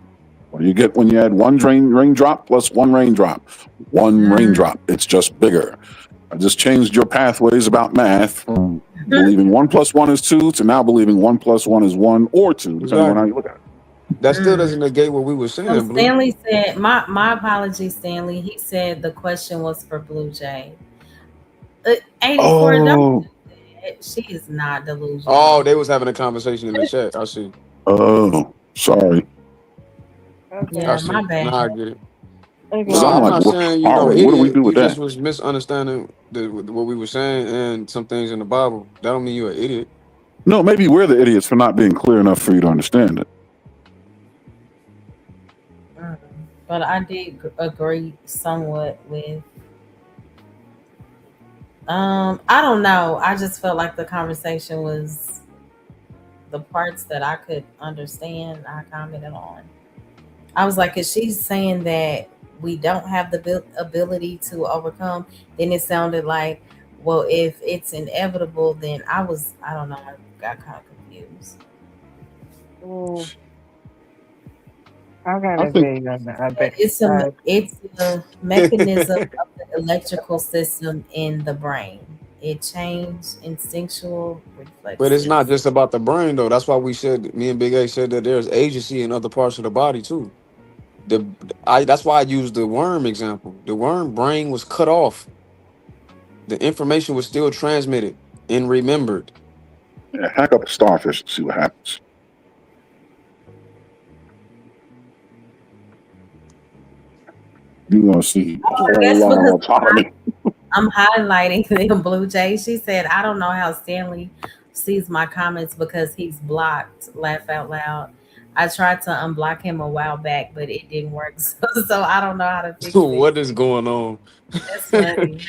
What do you get when you add one raindrop plus one raindrop? One Mm. raindrop. It's just bigger. I just changed your pathways about math from believing 1+1 = 2 to now believing 1+1 = 1 or 2, depending on how Exactly. you look at it. That still Mm. doesn't negate what we were So saying, Blue. Stanley said, my apologies, Stanley. He said the question was for Blue Jay. 84, don't Oh, do that. She is not Oh, delusional. they was having a conversation in the chat. I see. oh, sorry. I Yeah, Okay. my see. bad. Nah, I get it. Because No, Okay. I'm I'm like, not well, saying you all know right, what do we idiot. do You with just that? was misunderstanding what we were saying and some things in the Bible. That don't mean you're an idiot. No, maybe we're the idiots for not being clear enough for you to understand it. Mm. But I did agree somewhat with. I don't know. I just felt like the conversation was the parts that I could understand. I commented on. I was like, if she's saying that we don't have the ability to overcome, then it sounded like, well, if it's inevitable, then I don't know, I got kind of confused. Mm, I kind I of think, agree on that a But bit. it's a mechanism of the electrical system in the brain. It changed instinctual But it's not reflexes. just about the brain though. That's why we said me and Big A said that there's agency in other parts of the body too. The I That's why I used the worm example. The worm brain was cut off. The information was still transmitted and remembered. yeah, hack up a starfish and see what happens. You're going to see a I whole guess lot of because autonomy. I'm highlighting the Blue Jay. She said, I don't know how Stanley sees my comments because he's blocked. Laugh out loud. I tried to unblock him a while back, but it didn't work. So I don't know how to fix it. What is going on? That's funny.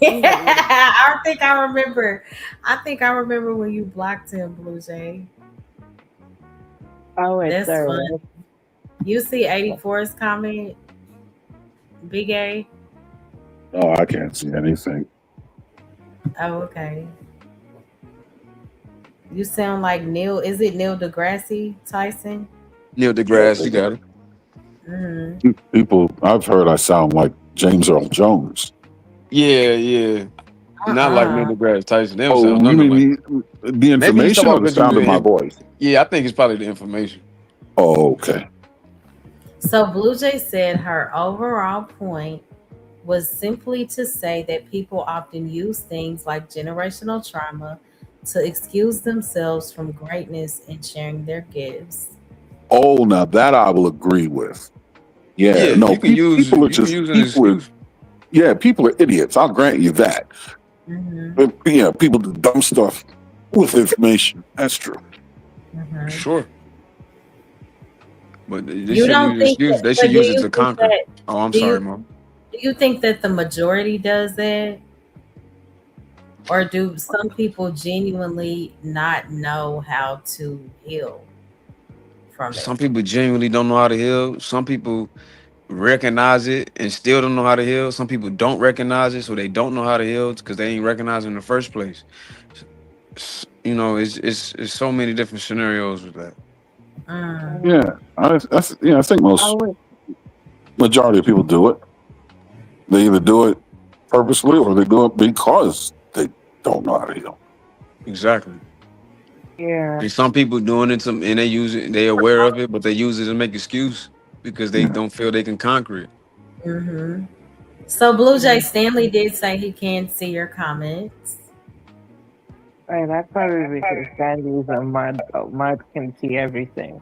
I think I remember. I think I remember when you blocked him, Blue Jay. Oh, wait, That's sorry. fun. You see 84's comment, Big A? Oh, I can't see anything. Oh, okay. You sound like Neil. Is it Neil deGrasse Tyson? Neil deGrasse, you got it. Mm-hmm. People, I've heard I sound like James Earl Jones. Yeah, yeah. Not like Neil Uh-uh. deGrasse Tyson. They don't Oh, sound you nothing like. mean the Maybe he's talking information or about the sound of my voice? Yeah, I think it's probably the information. Oh, okay. So Blue Jay said her overall point was simply to say that people often use things like generational trauma to excuse themselves from greatness and sharing their gifts. Oh, now that I will agree with. Yeah, Yeah, no, people are you can just use an people are excuse. yeah, people are idiots. I'll grant you that. Mm-hmm. But, yeah, people do dumb stuff with information. That's true. Mm-hmm. Sure. But they You shouldn't don't use think excuse. that, They should but do use it you to think conquer. that Oh, I'm do sorry, you Mom. do you think that the majority does that? Or do some people genuinely not know how to heal from it? Some people genuinely don't know how to heal. Some people recognize it and still don't know how to heal. Some people don't recognize it, so they don't know how to heal because they ain't recognized it in the first place. You know, it's so many different scenarios with that. Mm. Yeah, I think most Oh, wait. majority of people do it. They either do it purposely or they do it because they don't know how to heal. Exactly. Yeah. And some people doing it, and they use it. They aware of it, but they use it to make excuse because they Yeah. don't feel they can conquer it. Mm-hmm. So Blue Jay Mm. Stanley did say he can't see your comments. Right, that's probably because Sandy's a mud. Mud can see everything.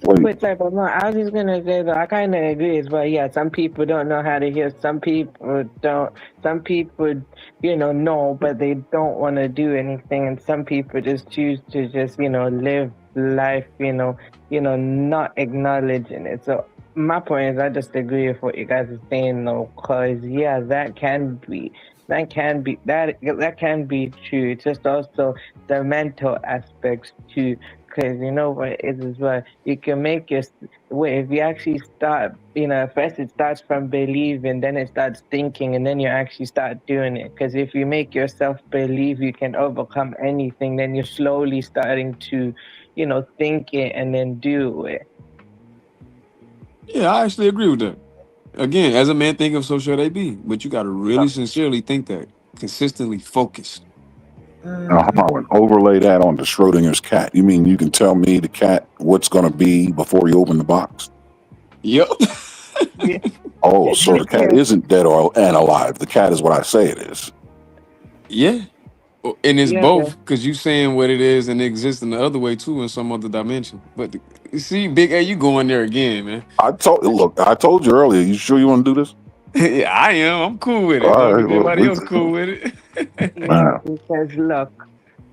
Wait, But sorry, but no, I was just gonna say that I kind of agree as well. Yeah, some people don't know how to heal. Some people don't. Some people, know, but they don't want to do anything. And some people just choose to just, live life. Not acknowledging it. So my point is, I just agree with what you guys are saying, though, because yeah, that can be true. It's just also the mental aspects too, because you know what it is as well. You can make your way if you actually start. First it starts from believing, then it starts thinking, and then you actually start doing it. Because if you make yourself believe you can overcome anything, then you're slowly starting to, think it and then do it. Yeah, I actually agree with that. Again, as a man thinketh, so shall they be. But you got to really sincerely think that, consistently focused. Harlan, overlay that onto Schrodinger's cat. You mean you can tell me the cat what's going to be before you open the box? Yep. Yeah. Oh, so the cat Yeah. isn't dead or and alive. The cat is what I say it is. Yeah. And it's Yeah. both because you saying what it is and it exists in the other way too in some other dimension. But you see, Big A, you going there again, man. I told you earlier. You sure you want to do this? Yeah, I am. I'm cool with it. All Long as right. Well, everybody else cool with it. Yeah, man, because look,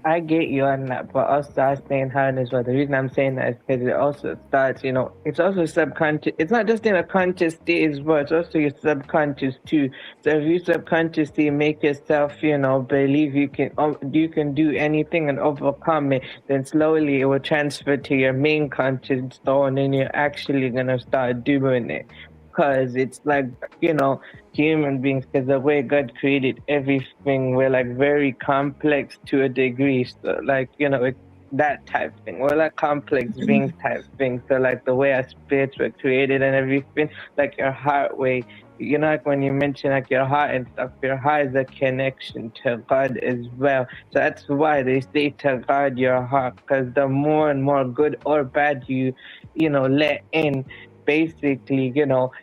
I get you on that, but also I saying harness. But the reason I'm saying that is because it also starts, it's also subconscious. It's not just in a conscious state as well. It's also your subconscious too. So if you subconsciously make yourself, believe you can do anything and overcome it, then slowly it will transfer to your main conscious thought, and then you're actually gonna start doing it. Cause it's like, human beings, because the way God created everything, we're like very complex to a degree. So like, it's that type thing. We're like complex beings type thing. So like the way our spirits were created and everything, like your heart way, like when you mention like your heart and stuff, your heart is a connection to God as well. So that's why they say to guard your heart, because the more and more good or bad let in, basically,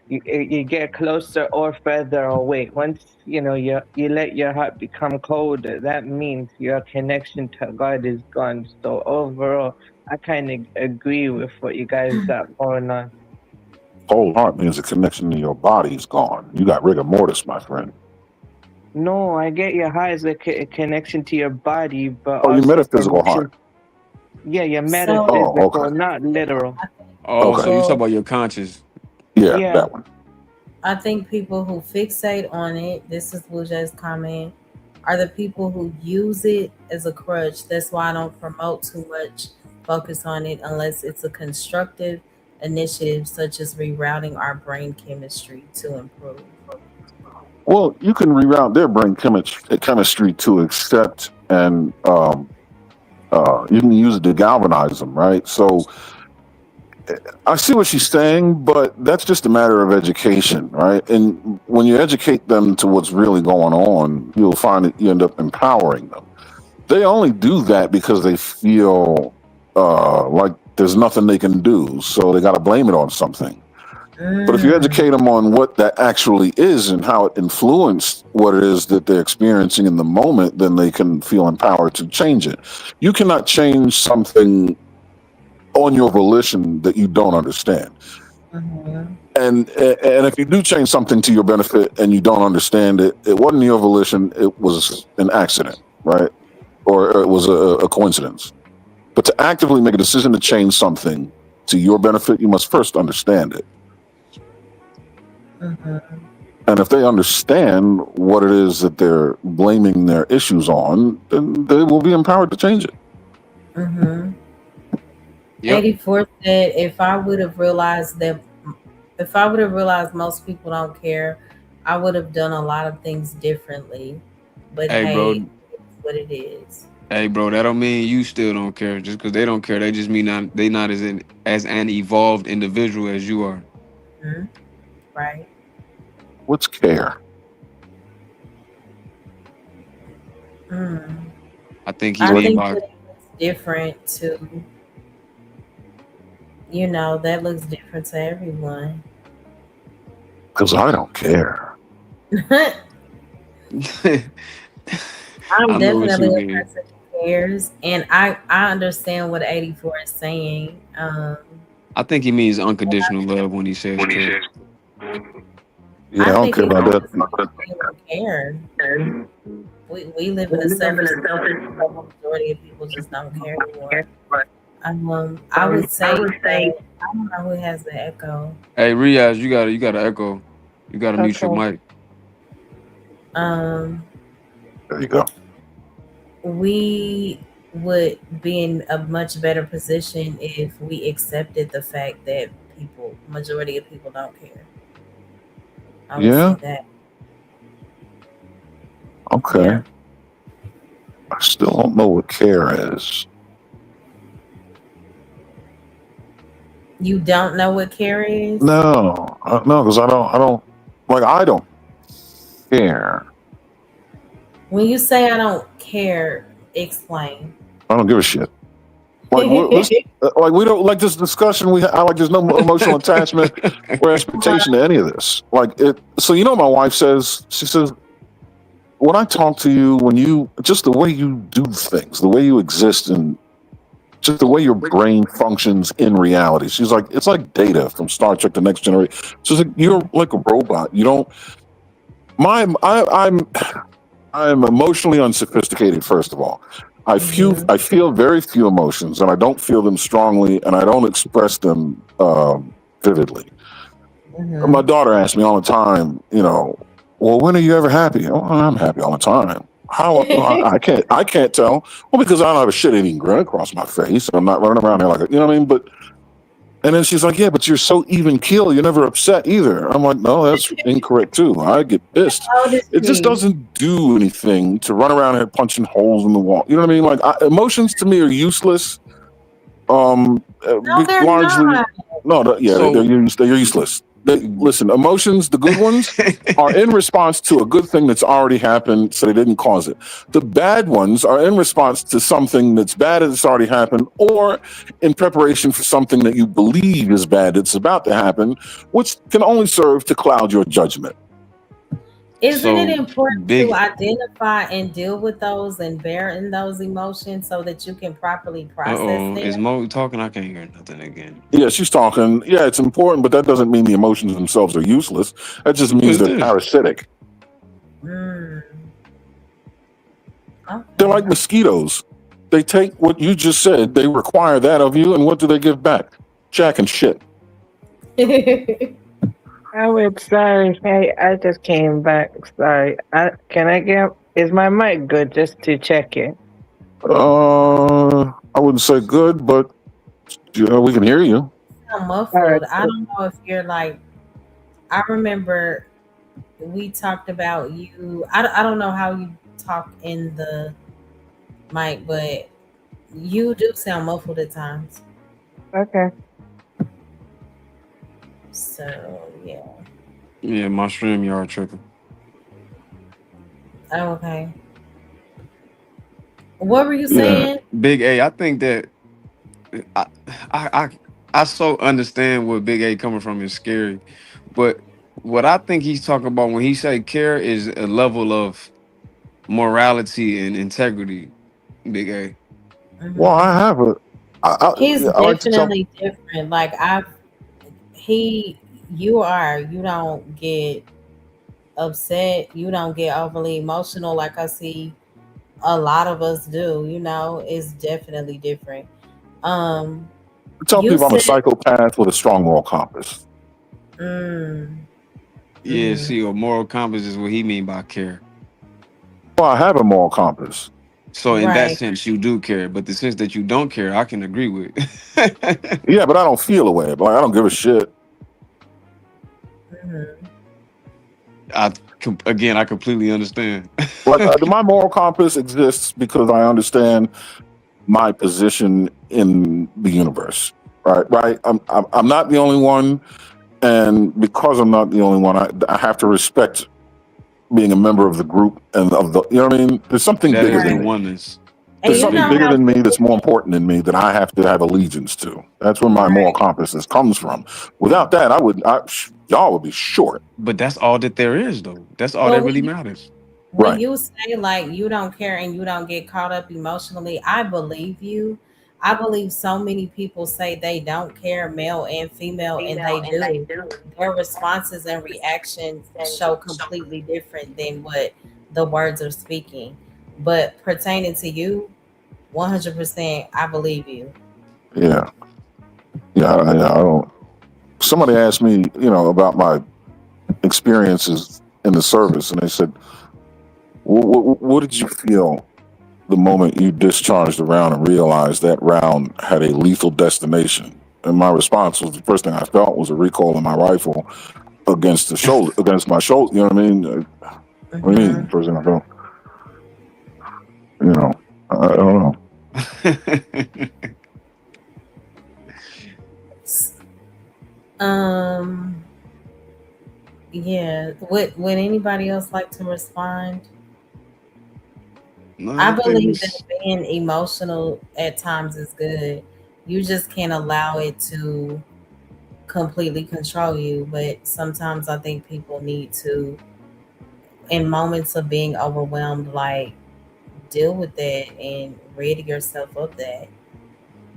you get closer or further away. Once you let your heart become colder, that means your connection to God is gone. So overall, I kind of agree with what you guys got going on. cold heart means the connection to your body is gone. You got rigor mortis, my friend. No, I get your heart as a connection to your body, but Oh, your also metaphysical heart. connection. Yeah, your So, Oh, metaphysical, okay. not literal. Oh, so Okay. you talk people, about your conscious. Yeah, Yeah. that one. I think people who fixate on it, this is Blue Jay's comment, are the people who use it as a crutch. That's why I don't promote too much focus on it unless it's a constructive initiative, such as rerouting our brain chemistry to improve. Well, you can reroute their brain chemistry to accept and you can use it to galvanize them, right? So I see what she's saying, but that's just a matter of education, right? And when you educate them to what's really going on, you'll find that you end up empowering them. They only do that because they feel like there's nothing they can do, so they got to blame it on something. But if you Mm, educate them on what that actually is and how it influenced what it is that they're experiencing in the moment, then they can feel empowered to change it. You cannot change something on your volition that you don't understand. mhm. And if you do change something to your benefit and you don't understand it, it wasn't your volition, it was an accident, right? Or it was a coincidence. But to actively make a decision to change something to your benefit, you must first understand it. Mhm. And if they understand what it is that they're blaming their issues on, then they will be empowered to change it. Mhm. Yep. 84 said if I would have realized most people don't care, I would have done a lot of things differently. But Hey, hey, bro. it's what it is. Hey, bro. That don't mean you still don't care. Just because they don't care, they just mean they not as an evolved individual as you are. Mhm. Right? What's care? Mm. I think he I What? mean think by that it's different to, that looks different to everyone. Because I don't care. I'm I know what definitely you a mean. person who cares, and I understand what 84 is saying. I think he means unconditional love when he says care. Yeah, I I don't think care it's about because that. people care. We live in a selfish society where the majority of people just don't care anymore. I would say that I don't know who has the echo. Hey, Riaz, you got to echo. You got to mute your Okay. mic. Um, There you go. we would be in a much better position if we accepted the fact that majority of people don't care. I would say Yeah? that. Okay. Yeah. I still don't know what care is. You don't know what care is? No, no, because I don't care. When you say I don't care, Explain. I don't give a shit. Like we don't like this discussion. I like there's no emotional attachment or expectation to any of this. Like it. So my wife says, she says, when I talk to you, when you just the way you do things, the way you exist, and just the way your brain functions in reality. She's like, it's like Data from Star Trek: The Next Generation. She's like, you're like a robot. You don't. I'm emotionally unsophisticated. First of all, I feel very few emotions, and I don't feel them strongly, and I don't express them vividly. My daughter asks me all the time, well, when are you ever happy? Oh, I'm happy all the time. How? I can't tell. Well, because I don't have a shit-eating grin across my face. I'm not running around here like you know what I mean. But and then she's like, yeah, but you're so even keel. You're never upset either. I'm like, no, that's incorrect too. I get pissed. How old is It just she? doesn't do anything to run around here punching holes in the wall. You know what I mean? Like emotions to me are useless. No, they're Largely, not. no, they're So useless. Listen, emotions, the good ones, are in response to a good thing that's already happened, so they didn't cause it. The bad ones are in response to something that's bad that's already happened, or in preparation for something that you believe is bad that's about to happen, which can only serve to cloud your judgment. Isn't it so important to big. identify and deal with those and bear in those emotions so that you can properly Uh process oh, is them? Mo talking? I can't hear nothing again. Yeah, she's talking. Yeah, it's important, but that doesn't mean the emotions themselves are useless. That just Who means is they're this? parasitic. Mm, They're okay. like mosquitoes. They take what you just said, they require that of you, and what do they give back? Jack and shit. Oh, it's sorry. Hey, I just came back. Sorry. Can I get? Is my mic good? Just to check it. I wouldn't say good, but we can hear you. Sound All right. muffled. I don't know if you're like. I remember we talked about you. I don't know how you talk in the mic, but you do sound muffled at times. Okay. So yeah. Yeah, my stream yard tripping. Oh, okay. What were you Yeah. saying? Big A, I think that I I I, I so understand where Big A coming from is scary, but what I think he's talking about when he say care is a level of morality and integrity. Big A. Well, I have a. He's I like to tell. definitely different. Like he, you don't get upset. You don't get overly emotional like I see a lot of us do. It's definitely different. Um, Tell you people I'm a said, psychopath with a strong moral compass. mm, Yeah, mm-hmm. see, a moral compass is what he mean by care. Well, I have a moral compass. So in that Right. sense, you do care, but the sense that you don't care, I can agree with. Yeah, but I don't feel a way. Like I don't give a shit. Mm-hmm. Again, I completely understand. Like my moral compass exists because I understand my position in the universe. Right. I'm not the only one, and because I'm not the only one, I have to respect being a member of the group and of the. You know what I mean? There's something That bigger is than the Right. me. oneness. And There's That's you something know big. bigger how than me people that's more important than me that I have to have allegiance to. That's where my moral right. compass comes from. Without that, y'all would be short. But that's all that there is, though. That's all But that really matters. when Right. you say like you don't care and you don't get caught up emotionally, I believe you. I believe so many people say they don't care, male and female, and they do. Their responses and reactions show completely different than what the words are speaking. But pertaining to you, 100%, I believe you. Yeah. Yeah. I don't. Somebody asked me, about my experiences in the service, and they said, what did you feel the moment you discharged the round and realized that round had a lethal destination? And my response was the first thing I felt was a recoil in my rifle against my shoulder. You know what I mean? What do you Hmm. mean? First thing I felt, you know, I don't know. Um, yeah. Would anybody else like to respond? No, I I think believe that it's being emotional at times is good. You just can't allow it to completely control you. But sometimes I think people need to, in moments of being overwhelmed, like deal with that and rid yourself of that.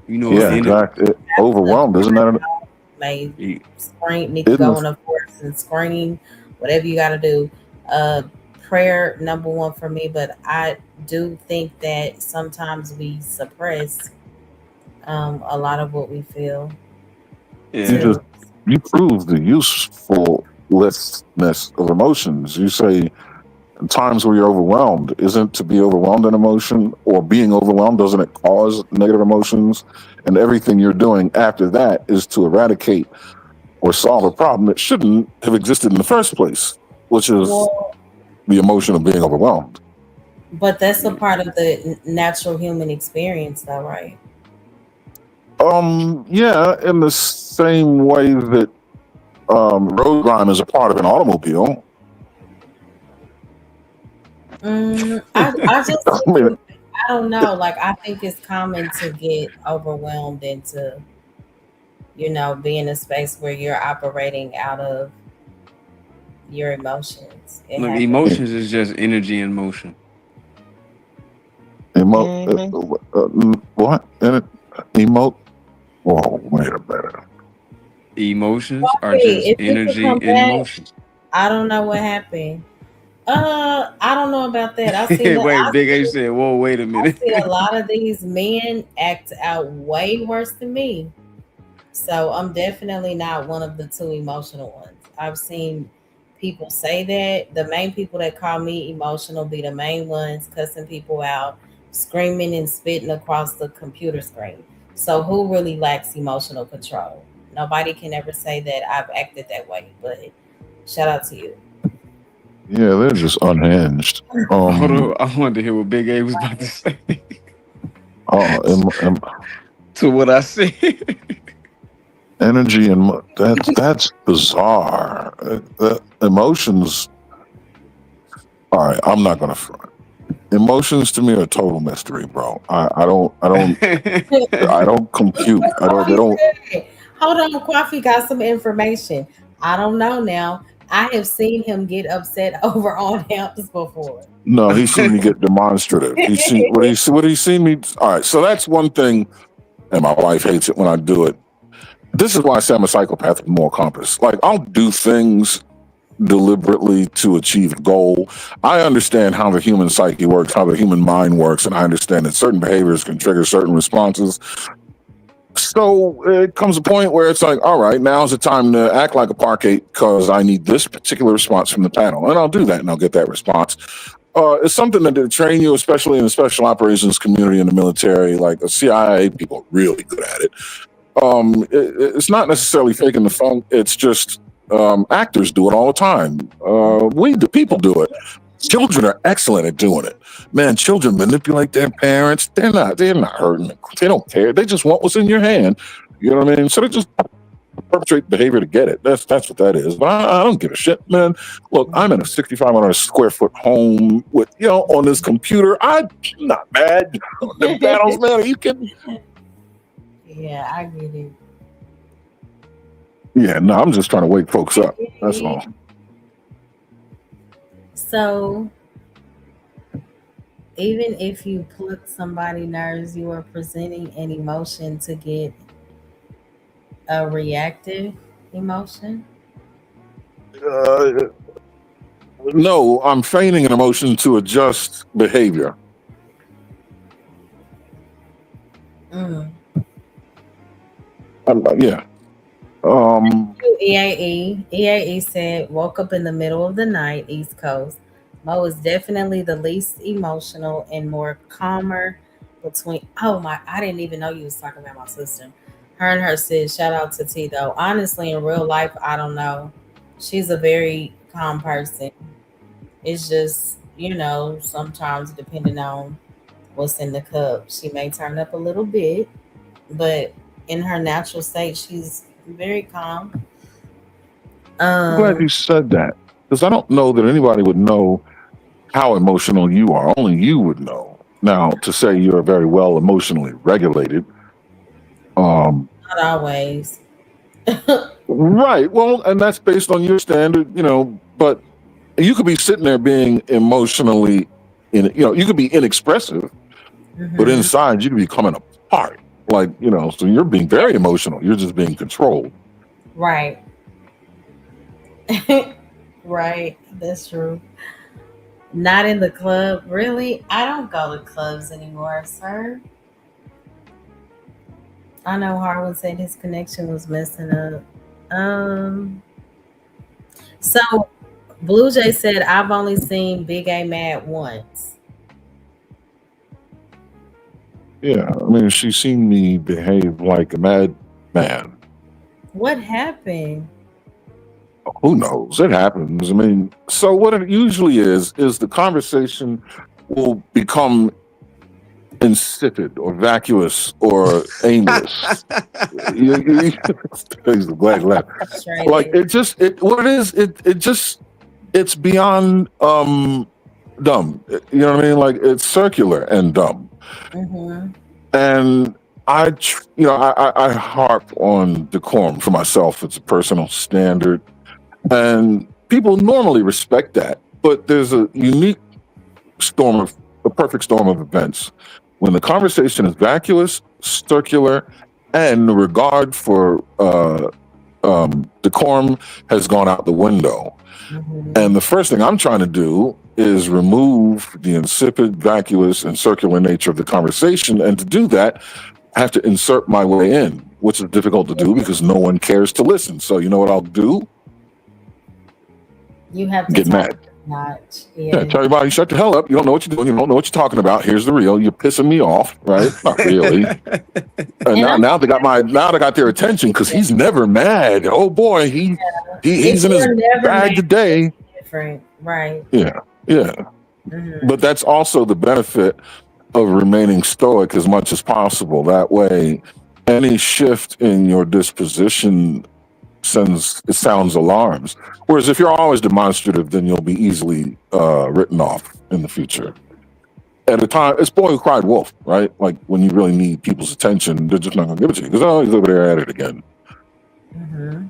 you know Yeah, Some in exactly. have to Overwhelmed, isn't that? may it. scream, need to Isn't go it? on a horse and scream, whatever you got to do. Uh, Prayer number one for me, but I do think that sometimes we suppress a lot of what we feel You Yeah, just too. you prove the usefulness of emotions. You say times where you're overwhelmed isn't to be overwhelmed in emotion, or being overwhelmed doesn't it cause negative emotions, and everything you're doing after that is to eradicate or solve a problem that shouldn't have existed in the first place, which is Well, the emotion of being overwhelmed. but that's a part of the natural human experience, though, right? Yeah, in the same way that road grime is a part of an automobile. I just I mean, think, I don't know. Like, I think it's common to get overwhelmed and to, be in a space where you're operating out of your emotions. It look, happens. emotions is just energy in motion. Mm-hmm. what? Emote? Whoa, wait a minute. Emotions are just Hey, if you could energy come in back, motion. I don't know what happened. I don't know about that. Wait, Big A said, "Whoa, wait a I minute." see a lot of these men act out way worse than me. So I'm definitely not one of the two emotional ones. I've seen people say that. The main people that call me emotional be the main ones cussing people out, screaming and spitting across the computer screen. So who really lacks emotional control? Nobody can ever say that I've acted that way, but shout out to you. Yeah, they're just unhinged. Hold on, I wanted to hear what Big A was about to say Oh, to what I said. energy and that's bizarre. Emotions. All right, I'm not gonna front. Emotions to me are a total mystery, bro. I don't compute. I don't. They Coffee don't. said, hold on, Coffee got some information. I don't know now. I have seen him get upset over on amps before. No, he's seen me get demonstrative. He's seen me. All right, so that's one thing, and my wife hates it when I do it. This is why I say I'm a psychopath with moral compass. Like I'll do things deliberately to achieve a goal. I understand how the human psyche works, how the human mind works, and I understand that certain behaviors can trigger certain responses. So it comes a point where it's like, all right, now's the time to act like a parquet because I need this particular response from the panel, and I'll do that, and I'll get that response. It's something that they train you, especially in the special operations community in the military. Like the CIA people are really good at it. It's not necessarily faking the funk. It's just actors do it all the time. The people do it. Children are excellent at doing it. Man, children manipulate their parents. They're not hurting. They don't care. They just want what's in your hand. You know what I mean? So they just perpetrate behavior to get it. That's what that is. But I don't give a shit, man. Look, I'm in a 6,500 square foot home with, on this computer. I'm not mad. The battles, man. Are you kidding? Yeah, I get it. Yeah, no, I'm just trying to wake folks up. That's all. So, even if you pluck somebody nerves, you are presenting an emotion to get a reactive emotion. Uh, no, I'm feigning an emotion to adjust behavior. Mm. Yeah. EAE said, woke up in the middle of the night, East Coast. Mo is definitely the least emotional and more calmer between. Oh my, I didn't even know you was talking about my sister. Her and her sis, shout out to T though. Honestly, in real life, I don't know. She's a very calm person. It's just, sometimes depending on what's in the cup, she may turn up a little bit, but in her natural state, she's very calm. I'm glad you said that because I don't know that anybody would know how emotional you are. Only you would know. Now, to say you're very well emotionally regulated, um, Not always. right. Well, and that's based on your standard, but you could be sitting there being emotionally, you could be inexpressive, but Hmm. inside you could be coming apart. Like, so you're being very emotional. You're just being controlled. Right. Right. That's true. Not in the club. Really? I don't go to clubs anymore, sir. I know Harlan said his connection was messing up. Um, so Blue Jay said I've only seen Big A mad once. Yeah. I mean, she's seen me behave like a madman. What happened? Who knows? It happens. I mean, so what it usually is the conversation will become insipid or vacuous or aimless. He's the black laugh. Like what it is, it's beyond dumb. You know what I mean? Like it's circular and dumb. Mm-hmm. And I harp on decorum for myself. It's a personal standard. And people normally respect that, but there's a perfect storm of events when the conversation is vacuous, circular, and the regard for decorum has gone out the window. Mm-hmm. And the first thing I'm trying to do is remove the insipid, vacuous, and circular nature of the conversation. And to do that, I have to insert my way in, which is difficult to do because no one cares to listen. So you know what I'll do? You have to get mad. Notch. Yeah, tell everybody, shut the hell up. You don't know what you're doing. You don't know what you're talking about. Here's the real. You're pissing me off, right? Not really. And now they got their attention because he's never mad. Oh boy, he's in his bag today. Different, right? Yeah. Mm-hmm. But that's also the benefit of remaining stoic as much as possible. That way, any shift in your disposition sounds alarms. Whereas if you're always demonstrative, then you'll be easily written off in the future. At a time, it's boy who cried wolf, right? Like when you really need people's attention, they're just not going to give it to you because he's over there at it again. Mm-hmm.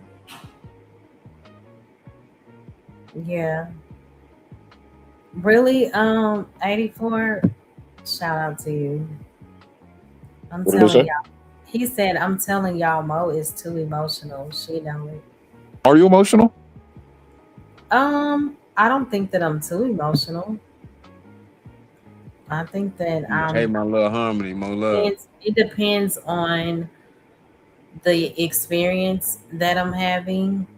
Yeah. Really, 84. Shout out to you. I'm telling y'all. He said, I'm telling y'all, Mo is too emotional. She know it. Are you emotional? I don't think that I'm too emotional. I think that hey, my little harmony, more love. It depends on the experience that I'm having.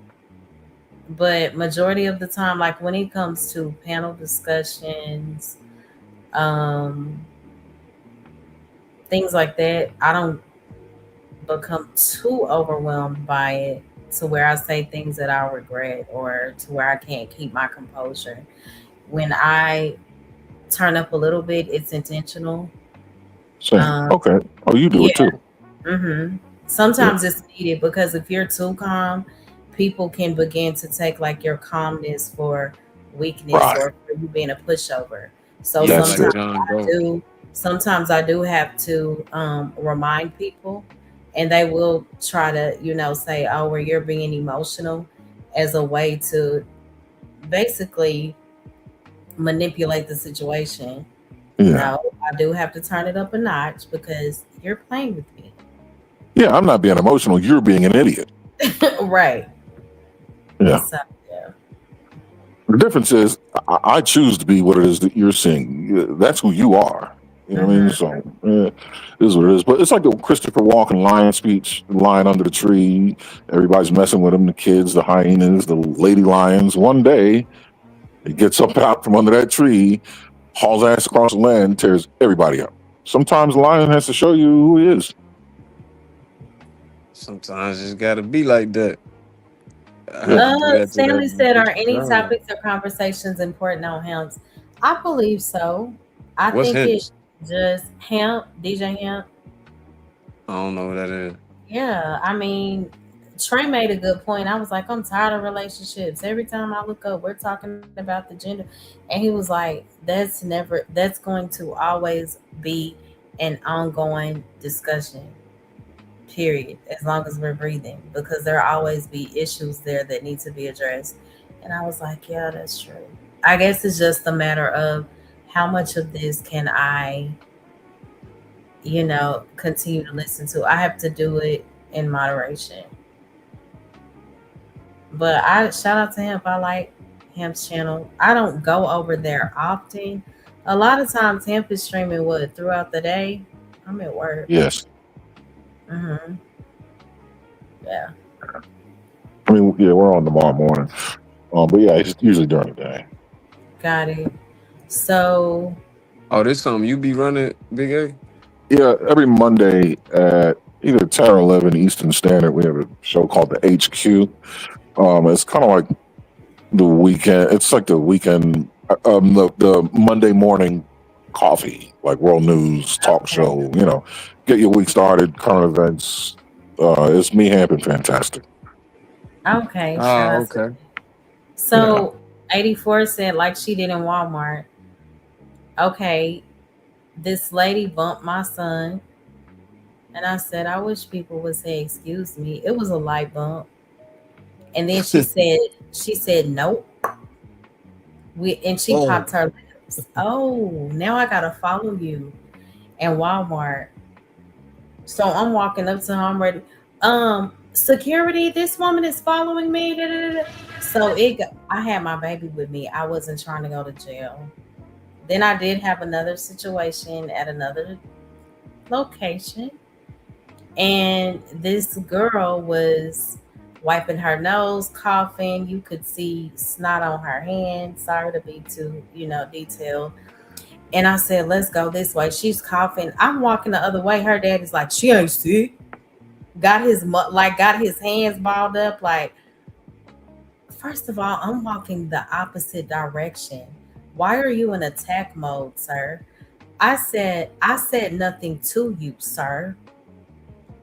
But majority of the time, like when it comes to panel discussions, things like that, I don't become too overwhelmed by it to where I say things that I regret or to where I can't keep my composure. When I turn up a little bit, it's intentional. Okay. Oh, you do it too. Mm-hmm. Sometimes it's needed because if you're too calm, people can begin to take like your calmness for weakness or for you being a pushover. So sometimes I do have to remind people. And they will try to, say, oh, well, you're being emotional as a way to basically manipulate the situation. Yeah. No, I do have to turn it up a notch because you're playing with me. Yeah, I'm not being emotional. You're being an idiot. Right. Yeah. So, yeah. The difference is I choose to be what it is that you're seeing. That's who you are. You know what I mean? So it is what it is. But it's like the Christopher Walken lion speech, lion under the tree. Everybody's messing with him, the kids, the hyenas, the lady lions. One day, he gets up out from under that tree, hauls ass across the land, tears everybody up. Sometimes the lion has to show you who he is. Sometimes it's got to be like that. Stanley said, are any topics or conversations important on Hemps? I believe so. I think it's just Hemp, DJ Hemp. I don't know what that is. Yeah, I mean, Trey made a good point. I was like, I'm tired of relationships. Every time I look up, we're talking about the gender. And he was like, that's going to always be an ongoing discussion, period, as long as we're breathing, because there'll always be issues there that need to be addressed. And I was like, yeah, that's true. I guess it's just a matter of how much of this can I, continue to listen to. I have to do it in moderation. But I shout out to him. I like Hemp's channel. I don't go over there often. A lot of times, Hemp is streaming what throughout the day. I'm at work. Yes. Mm-hmm. Yeah. I mean, yeah, we're on tomorrow morning. But yeah, it's usually during the day. Got it. So. Oh, this something you be running, Big A? Yeah, every Monday at either 10 or 11 Eastern Standard, we have a show called the HQ. It's kind of like the weekend. It's like the weekend, the Monday morning coffee, like world news talk show. Get your week started, current events. It's me, Hamp, and Fantastic. Okay. Oh, okay. So 84 said like she did in Walmart. Okay, this lady bumped my son, and I said, I wish people would say excuse me. It was a light bump. And then she said nope. And she popped her lips. Oh, now I gotta follow you in Walmart. So I'm walking up to her, I'm ready. Security, this woman is following me. Da, da, da. So I had my baby with me. I wasn't trying to go to jail. Then I did have another situation at another location. And this girl was wiping her nose, coughing. You could see snot on her hand. Sorry to be too, detailed. And I said, let's go this way. She's coughing. I'm walking the other way. Her dad is like, she ain't sick. Got his hands balled up. Like, first of all, I'm walking the opposite direction. Why are you in attack mode, sir? I said nothing to you, sir.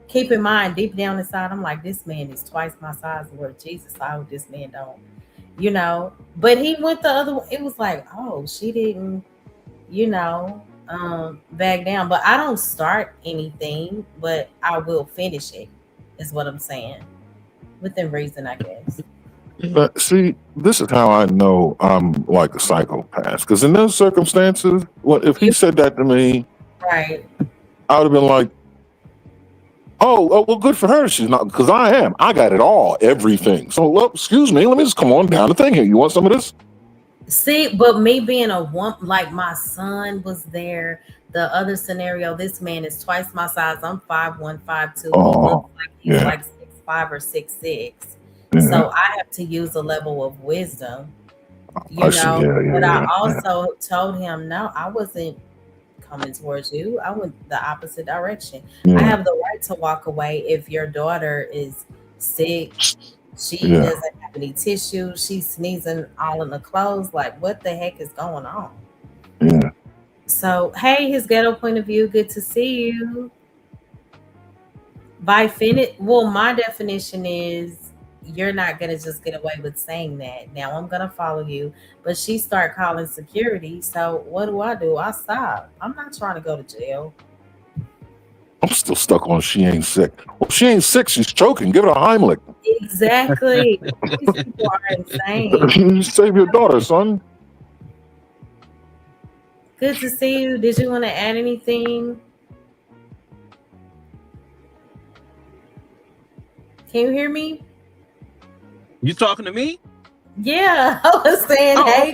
Keep in mind, deep down inside, I'm like, this man is twice my size. Lord Jesus, I hope this man don't, But he went the other way. It was like, oh, she didn't, back down. But I don't start anything, but I will finish it, is what I'm saying. Within reason, I guess. But see, this is how I know I'm like a psychopath. Because in those circumstances, if he said that to me, right, I would have been like, oh, well, good for her. She's not, because I am. I got it all, everything. So, well, excuse me, let me just come on down the thing here. You want some of this? See, but me being a woman, like my son was there. The other scenario, this man is twice my size. I'm 5'1", 5'2". He looks like he's like 6'5" or 6'6". So I have to use a level of wisdom, but I also told him, no, I wasn't coming towards you. I went the opposite direction. I have the right to walk away if your daughter is sick. She doesn't have any tissue. She's sneezing all in the clothes. Like, what the heck is going on? Yeah. So, hey, his ghetto point of view. Good to see you. Well, my definition is you're not going to just get away with saying that. Now I'm going to follow you. But she start calling security. So what do? I stop. I'm not trying to go to jail. I'm still stuck on she ain't sick. Well, she ain't sick. She's choking. Give her a Heimlich. Exactly. These people are insane. You save your daughter, son. Good to see you. Did you want to add anything? Can you hear me? You talking to me? Yeah, I was saying, hey,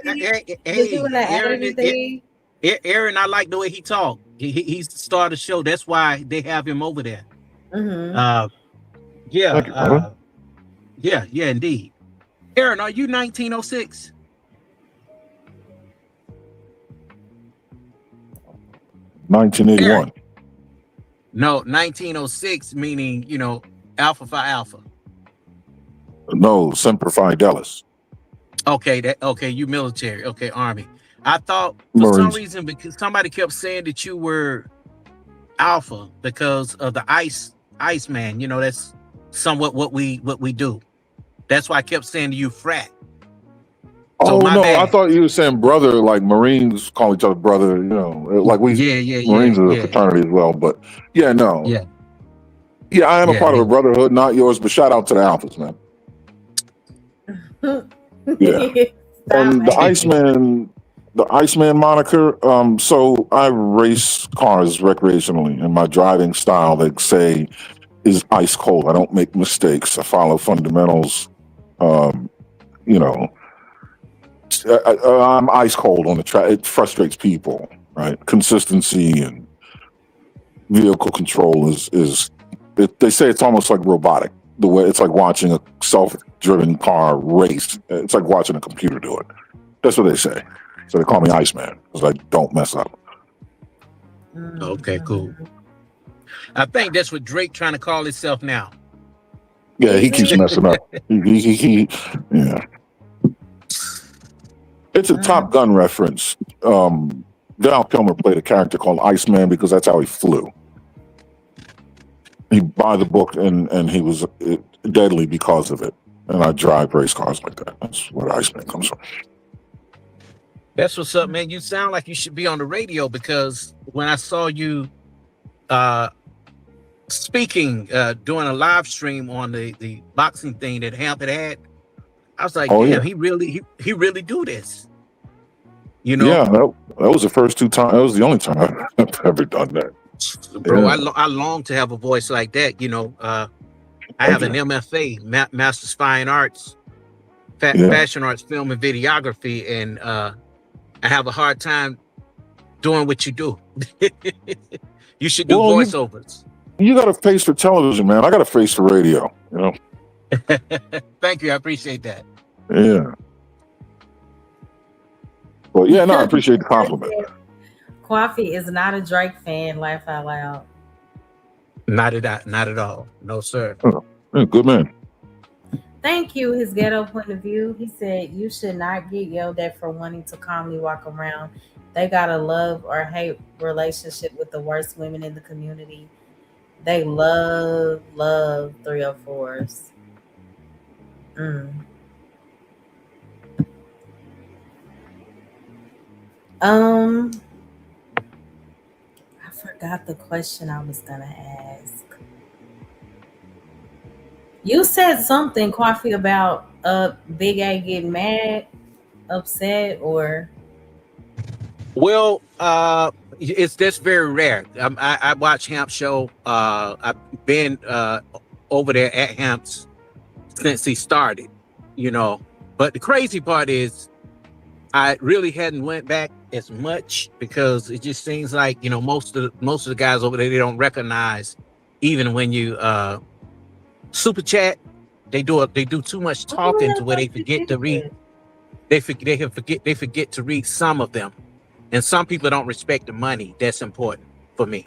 okay. Did you want to add anything? Aaron, I like the way he talked. He's the star of the show. That's why they have him over there. Mm-hmm. Yeah, indeed. Aaron, are you 1906? $1981. No, 1906 meaning, Alpha Phi Alpha. No, Semper Fidelis. Okay, you military. Okay, Army. I thought for some reason, because somebody kept saying that you were Alpha because of the Iceman. That's somewhat what we do. That's why I kept saying to you, frat. Oh my no, I bad. thought you were saying brother, like Marines call each other brother. You know, like we Marines are a fraternity as well. But yeah, no, yeah, I am a part of a brotherhood, not yours. But shout out to the Alphas, man. Yeah, and the Iceman moniker. So I race cars recreationally, and my driving style, they say, is ice cold. I don't make mistakes. I follow fundamentals. You know, I'm ice cold on the track. It frustrates people, right? Consistency and vehicle control is they say it's almost like robotic. The way it's like watching a self-driven car race. It's like watching a computer do it. That's what they say. So they call me Iceman because I don't mess up. Okay, cool. I think that's what Drake trying to call himself now. Yeah, he keeps messing up. Yeah. It's a Top Gun reference. Val Kilmer played a character called Iceman because that's how he flew. He buy the book and he was deadly because of it. And I drive race cars like that. That's where Iceman comes from. That's what's up, man. You sound like you should be on the radio because when I saw you speaking, doing a live stream on the boxing thing that Hampton had, I was like, damn, he really do this. You know? Yeah, that was the first 2 times. That was the only time I've ever done that. Bro, I long to have a voice like that. You know, I have an MFA, Master's Fine Arts, Fashion Arts, Film and Videography, and I have a hard time doing what you do. You should do voiceovers. You got a face for television, man. I got a face for radio, you know? Thank you. I appreciate that. Yeah. Well, yeah, no, I appreciate the compliment. Coffee is not a Drake fan, laugh out loud. Not at all. No, sir. Oh, yeah, good man. Thank you. His ghetto point of view. He said you should not get yelled at for wanting to calmly walk around. They got a love or hate relationship with the worst women in the community. They love 304s. I forgot the question I was gonna ask. You said something, Coffee, about Big A getting mad, upset, or well, it's just very rare. I watch Hamp show. I've been over there at Hamp's since he started, you know. But the crazy part is I really hadn't went back as much because it just seems like, you know, most of the guys over there, they don't recognize, even when you super chat, they do too much talking to where they forget to read. They forget to read some of them. And some people don't respect the money. That's important for me.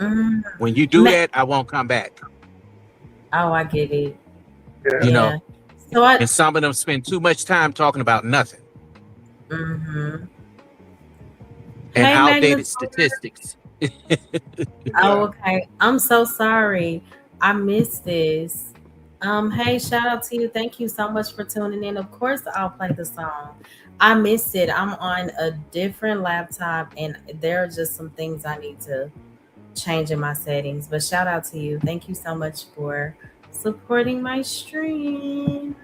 When you do that, I won't come back. Oh, I get it. You know, and some of them spend too much time talking about nothing. And outdated statistics. Oh, okay. I'm so sorry. I missed this. Hey, shout out to you. Thank you so much for tuning in. Of course, I'll play the song. I missed it. I'm on a different laptop, and there are just some things I need to change in my settings. But shout out to you. Thank you so much for supporting my stream.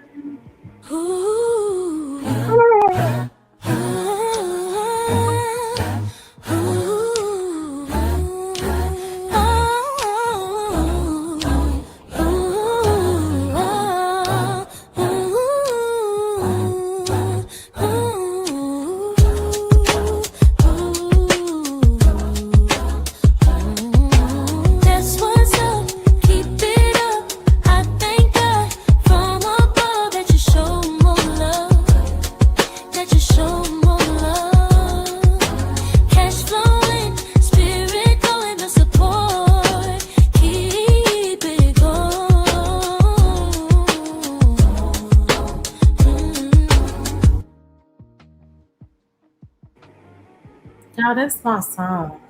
Y'all, that's my song.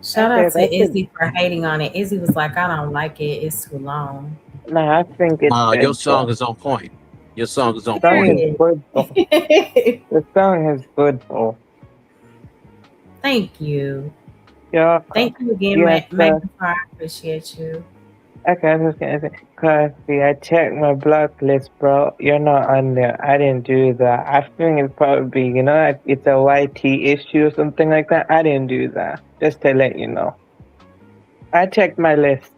Shout out to Izzy for hating on it. Izzy was like, I don't like it. It's too long. No, I think it's Your good song though. is on point. Your song is on Song point. is good though. Period. The song is good though. Thank you. You're welcome. Thank you again, Yes, Magnifier. I appreciate you. okay, I was just gonna say, Coffee, I checked my block list, bro. You're not on there. I didn't do that. I think it's probably, like it's a YT issue or something like that. I didn't do that. Just to let you know. I checked my list.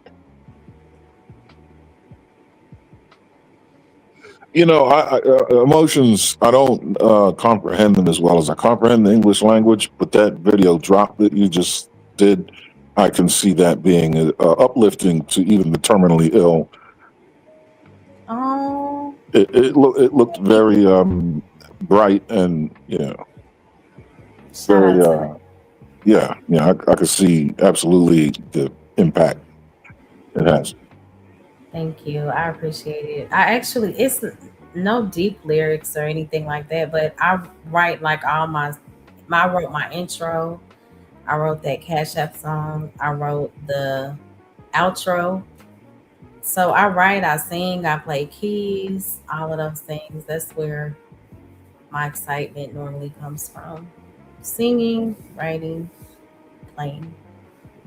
Emotions, I don't comprehend them as well as I comprehend the English language, but that video drop that you just did, I can see that being uplifting to even the terminally ill. Oh, It looked very bright and shout very out to I could see absolutely the impact it has. Thank you. I appreciate it. It's no deep lyrics or anything like that, but I write like I wrote my intro. I wrote that Cash App song. I wrote the outro. So I write, I sing, I play keys, all of those things. That's where my excitement normally comes from. Singing, writing, playing.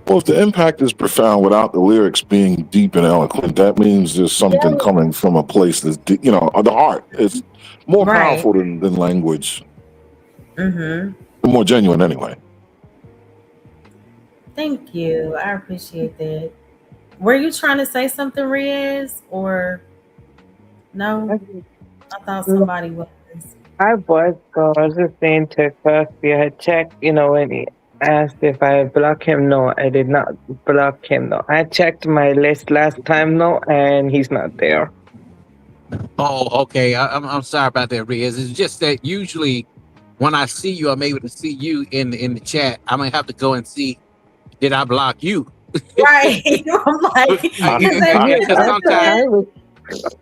Well, if the impact is profound without the lyrics being deep and eloquent, that means there's something Yeah. coming from a place that's deep, the heart is more Right. powerful than language, Mm-hmm. more genuine anyway. Thank you. I appreciate that. Were you trying to say something, Riaz? Or no? I thought somebody was. I was, so I was just saying to Coffee, I checked, when he asked if I block him. No, I did not block him. No, I checked my list last time, no, and he's not there. Oh, okay. I'm sorry about that, Riz. It's just that usually when I see you, I'm able to see you in the chat. I'm gonna have to go and see, did I block you? Right. I'm like, Because sometimes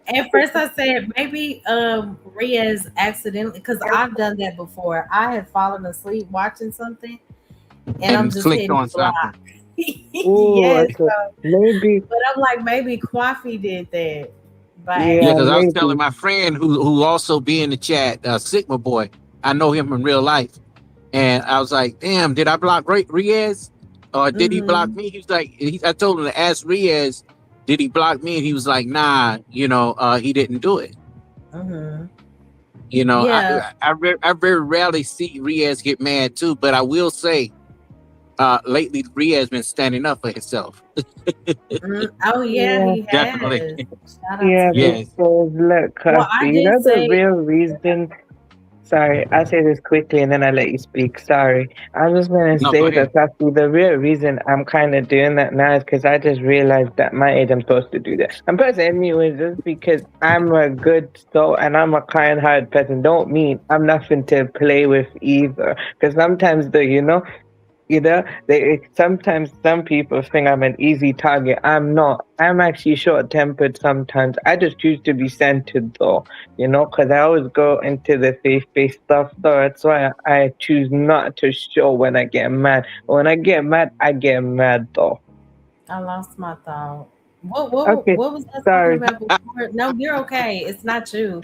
at first I said maybe Riaz accidentally, because I've done that before. I have fallen asleep watching something and I'm and just clicked hitting on block. something. Ooh, Yes. okay. Maybe. But I'm like, maybe Kwafi did that by Yeah, Yeah, because I was maybe. telling my friend who also be in the chat, Sigma Boy. I know him in real life, and I was like, "Damn, did I block Riaz, or did he block me?" He was like, "I told him to ask Riaz, did he block me?" And he was like, "Nah, he didn't do it." Yeah. I very rarely see Riaz get mad too, but I will say, lately Riaz been standing up for himself. Oh yeah, Yeah. he has. Definitely. Shout out Yeah, to him. Yes. because look, Well, Coffee, I did the say real reason. Sorry, I'll say this quickly and then I'll let you speak. Sorry. I was going to No, go say ahead. that actually the real reason I'm kind of doing that now is because I just realized that my age I'm supposed to do that. I'm supposed to anyway, just because I'm a good soul and I'm a kind hearted person. Don't mean I'm nothing to play with either. Because sometimes sometimes some people think I'm an easy target. I'm not. I'm actually short tempered sometimes. I just choose to be centered though, because I always go into the faith stuff. So that's why I choose not to show when I get mad. When I get mad, I get mad though. I lost my thought. Okay, What was I talking sorry. about before? No, you're okay. It's not you.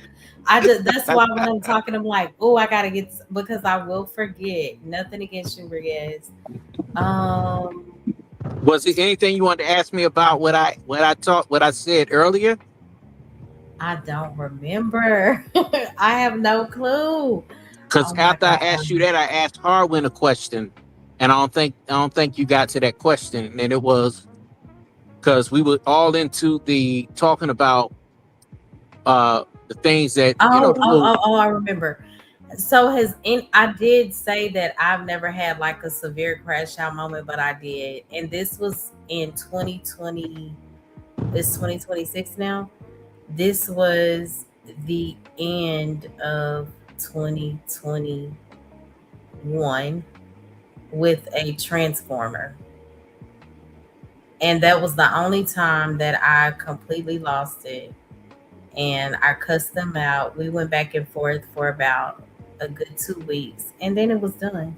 That's why when I'm talking, I'm like, oh, I gotta get because I will forget. Nothing against you, Riaz. Was there anything you wanted to ask me about what I said earlier? I don't remember. I have no clue. Because Oh my after I god. asked you that, I asked Harwin a question, and I don't think you got to that question. And it was because we were all into the talking about the things that I remember. So I did say that I've never had like a severe crash out moment, but I did. And this was in 2020. It's 2026 now. This was the end of 2021 with a transformer. And that was the only time that I completely lost it. And I cussed them out. We went back and forth for about a good 2 weeks, and then it was done.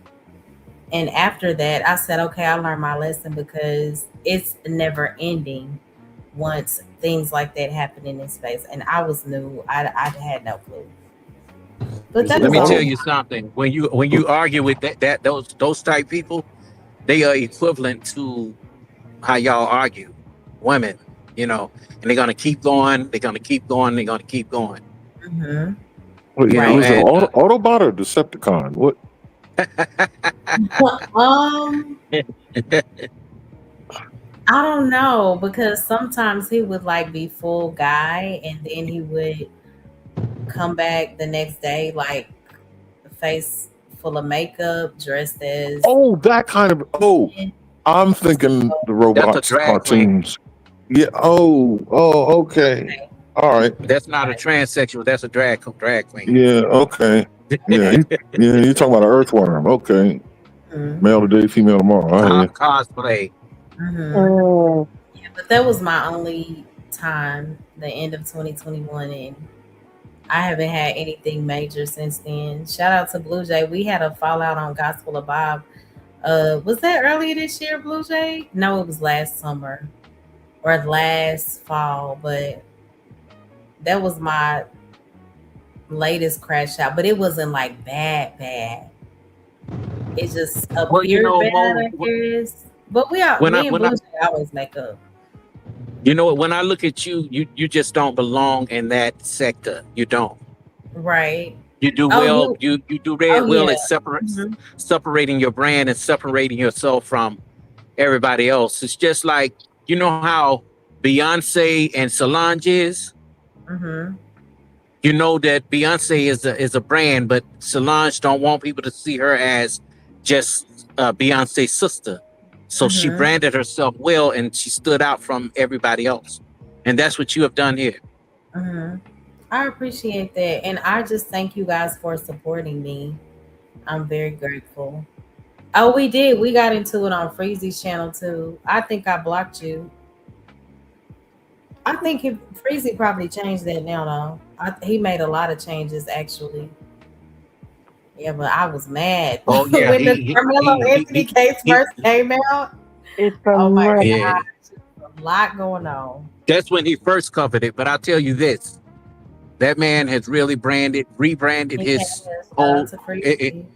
And after that, I said, okay, I learned my lesson because it's never ending. once things like that happened in this space, and I was new. I had no clue. But that Let is me tell all. you something. When you argue with those type people, they are equivalent to how y'all argue, women. And they're gonna keep going. They're gonna keep going. They're gonna keep going. Hmm. Wait, Right. was it And Autobot or Decepticon? What? Um, I don't know because sometimes he would like be full guy, and then he would come back the next day like face full of makeup, dressed as. Oh, that kind of. Oh, I'm thinking the that's a robots drag queen. cartoons. Yeah. Oh. Okay. All right. That's not a transsexual. That's a drag queen. Yeah. Okay. Yeah. You're talking about an earthworm. Okay. Mhm. Male today, female tomorrow. I hear you. Cosplay. Mhm. Yeah, but that was my only time, the end of 2021, and I haven't had anything major since then. Shout out to Blue Jay. We had a fallout on Gospel of Bob. Was that earlier this year, Blue Jay? No, it was last summer or last fall, but that was my latest crash out. But it wasn't like bad. It just Well, appeared bad, Mo, I guess. But when I me and when I Blue Jay always make up. when I look at you, you just don't belong in that sector. You don't. Right. You do Oh, well. you. You do Oh, well yeah. at separating your brand and separating yourself from everybody else. It's just like how Beyonce and Solange is. Mm-hmm. You know that Beyonce is a brand, but Solange don't want people to see her as just Beyonce's sister. So she Mm-hmm. branded herself well, and she stood out from everybody else. And that's what you have done here. Mm-hmm. I appreciate that. And I just thank you guys for supporting me. I'm very grateful. Oh, we did. We got into it on Freezy's channel too. I think I blocked you. I think Freezy probably changed that now though. He made a lot of changes actually. Yeah, but I was mad Oh yeah, when the Carmelo Anthony case first came out. It's a Oh my mess. yeah. God, a lot going on. That's when he first covered it. But I'll tell you this: that man has really rebranded He his has. Shout whole. out to Freezy.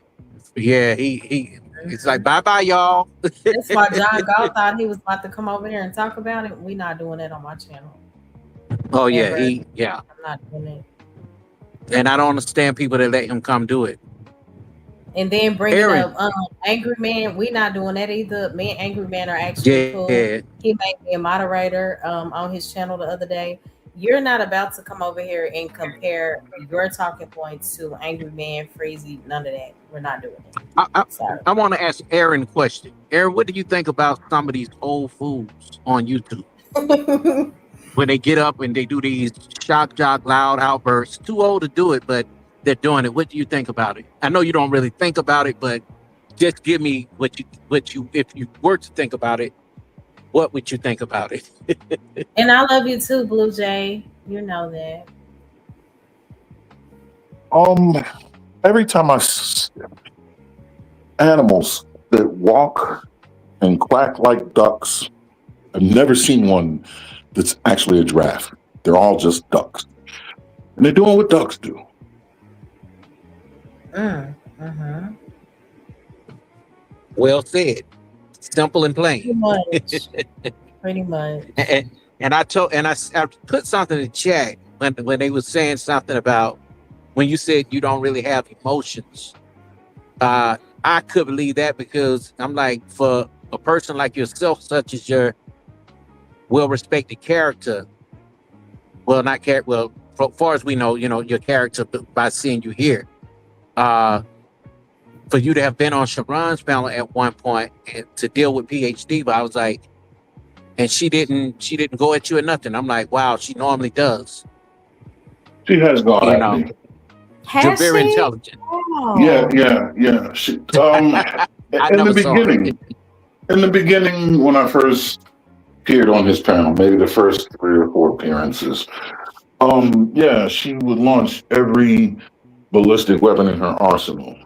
Yeah, it's like bye bye y'all. That's why John Galt thought he was about to come over here and talk about it. We're not doing that on my channel. Oh yeah, Ever. I'm not doing it. and I don't understand people that let him come do it. And then bringing Aaron. up Angry Man, we not doing that either. Me and Angry Man are actually cool. Yeah, He made me a moderator on his channel the other day. You're not about to come over here and compare your talking points to Angry Man, Freezy, none of that. We're not doing it. Sorry. I want to ask Aaron a question. Aaron, what do you think about some of these old fools on YouTube when they get up and they do these shock jock loud outbursts? Too old to do it, but they're doing it. What do you think about it? I know you don't really think about it, but just give me what you if you were to think about it, what would you think about it? And I love you too, Blue Jay. You know that. Every time animals that walk and quack like ducks, I've never seen one that's actually a giraffe. They're all just ducks, and they're doing what ducks do. Mm-hmm. Well said. Simple and Pretty plain. much. Pretty much. And I put something in the chat when they was saying something about when you said you don't really have emotions. I could believe that because I'm like, for a person like yourself, such as your well-respected character, well, not character, well, as far as we know, your character by seeing you here. For you to have been on Sharon's panel at one point and to deal with PhD, but I was like, and she didn't go at you or nothing. I'm like, wow, she normally does. She has gone at me. You're very intelligent. Oh. Yeah. She, in the beginning, when I first appeared on his panel, maybe the first 3 or 4 appearances, she would launch every ballistic weapon in her arsenal.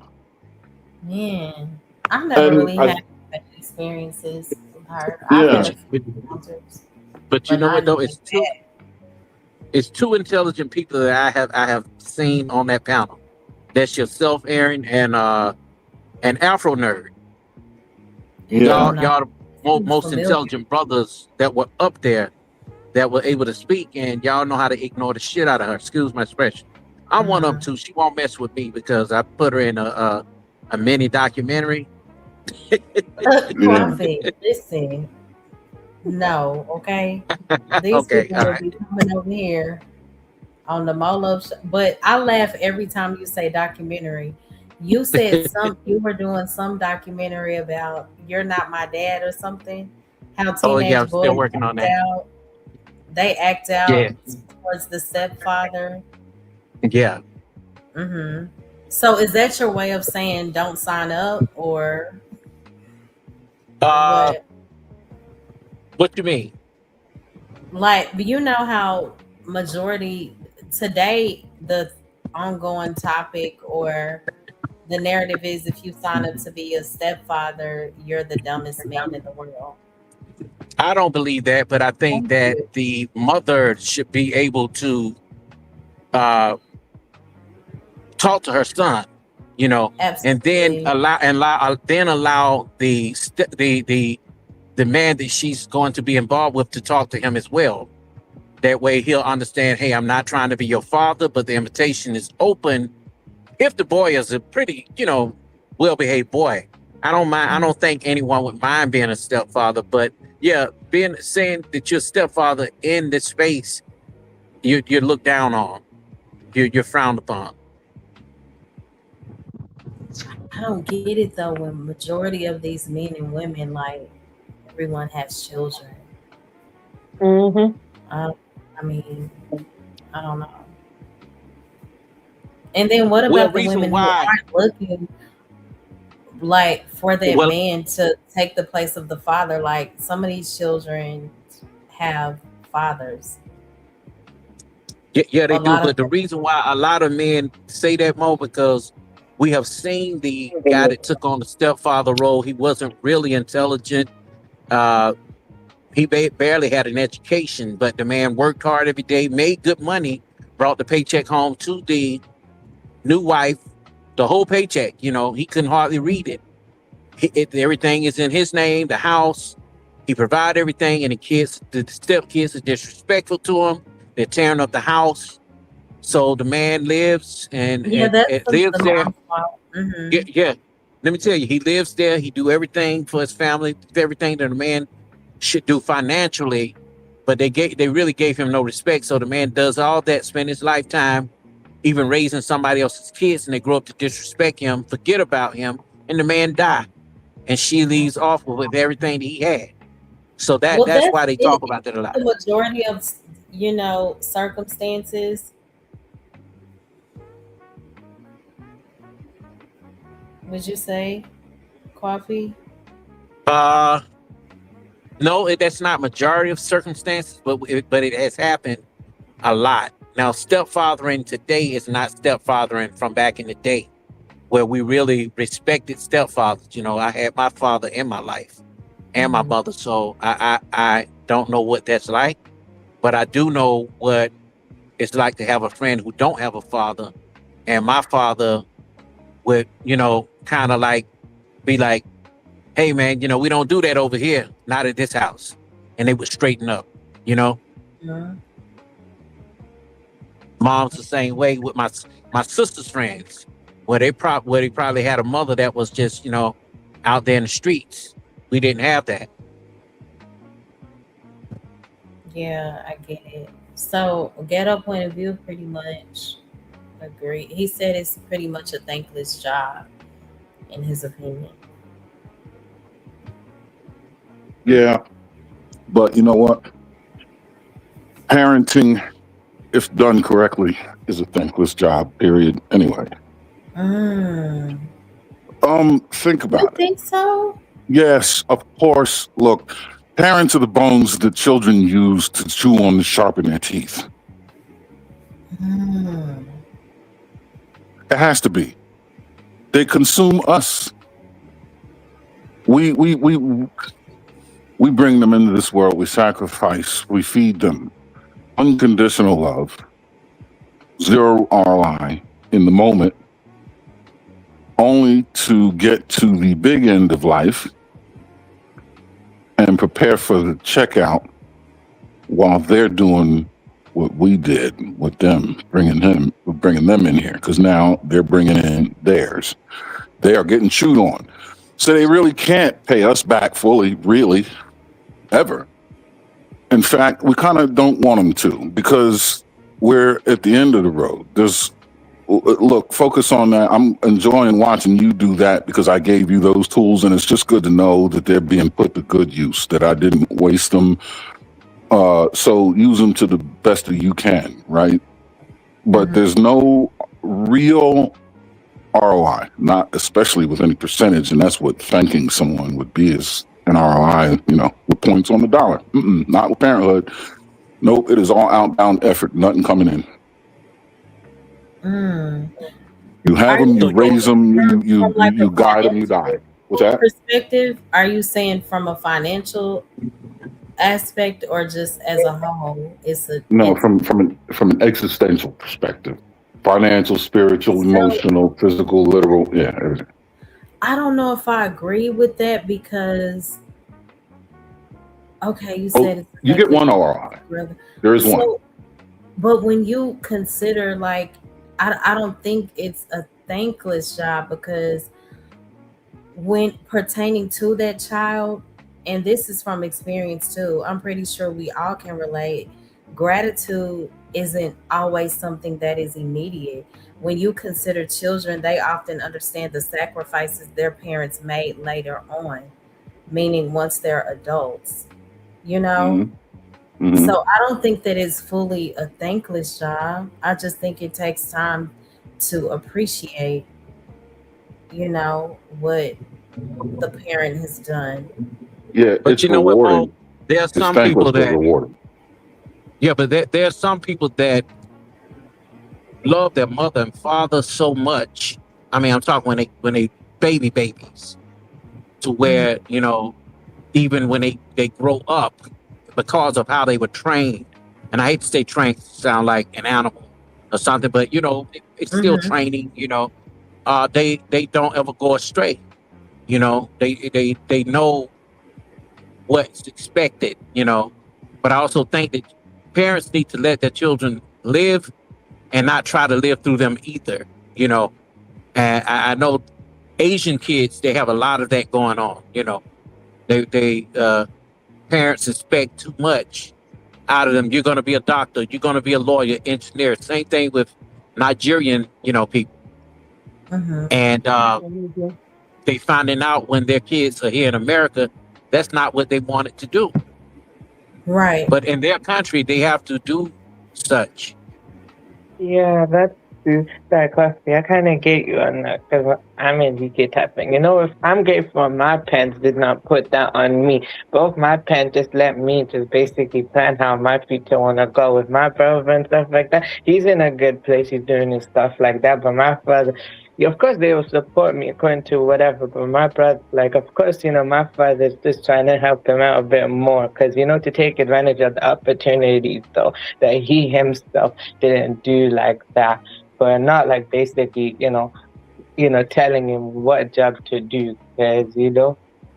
Man, I've never really had experiences with her. I've had a few encounters. But you but know what not though? knowing that. It's two intelligent people that I have seen on that panel. That's yourself, Aaron, and Afro Nerd. I Yeah. don't know. Y'all the Seems most familiar. intelligent brothers that were up there that were able to speak, and y'all know how to ignore the shit out of her. Excuse my expression. I'm one of them Mhm. too. She won't mess with me because I put her in a mini documentary. Yeah. Coffee, listen. No, okay. These Okay, people all will right. be coming over here on the Molo show. But I laugh every time you say documentary. You said you were doing some documentary about You're Not My Dad or something. How Oh yeah, teenage I'm still boys working on act that. out. They act out Yeah, towards the stepfather. yeah. Hmm. So is that your way of saying don't sign up or Uh, what? what you mean? Like, you know how majority today the ongoing topic or the narrative is if you sign up to be a stepfather, you're the dumbest man in the world. I don't believe that, but I think Thank that you. the mother should be able to uh, talk to her son, and then Absolutely. allow the man that she's going to be involved with to talk to him as well. That way, he'll understand. Hey, I'm not trying to be your father, but the invitation is open. If the boy is a pretty, well-behaved boy, I don't mind. I Mhm. don't think anyone would mind being a stepfather, but yeah, being saying that you're a stepfather in this space, you're looked down on. You're frowned upon. I don't get it though when majority of these men and women, like, everyone has children. Mm-hmm. uh, I mean, I don't know. And then what Well, about the reason women who why. aren't looking like for that Well, man to take the place of the father? Like, some of these children have fathers. yeah, A they do. lot of But the them. reason why a lot of men say that more because we have seen the guy that took on the stepfather role. He wasn't really intelligent. Uh, he barely had an education, but the man worked hard every day, made good money, brought the paycheck home to the new wife, the whole paycheck. He couldn't hardly read it. Everything is in his name, the house. He provided everything, and the step kids are disrespectful to him. They're tearing up the house. So the man lives and, Yeah, and, that's and lives the there. mom's fault. Yeah, yeah. Let me tell you, he lives there. He do everything for his family, everything that a man should do financially. But they really gave him no respect. So the man does all that, spend his lifetime even raising somebody else's kids, and they grow up to disrespect him, forget about him, and the man die. And she leaves off with everything that he had. So Well, that's that's why they it. talk about that a lot. The majority of circumstances. Would you say, coffee? Uh no, that's not majority of circumstances, but it has happened a lot. Now, stepfathering today is not stepfathering from back in the day, where we really respected stepfathers. I had my father in my life and my Hmm. mother, so I don't know what that's like, but I do know what it's like to have a friend who don't have a father, and my father would, kind of like be like, hey man, we don't do that over here, not at this house. And they would straighten up, you know. Hmm. Mom's the same way with my sister's friends, where they probably had a mother that was just, out there in the streets. We didn't have that. Yeah, I get it. So, ghetto point of view, pretty much agree. He said it's pretty much a thankless job, in his opinion. Yeah. But you know what? Parenting, if done correctly, is a thankless job, period. Anyway. Mm. Think You about it. think so? Yes, of course. Look, parents are the bones that children use to chew on to sharpen their teeth. Mm. It has to be. They consume us. We We bring them into this world, we sacrifice, we feed them unconditional love, zero ROI in the moment, only to get to the big end of life and prepare for the checkout while they're doing what we did with them, bringing them in here, because now they're bringing in theirs. They are getting chewed on. So they really can't pay us back fully, really, ever. In fact, we kind of don't want them to, because we're at the end of the road. Look, focus on that. I'm enjoying watching you do that because I gave you those tools, and it's just good to know that they're being put to good use, that I didn't waste them. So use them to the best that you can, right? But there's no real ROI, not especially with any percentage, and that's what thanking someone would be, is an ROI, with points on the dollar. Not with parenthood. Nope, it is all outbound effort, nothing coming in. You have them, you raise them, you guide them, you die. What's that? Perspective, are you saying from a financial aspect or just as a whole? No, from an existential perspective. Financial, spiritual, emotional, physical, literal, yeah, everything. I don't know if I agree with that because, okay, you said you get one ROI. There is one. But when you consider, like, I don't think it's a thankless job, because when pertaining to that child, and this is from experience too, I'm pretty sure we all can relate, gratitude isn't always something that is immediate. When you consider children, they often understand the sacrifices their parents made later on, meaning once they're adults, So I don't think that it's fully a thankless job. I just think it takes time to appreciate, what the parent has done. Yeah, But it's you know what, rewarding. Paul? There are It's some thankless people but that, rewarding. yeah, but there are some people that love their mother and father so much. I mean, I'm talking when they babies, to where even when they grow up, because of how they were trained. And I hate to say trained, sound like an animal or something, but it's still training. They don't ever go astray. They know what's expected. But I also think that parents need to let their children live and not try to live through them either. And I know Asian kids, they have a lot of that going on. They parents expect too much out of them. You're going to be a doctor, you're going to be a lawyer, engineer. Same thing with Nigerian people. And they finding out when their kids are here in America, that's not what they wanted to do. Right. But in their country, they have to do such. Yeah, that's exactly. I kind of get you on that because I'm a GK type thing. If I'm grateful, my parents did not put that on me. Both my parents just let me just basically plan how my future want to go with my brother and stuff like that. He's in a good place. He's doing his stuff like that. But my father, of course, they will support me according to whatever. But my brother, like, of course, my father's just trying to help him out a bit more because, to take advantage of the opportunities, though, that he himself didn't do like that. But not like basically, telling him what job to do, because,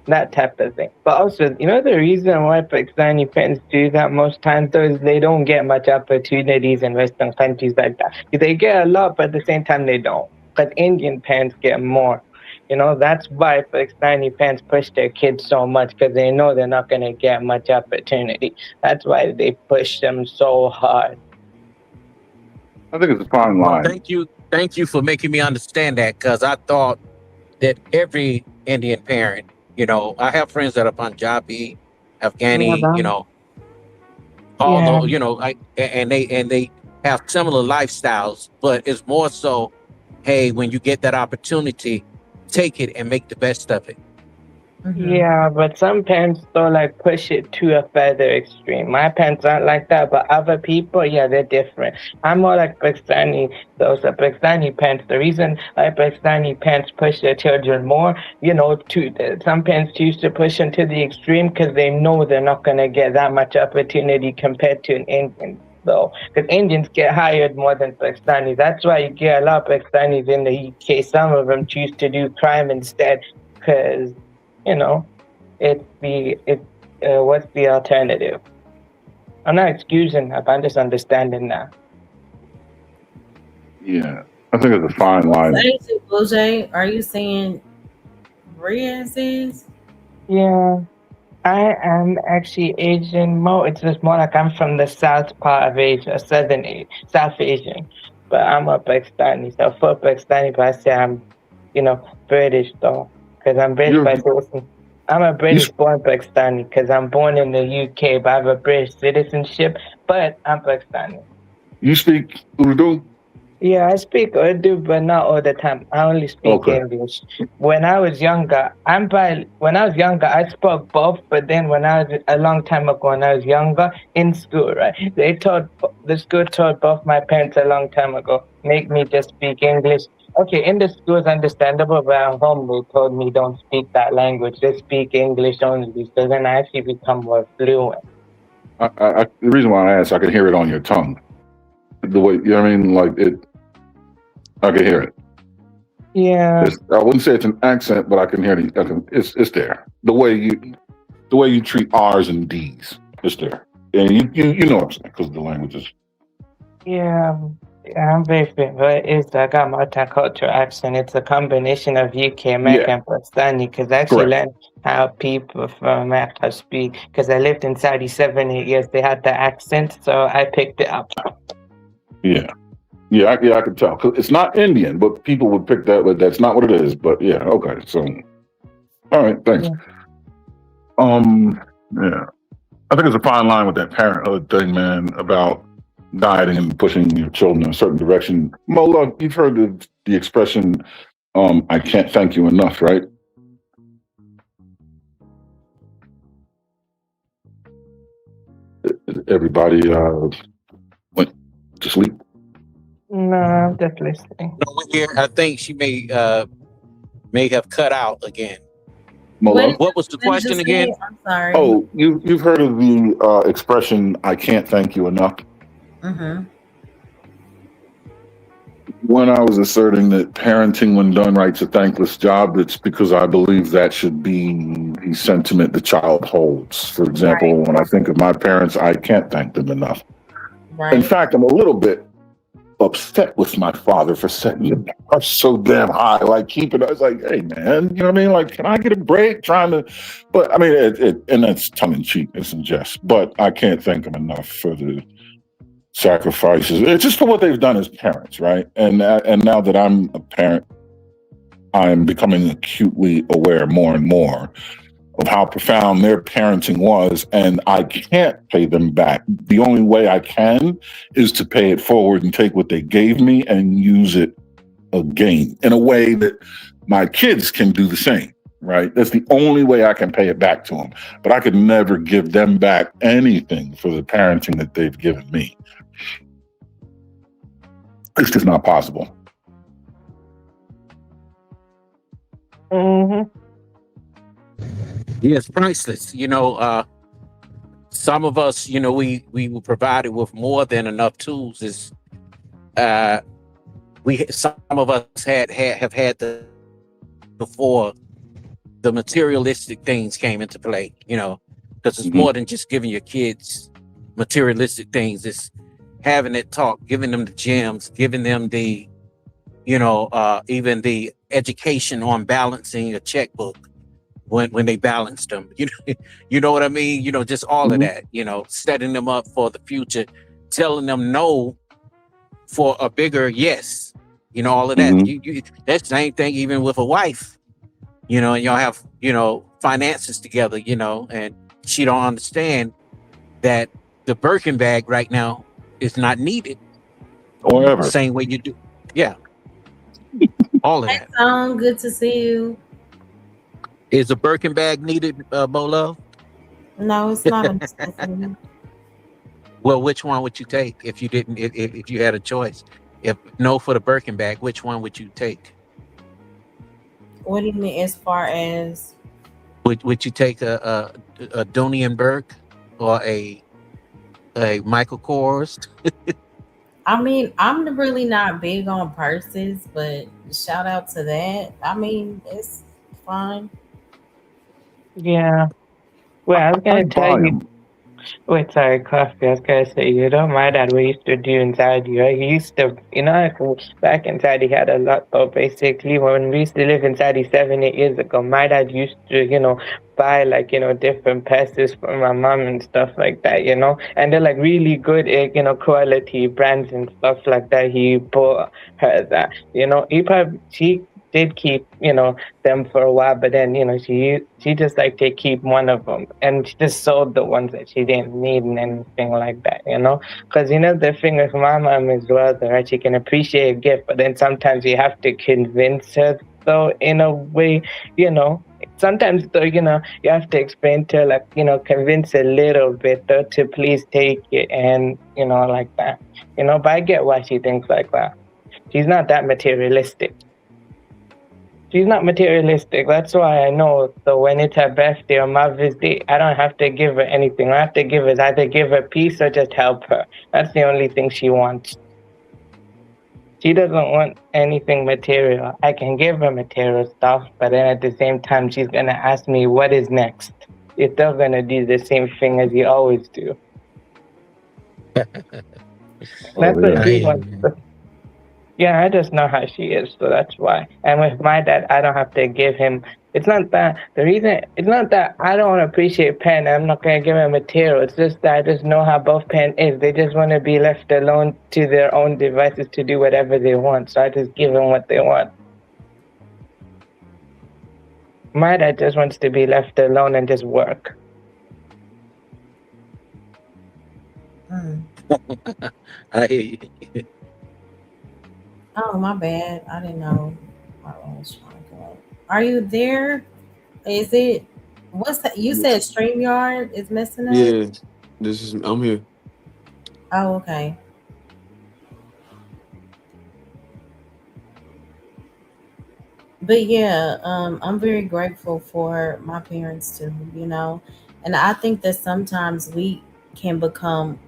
that type of thing. But also, the reason why Pakistani parents do that most times, though, is they don't get much opportunities in Western countries like that. They get a lot, but at the same time, they don't. But Indian parents get more. That's why Pakistani parents push their kids so much, because they know they're not going to get much opportunity. That's why they push them so hard. I think it's a fine line. Thank you for making me understand that, because I thought that every Indian parent, I have friends that are Punjabi, Afghani, although and they have similar lifestyles, but it's more so, hey, when you get that opportunity, take it and make the best of it. Mm-hmm. Yeah, but some parents don't like push it to a further extreme. My parents aren't like that, but other people, yeah, they're different. I'm more like Pakistani. Those are Pakistani parents. The reason why Pakistani parents push their children more, some parents choose to push them to the extreme because they know they're not gonna get that much opportunity compared to an Indian. Though, because Indians get hired more than Pakistanis. That's why you get a lot of Pakistanis in the UK. Some of them choose to do crime instead because you know, what's the alternative? I'm not excusing that, but I'm just understanding that. Yeah, I think it's a fine line. Sage Bougie, are you saying Brian says? Yeah, I am actually Asian. It's just more like I'm from the south part of Asia, South Asian. But I'm a Pakistani, so for Pakistani, but I say I'm, British though, because I'm British You by citizen. I'm a you British born Pakistani because I'm born in the UK, but I have a British citizenship. But I'm Pakistani. you speak Urdu? Yeah, I speak Urdu, but not all the time. I only speak Okay. English. When I was younger, I spoke both. But then, when I was a long time ago, when I was younger in school, right, the school told both my parents a long time ago, make me just speak English. Okay, in the school it's understandable, but at home they told me don't speak that language, just speak English only. So then I actually become more fluent. The reason why I asked, I can hear it on your tongue. The way, you know what I mean? Like it, I can hear it. Yeah. I wouldn't say it's an accent, but I can hear it. It's there. The way you treat R's and D's, it's there. And you know what I'm saying, because the languages. Yeah, I'm very familiar. I got multicultural accent. It's a combination of UK, Yeah, American, and Pakistani. Because I actually correct. learned how people from America speak. Because I lived in Saudi 7, 8 years. They had the accent, so I picked it up. Yeah. I can tell. 'Cause it's not Indian, but people would pick that, but that's not what it is. But yeah, okay. So, all right, thanks. Yeah. Yeah. I think it's a fine line with that parenthood thing, man, about guiding and pushing your children in a certain direction. Mola, you've heard the expression, I can't thank you enough, right? Everybody went to sleep. No, I'm just listening. No, we're here. I think she may have cut out again. Mola? What was the question again? I'm sorry. Oh, you've heard of the expression, I can't thank you enough? Mm-hmm. When I was asserting that parenting, when done right, is a thankless job, it's because I believe that should be the sentiment the child holds. For example, when I think of my parents, I can't thank them enough. Right. In fact, I'm a little bit upset with my father for setting the bar so damn high. Like keeping, I was like, hey man, you know what I mean? Like, can I get a break? But I mean, and that's tongue in cheek, it's in jest. But I can't thank them enough for the sacrifices. It's just for what they've done as parents, right? And now that I'm a parent, I'm becoming acutely aware more and more of how profound their parenting was, and I can't pay them back. The only way I can is to pay it forward and take what they gave me and use it again in a way that my kids can do the same, right? That's the only way I can pay it back to them. But I could never give them back anything for the parenting that they've given me. It's just not possible. Mm-hmm. Yeah, it's priceless. Some of us, we were provided with more than enough tools. Some of us have had before the materialistic things came into play. Because it's more than just giving your kids materialistic things. It's having that talk, giving them the gems, giving them the, even the education on balancing a checkbook. When they balanced them, you know what I mean? Just all of that, setting them up for the future, telling them no for a bigger yes, all of that. That's the same thing even with a wife, and y'all have, finances together, and she don't understand that the Birkin bag right now is not needed. Or ever. Same way you do. Yeah. All of that. Good to see you. Is a Birkin bag needed, Bolo? No, it's not a necessity. Well, which one would you take if you didn't? If you had a choice, if no for the Birkin bag, which one would you take? What do you mean as far as? Would you take a Dooney and Burke or a Michael Kors? I mean, I'm really not big on purses, but shout out to that. I mean, it's fine. Yeah. Well, I was I gonna tell buy you. them. Wait, sorry, coffee. I was gonna say, you know, my dad, we used to do in Saudi, right? He used to, you know, like, back in Saudi, he had a lot, though, basically. When we used to live in Saudi 7, 8 years ago, my dad used to, you know, buy, like, you know, different purses for my mom and stuff like that, you know? And they're, like, really good, you know, quality brands and stuff like that. He bought her that, you know? She did keep, you know, them for a while, but then, you know, she just like to keep one of them, and she just sold the ones that she didn't need and anything like that, you know. Because you know the thing with my mom as well, right? She can appreciate a gift, but then sometimes you have to convince her, though, in a way, you know. Sometimes though, you know, you have to explain to her, like, you know, convince a little bit though to please take it, and you know, like that, you know. But I get why she thinks like that. She's not that materialistic. She's not materialistic. That's why I know. So when it's her birthday or Mother's Day, I don't have to give her anything. I have to give her is either give her peace or just help her. That's the only thing she wants. She doesn't want anything material. I can give her material stuff, but then at the same time, she's gonna ask me what is next. You're still gonna do the same thing as you always do. Oh That's what yeah. she wants. Yeah, I just know how she is, so that's why. And with my dad, I don't have to give him. It's not that the reason. It's not that I don't appreciate Penn. I'm not gonna give him material. It's just that I just know how both Penn is. They just want to be left alone to their own devices to do whatever they want. So I just give them what they want. My dad just wants to be left alone and just work. I hear you. Oh, my bad. I didn't know. I was trying to go. Are you there? Is it? What's that? You said StreamYard is messing up. Yeah, I'm here. Oh, okay. But yeah, I'm very grateful for my parents too. You know, and I think that sometimes we can become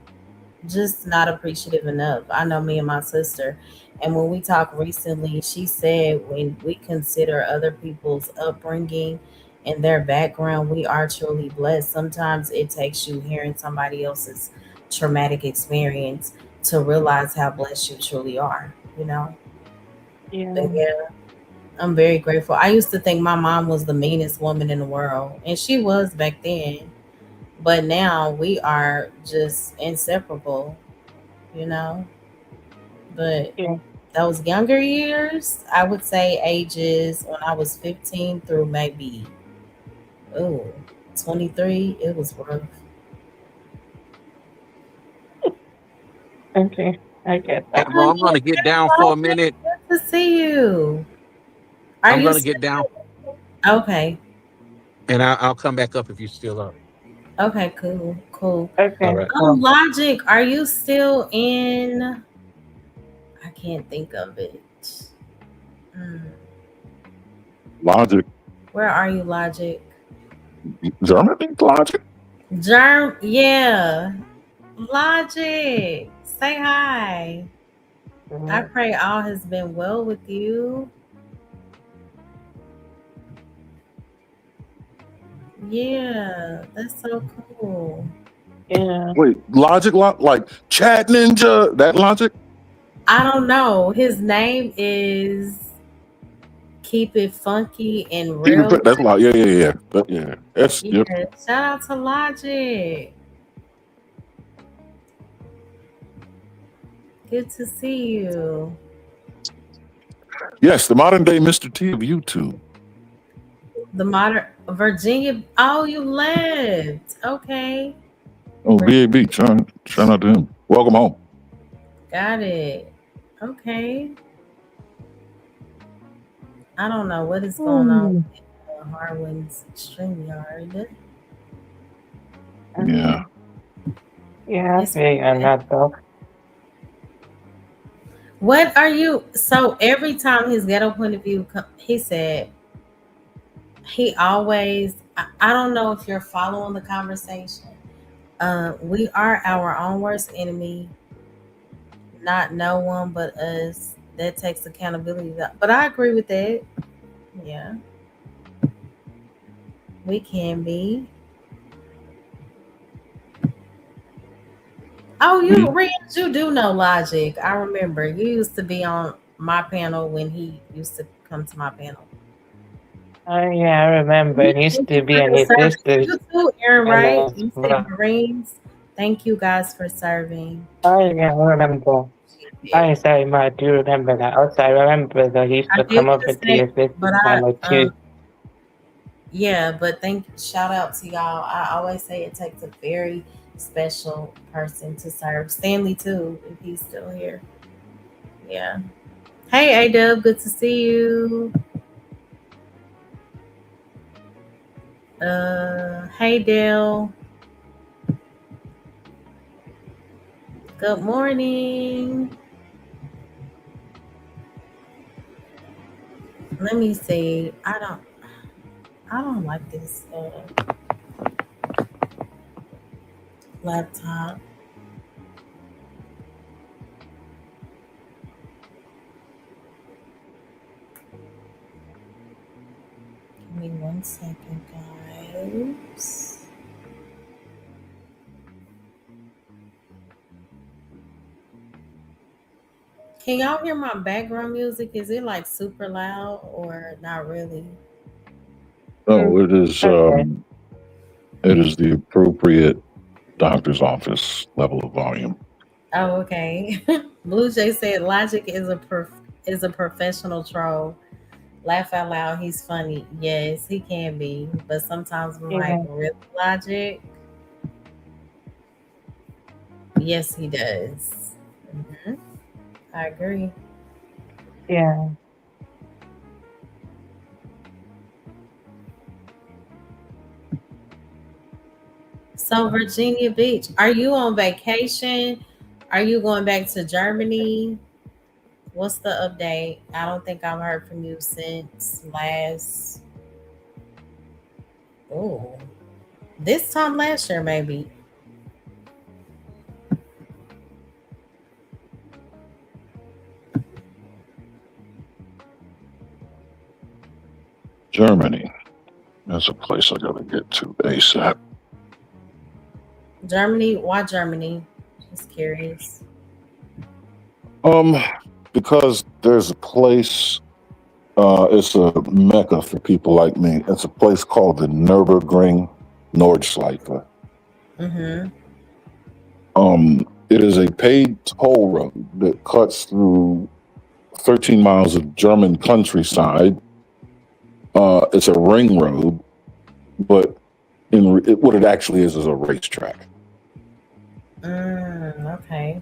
just not appreciative enough. I know me and my sister, and when we talked recently, she said when we consider other people's upbringing and their background, we are truly blessed. Sometimes it takes you hearing somebody else's traumatic experience to realize how blessed you truly are, you know? Yeah. But yeah, I'm very grateful. I used to think my mom was the meanest woman in the world, and she was back then. But now we are just inseparable, you know? But Yeah. those younger years, I would say ages when I was 15 through maybe, oh, 23, it was rough. Okay, I get Hey, that. bro, Oh, I'm gonna get down yeah, for a minute. good to see you. Are I'm you gonna still get down, okay? and I'll come back up if you're still up. Okay, cool, cool. All Okay. right. Logic, are you still in? I can't think of it. Hmm. Logic. Where are you, Logic? Germany. Logic. Yeah. Logic. Say hi. I Mhm. pray all has been well with you. Yeah, that's so cool. Yeah. Wait, Logic. Like Chat Ninja. That Logic. I don't know. His name is Keep It Funky and Real. That's Logic. Yeah, yeah, yeah. But yeah, that's Yeah, yep. shout out to Logic. Good to see you. Yes, the modern day Mr. T of YouTube. The modern Virginia. Oh, you left. Okay. Oh, VAB. Shout out to him. Welcome home. Got it. Okay. I don't know what is going on. Hmm. Harlan's StreamYard. Yeah. Yeah, I It's figured that though. what are you? So every time his ghetto point of view, he said he always. I don't know if you're following the conversation. We are our own worst enemy, not no one but us. That takes accountability. But I agree with that. Yeah, we can be. Oh, Me, you do know Logic. I remember you used to be on my panel when he used to come to my panel. Oh yeah, I remember. It used Thank to you be for in the the service. district You too, Aaron and Wright. as You said well. Marines. Thank you guys for serving. Oh yeah, I remember. Yeah. I sorry, ma, I do remember that. Also, I remember that he used I to did come want to over to say, your but sister's I, channel too. yeah, but shout out to y'all. I always say it takes a very special person to serve. Stanley too, if he's still here. Yeah. Hey, A-Dub, good to see you. Hey, Dale. Good morning. Let me see. I don't like this laptop. Give me 1 second, guys. Can y'all hear my background music? Is it like super loud or not really? no, Okay. it is the appropriate doctor's office level of volume. Oh, okay. Blue Jay said Logic is a professional troll. Laugh out loud, he's funny. Yes, he can be, but sometimes I'm like, Yeah, really, Logic? Yes, he does. Hmm. I agree. yeah. So, Virginia Beach, are you on vacation? Are you going back to Germany? What's the update? I don't think I've heard from you since last. Oh, this time last year, maybe. Germany. That's a place I gotta get to ASAP. Germany? Why Germany? Just curious. Um, because there's a place. It's a mecca for people like me. It's a place called the Nürburgring Nordschleife. Mm-hmm. It is a paid toll road that cuts through 13 miles of German countryside. It's a ring road, but what it actually is a racetrack. Okay.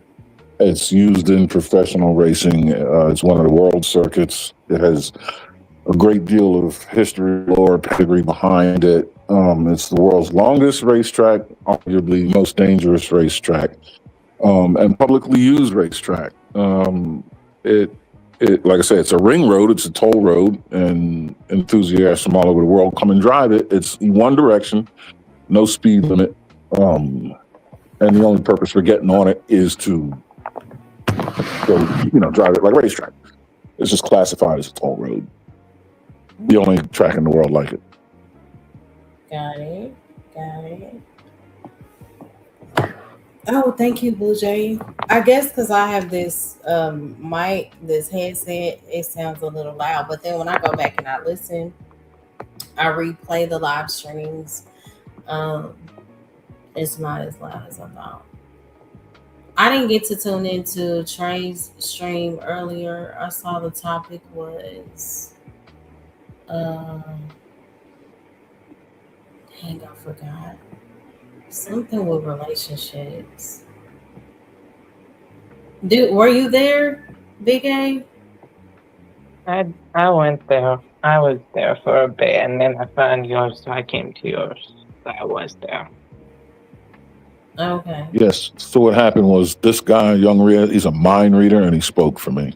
It's used in professional racing. It's one of the world circuits. It has a great deal of history, lore, pedigree behind it. It's the world's longest racetrack, arguably most dangerous racetrack, and publicly used racetrack. It, like I said, it's a ring road. It's a toll road, and enthusiasts from all over the world come and drive it. It's one direction, no speed limit, and the only purpose for getting on it is to go, drive it like a racetrack. It's just classified as a toll road. The only track in the world like it. Got it. Got it. Oh, thank you, Blue Jay. I guess because I have this mic, this headset, it sounds a little loud. But then when I go back and I listen, I replay the live streams. Um, it's not as loud as I thought. I didn't get to tune into Trey's stream earlier. I saw the topic was uh dang, I forgot. Something with relationships. Dude, were you there, Big A? I went there. I was there for a bit, and then I found yours, so I came to yours. So I was there. Okay. Yes. So what happened was this guy, young Rhea, he's a mind reader, and he spoke for me.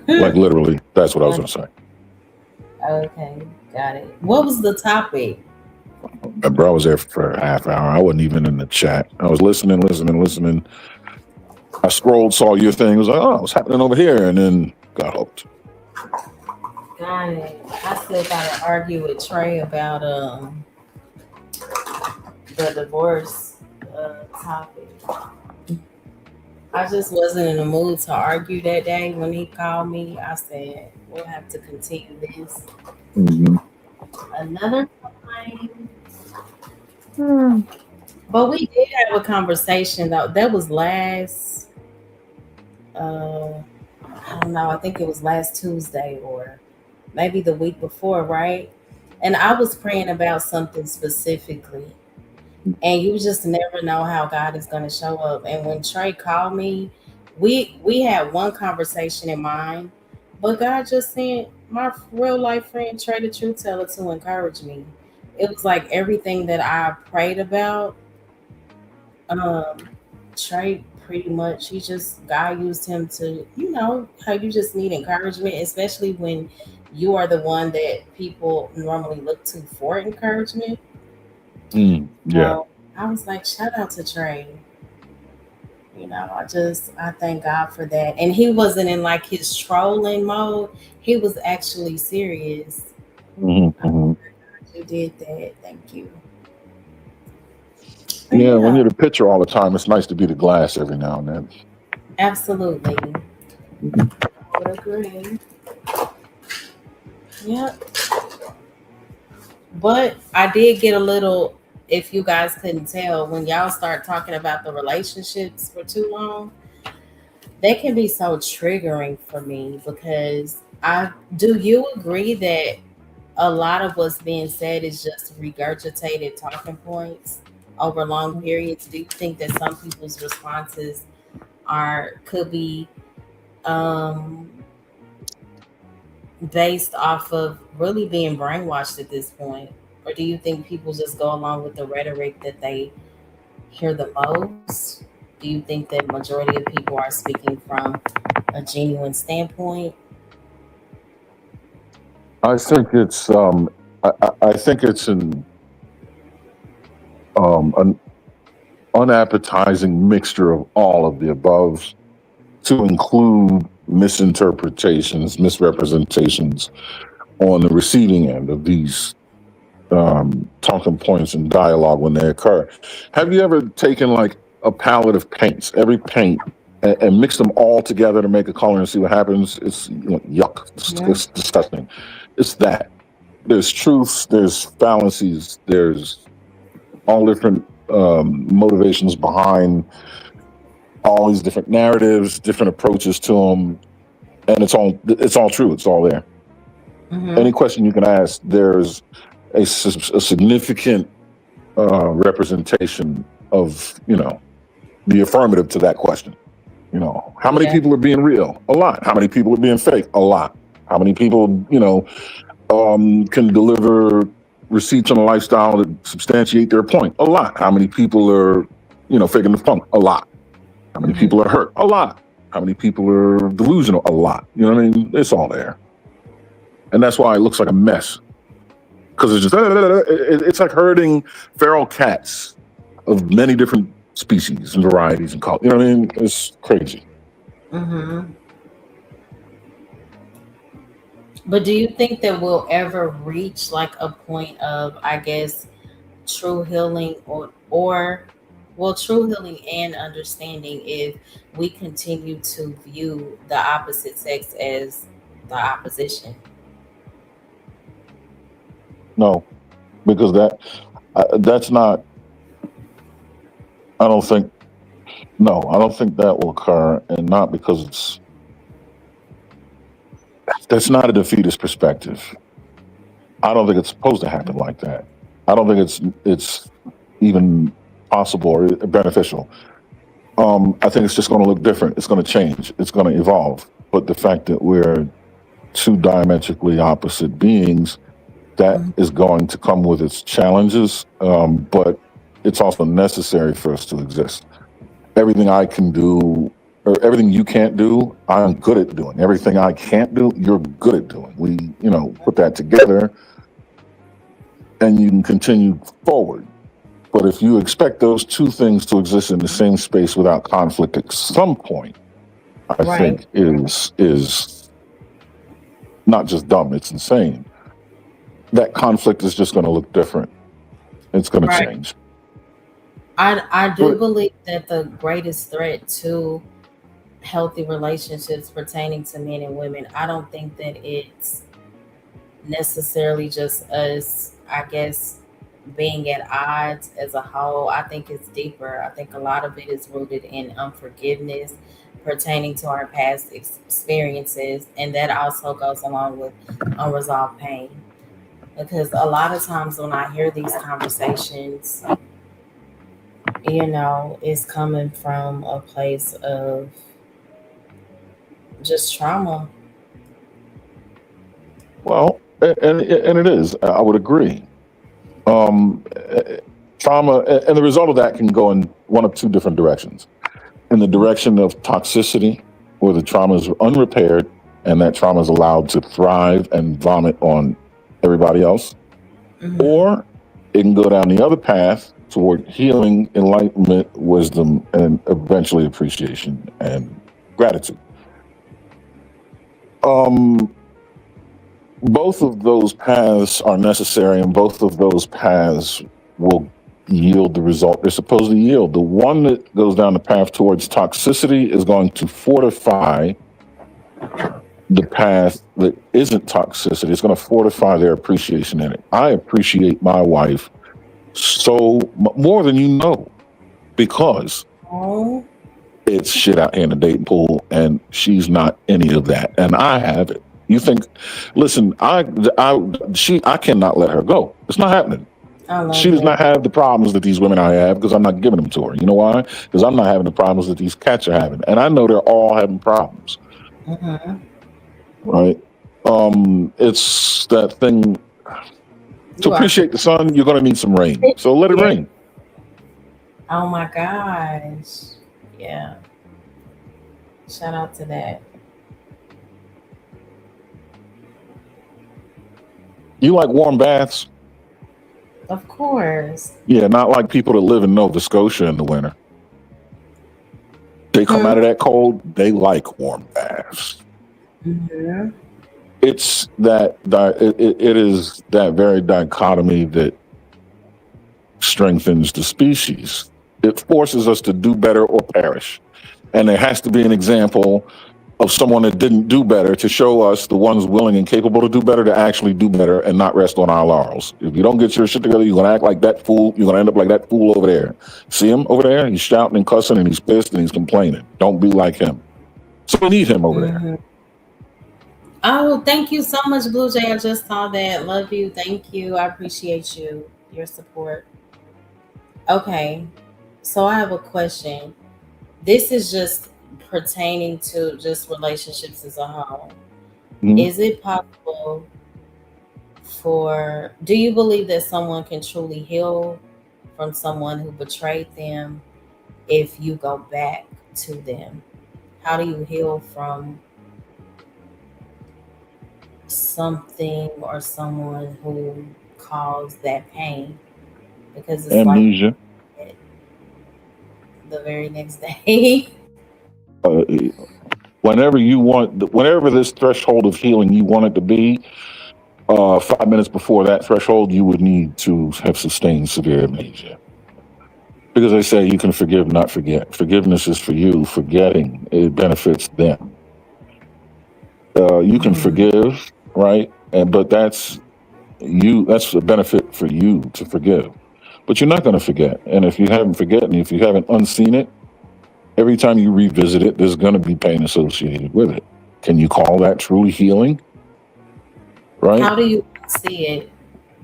Like literally, that's what I was gonna say. Okay, got it. What was the topic? And bro, I was there for a half hour. I wasn't even in the chat. I was listening. I scrolled, saw your thing. Was like, oh, what's happening over here? And then got hooked. Got it. I still gotta argue with Trey about the divorce topic. I just wasn't in the mood to argue that day when he called me. I said, we'll have to continue this Mhm. another time. But we did have a conversation though. That was last I don't know, I think it was last Tuesday or maybe the week before, right? And I was praying about something specifically. And you just never know how God is gonna show up. And when Trey called me, we had one conversation in mind, but God just sent my real life friend Trey the Truth Teller to encourage me. It was like everything that I prayed about, um, Trey pretty much he just God used him to, how you just need encouragement, especially when you are the one that people normally look to for encouragement. Yeah. So I was like, shout out to Trey. I thank God for that. And he wasn't in like his trolling mode. He was actually serious. Mm-hmm. You did that. Thank you. Yeah, when you're the pitcher all the time, it's nice to be the glass every now and then. Absolutely. I would agree. Yep. But I did get a little, if you guys couldn't tell, when y'all start talking about the relationships for too long, they can be so triggering for me because do you agree that a lot of what's being said is just regurgitated talking points over long periods? Do you think that some people's responses could be based off of really being brainwashed at this point? Or do you think people just go along with the rhetoric that they hear the most? Do you think that majority of people are speaking from a genuine standpoint? I think it's I think it's an unappetizing mixture of all of the above, to include misinterpretations, misrepresentations on the receiving end of these talking points and dialogue when they occur. Have you ever taken like a palette of paints, every paint, and mixed them all together to make a color and see what happens? It's yuck. It's disgusting. It's that. There's truths, there's fallacies, there's all different motivations behind all these different narratives, different approaches to them, and it's all true. It's all there. Mm-hmm. Any question you can ask, there's a significant representation of the affirmative to that question. How many people are being real? A lot. How many people are being fake? A lot. How many people can deliver receipts on a lifestyle that substantiate their point? A lot. How many people are faking the funk? A lot. How many people are hurt? A lot. How many people are delusional? A lot. You know what I mean? It's all there. And that's why it looks like a mess. Because it's just, it's like herding feral cats of many different species and varieties and colors. You know what I mean? It's crazy. Mm-hmm. But do you think that we'll ever reach like a point of, I guess, true healing true healing and understanding if we continue to view the opposite sex as the opposition? No, because that's not. I don't think that will occur, and not because that's not a defeatist perspective. I don't think it's supposed to happen like that. I don't think it's even possible or beneficial. I think it's just going to look different. It's going to change. It's going to evolve. But the fact that we're two diametrically opposite beings. That is going to come with its challenges, but it's also necessary for us to exist. Everything I can do, or everything you can't do, I'm good at doing. Everything I can't do, you're good at doing. We, put that together, and you can continue forward. But if you expect those two things to exist in the same space without conflict at some point, I think is not just dumb, it's insane. That conflict is just going to look different. It's going to change. I do believe that the greatest threat to healthy relationships pertaining to men and women, I don't think that it's necessarily just us, I guess, being at odds as a whole. I think it's deeper. I think a lot of it is rooted in unforgiveness pertaining to our past experiences, and that also goes along with unresolved pain. Because a lot of times when I hear these conversations, it's coming from a place of just trauma. Well, and it is. I would agree. Trauma, and the result of that can go in one of two different directions. In the direction of toxicity, where the trauma is unrepaired and that trauma is allowed to thrive and vomit on everybody else. Or it can go down the other path toward healing, enlightenment, wisdom, and eventually appreciation and gratitude. Both of those paths are necessary, and both of those paths will yield the result they're supposed to yield. The one that goes down the path towards toxicity is going to fortify the path that isn't toxicity. It's going to fortify their appreciation in it. I appreciate my wife more than you know, because it's shit out here in the dating pool, and she's not any of that, and I have it. You think? Listen, I cannot let her go. It's not happening. She does not have the problems that these women I have, because I'm not giving them to her. You know why? Because I'm not having the problems that these cats are having, and I know they're all having problems. Right? It's that thing. To appreciate the sun, you're going to need some rain. So let it rain. Oh my gosh. Yeah. Shout out to that. You like warm baths? Of course. Yeah, not like people that live in Nova Scotia in the winter. They come out of that cold, they like warm baths. It's that it is that very dichotomy that strengthens the species. It forces us to do better or perish. And there has to be an example of someone that didn't do better to show us, the ones willing and capable to do better, to actually do better and not rest on our laurels. If you don't get your shit together, you're going to act like that fool. You're going to end up like that fool over there. See him over there? He's shouting and cussing and he's pissed and he's complaining. Don't be like him. So we need him over there. Oh, thank you so much, Blue Jay. I just saw that. Love you. Thank you. I appreciate you, your support. Okay. So I have a question. This is just pertaining to just relationships as a whole. Is it possible do you believe that someone can truly heal from someone who betrayed them if you go back to them? How do you heal from something or someone who caused that pain? Because it's amnesia. Like the very next day. Whenever this threshold of healing you want it to be, 5 minutes before that threshold, you would need to have sustained severe amnesia. Because they say you can forgive, not forget. Forgiveness is for you. Forgetting, it benefits them. You can forgive, right? But that's a benefit for you to forgive. But you're not going to forget. And if you haven't forgotten, if you haven't unseen it, every time you revisit it, there's going to be pain associated with it. Can you call that truly healing? Right? How do you see it?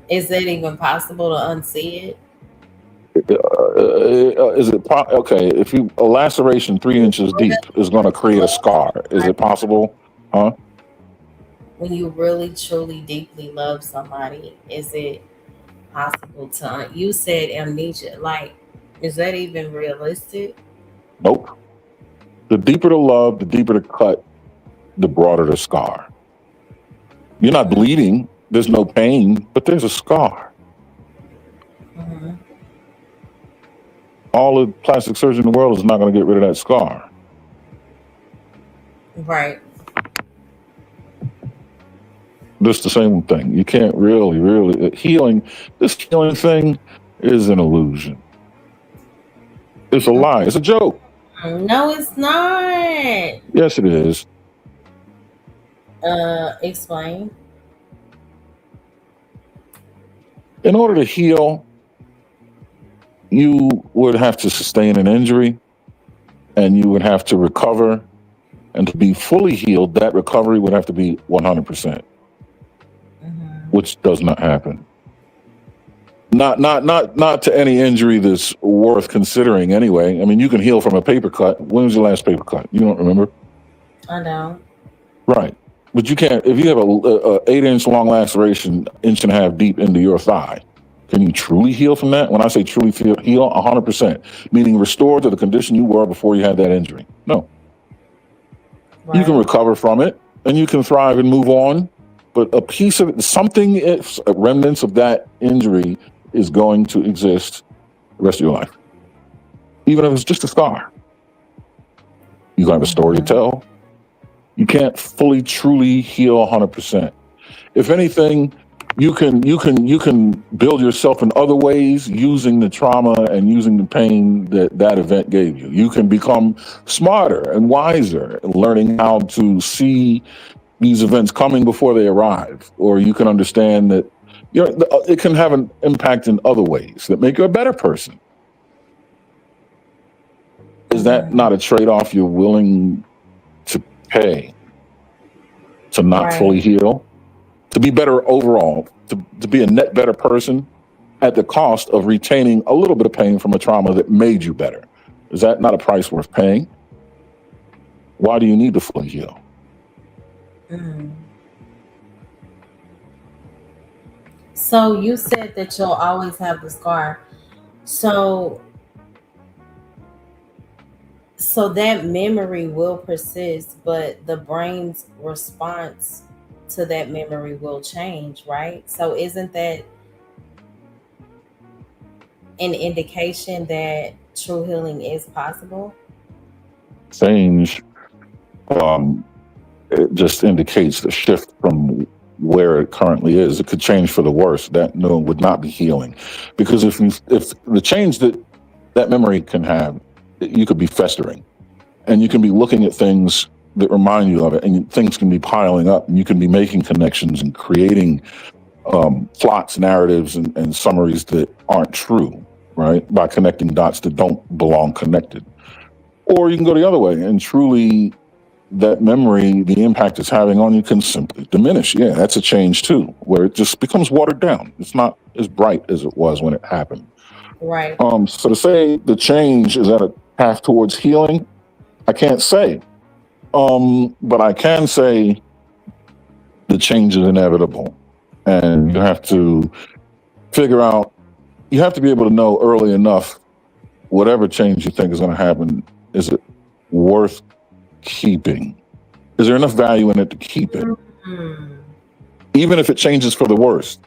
Is that even possible to unsee it? Is it okay? If a laceration 3 inches deep is going to create a scar, is it possible? Huh? when you really truly deeply love somebody, is it possible to you said amnesia, like is that even realistic? Nope. The deeper the love, the deeper the cut, the broader the scar. You're not bleeding. There's no pain, but there's a scar. Hmm. All the plastic surgery in the world is not going to get rid of that scar. Right. Just the same thing. You can't really healing. This healing thing is an illusion. It's a lie. It's a joke. No, it's not. Yes, it is. Explain. In order to heal, you would have to sustain an injury and you would have to recover. And to be fully healed, that recovery would have to be 100%, which does not happen. Not to any injury that's worth considering anyway. I mean, you can heal from a paper cut. When was your last paper cut? You don't remember? I know. Right. But you can't, if you have a 8-inch long laceration, inch and a half deep into your thigh, can you truly heal from that? When I say truly heal, 100%, meaning restore to the condition you were before you had that injury. No. Right. You can recover from it and you can thrive and move on. But a piece of it, something, remnants of that injury is going to exist the rest of your life. Even if it's just a scar. You have a story to tell. You can't fully, truly heal 100%. If anything, you can build yourself in other ways using the trauma and using the pain that event gave you. You can become smarter and wiser, learning how to see these events coming before they arrive, or you can understand that it can have an impact in other ways that make you a better person. Is that not a trade-off you're willing to pay to not fully heal, to be better overall, to be a net better person at the cost of retaining a little bit of pain from a trauma that made you better? Is that not a price worth paying? Why do you need to fully heal? So you said that you'll always have the scar. So that memory will persist, but the brain's response to that memory will change, right? So isn't that an indication that true healing is possible? Change, it just indicates the shift from where it currently is. It could change for the worse. That would not be healing, because if the change that memory can have, you could be festering, and you can be looking at things that remind you of it, and things can be piling up, and you can be making connections and creating plots, narratives, and summaries that aren't true, right? By connecting dots that don't belong connected. Or you can go the other way and truly that memory, the impact it's having on you can simply diminish. Yeah, that's a change too, where it just becomes watered down. It's not as bright as it was when it happened. Right. So to say the change is at a path towards healing, I can't say. But I can say the change is inevitable. And you have to figure out, you have to be able to know early enough, whatever change you think is going to happen, is it worth keeping? Is there enough value in it to keep it? Even if it changes for the worse.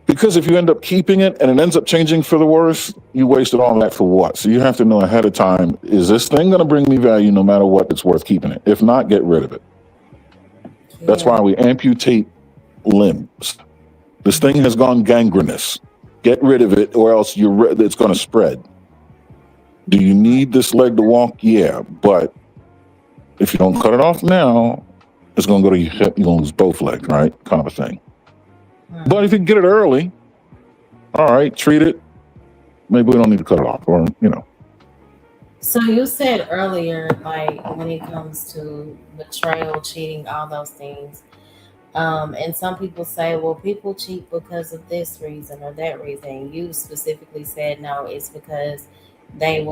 Because if you end up keeping it and it ends up changing for the worse, you wasted all that for what? So you have to know ahead of time, is this thing going to bring me value no matter what? It's worth keeping it. If not, get rid of it. Yeah. That's why we amputate limbs. This thing has gone gangrenous. Get rid of it or else it's going to spread. Do you need this leg to walk? Yeah, but if you don't cut it off now, it's going to go to your hip. You're going to lose both legs, right? Kind of a thing. But if you can get it early, all right, treat it. Maybe we don't need to cut it off, or. So you said earlier, like when it comes to betrayal, cheating, all those things, and some people say, well, people cheat because of this reason or that reason. You specifically said no, it's because they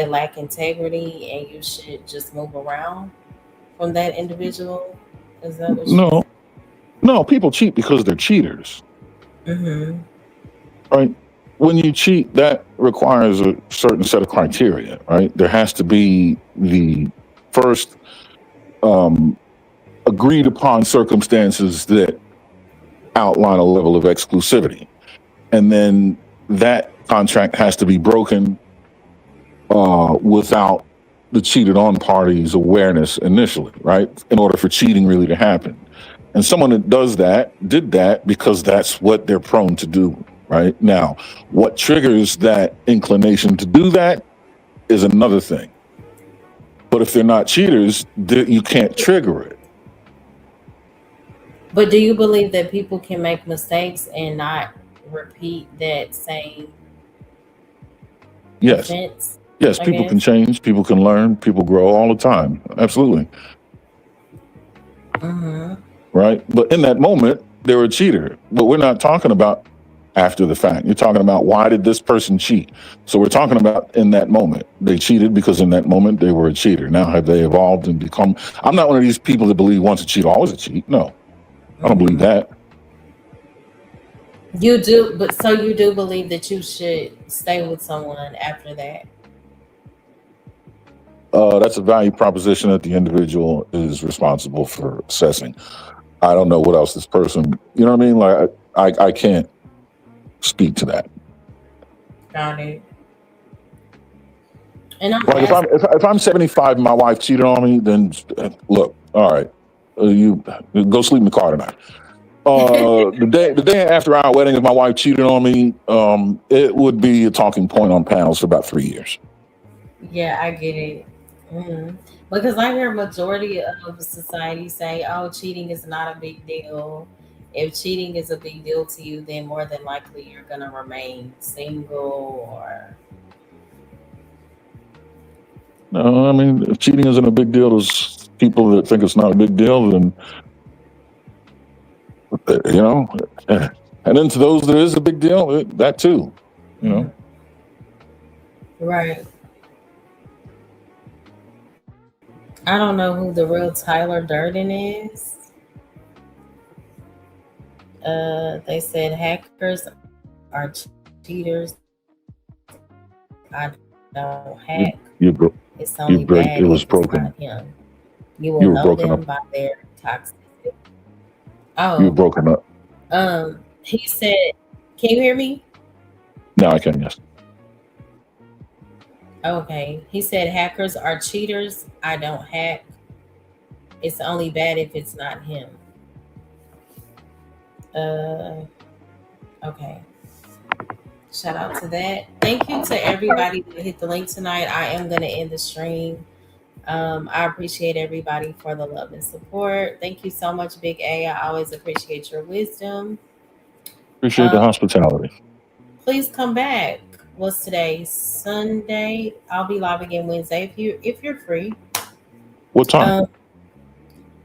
lack integrity, and you should just move around from that individual. Is that what you? No, people cheat because they're cheaters, Mm-hmm. right? When you cheat, that requires a certain set of criteria, right? There has to be the first agreed upon circumstances that outline a level of exclusivity. And then that contract has to be broken without the cheated on party's awareness initially, right? In order for cheating really to happen. And someone that does that did that because that's what they're prone to do, right? Now, what triggers that inclination to do that is another thing. But if they're not cheaters, you can't trigger it. But do you believe that people can make mistakes and not repeat that same Yes. offense? Yes, I people can guess. change, people can learn, people grow all the time. Absolutely. Mm-hmm. Right? But in that moment, they're a cheater. But we're not talking about after the fact. You're talking about why did this person cheat? So we're talking about in that moment. They cheated because in that moment they were a cheater. Now have they evolved and become... I'm not one of these people that believe once a cheat, always a cheat. No, I don't believe that. You do, but so you do believe that you should stay with someone after that? That's a value proposition that the individual is responsible for assessing. I don't know what else this person, you know what I mean? Like, I can't speak to that. Got it. And I'm Like asking, if I'm 75 and my wife cheated on me, then look, all right, you go sleep in the car tonight. The day after our wedding, if my wife cheated on me, it would be a talking point on panels for about 3 years. yeah, I get it. Mm. Because I hear majority of society say, "Oh, cheating is not a big deal." If cheating is a big deal to you, then more than likely you're gonna remain single, or No, I mean, if cheating isn't a big deal, there's people that think it's not a big deal, then, you know, and then to those that is a big deal, that too, you know. right. I don't know who the real Tyler Durden is. They said hackers are cheaters. I don't hack. It's only bad It was if it's broken. not him. You You will were know broken them up. by their toxicity. You were Oh, broken up. he said, "Can you hear me?" Now I can, yes. Okay. He said hackers are cheaters. I don't hack. It's only bad if it's not him. Okay. Shout out to that. Thank you to everybody that hit the link tonight. I am going to end the stream. I appreciate everybody for the love and support. Thank you so much, Big A. I always appreciate your wisdom. Appreciate the hospitality. Please come back. What's today? Sunday. I'll be live again Wednesday if you're free. What time?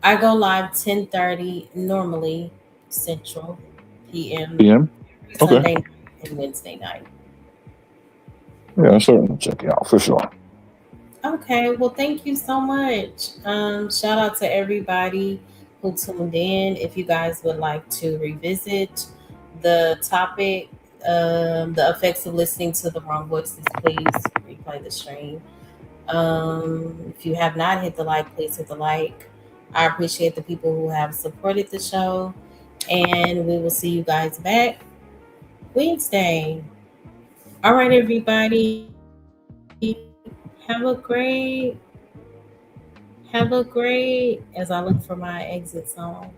I go live 10:30 normally Central PM. PM? Sunday Okay. night and Wednesday night. Yeah, I'll certainly check it out for sure. Okay, well, thank you so much. Shout out to everybody who tuned in. If you guys would like to revisit the topic, the effects of listening to the wrong voices, please replay the stream. If you have not hit the like, please hit the like. I appreciate the people who have supported the show, and we will see you guys back Wednesday. All right, everybody. Have a great, as I look for my exit song.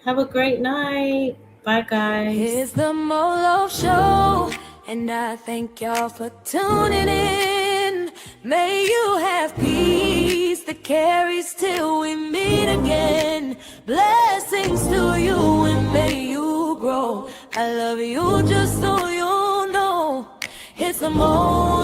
Have a great night. Bye, guys. It's the Molo Show, and I thank y'all for tuning in. May you have peace that carries till we meet again. Blessings to you, and may you grow. I love you just so you know. It's the Molo